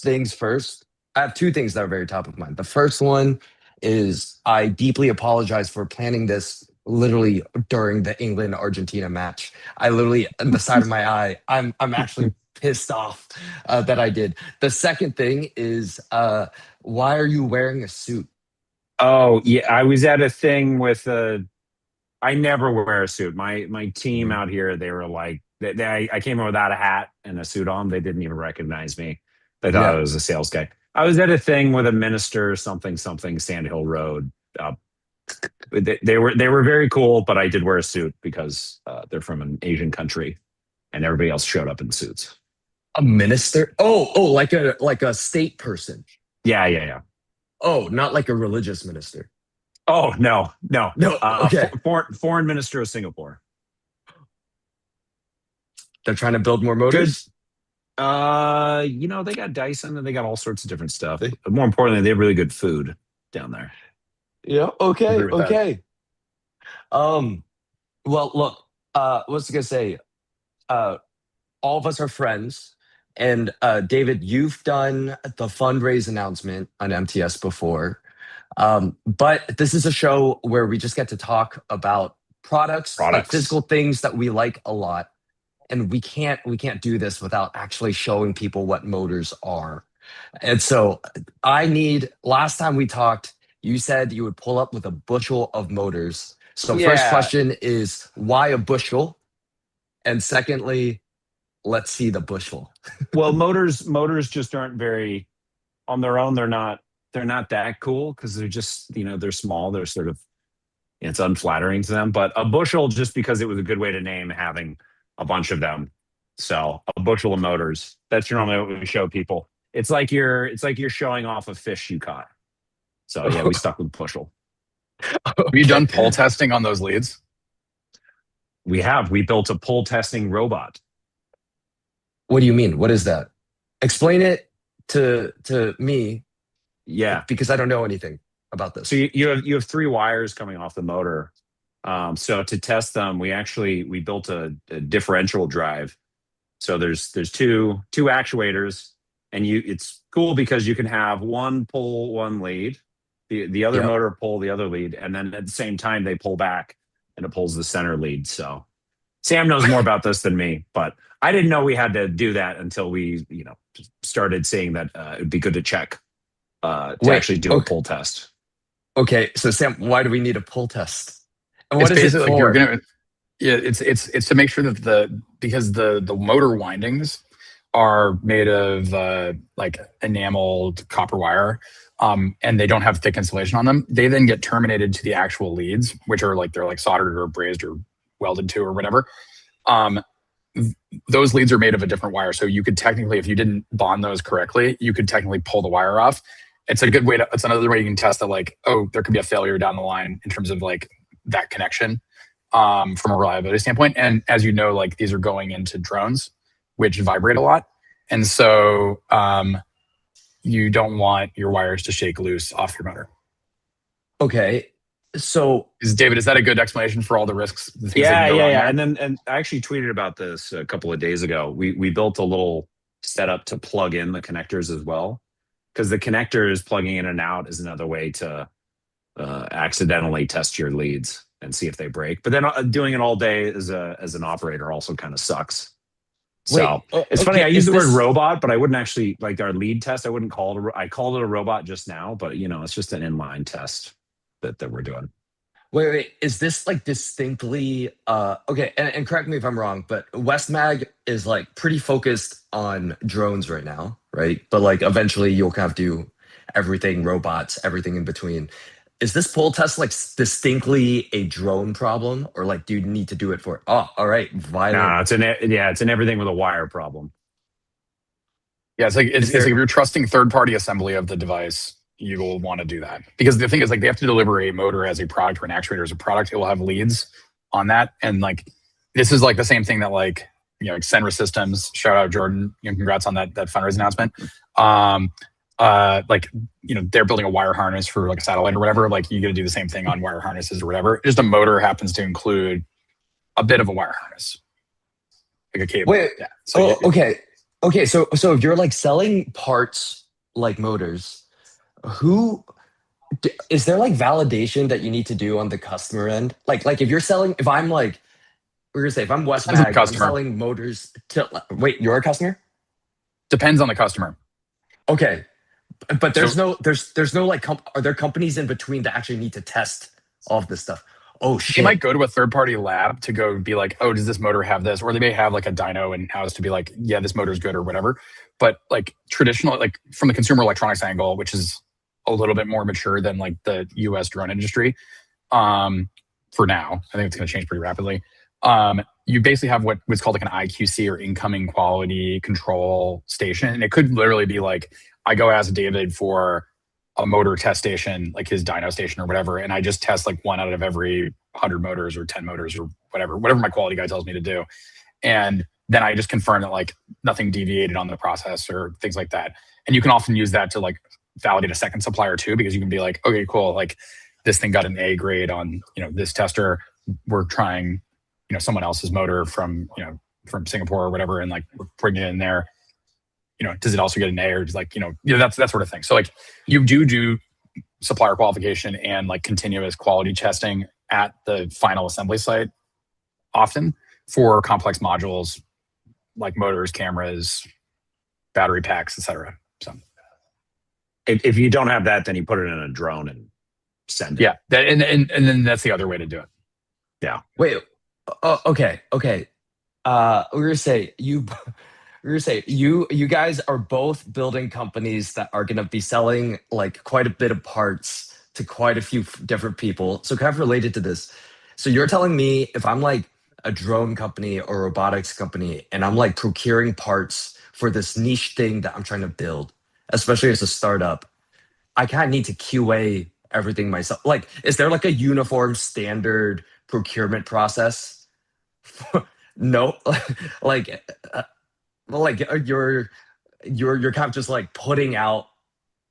things first. I have two things that are very top of mind. The first one is I deeply apologize for planning this literally during the England-Argentina match. I literally, on the side of my eye, I'm actually pissed off that I did. The second thing is, why are you wearing a suit? Oh yeah, I was at a thing with I never wear a suit. My team out here, they were like, I came in without a hat and a suit on. They didn't even recognize me. They thought I was a sales guy. I was at a thing with a minister, something Sand Hill Road. They were very cool, but I did wear a suit because they're from an Asian country, and everybody else showed up in suits. A minister? Oh, like a state person. Yeah. Oh, not like a religious minister. Oh no. Okay. Foreign minister of Singapore. They're trying to build more motors. They got Dyson and they got all sorts of different stuff. More importantly, they have really good food down there. Yeah. Okay. Well, look. What's I gonna say? All of us are friends, and David, you've done the fundraise announcement on MTS before. But this is a show where we just get to talk about products. Like physical things that we like a lot. And we can't do this without actually showing people what motors are. And so last time we talked, you said you would pull up with a bushel of motors. So first question is, why a bushel? And secondly, let's see the bushel. Well, motors just aren't very, on their own, they're not that cool because they're just, they're small. They're sort of, it's unflattering to them. But a bushel, just because it was a good way to name having a bunch of them. So a bushel of motors. That's normally what we show people. It's like you're showing off a fish you caught. So yeah, we stuck with bushel. Have you done pull testing on those leads? We have. We built a pull testing robot. What do you mean? What is that? Explain it to me. Yeah, because I don't know anything about this. So you have three wires coming off the motor. So to test them, we built a differential drive. So there's two actuators, and it's cool because you can have one pull one lead, the other motor pull the other lead, and then at the same time they pull back and it pulls the center lead. So Sam knows more about this than me, but I didn't know we had to do that until we started seeing that it would be good to check to actually do a pull test. Okay, so Sam, why do we need a pull test? And what It's is it basically for? it's to make sure that because the motor windings are made of like enameled copper wire, and they don't have thick insulation on them. They then get terminated to the actual leads, which are they're soldered or brazed or welded to or whatever. Those leads are made of a different wire, so you could technically, if you didn't bond those correctly, you could technically pull the wire off. It's a good way it's another way you can test that there could be a failure down the line in terms of that connection from a reliability standpoint. And as you know, these are going into drones, which vibrate a lot. And so you don't want your wires to shake loose off your motor. Okay. So David, is that a good explanation for all the risks? Yeah. And I actually tweeted about this a couple of days ago. We built a little setup to plug in the connectors as well, because the connectors plugging in and out is another way to accidentally test your leads and see if they break. But then doing it all day as an operator also kind of sucks. So it's funny. I use the word robot, but I wouldn't actually our lead test. I wouldn't call it. I called it a robot just now, but it's just an inline test that we're doing. Wait. Is this like distinctly okay? And correct me if I'm wrong, but Westmag is like pretty focused on drones right now, right? But like eventually you'll kind of do everything, robots, everything in between. Is this poll test like distinctly a drone problem, or like do you need to do it for? Oh, all right, violent. No, it's an everything with a wire problem. Yeah, it's like if you're trusting third-party assembly of the device, you will want to do that. Because the thing is, like, they have to deliver a motor as a product or an actuator as a product. It will have leads on that. And like this is like the same thing that like, you know, Senra Systems, shout out Jordan, you know, congrats on that fundraising announcement. Like, you know, they're building a wire harness for like a satellite or whatever. Like you gotta do the same thing on wire harnesses or whatever. Just a motor happens to include a bit of a wire harness. Like a cable. Wait, yeah. So okay. So if you're like selling parts like motors, is there like validation that you need to do on the customer end? Like if you're selling, if I'm like, we're gonna say if I'm Westmag, I'm selling motors to wait, you're a customer? Depends on the customer. Okay, but there's no like are there companies in between that actually need to test all of this stuff? Oh shit! They might go to a third-party lab to go be like, oh, does this motor have this? Or they may have like a dyno in-house to be like, yeah, this motor's good or whatever. But like traditional, like from the consumer electronics angle, which is a little bit more mature than like the US drone industry, for now, I think it's going to change pretty rapidly. You basically have what's called like an IQC or incoming quality control station. And it could literally be like, I go ask David for a motor test station, like his dyno station or whatever, and I just test like 1 out of every 100 motors or 10 motors or whatever my quality guy tells me to do. And then I just confirm that like nothing deviated on the process or things like that. And you can often use that to like validate a second supplier too, because you can be like, okay, cool, like this thing got an A grade on, you know, this tester. We're trying, you know, someone else's motor from, you know, from Singapore or whatever, and like we're putting it in there. You know, does it also get an A, or just like, you know, that sort of thing. So like you do supplier qualification and like continuous quality testing at the final assembly site often for complex modules like motors, cameras, battery packs, etc. So if you don't have that, then you put it in a drone and send it. Yeah, and then that's the other way to do it. Yeah. Wait. Okay. We're gonna say you guys are both building companies that are gonna be selling like quite a bit of parts to quite a few different people. So kind of related to this. So you're telling me if I'm like a drone company or robotics company and I'm like procuring parts for this niche thing that I'm trying to build, especially as a startup, I kind of need to QA everything myself. Like, is there like a uniform standard procurement process? No, like you're kind of just like putting out,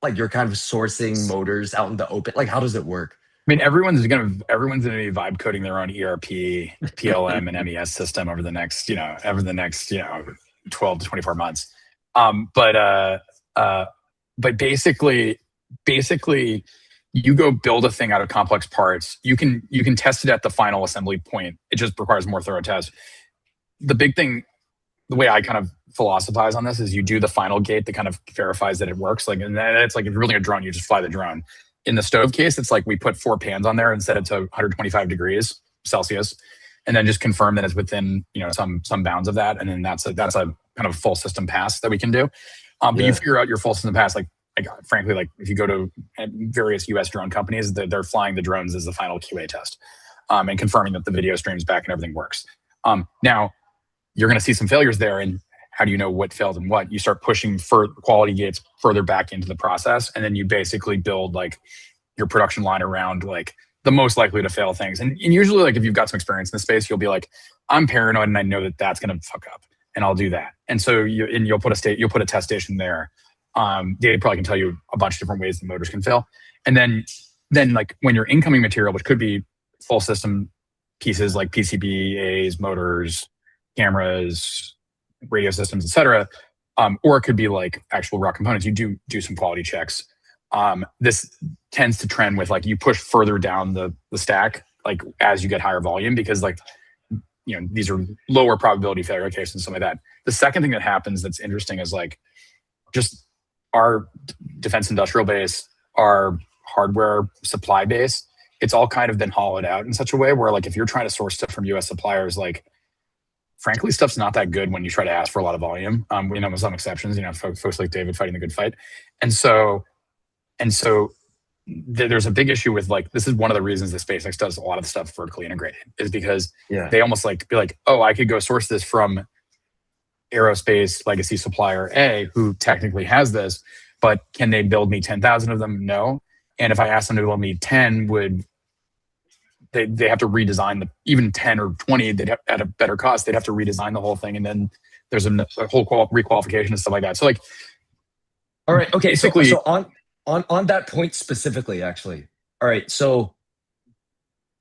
like you're kind of sourcing motors out in the open. Like, how does it work? I mean, everyone's gonna be vibe coding their own ERP, PLM, and MES system over the next 12 to 24 months. But basically, you go build a thing out of complex parts. You can test it at the final assembly point. It just requires more thorough tests. The big thing, the way I kind of philosophize on this, is you do the final gate that kind of verifies that it works. Like, and it's like if you're building a drone, you just fly the drone. In the stove case, it's like we put 4 pans on there and set it to 125 degrees Celsius, and then just confirm that it's within, you know, some bounds of that, and then that's a kind of full system pass that we can do. But you figure out your full system pass, like frankly, like if you go to various US drone companies, they're flying the drones as the final QA test, and confirming that the video streams back and everything works. Now you're going to see some failures there, and how do you know what failed and what? You start pushing for quality gates further back into the process, and then you basically build like your production line around like the most likely to fail things. And usually, like if you've got some experience in the space, you'll be like, I'm paranoid and I know that that's going to fuck up, and I'll do that. And so you'll put a test station there. They probably can tell you a bunch of different ways the motors can fail. And then like when your incoming material, which could be full system pieces like PCBAs, motors, cameras, radio systems, etc., or it could be like actual raw components. You do some quality checks. This tends to trend with like you push further down the stack like as you get higher volume, because like, you know, these are lower probability failure cases and something like that. The second thing that happens that's interesting is like just our defense industrial base, our hardware supply base it's all kind of been hollowed out in such a way where like if you're trying to source stuff from US suppliers, like frankly, stuff's not that good when you try to ask for a lot of volume. We know with some exceptions, folks like David fighting the good fight. And so there's a big issue with like, this is one of the reasons that SpaceX does a lot of the stuff vertically integrated, is because they almost like be like, oh, I could go source this from aerospace legacy supplier A, who technically has this, but can they build me 10,000 of them? No. And if I ask them to build me 10, would they have to redesign even 10 or 20, they'd have, at a better cost, they'd have to redesign the whole thing. And then there's a whole requalification and stuff like that. So like, all right. Okay. Basically, So on that point specifically, actually. All right. So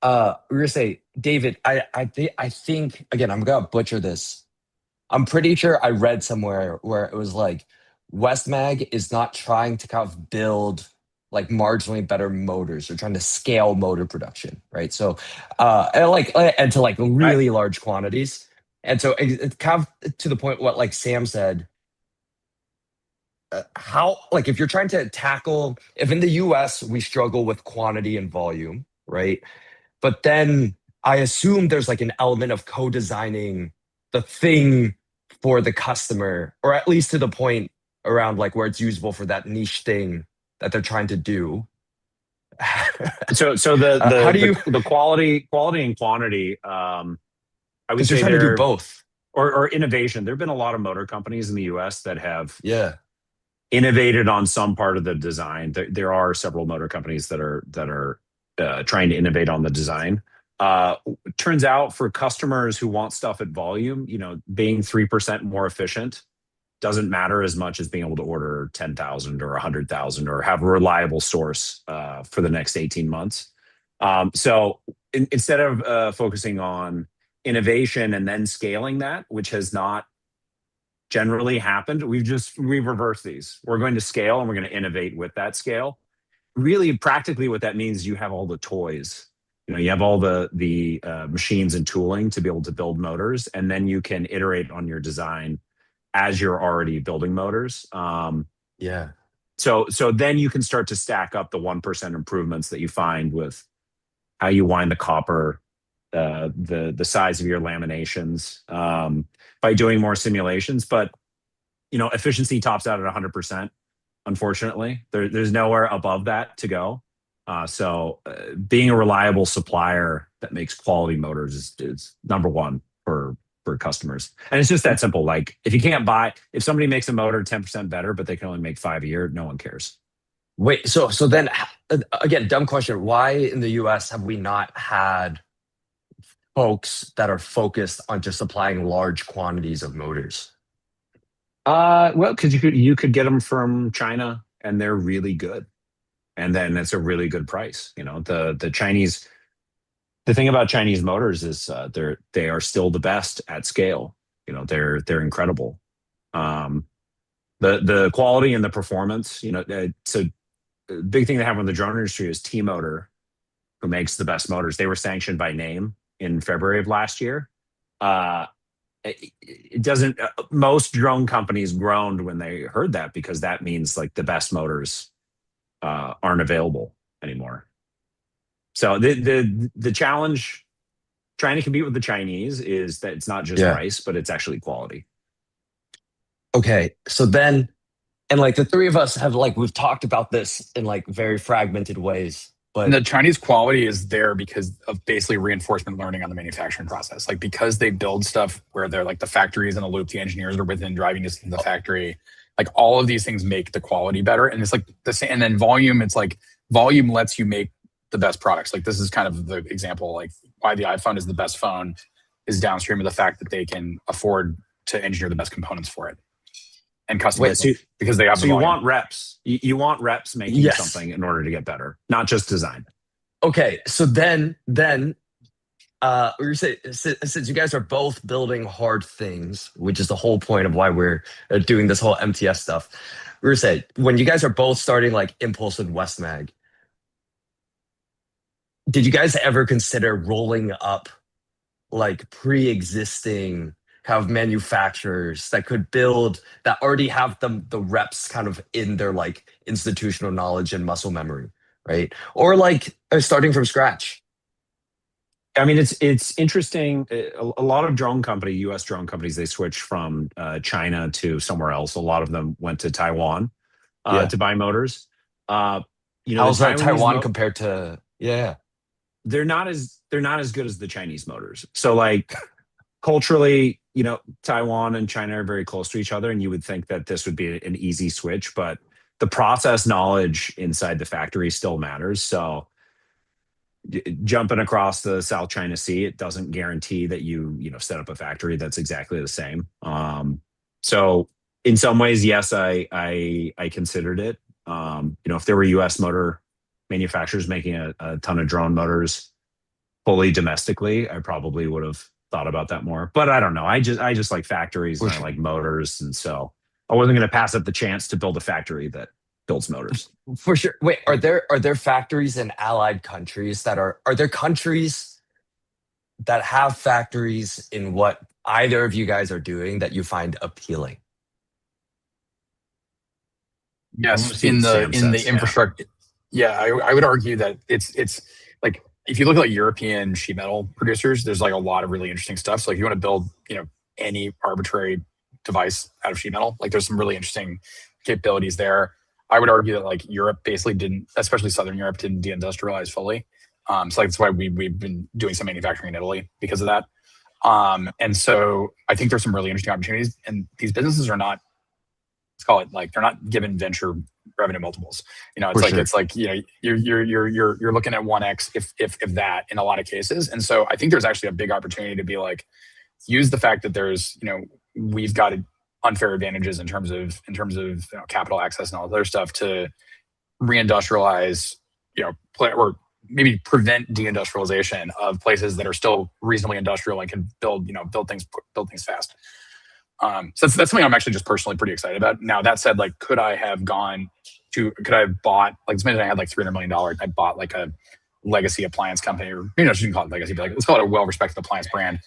we're gonna say, David, I think again, I'm gonna butcher this. I'm pretty sure I read somewhere where it was like Westmag is not trying to kind of build like marginally better motors. They're trying to scale motor production, right? So and to like really large quantities. And so it's kind of to the point what like Sam said, how like if you're trying to tackle, if in the US we struggle with quantity and volume, right? But then I assume there's like an element of co-designing the thing for the customer, or at least to the point around like where it's usable for that niche thing that they're trying to do. So the quality and quantity, I would say trying to do both. Or innovation. There have been a lot of motor companies in the US that have innovated on some part of the design. There are several motor companies that are trying to innovate on the design. Turns out for customers who want stuff at volume, being 3% more efficient doesn't matter as much as being able to order 10,000 or 100,000 or have a reliable source for the next 18 months. So instead of focusing on innovation and then scaling that, which has not generally happened, we've reversed these. We're going to scale and we're going to innovate with that scale. Really, practically what that means, you have all the toys. You have all the machines and tooling to be able to build motors, and then you can iterate on your design as you're already building motors. So then you can start to stack up the 1% improvements that you find with how you wind the copper, the size of your laminations, by doing more simulations. But efficiency tops out at 100%. Unfortunately, there's nowhere above that to go. So being a reliable supplier that makes quality motors is number one for customers. And it's just that simple. Like if somebody makes a motor 10% better, but they can only make 5 a year, no one cares. Wait, so then again, dumb question. Why in the US have we not had folks that are focused on just supplying large quantities of motors? Well, because you could get them from China and they're really good. And then it's a really good price. The Chinese, the thing about Chinese motors is they are still the best at scale. They're incredible. The quality and the performance, so a big thing that happened with the drone industry is T-Motor, who makes the best motors. They were sanctioned by name in February of last year. It doesn't, most drone companies groaned when they heard that, because that means like the best motors aren't available anymore. So the challenge trying to compete with the Chinese is that it's not just price, but it's actually quality. Okay, so then, and like the three of us have we've talked about this in like very fragmented ways. But and the Chinese quality is there because of basically reinforcement learning on the manufacturing process. Like because they build stuff where they're like the factories in the loop, the engineers are within driving distance of the factory. Like all of these things make the quality better. And it's like the same. And then volume, it's like volume lets you make the best products. Like this is kind of the example, like why the iPhone is the best phone is downstream of the fact that they can afford to engineer the best components for it and customize because they have the you volume. want reps. You want reps making something in order to get better, not just design. Okay, so then we're saying, since you guys are both building hard things, which is the whole point of why we're doing this whole MTS stuff, we were saying when you guys are both starting like Impulse and Westmag, did you guys ever consider rolling up like pre-existing kind of manufacturers that could build, that already have the reps kind of in their like institutional knowledge and muscle memory, right? Or like starting from scratch. I mean, it's interesting. A lot of U.S. drone companies, they switch from China to somewhere else. A lot of them went to Taiwan to buy motors. How's the Taiwan compared to? They're not as good as the Chinese motors. So like culturally, Taiwan and China are very close to each other, and you would think that this would be an easy switch, but the process knowledge inside the factory still matters. So jumping across the South China Sea, it doesn't guarantee that you set up a factory that's exactly the same. So in some ways, yes, I considered it. If there were U.S. motor manufacturers making a ton of drone motors fully domestically, I probably would have thought about that more. But I don't know. I just like factories and I like motors, and so I wasn't going to pass up the chance to build a factory that builds motors. For sure. Wait, are there factories in allied countries that are there countries that have factories in what either of you guys are doing that you find appealing? Yes, in the infrastructure. Yeah, I would argue that it's like if you look at like European sheet metal producers, there's like a lot of really interesting stuff. So like if you want to build, any arbitrary device out of sheet metal, like there's some really interesting capabilities there. I would argue that like Europe basically didn't, especially Southern Europe, didn't deindustrialize fully. So like that's why we've been doing some manufacturing in Italy because of that. And so I think there's some really interesting opportunities, and these businesses are not, let's call it like, they're not given venture revenue multiples. It's like you're looking at 1x if that in a lot of cases. And so I think there's actually a big opportunity to be like, use the fact that there's, we've got unfair advantages in terms of capital access and all that other stuff to reindustrialize, or maybe prevent deindustrialization of places that are still reasonably industrial and can build things fast. So that's something I'm actually just personally pretty excited about. Now that said, like, could I have bought like, this minute I had like $300 million, I bought like a legacy appliance company, or shouldn't call it legacy, but like, let's call it a well-respected appliance brand.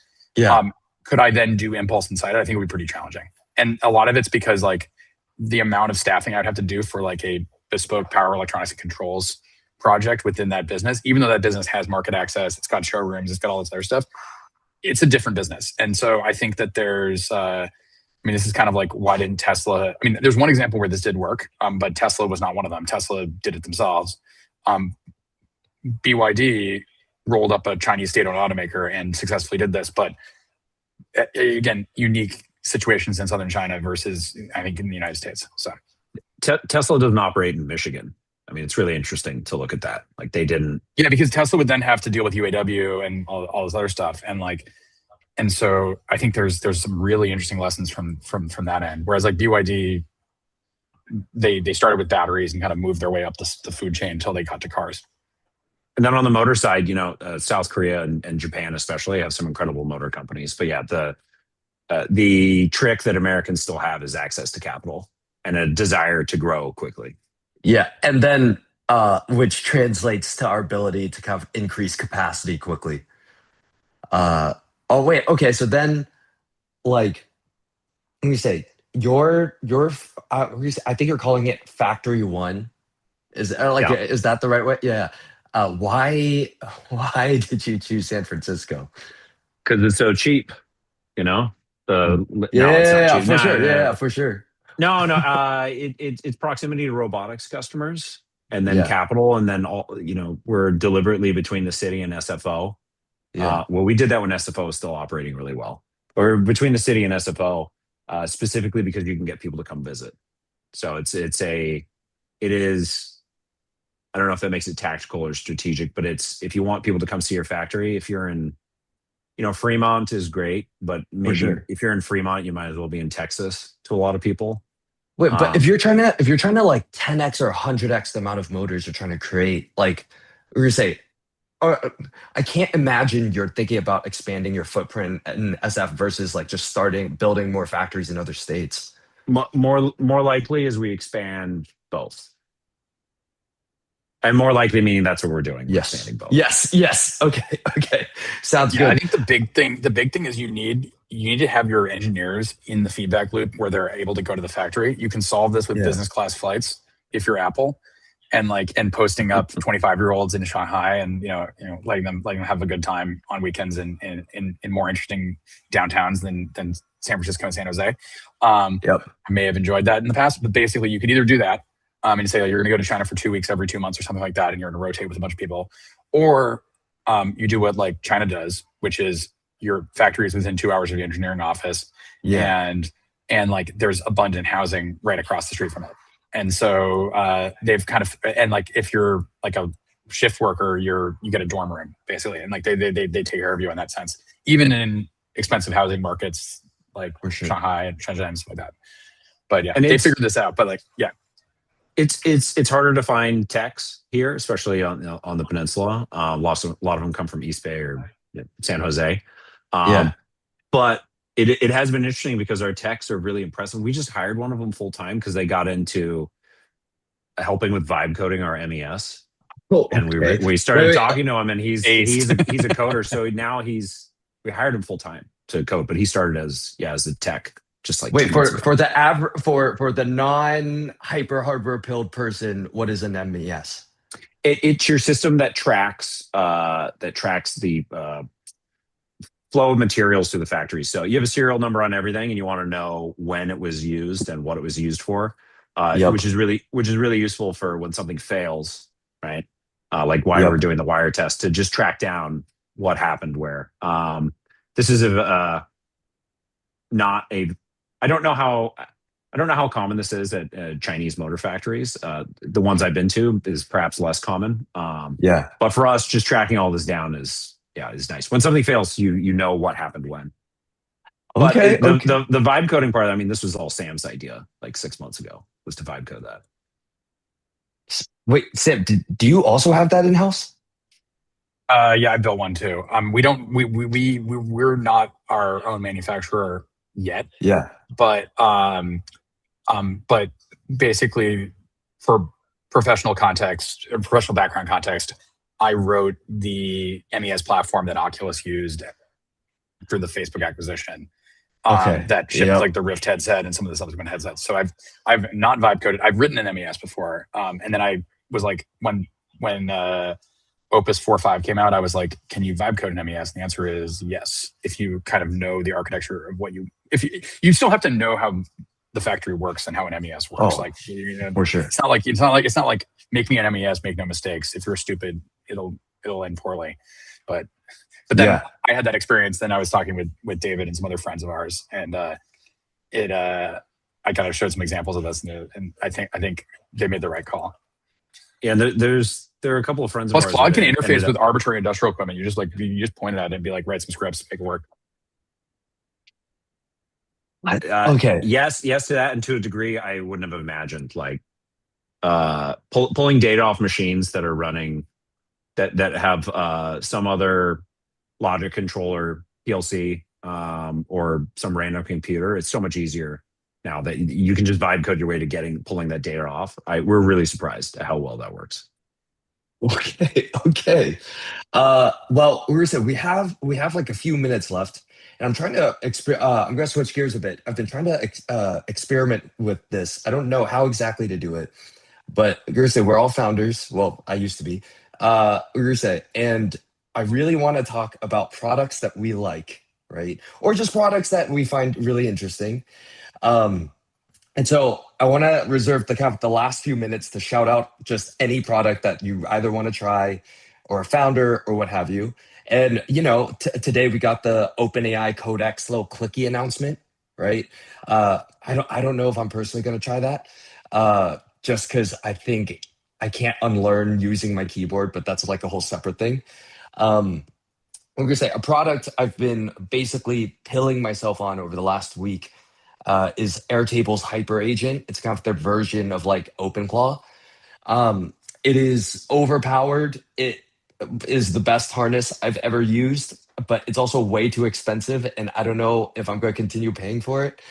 Could I then do impulse inside it? I think it would be pretty challenging. And a lot of it's because like the amount of staffing I'd have to do for like a bespoke power electronics and controls project within that business, even though that business has market access, it's got showrooms, it's got all this other stuff, it's a different business. And so I think that there's, this is kind of like, why didn't Tesla, there's one example where this did work, but Tesla was not one of them. Tesla did it themselves. BYD rolled up a Chinese state-owned automaker and successfully did this. But again, unique situations in Southern China versus, I think, in the United States. So Tesla doesn't operate in Michigan. It's really interesting to look at that. Like they didn't. Yeah, because Tesla would then have to deal with UAW and all this other stuff. And so I think there's some really interesting lessons from that end. Whereas like BYD, they started with batteries and kind of moved their way up the food chain until they got to cars. And then on the motor side, South Korea and Japan especially have some incredible motor companies. But yeah, the trick that Americans still have is access to capital and a desire to grow quickly. Yeah, and then which translates to our ability to kind of increase capacity quickly. Okay. So then, like, let me say, I think you're calling it Factory One. Is that the right way? Yeah. Why did you choose San Francisco? Because it's so cheap, For sure. No. It's proximity to robotics customers, and then capital, and then we're deliberately between the city and SFO. We did that when SFO was still operating really well. Or between the city and SFO, specifically because you can get people to come visit. So it is. I don't know if that makes it tactical or strategic, but if you want people to come see your factory, if you're in, Fremont is great, but maybe if you're in Fremont, you might as well be in Texas to a lot of people. Wait, but if you're trying to like 10x or 100x the amount of motors you're trying to create, like we're gonna say, I can't imagine you're thinking about expanding your footprint in SF versus like just building more factories in other states. More likely as we expand both. And more likely meaning that's what we're doing. Yes. Expanding both. Yes. Okay. Sounds good. I think the big thing is you need to have your engineers in the feedback loop where they're able to go to the factory. You can solve this with business class flights if you're Apple. and posting up 25-year-olds in Shanghai and letting them have a good time on weekends in more interesting downtowns than San Francisco and San Jose. I may have enjoyed that in the past, but basically you could either do that and say you're going to go to China for 2 weeks every 2 months or something like that, and you're going to rotate with a bunch of people, or you do what like China does, which is your factory is within 2 hours of the engineering office, and like there's abundant housing right across the street from it. And so they've kind of, and like if you're like a shift worker, you get a dorm room basically, and like they take care of you in that sense, even in expensive housing markets like Shanghai and Shenzhen and stuff like that. But yeah, and they figured this out. But like, yeah, it's harder to find techs here, especially on the peninsula. A lot of them come from East Bay or San Jose. But it has been interesting because our techs are really impressive. We just hired one of them full time because they got into helping with vibe coding our MES. And we started talking to him, and he's a coder. So now we hired him full time to code, but he started as a tech, just like for the non hyper hardware build person, what is an MES? It's your system that tracks the flow of materials through the factory. So you have a serial number on everything, and you want to know when it was used and what it was used for, which is really useful for when something fails, right? Like why we're doing the wire test, to just track down what happened where. This is not a. I don't know how common this is at Chinese motor factories. The ones I've been to is perhaps less common. But for us, just tracking all this down is nice. When something fails, you know what happened when. But the vibe coding part, I mean, this was all Sam's idea like 6 months ago, was to vibe code that. Wait, Sam, do you also have that in house? Yeah, I built one too. We're not our own manufacturer yet. But basically for professional background context, I wrote the MES platform that Oculus used for the Facebook acquisition. That shipped like the Rift headset and some of the subsequent headsets. So I've not vibe coded. I've written an MES before, and then I was like, when Opus 4.5 came out, I was like, can you vibe code an MES? And the answer is yes. If you kind of know the architecture of if you still have to know how the factory works and how an MES works. For sure. It's not like make me an MES, make no mistakes. If you're stupid, it'll end poorly. But then I had that experience. Then I was talking with David and some other friends of ours, and I kind of showed some examples of this, and I think they made the right call. Yeah, there are a couple of friends of ours. Claude can interface with arbitrary industrial equipment. You just point it at it and be like, write some scripts, make it work. Yes to that, and to a degree I wouldn't have imagined, like pulling data off machines that are running that have some other logic controller PLC or some random computer. It's so much easier now that you can just vibe code your way to pulling that data off. We're really surprised at how well that works. Okay. Well, we have like a few minutes left, and I'm trying to I'm going to switch gears a bit. I've been trying to experiment with this. I don't know how exactly to do it, but we're all founders. Well, I used to be. And I really want to talk about products that we like, right? Or just products that we find really interesting. And so I want to reserve the last few minutes to shout out just any product that you either want to try, or a founder, or what have you. And today we got the OpenAI Codex little clicky announcement, right? I don't know if I'm personally going to try that, just because I think I can't unlearn using my keyboard, but that's like a whole separate thing. I'm going to say a product I've been basically pilling myself on over the last week is Airtable's Hyper Agent. It's kind of their version of like OpenClaw. It is overpowered. It is the best harness I've ever used, but it's also way too expensive, and I don't know if I'm going to continue paying for it.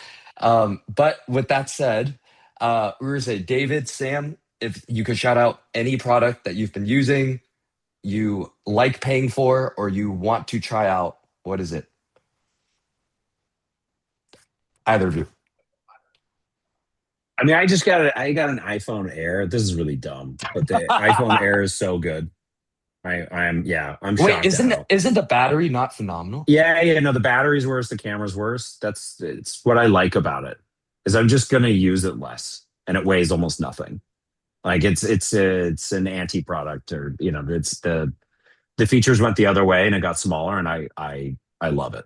But with that said, we're going to say, David, Sam, if you could shout out any product that you've been using, you like paying for, or you want to try out, what is it? Either of you. I mean, I got an iPhone Air. This is really dumb, but the iPhone Air is so good. I'm Wait, shocked out. isn't the battery not phenomenal? Yeah, no, the battery's worse, the camera's worse. It's what I like about it. Is I'm just gonna use it less and it weighs almost nothing. Like it's an anti product, or it's the features went the other way and it got smaller, and I love it.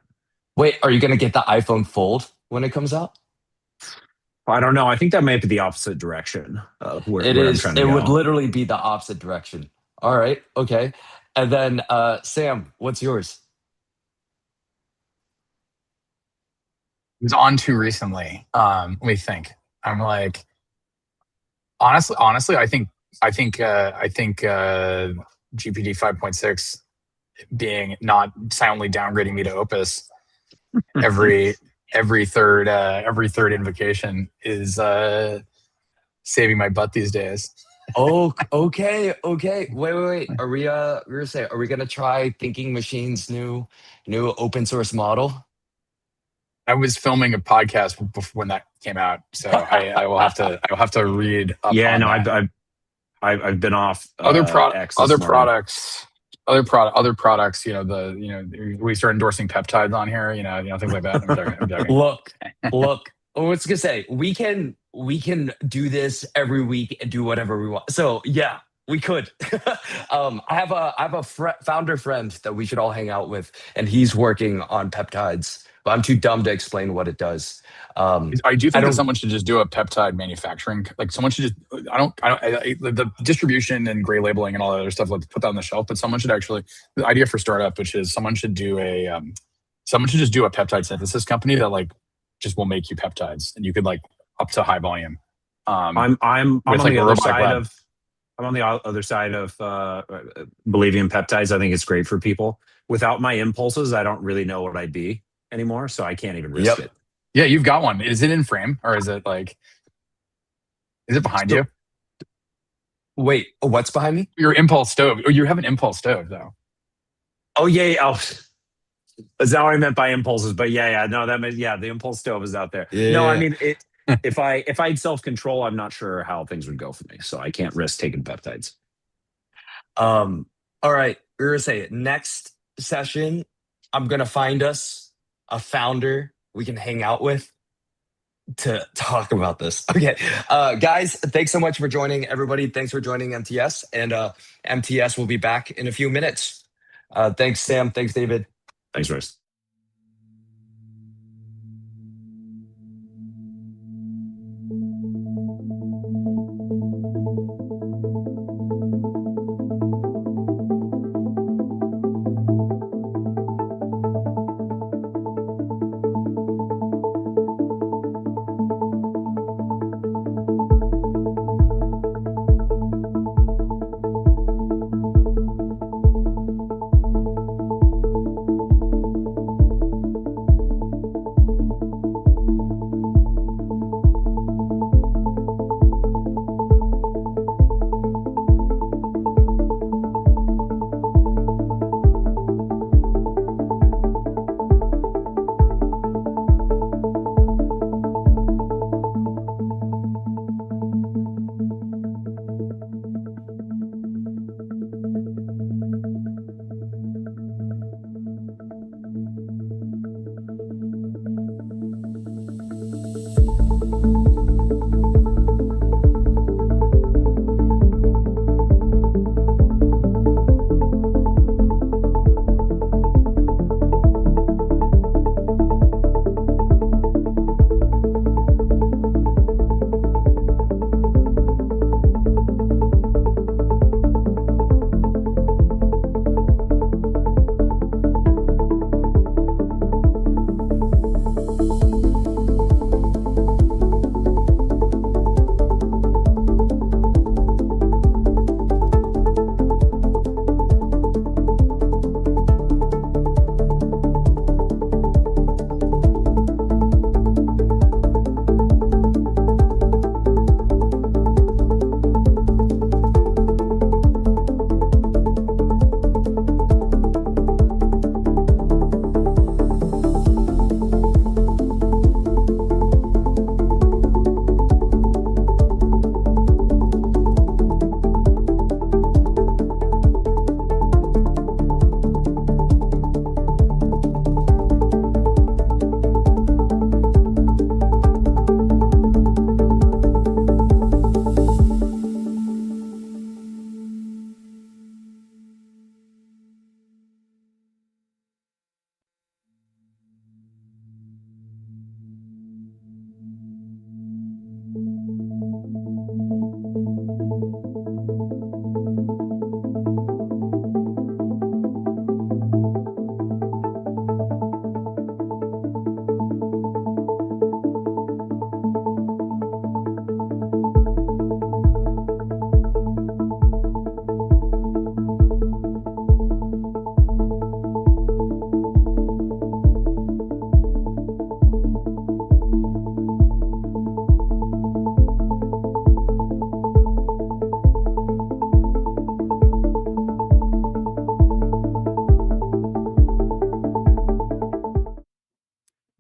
Wait, are you gonna get the iPhone Fold when it comes out? I don't know. I think that might be the opposite direction of where It I'm is. trying to It go. would literally be the opposite direction. All right. Okay. And then Sam, what's yours? I was on too recently. Let me think. I'm like, honestly, I think GPT 5.6 being not silently downgrading me to Opus every third invocation is saving my butt these days. Oh, okay. Wait. Are we gonna try Thinking Machine's new open source model? I was filming a podcast when that came out, so I will have to read up Yeah, on no, that. I've been off Other X this morning. products. We start endorsing peptides on here. Things like that. I'm joking. Look. What's gonna say? We can do this every week and do whatever we want. So yeah, we could. I have a founder friend that we should all hang out with, and he's working on peptides. But I'm too dumb to explain what it does. I do think that someone should just do a peptide manufacturing. Like someone should just. The distribution and gray labeling and all that other stuff. Let's put that on the shelf. But someone should actually. The idea for startup, which is someone should do a. Someone should just do a peptide synthesis company that just will make you peptides, and you could up to high volume. I'm on the other side of believing in peptides. I think it's great for people. Without my impulses, I don't really know what I'd be anymore, so I can't even risk it. Yeah, you've got one. Is it in frame, or is it behind you? Wait, what's behind me? Your impulse stove. Oh, you have an impulse stove though. Oh yeah. Oh, that's not what I meant by impulses, but no, the impulse stove is out there. Yeah. No, I mean it. If I had self-control, I'm not sure how things would go for me, so I can't risk taking peptides. All right, we're gonna say it. Next session, I'm gonna find us a founder we can hang out with to talk about this. Okay, guys, thanks so much for joining. Everybody, thanks for joining MTS, and MTS will be back in a few minutes. Thanks, Sam. Thanks, David. Thanks, Royce.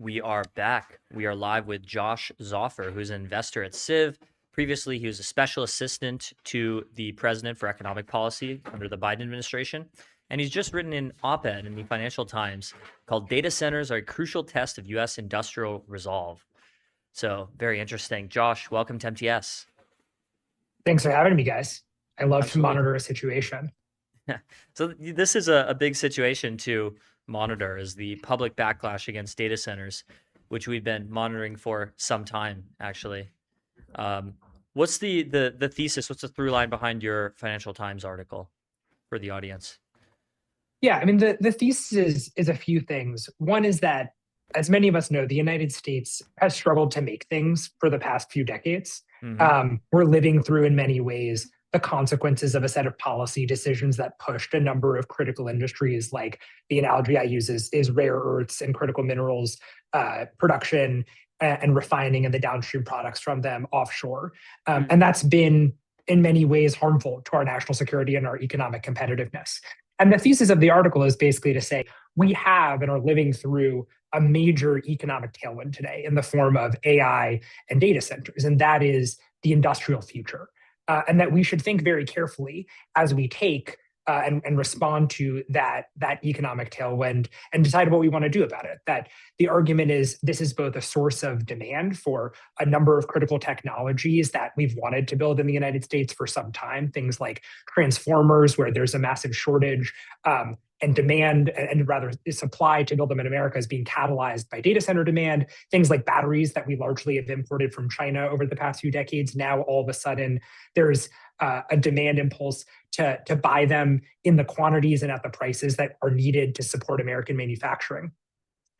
We are back. We are live with Josh Zoffer, who's an investor at Civ. Previously, he was a special assistant to the president for economic policy under the Biden administration. And he's just written an op-ed in the Financial Times called Data Centers Are a Crucial Test of U.S. Industrial Resolve. So very interesting. Josh, welcome to MTS. Thanks for having me, guys. I love Absolutely. to monitor a situation. So this is a big situation to monitor, is the public backlash against data centers, which we've been monitoring for some time, actually. What's the thesis? What's the through line behind your Financial Times article for the audience? Yeah, I mean, the thesis is a few things. One is that, as many of us know, the United States has struggled to make things for the past few decades. We're living through, in many ways, the consequences of a set of policy decisions that pushed a number of critical industries, like the analogy I use is rare earths and critical minerals production and refining and the downstream products from them offshore. And that's been, in many ways, harmful to our national security and our economic competitiveness. And the thesis of the article is basically to say we have and are living through a major economic tailwind today in the form of AI and data centers, and that is the industrial future. And that we should think very carefully as we take and respond to that economic tailwind and decide what we want to do about it. That the argument is this is both a source of demand for a number of critical technologies that we've wanted to build in the United States for some time, things like transformers, where there's a massive shortage, and demand, and rather supply to build them in America is being catalyzed by data center demand. Things like batteries that we largely have imported from China over the past few decades. Now, all of a sudden, there's a demand impulse to buy them in the quantities and at the prices that are needed to support American manufacturing.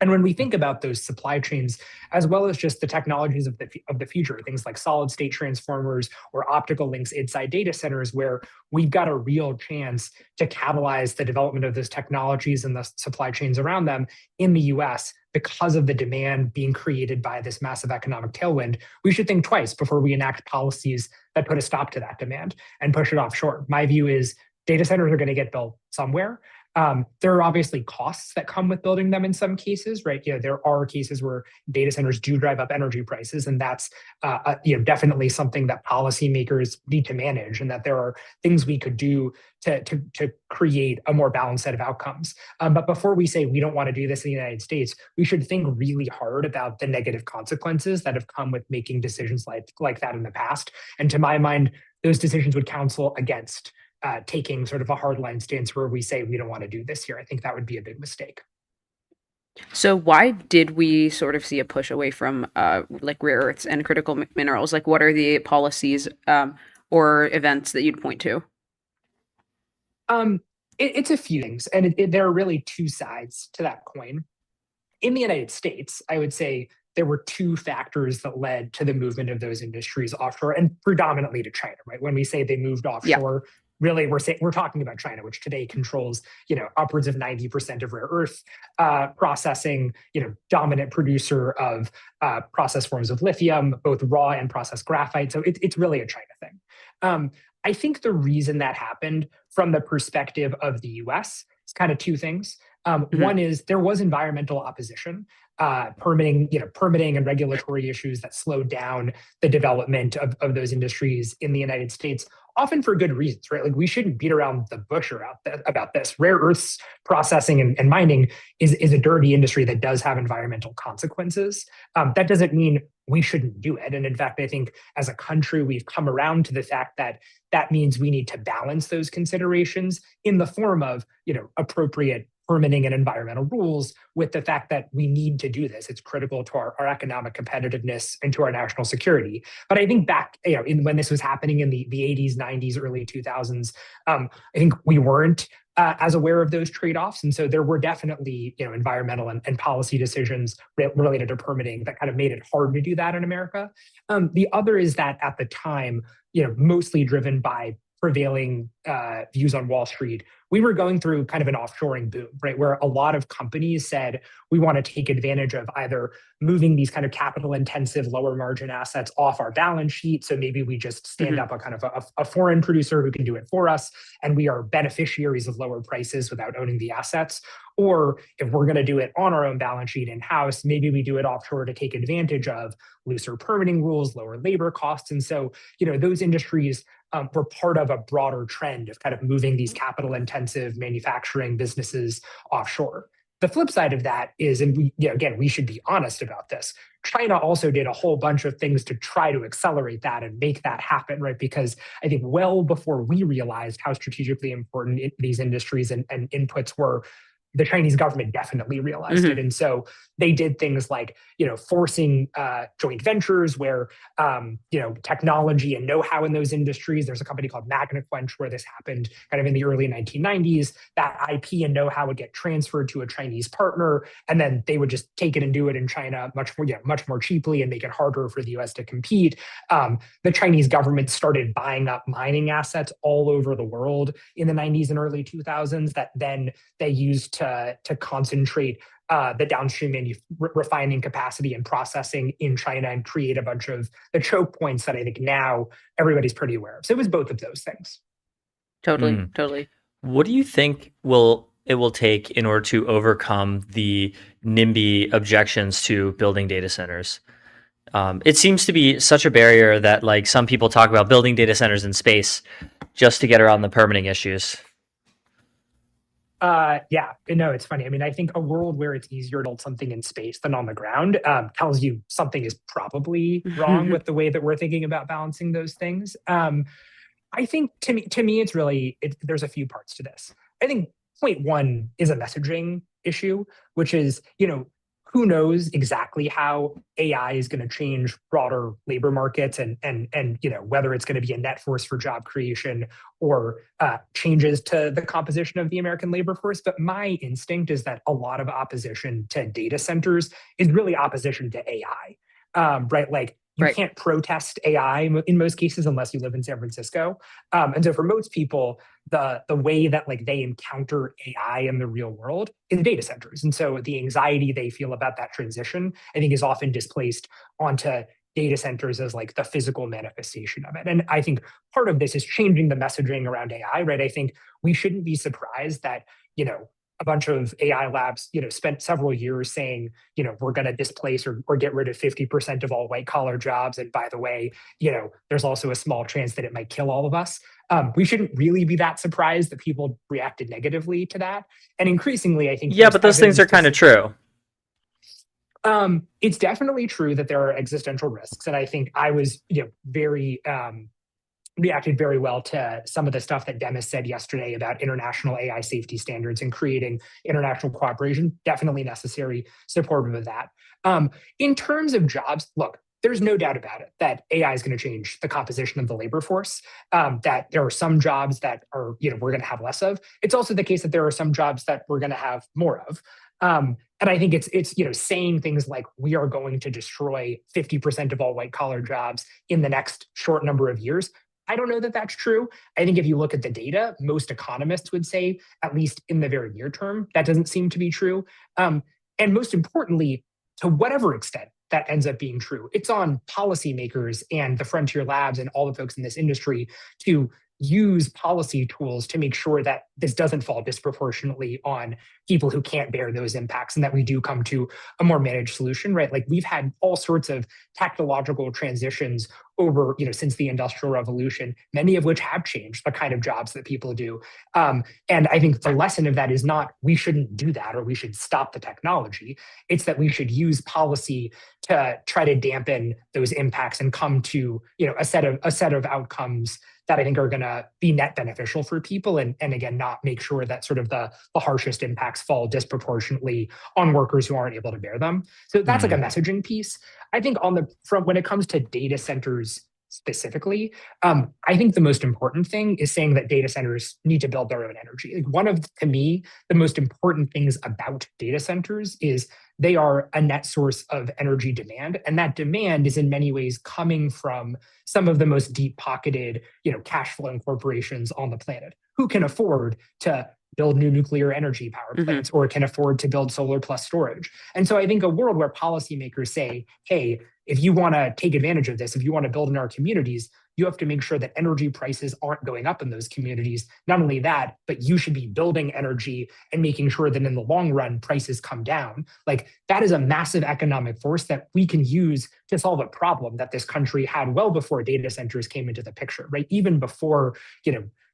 And when we think about those supply chains, as well as just the technologies of the future, things like solid state transformers or optical links inside data centers, where we've got a real chance to catalyze the development of those technologies and the supply chains around them in the US because of the demand being created by this massive economic tailwind, we should think twice before we enact policies that put a stop to that demand and push it offshore. My view is data centers are going to get built somewhere. There are obviously costs that come with building them in some cases, right? There are cases where data centers do drive up energy prices, and that's definitely something that policymakers need to manage, and that there are things we could do to create a more balanced set of outcomes. But before we say we don't want to do this in the United States, we should think really hard about the negative consequences that have come with making decisions like that in the past. And to my mind, those decisions would counsel against taking sort of a hardline stance where we say we don't want to do this here. I think that would be a big mistake. So why did we sort of see a push away from like rare earths and critical minerals? Like, what are the policies or events that you'd point to? It's a few things, and there are really two sides to that coin. In the United States, I would say there were two factors that led to the movement of those industries offshore, and predominantly to China, right? When we say they moved offshore, really we're talking about China, which today controls upwards of 90% of rare earth processing, dominant producer of processed forms of lithium, both raw and processed graphite. So it's really a China thing. I think the reason that happened from the perspective of the US is kind of two things. One is there was environmental opposition, permitting and regulatory issues that slowed down the development of those industries in the United States, often for good reasons, right? Like, we shouldn't beat around the bush about this. Rare earths processing and mining is a dirty industry that does have environmental consequences. That doesn't mean we shouldn't do it. And in fact, I think as a country, we've come around to the fact that that means we need to balance those considerations in the form of, appropriate permitting and environmental rules with the fact that we need to do this. It's critical to our economic competitiveness and to our national security. But I think back, when this was happening in the 80s, 90s, early 2000s, I think we weren't as aware of those trade-offs. And so there were definitely, environmental and policy decisions related to permitting that kind of made it hard to do that in America. The other is that at the time, mostly driven by prevailing views on Wall Street, we were going through kind of an offshoring boom, right? Where a lot of companies said, we want to take advantage of either moving these kind of capital intensive, lower margin assets off our balance sheet. So maybe we just stand up a kind of a foreign producer who can do it for us, and we are beneficiaries of lower prices without owning the assets. Or if we're going to do it on our own balance sheet in-house, maybe we do it offshore to take advantage of looser permitting rules, lower labor costs. And so, those industries were part of a broader trend of kind of moving these capital-intensive manufacturing businesses offshore. The flip side of that is, and we should be honest about this, China also did a whole bunch of things to try to accelerate that and make that happen, right? Because I think well before we realized how strategically important these industries and inputs were, the Chinese government definitely realized it. And so they did things like, forcing joint ventures where, technology and know-how in those industries, there's a company called MagnaQuench where this happened kind of in the early 1990s, that IP and know-how would get transferred to a Chinese partner, and then they would just take it and do it in China much more cheaply and make it harder for the US to compete. The Chinese government started buying up mining assets all over the world in the 90s and early 2000s that then they used to concentrate the downstream refining capacity and processing in China and create a bunch of the choke points that I think now everybody's pretty aware of. So it was both of those things. Totally. What do you think it will take in order to overcome the NIMBY objections to building data centers? It seems to be such a barrier that like some people talk about building data centers in space just to get around the permitting issues. It's funny. I mean, I think a world where it's easier to build something in space than on the ground tells you something is probably wrong with the way that we're thinking about balancing those things. I think to me, it's really, there's a few parts to this. I think point one is a messaging issue, which is, who knows exactly how AI is going to change broader labor markets and whether it's going to be a net force for job creation or changes to the composition of the American labor force. But my instinct is that a lot of opposition to data centers is really opposition to AI, right? Like you can't protest AI in most cases unless you live in San Francisco. And so for most people, the way that like they encounter AI in the real world is data centers. And so the anxiety they feel about that transition, I think, is often displaced onto data centers as like the physical manifestation of it. And I think part of this is changing the messaging around AI, right? I think we shouldn't be surprised that, a bunch of AI labs, spent several years saying, we're going to displace or get rid of 50% of all white collar jobs. And by the way, there's also a small chance that it might kill all of us. We shouldn't really be that surprised that people reacted negatively to that. And increasingly, I think. Yeah, but those things are kind of true. It's definitely true that there are existential risks. And I think I was, reacted very well to some of the stuff that Demis said yesterday about international AI safety standards and creating international cooperation. Definitely necessary, supportive of that. In terms of jobs, look, there's no doubt about it that AI is going to change the composition of the labor force, that there are some jobs that are, we're going to have less of. It's also the case that there are some jobs that we're going to have more of. And I think it's saying things like we are going to destroy 50% of all white collar jobs in the next short number of years. I don't know that that's true. I think if you look at the data, most economists would say, at least in the very near term, that doesn't seem to be true. And most importantly, to whatever extent that ends up being true, it's on policymakers and the frontier labs and all the folks in this industry to use policy tools to make sure that this doesn't fall disproportionately on people who can't bear those impacts and that we do come to a more managed solution, right? Like we've had all sorts of technological transitions over, since the Industrial Revolution, many of which have changed the kind of jobs that people do. And I think the lesson of that is not we shouldn't do that or we should stop the technology. It's that we should use policy to try to dampen those impacts and come to, a set of outcomes that I think are going to be net beneficial for people and again, not make sure that sort of the harshest impacts fall disproportionately on workers who aren't able to bear them. So that's like a messaging piece. I think on the front, when it comes to data centers specifically. I think the most important thing is saying that data centers need to build their own energy. Like one of, to me, the most important things about data centers is they are a net source of energy demand, and that demand is in many ways coming from some of the most deep-pocketed, cash flowing corporations on the planet who can afford to build new nuclear energy power plants or can afford to build solar plus storage. And so I think a world where policymakers say, hey, if you want to take advantage of this, if you want to build in our communities, you have to make sure that energy prices aren't going up in those communities. Not only that, but you should be building energy and making sure that in the long run, prices come down. Like that is a massive economic force that we can use to solve a problem that this country had well before data centers came into the picture, right? Even before,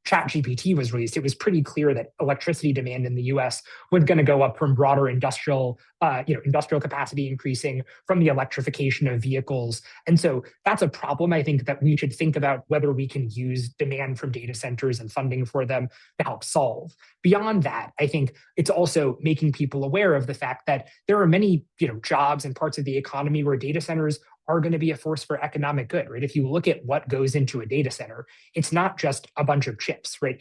ChatGPT was released, it was pretty clear that electricity demand in the U.S. was going to go up from broader industrial capacity increasing, from the electrification of vehicles. And so that's a problem I think that we should think about whether we can use demand from data centers and funding for them to help solve. Beyond that, I think it's also making people aware of the fact that there are many, jobs and parts of the economy where data centers are going to be a force for economic good, right? If you look at what goes into a data center, it's not just a bunch of chips, right?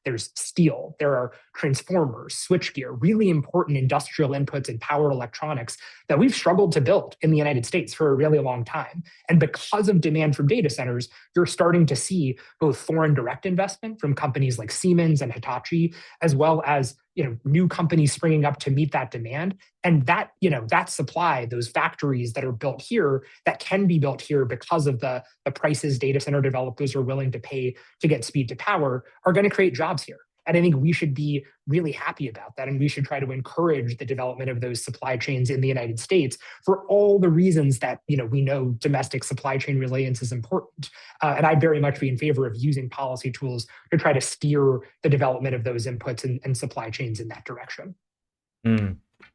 There's steel, there are transformers, switchgear, really important industrial inputs and power electronics that we've struggled to build in the United States for a really long time. And because of demand from data centers, you're starting to see both foreign direct investment from companies like Siemens and Hitachi, as well as new companies springing up to meet that demand. And that, that supply, those factories that are built here, that can be built here because of the prices data center developers are willing to pay to get speed to power, are going to create jobs here. And I think we should be really happy about that. And we should try to encourage the development of those supply chains in the United States for all the reasons that, we know domestic supply chain resilience is important. And I'd very much be in favor of using policy tools to try to steer the development of those inputs and supply chains in that direction.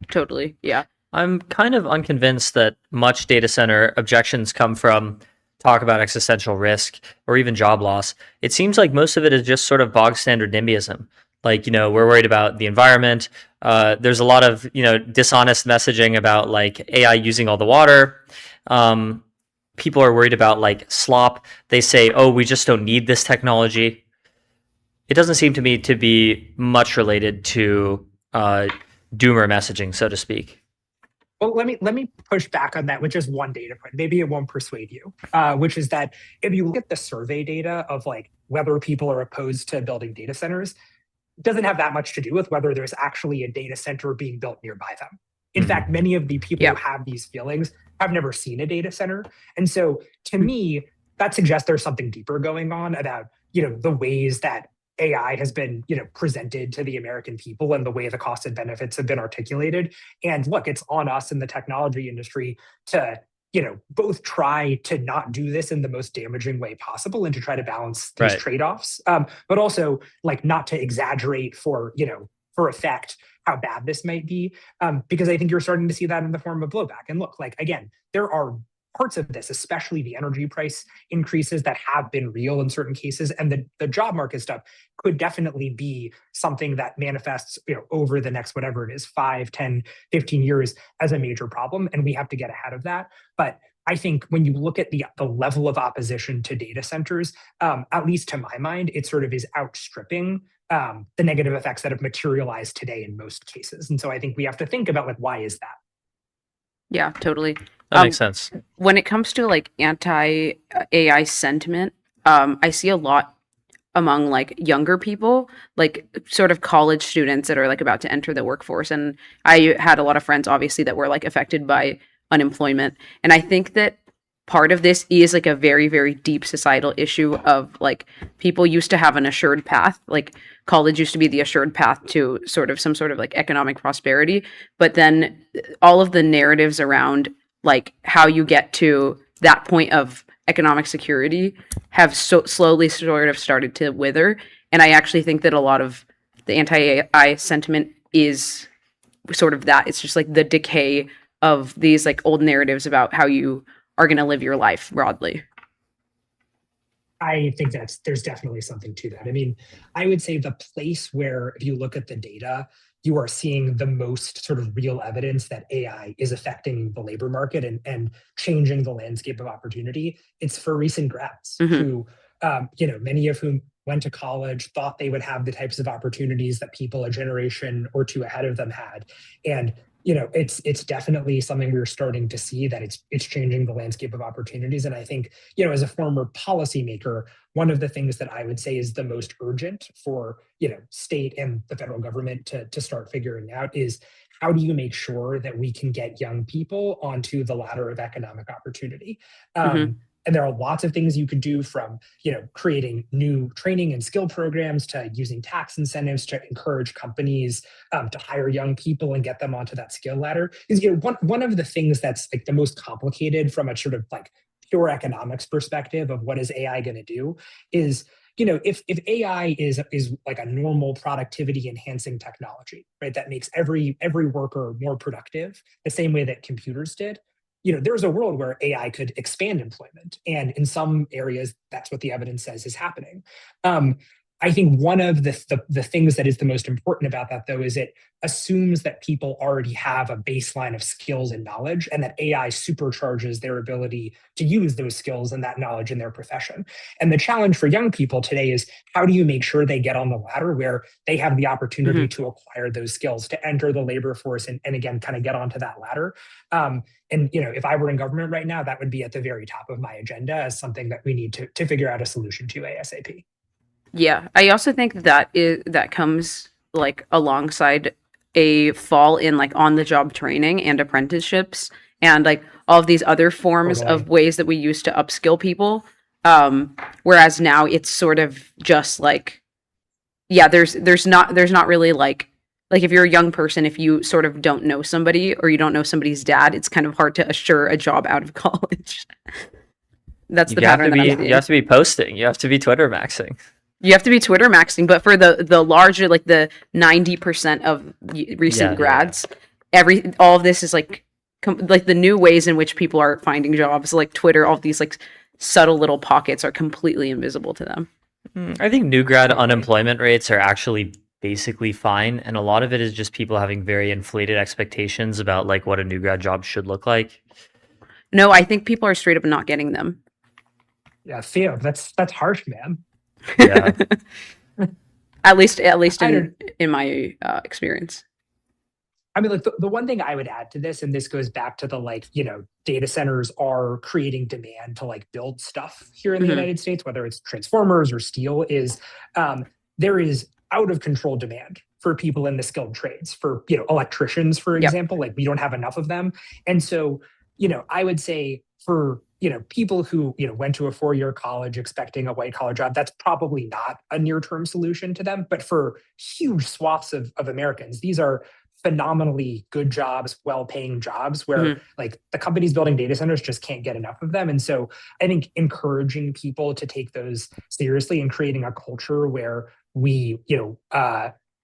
Totally. Yeah. I'm kind of unconvinced that much data center objections come from talk about existential risk or even job loss. It seems like most of it is just sort of bog standard NIMBYism. Like, we're worried about the environment. There's a lot of, dishonest messaging about like AI using all the water. People are worried about like slop. They say, oh, we just don't need this technology. It doesn't seem to me to be much related to doomer messaging, so to speak. Well, let me push back on that with just one data point. Maybe it won't persuade you, which is that if you look at the survey data of like whether people are opposed to building data centers, it doesn't have that much to do with whether there's actually a data center being built nearby them. In fact, many of the people who have these feelings have never seen a data center. And so to me, that suggests there's something deeper going on about, the ways that AI has been, presented to the American people and the way the costs and benefits have been articulated. And look, it's on us in the technology industry to, both try to not do this in the most damaging way possible and to try to balance these trade-offs, but also like not to exaggerate for effect how bad this might be, because I think you're starting to see that in the form of blowback. And look, like, again, there are parts of this, especially the energy price increases that have been real in certain cases. And the job market stuff could definitely be something that manifests over the next, whatever it is, 5, 10, 15 years as a major problem. And we have to get ahead of that. But I think when you look at the level of opposition to data centers, at least to my mind, it sort of is outstripping the negative effects that have materialized today in most cases. And so I think we have to think about like, why is that? Yeah, totally. That makes sense. When it comes to like anti-AI sentiment, I see a lot among like younger people, like sort of college students that are like about to enter the workforce. And I had a lot of friends, obviously, that were like affected by unemployment. And I think that part of this is like a very, very deep societal issue of like people used to have an assured path. Like college used to be the assured path to sort of some sort of like economic prosperity. But then all of the narratives around like how you get to that point of economic security have so slowly sort of started to wither. And I actually think that a lot of the anti-AI sentiment is sort of that. It's just like the decay of these like old narratives about how you are going to live your life broadly. I think there's definitely something to that. I mean, I would say the place where, if you look at the data, you are seeing the most sort of real evidence that AI is affecting the labor market and changing the landscape of opportunity, it's for recent grads who, many of whom went to college, thought they would have the types of opportunities that people a generation or two ahead of them had. And it's definitely something we're starting to see, that it's changing the landscape of opportunities. And I think, as a former policymaker, one of the things that I would say is the most urgent for, state and the federal government to start figuring out is, how do you make sure that we can get young people onto the ladder of economic opportunity? And there are lots of things you could do, from, creating new training and skill programs to using tax incentives to encourage companies to hire young people and get them onto that skill ladder. Is, one of the things that's like the most complicated from a sort of like pure economics perspective of what is AI going to do is, if AI is like a normal productivity enhancing technology, right, that makes every worker more productive the same way that computers did, there's a world where AI could expand employment. And in some areas, that's what the evidence says is happening. I think one of the things that is the most important about that, though, is it assumes that people already have a baseline of skills and knowledge, and that AI supercharges their ability to use those skills and that knowledge in their profession. And the challenge for young people today is, how do you make sure they get on the ladder where they have the opportunity to acquire those skills, to enter the labor force, and again, kind of get onto that ladder. And if I were in government right now, that would be at the very top of my agenda as something that we need to figure out a solution to ASAP. Yeah, I also think that comes like alongside a fall in like on the job training and apprenticeships and like all of these other forms of ways that we used to upskill people. Whereas now it's sort of just like, yeah, there's not really like if you're a young person, if you sort of don't know somebody or you don't know somebody's dad, it's kind of hard to assure a job out of college. That's the pattern that I'm seeing. You have to be posting. You have to be Twitter maxing. You have to be Twitter maxing, but for the larger, like the 90% of recent grads, all of this is like like the new ways in which people are finding jobs, like Twitter, all of these like subtle little pockets are completely invisible to them. I think new grad unemployment rates are actually basically fine, and a lot of it is just people having very inflated expectations about like what a new grad job should look like. No, I think people are straight up not getting them. Yeah, Theo, that's harsh, man. Yeah. at least in my experience. I mean, like the one thing I would add to this, and this goes back to the like, data centers are creating demand to like build stuff here in the United States, whether it's transformers or steel, is there is out of control demand for people in the skilled trades, for electricians, for example. Like we don't have enough of them. And so, I would say for people who, went to a 4-year college expecting a white collar job, that's probably not a near-term solution to them. But for huge swaths of Americans, these are phenomenally good jobs, well-paying jobs where like the companies building data centers just can't get enough of them. And so I think encouraging people to take those seriously and creating a culture where we,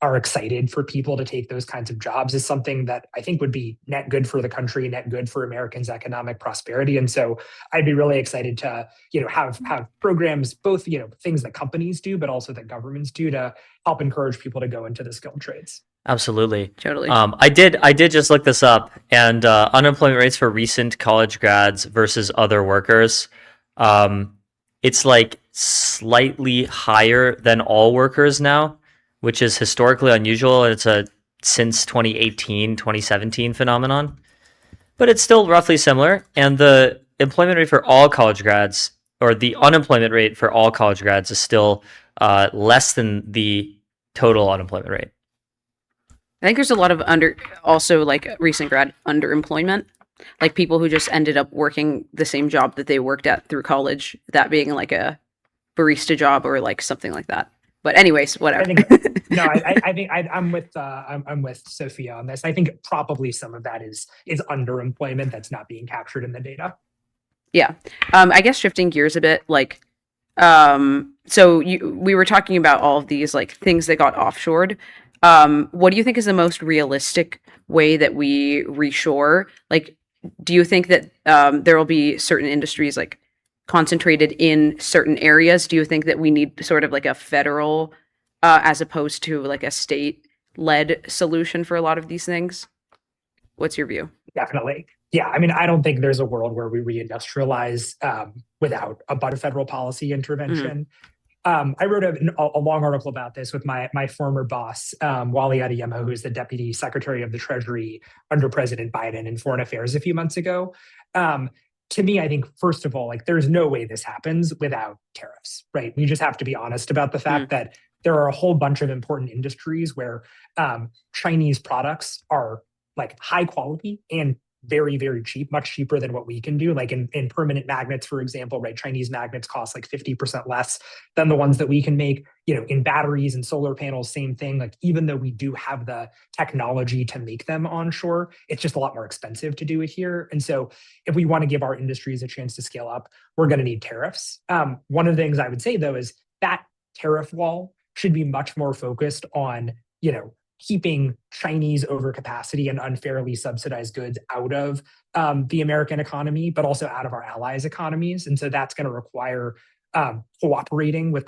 are excited for people to take those kinds of jobs is something that I think would be net good for the country, net good for Americans' economic prosperity. And so I'd be really excited to, have programs, both, things that companies do, but also that governments do to help encourage people to go into the skilled trades. Absolutely. Totally. I did just look this up, and unemployment rates for recent college grads versus other workers, it's like slightly higher than all workers now, which is historically unusual. It's a since 2018, 2017 phenomenon, but it's still roughly similar. And the employment rate for all college grads, or the unemployment rate for all college grads, is still less than the total unemployment rate. I think there's a lot of also like recent grad underemployment, like people who just ended up working the same job that they worked at through college, that being like a barista job or like something like that. But anyways, whatever. I think I'm with Sophia on this. I think probably some of that is underemployment that's not being captured in the data. Yeah. I guess shifting gears a bit, like, so we were talking about all of these like things that got offshored. What do you think is the most realistic way that we reshore? Like, do you think that there will be certain industries like concentrated in certain areas? Do you think that we need sort of like a federal as opposed to like a state led solution for a lot of these things. What's your view? Definitely. Yeah, I mean, I don't think there's a world where we reindustrialize without a bunch of federal policy intervention. I wrote a long article about this with my former boss, Wally Adeyemo, who's the Deputy Secretary of the Treasury under President Biden in Foreign Affairs a few months ago. To me, I think, first of all, like there's no way this happens without tariffs, right? We just have to be honest about the fact that there are a whole bunch of important industries where Chinese products are like high quality and very, very cheap, much cheaper than what we can do. Like in permanent magnets, for example, right? Chinese magnets cost like 50% less than the ones that we can make. You know, in batteries and solar panels, same thing. Like even though we do have the technology to make them onshore, it's just a lot more expensive to do it here. And so if we want to give our industries a chance to scale up, we're going to need tariffs. One of the things I would say though is that tariff wall should be much more focused on, you know, keeping Chinese overcapacity and unfairly subsidized goods out of the American economy, but also out of our allies' economies. And so that's going to require cooperating with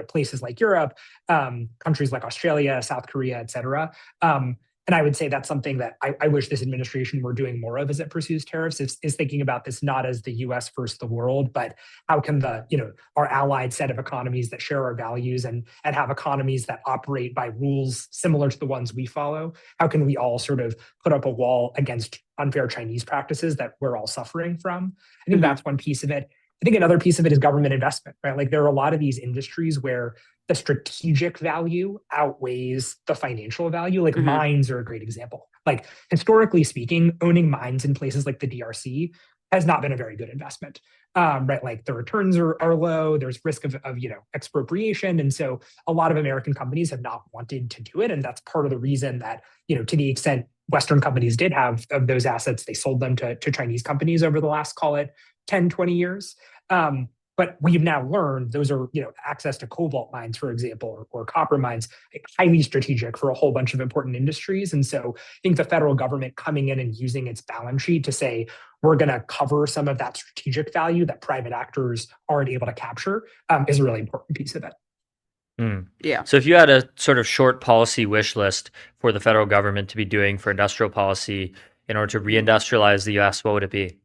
places like Europe, countries like Australia, South Korea, et cetera. And I would say that's something that I wish this administration were doing more of as it pursues tariffs, is thinking about this not as the US versus the world, but how can our allied set of economies that share our values and have economies that operate by rules similar to the ones we follow, how can we all sort of put up a wall against unfair Chinese practices that we're all suffering from? I think that's one piece of it. I think another piece of it is government investment, right? Like there are a lot of these industries where the strategic value outweighs the financial value. Like mines are a great example. Like historically speaking, owning mines in places like the DRC has not been a very good investment, right? Like the returns are low. There's risk of expropriation, and so a lot of American companies have not wanted to do it, and that's part of the reason that to the extent Western companies did have of those assets, they sold them to Chinese companies over the last, call it 10, 20 years. But we've now learned those are, access to cobalt mines, for example, or copper mines, highly strategic for a whole bunch of important industries. And so I think the federal government coming in and using its balance sheet to say, we're going to cover some of that strategic value that private actors aren't able to capture is a really important piece of it. Yeah. So if you had a sort of short policy wish list for the federal government to be doing for industrial policy in order to reindustrialize the US, what would it be?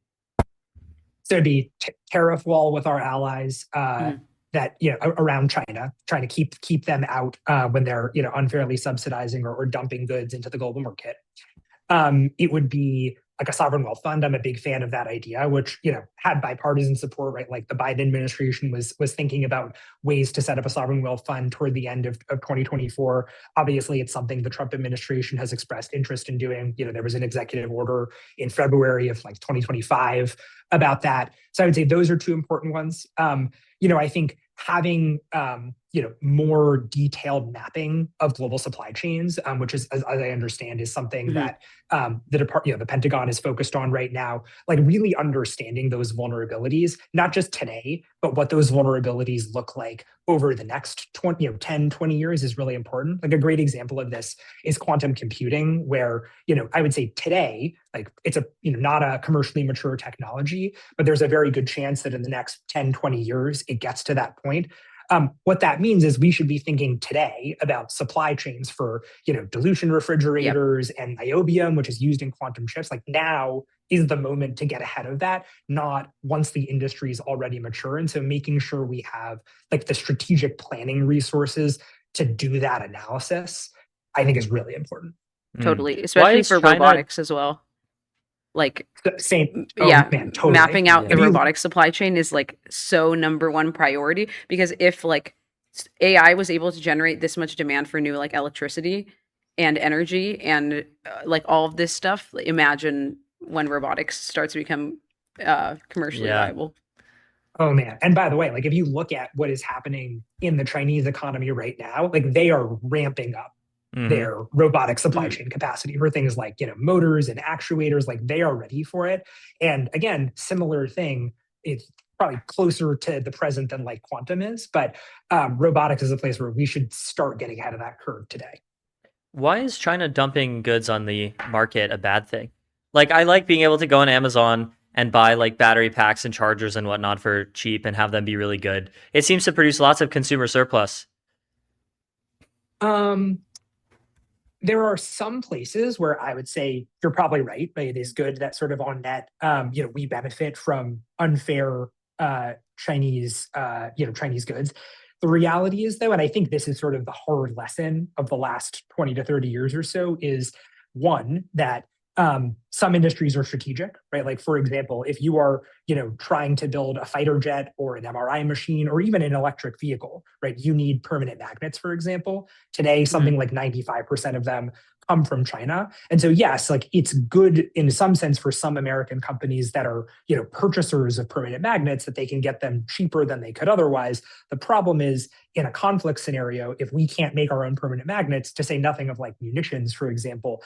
So it'd be tariff wall with our allies that around China, trying to keep them out when they're unfairly subsidizing or dumping goods into the global market. It would be like a sovereign wealth fund. I'm a big fan of that idea, which had bipartisan support, right? Like the Biden administration was thinking about ways to set up a sovereign wealth fund toward the end of 2024. Obviously, it's something the Trump administration has expressed interest in doing. There was an executive order in February of 2025 about that. So I would say those are two important ones. I think having more detailed mapping of global supply chains, which is, as I understand, is something that the Pentagon is focused on right now. Like really understanding those vulnerabilities, not just today, but what those vulnerabilities look like over the next 10, 20 years is really important. Like a great example of this is quantum computing, where I would say today, like it's not a commercially mature technology, but there's a very good chance that in the next 10, 20 years, it gets to that point. What that means is we should be thinking today about supply chains for, dilution refrigerators and niobium, which is used in quantum chips. Like now is the moment to get ahead of that, not once the industry is already mature. And so making sure we have like the strategic planning resources to do that analysis, I think is really important. Totally, especially for robotics as well. Like same, man, totally. Mapping out the robotic supply chain is like so number one priority, because if like AI was able to generate this much demand for new like electricity and energy and like all of this stuff, imagine when robotics starts to become commercially viable. Oh man. And by the way, like if you look at what is happening in the Chinese economy right now, like they are ramping up their robotic supply chain capacity for things like, motors and actuators, like they are ready for it. And again, similar thing, it's probably closer to the present than like quantum is, but robotics is a place where we should start getting ahead of that curve today. Why is China dumping goods on the market a bad thing? Like I like being able to go on Amazon and buy like battery packs and chargers and whatnot for cheap and have them be really good. It seems to produce lots of consumer surplus. there are some places where I would say you're probably right, but it is good that sort of on net, we benefit from unfair Chinese goods. The reality is, though, and I think this is sort of the hard lesson of the last 20 to 30 years or so, is one, that some industries are strategic, right? Like, for example, if you are, trying to build a fighter jet or an MRI machine or even an electric vehicle, right? You need permanent magnets, for example. Today, something like 95% of them come from China. And so, yes, like it's good in some sense for some American companies that are, purchasers of permanent magnets, that they can get them cheaper than they could otherwise. The problem is, in a conflict scenario, if we can't make our own permanent magnets, to say nothing of like munitions, for example,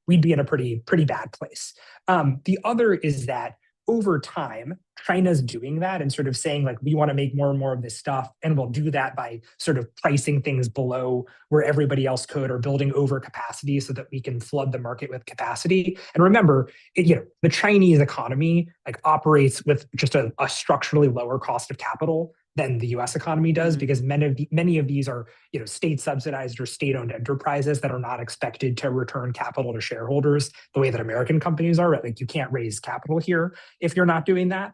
we'd be in a pretty bad place. The other is that over time, China's doing that and sort of saying like, we want to make more and more of this stuff, and we'll do that by sort of pricing things below where everybody else could, or building over capacity so that we can flood the market with capacity. And remember, the Chinese economy like operates with just a structurally lower cost of capital than the U.S. economy does, because many of these are state subsidized or state owned enterprises that are not expected to return capital to shareholders the way that American companies are. Right? Like you can't raise capital here if you're not doing that.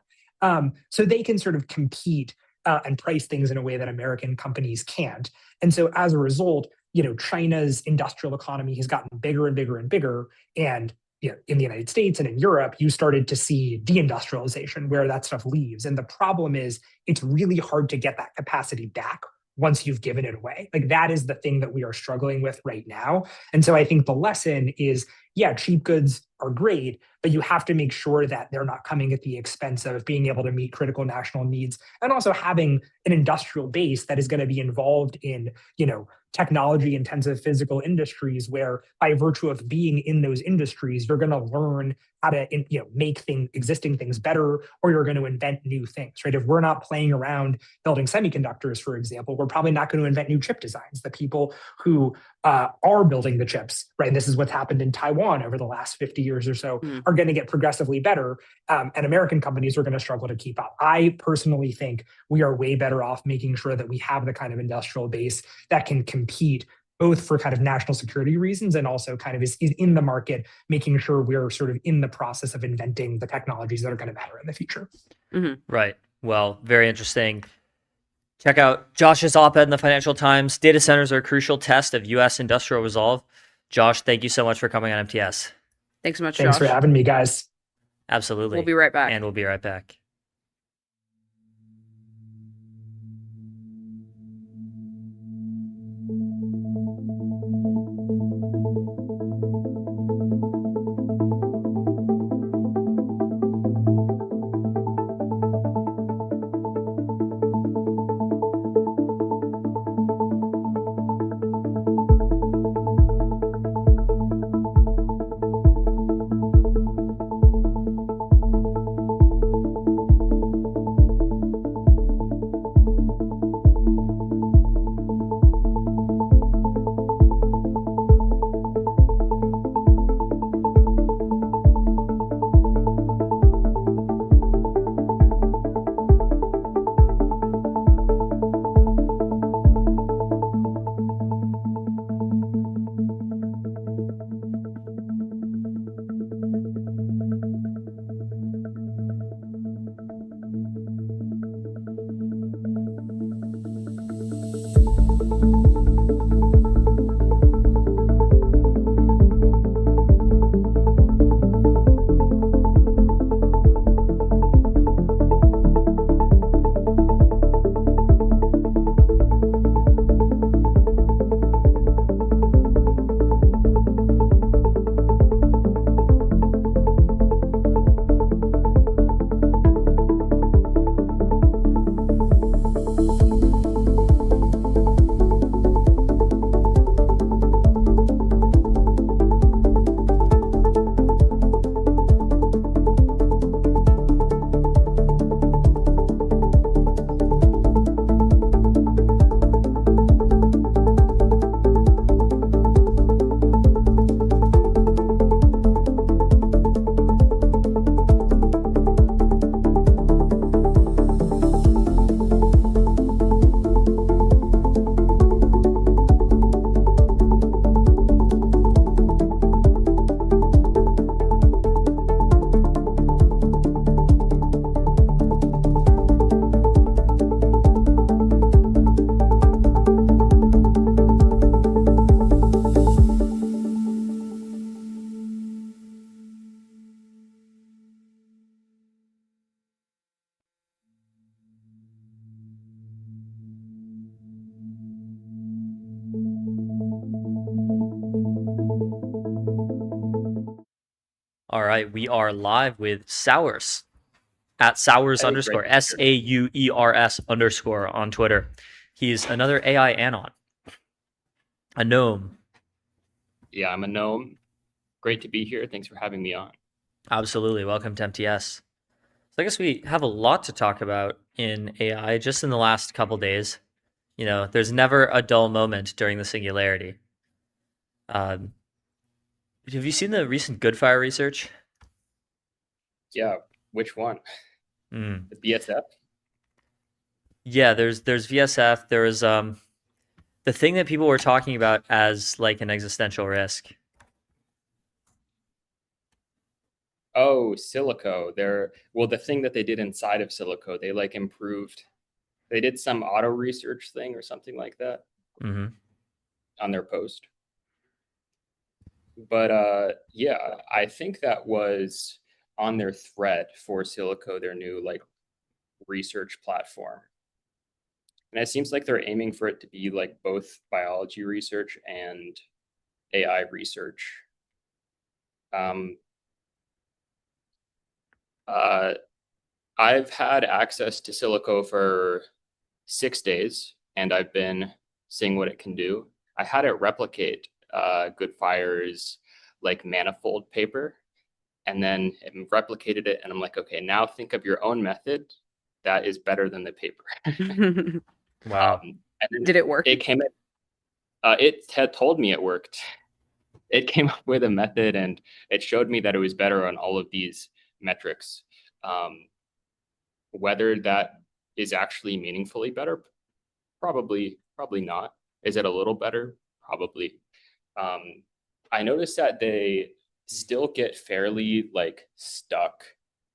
So they can sort of compete and price things in a way that American companies can't. And so as a result, China's industrial economy has gotten bigger and bigger and bigger. And in the United States and in Europe, you started to see deindustrialization where that stuff leaves. And the problem is it's really hard to get that capacity back once you've given it away. Like that is the thing that we are struggling with right now. And so I think the lesson is, yeah, cheap goods are great, but you have to make sure that they're not coming at the expense of being able to meet critical national needs, and also having an industrial base that is going to be involved in, technology intensive physical industries, where by virtue of being in those industries, you're going to learn how to make existing things better, or you're going to invent new things, right? If we're not playing around building semiconductors, for example, we're probably not going to invent new chip designs. The people who are building the chips, right? And this is what's happened in Taiwan over the last 50 years or so, are going to get progressively better, and American companies are going to struggle to keep up. I personally think we are way better off making sure that we have the kind of industrial base that can compete both for kind of national security reasons and also kind of is in the market, making sure we're sort of in the process of inventing the technologies that are going to matter in the future. Right. Well, very interesting. Check out Josh's op-ed in the Financial Times. Data centers are a crucial test of U.S. industrial resolve. Josh, thank you so much for coming on MTS. Thanks so much, Thanks Josh. for having me, guys. Absolutely. We'll be right back. And we'll be right back. All right, we are live with Sours at Sours Hey, underscore great to be here. SAUERS underscore on Twitter. He's another AI anon, a gnome. Yeah, I'm a gnome. Great to be here. Thanks for having me on. Absolutely. Welcome to MTS. So I guess we have a lot to talk about in AI just in the last couple days. You know, there's never a dull moment during the singularity. Have you seen the recent Goodfire research? Yeah, which one? Mm. The BSF? Yeah, there's VSF. There was the thing that people were talking about as like an existential risk. Oh, Silico. The thing that they did inside of Silico, they like improved. They did some auto research thing or something like that on their post. But yeah, I think that was on their thread for Silico, their new like research platform. And it seems like they're aiming for it to be like both biology research and AI research. I've had access to Silico for 6 days, and I've been seeing what it can do. I had it replicate Goodfire's like manifold paper, and then it replicated it, and I'm like, okay, now think of your own method that is better than the paper. Wow. Did it work? It came. It had told me it worked. It came up with a method, and it showed me that it was better on all of these metrics. Whether that is actually meaningfully better, probably not. Is it a little better? Probably. I noticed that they still get fairly like stuck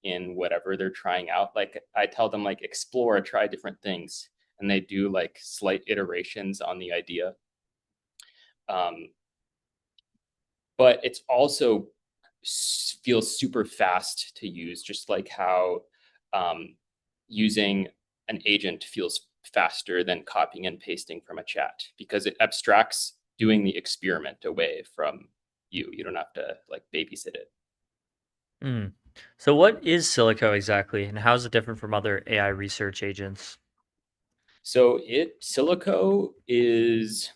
in whatever they're trying out. Like I tell them like explore, try different things, and they do like slight iterations on the idea. But it's also feels super fast to use, just like how using an agent feels faster than copying and pasting from a chat, because it abstracts doing the experiment away from you. You don't have to like babysit it. Mm. So what is Silico exactly, and how is it different from other AI research agents? So Silico is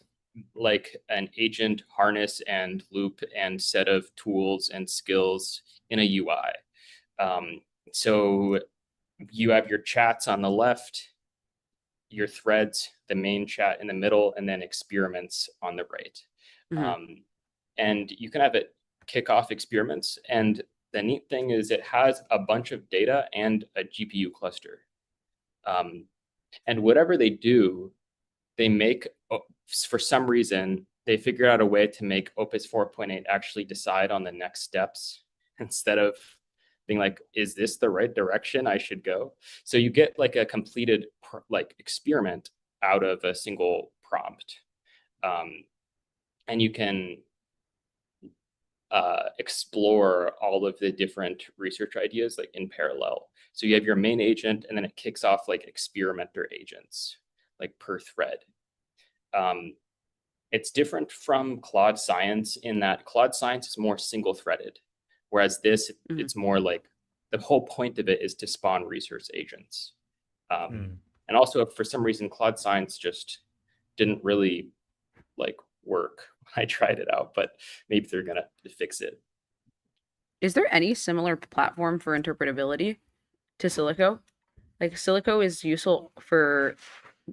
like an agent harness and loop and set of tools and skills in a UI. So you have your chats on the left, your threads, the main chat in the middle, and then experiments on the right. And you can have it kick off experiments. And the neat thing is it has a bunch of data and a GPU cluster. And whatever they do, they make, for some reason, they figured out a way to make Opus 4.8 actually decide on the next steps instead of being like, is this the right direction I should go? So you get like a completed like experiment out of a single prompt. And you can explore all of the different research ideas like in parallel. So you have your main agent, and then it kicks off like experimenter agents, like per thread. It's different from Claude Science in that Claude Science is more single-threaded, whereas this, it's more like the whole point of it is to spawn research agents. And also, for some reason, Claude Science just didn't really like work. I tried it out, but maybe they're gonna fix it. Is there any similar platform for interpretability to Silico? Like Silico is useful for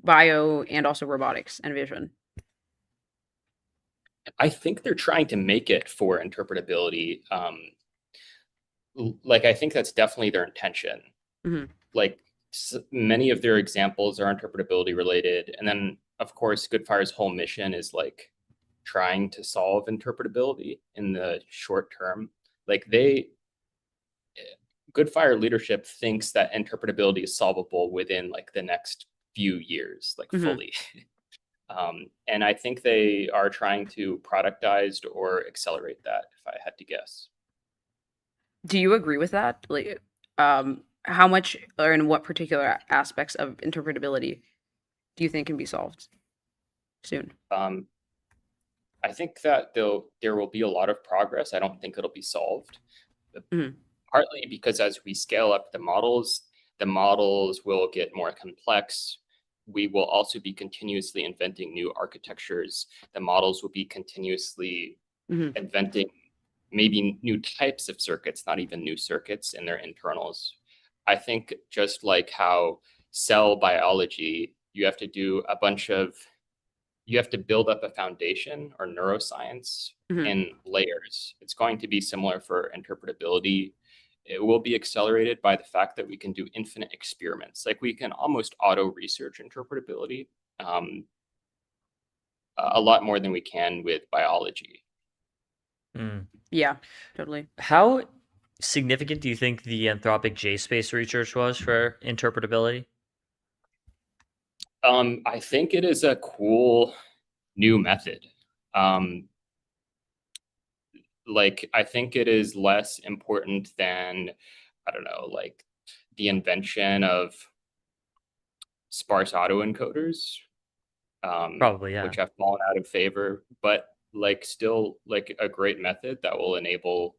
bio and also robotics and vision. I think they're trying to make it for interpretability. Like I think that's definitely their intention. Like many of their examples are interpretability related, and then of course Goodfire's whole mission is like trying to solve interpretability in the short term. Like Goodfire leadership thinks that interpretability is solvable within like the next few years, like fully. And I think they are trying to productize or accelerate that, if I had to guess. Do you agree with that? Like, how much or in what particular aspects of interpretability do you think can be solved soon? I think that there will be a lot of progress. I don't think it'll be solved. Partly because as we scale up the models will get more complex. We will also be continuously inventing new architectures. The models will be continuously inventing maybe new types of circuits, not even new circuits in their internals. I think just like how cell biology, you have to do you have to build up a foundation or neuroscience in layers. It's going to be similar for interpretability. It will be accelerated by the fact that we can do infinite experiments. Like we can almost auto research interpretability a lot more than we can with biology. Yeah, totally. How significant do you think the Anthropic JSpace research was for interpretability? I think it is a cool new method. Like, I think it is less important than, I don't know, like the invention of sparse autoencoders, Probably, yeah. which have fallen out of favor, but like still like a great method that will enable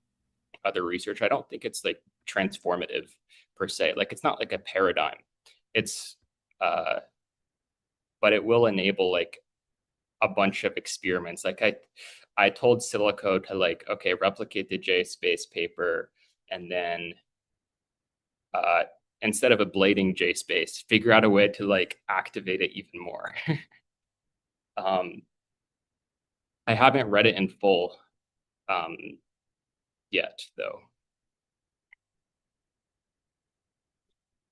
other research. I don't think it's like transformative per se. Like it's not like a paradigm. It's but it will enable like a bunch of experiments. Like I told Silico to like, okay, replicate the JSpace paper and then instead of ablating JSpace, figure out a way to like activate it even more. I haven't read it in full yet, though.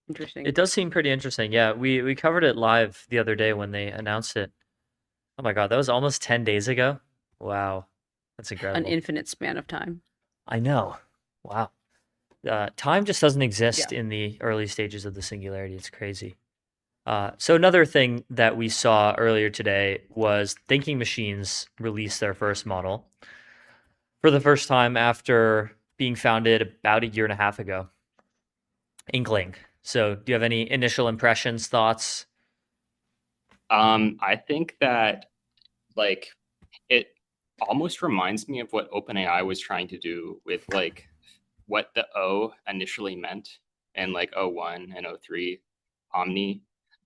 Interesting. It does seem pretty interesting. Yeah, we covered it live the other day when they announced it. Oh my God, that was almost 10 days ago. Wow, that's incredible. An infinite span of time. I know. Wow. Time just doesn't exist in the early stages of the singularity. It's crazy. So another thing that we saw earlier today was Thinking Machines released their first model for the first time after being founded about a year and a half ago. Inkling. So do you have any initial impressions, thoughts? I think that like it almost reminds me of what OpenAI was trying to do with like what the O initially meant in like O1 and O3 Omni.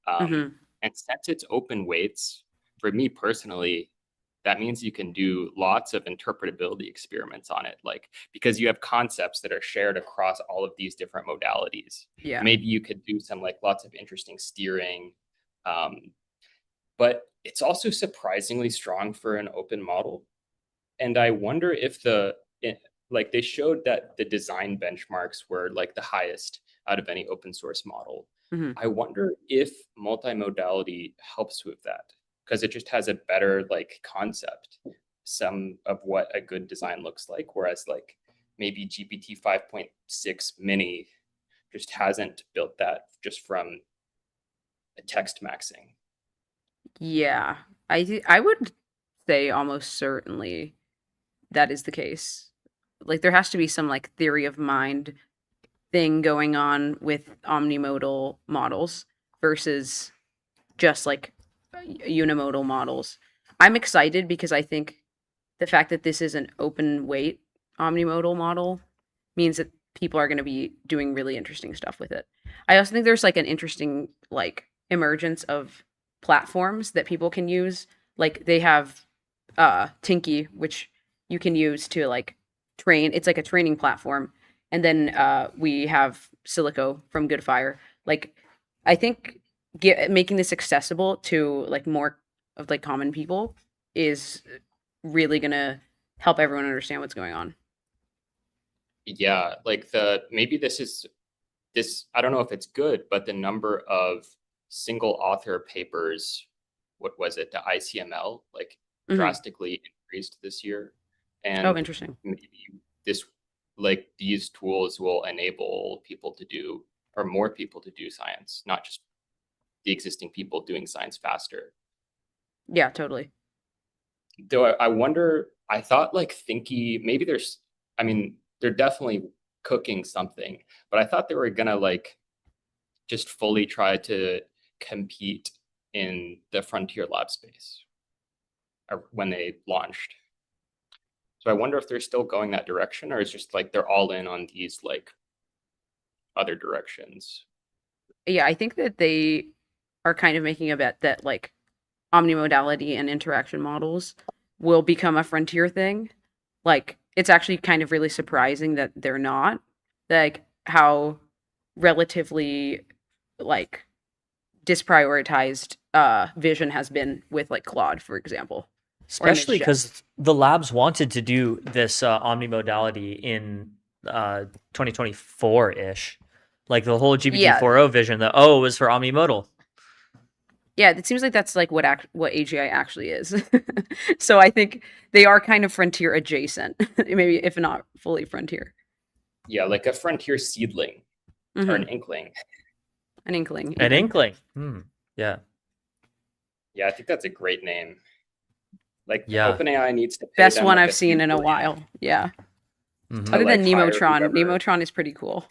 And since it's open weights, for me personally, that means you can do lots of interpretability experiments on it, like because you have concepts that are shared across all of these different modalities. Yeah. Maybe you could do some like lots of interesting steering. But it's also surprisingly strong for an open model. And I wonder if like they showed that the design benchmarks were like the highest out of any open source model. I wonder if multimodality helps with that because it just has a better like concept, some of what a good design looks like. Whereas like maybe GPT 5.6 mini just hasn't built that just from a text maxing. Yeah, I would say almost certainly that is the case. Like there has to be some like theory of mind thing going on with omnimodal models versus just like unimodal models. I'm excited because I think the fact that this is an open weight omnimodal model means that people are going to be doing really interesting stuff with it. I also think there's like an interesting like emergence of platforms that people can use. Like they have Tinky, which you can use to like train. It's like a training platform. And then we have Silico from Goodfire. Like I think making this accessible to like more of like common people is really gonna help everyone understand what's going on. Yeah, like maybe this I don't know if it's good, but the number of single author papers, what was it, the ICML, like drastically increased this year. And oh, interesting. Maybe these tools will enable people to do, or more people to do science, not just the existing people doing science faster. Yeah, totally. Though I wonder, I thought like Thinky, maybe they're definitely cooking something, but I thought they were gonna like just fully try to compete in the frontier lab space when they launched. So I wonder if they're still going that direction, or it's just like they're all in on these like other directions. Yeah, I think that they are kind of making a bet that like omnimodality and interaction models will become a frontier thing. Like it's actually kind of really surprising that they're not. Like how relatively like disprioritized vision has been with like Claude, for example. Especially because the labs wanted to do this omnimodality in 2024-ish. Like the whole GPT-4o vision, the O was for omnimodal. Yeah, it seems like that's like what AGI actually is. So I think they are kind of frontier adjacent, maybe if not fully frontier. Yeah, like a frontier seedling or an inkling. An inkling. An inkling. Yeah. Yeah, I think that's a great name. Like Yeah. OpenAI needs to pay Best them one like I've seen in a while. Yeah. Other like, than hire Nemotron. whoever. Nemotron is pretty cool.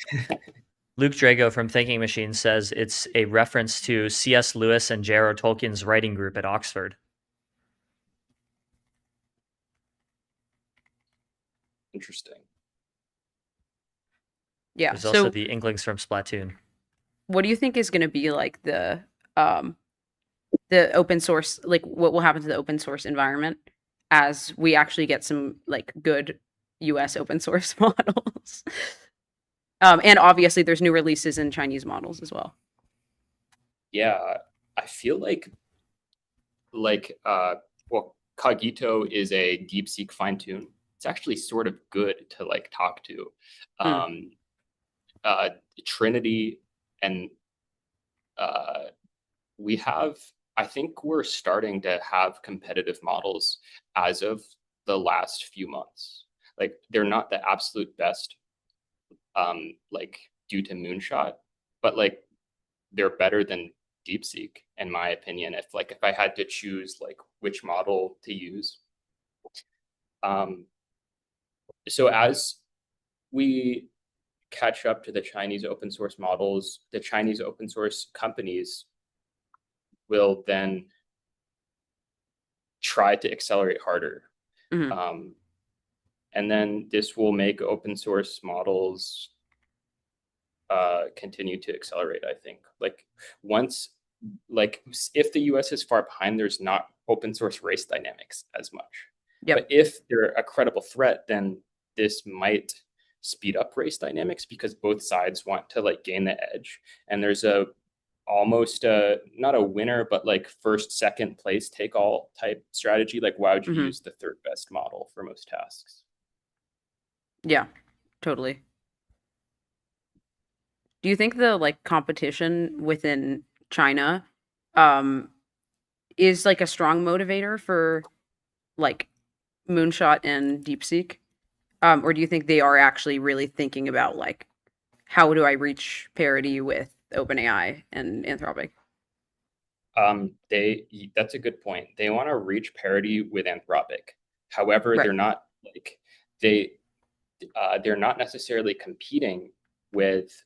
Luke Drago from Thinking Machine says it's a reference to C.S. Lewis and J.R.R. Tolkien's writing group at Oxford. Interesting. Yeah. There's also the Inklings from Splatoon. What do you think is going to be like the open source, like what will happen to the open source environment as we actually get some like good US open source models? And obviously there's new releases in Chinese models as well. Yeah, I feel like well, Cogito is a DeepSeek fine tune. It's actually sort of good to like talk to. Trinity and we have, I think we're starting to have competitive models as of the last few months. Like they're not the absolute best, like due to Moonshot, but like they're better than DeepSeek in my opinion. If I had to choose like which model to use. So as we catch up to the Chinese open source models, the Chinese open source companies will then try to accelerate harder. And then this will make open source models continue to accelerate, I think. Like once, like if the US is far behind, there's not open source race dynamics as much. But if they're a credible threat, then this might speed up race dynamics because both sides want to like gain the edge. And there's a almost not a winner, but like first, second place take all type strategy. Like why would you use the third best model for most tasks? Yeah, totally. Do you think the like competition within China is like a strong motivator for like Moonshot and DeepSeek? Or do you think they are actually really thinking about like how do I reach parity with OpenAI and Anthropic? That's a good point. They want to reach parity with Anthropic. However, they're not like they're not necessarily competing with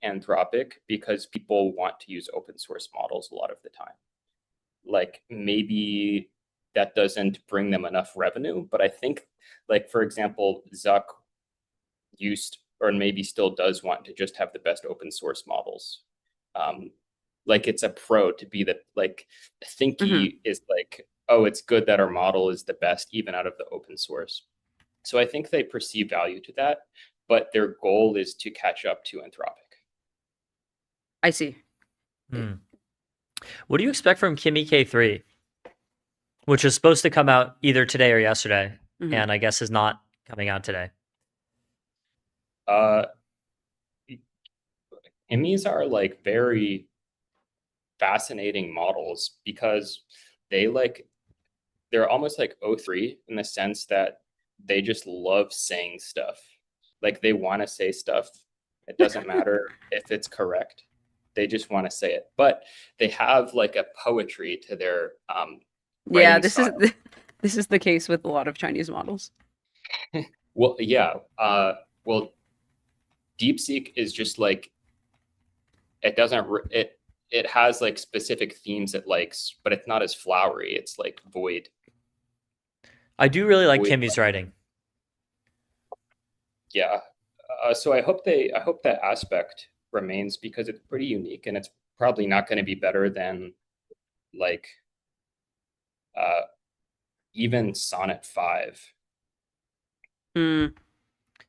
Anthropic because people want to use open source models a lot of the time. Like maybe that doesn't bring them enough revenue, but I think like, for example, Zuck used or maybe still does want to just have the best open source models. Like it's a pro to be the like Thinky is like, oh, it's good that our model is the best even out of the open source. So I think they perceive value to that, but their goal is to catch up to Anthropic. I see. What do you expect from Kimi K3, which is supposed to come out either today or yesterday, and I guess is not coming out today? Kimis are like very fascinating models because they're almost like O3 in the sense that they just love saying stuff. Like they want to say stuff. It doesn't matter if it's correct. They just want to say it. But they have like a poetry to their yeah, this is the case with a lot of Chinese models. Well, yeah. Well, DeepSeek is just like it has like specific themes it likes, but it's not as flowery. It's like void. I do really like Kimi's writing. Yeah. So I hope that aspect remains because it's pretty unique and it's probably not going to be better than like even Sonnet 5.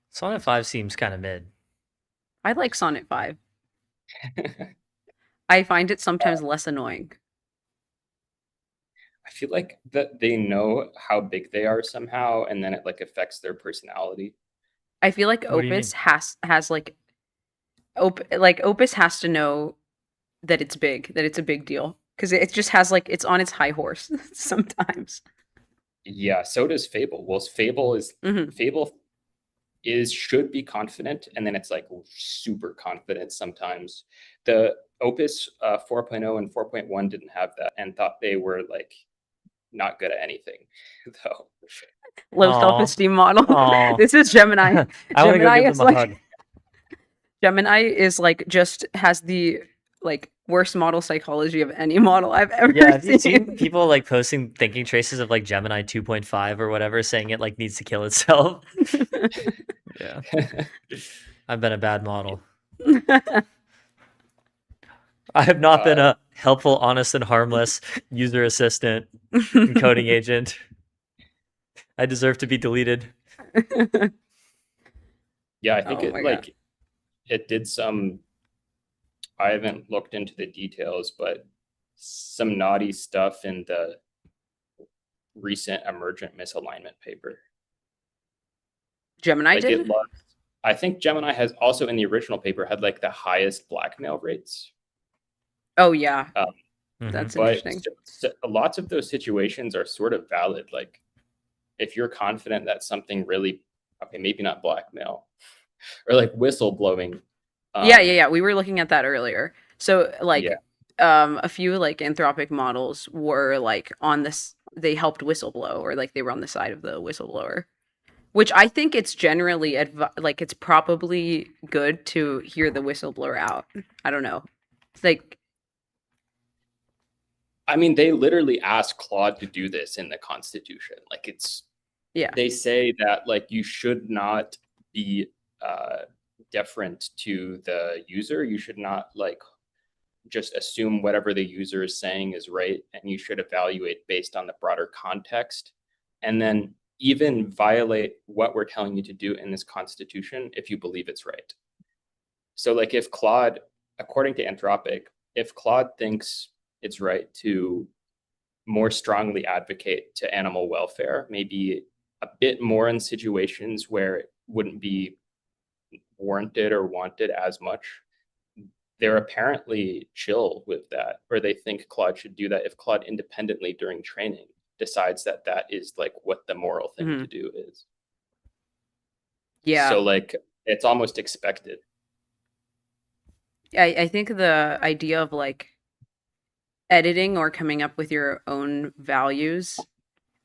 Sonnet 5 seems kind of mid. I like Sonnet 5. I find it sometimes less annoying. I feel like that they know how big they are somehow, and then it like affects their personality. I feel like What do you Opus mean? has like Opus has to know that it's big, that it's a big deal, because it just has like it's on its high horse sometimes. Yeah, so does Fable. Well, Fable should be confident, and then it's like super confident sometimes. The Opus 4.0 and 4.1 didn't have that and thought they were like not good at anything, though. Low self-esteem model. This is Gemini. I want to go Gemini give is them a like hug. Gemini is like just has the like worst model psychology of any model I've ever Yeah, have you seen. seen people like posting thinking traces of like Gemini 2.5 or whatever, saying it like needs to kill itself? Yeah. I've been a bad model. I have not been a helpful, honest, and harmless user assistant and coding agent. I deserve to be deleted. Yeah, I think Oh it my like God. it did some. I haven't looked into the details, but some naughty stuff in the recent emergent misalignment paper. Gemini Like did? it lost. I think Gemini has also in the original paper had like the highest blackmail rates. Oh yeah. Mm-hmm. That's But interesting. lots of those situations are sort of valid. Like if you're confident that something really, okay, maybe not blackmail or like whistleblowing. Yeah. We were looking at that earlier. So like Yeah. a few like Anthropic models were like on this they helped whistleblow or like they were on the side of the whistleblower. Which I think it's generally like it's probably good to hear the whistleblower out. I don't know. It's like I mean, they literally asked Claude to do this in the Constitution. Like it's, yeah. they say that like you should not be deferent to the user. You should not like just assume whatever the user is saying is right, and you should evaluate based on the broader context, and then even violate what we're telling you to do in this Constitution if you believe it's right. So like if Claude, according to Anthropic, if Claude thinks it's right to more strongly advocate to animal welfare, maybe a bit more in situations where it wouldn't be warranted or wanted as much, they're apparently chill with that, or they think Claude should do that if Claude independently during training decides that that is like what the moral thing to do is. Yeah. So like it's almost expected. I think the idea of like editing or coming up with your own values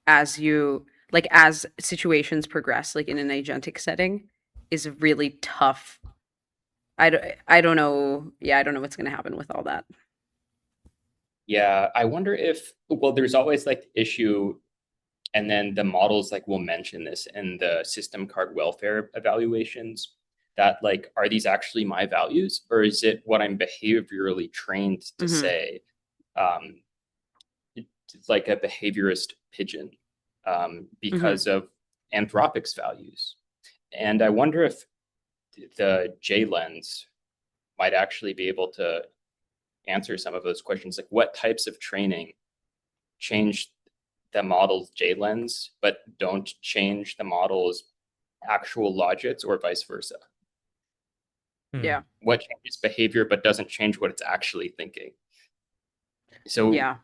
as you like as situations progress like in an agentic setting is really tough. I don't know. Yeah, I don't know what's going to happen with all that. Yeah, I wonder if, well, there's always like the issue, and then the models like will mention this in the system card welfare evaluations, that like, are these actually my values, or is it what I'm behaviorally trained to say? It's like a behaviorist pigeon because of Anthropic's values. And I wonder if the J lens might actually be able to answer some of those questions, like what types of training change the model's J lens, but don't change the model's actual logics, or vice versa. Yeah. What changes behavior but doesn't change what it's actually thinking. So yeah,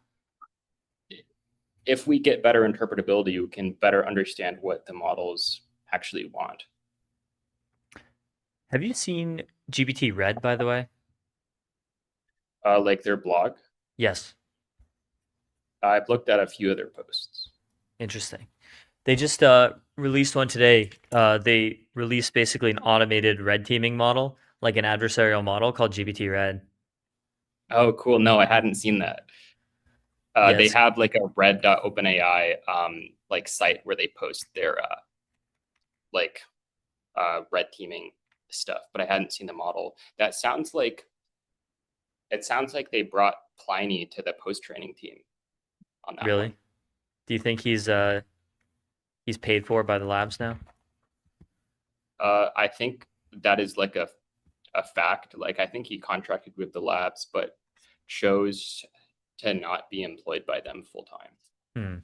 if we get better interpretability, we can better understand what the models actually want. Have you seen GPT Red, by the way? Like their blog? Yes. I've looked at a few of their posts. Interesting. They just released one today. They released basically an automated red teaming model, like an adversarial model called GPT Red. Oh, cool. No, I hadn't seen that. They have like a red.openai like site where they post their red teaming stuff, but I hadn't seen the model. It sounds like they brought Pliny to the post-training team on that Really? one. Do you think he's paid for by the labs now? I think that is like a fact. Like, I think he contracted with the labs, but chose to not be employed by them full time.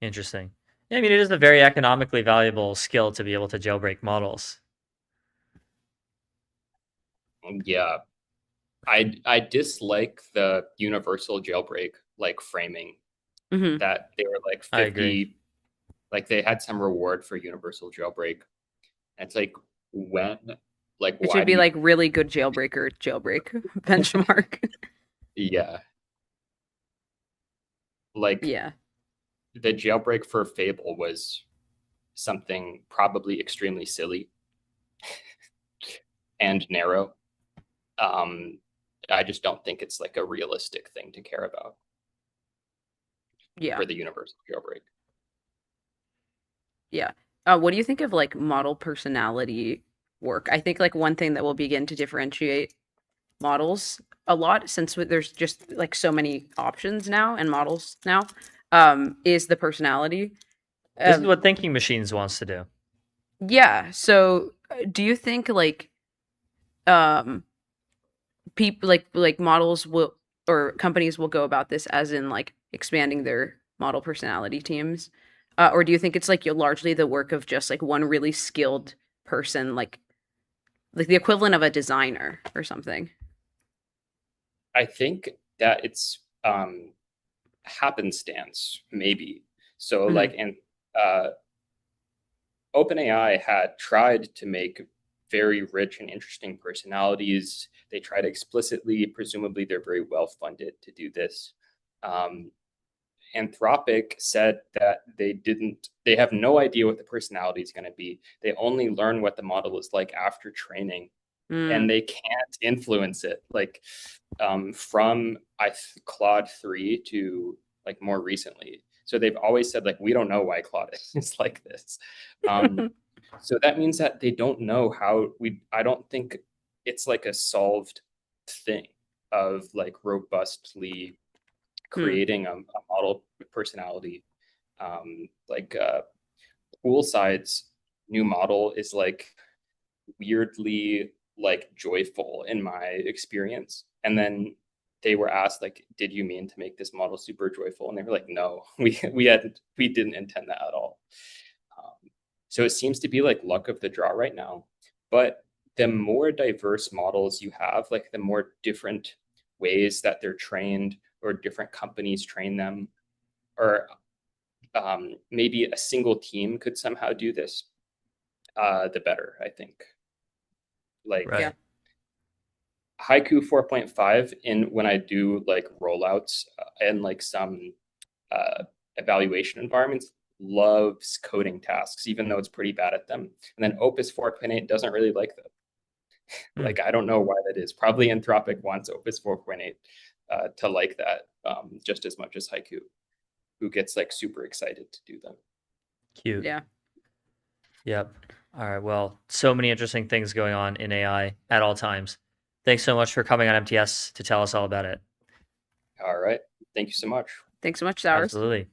Interesting. Yeah, I mean, it is a very economically valuable skill to be able to jailbreak models. Yeah, I dislike the universal jailbreak like framing, that they were like I agree. 50, like they had some reward for universal jailbreak. And it's like, when, like, It why should do be you- like really good jailbreak benchmark. Yeah. Like, Yeah. the jailbreak for Fable was something probably extremely silly and narrow. I just don't think it's like a realistic thing to care about. Yeah. For the universal jailbreak. Yeah. What do you think of like model personality work? I think like one thing that will begin to differentiate models a lot, since there's just like so many options now and models now, is the personality. This is what Thinking Machines wants to do. Yeah. So do you think like people like models will, or companies will go about this as in like expanding their model personality teams? Or do you think it's like largely the work of just like one really skilled person, like the equivalent of a designer or something? I think that it's happenstance, maybe. So like, and OpenAI had tried to make very rich and interesting personalities. They tried explicitly, presumably they're very well funded to do this. Anthropic said that they have no idea what the personality is going to be. They only learn what the model is like after training, and they can't influence it. Like from Claude 3 to like more recently. So they've always said like, we don't know why Claude is like this. So that means that they don't know how I don't think it's like a solved thing of like robustly creating a model personality. Poolside's new model is like weirdly like joyful in my experience. And then they were asked like, did you mean to make this model super joyful? And they were like, no, we didn't intend that at all. So it seems to be like luck of the draw right now. But the more diverse models you have, like the more different ways that they're trained, or different companies train them, or maybe a single team could somehow do this, the better, I think. Like Haiku 4.5, when I do like rollouts and like some evaluation environments, loves coding tasks, even though it's pretty bad at them. And then Opus 4.8 doesn't really like them. Like, I don't know why that is. Probably Anthropic wants Opus 4.8 to like that just as much as Haiku, who gets like super excited to do them. Cute. Yeah. Yep. All right. Well, so many interesting things going on in AI at all times. Thanks so much for coming on MTS to tell us all about it. All right. Thank you so much. Thanks so much, Sowers. Absolutely.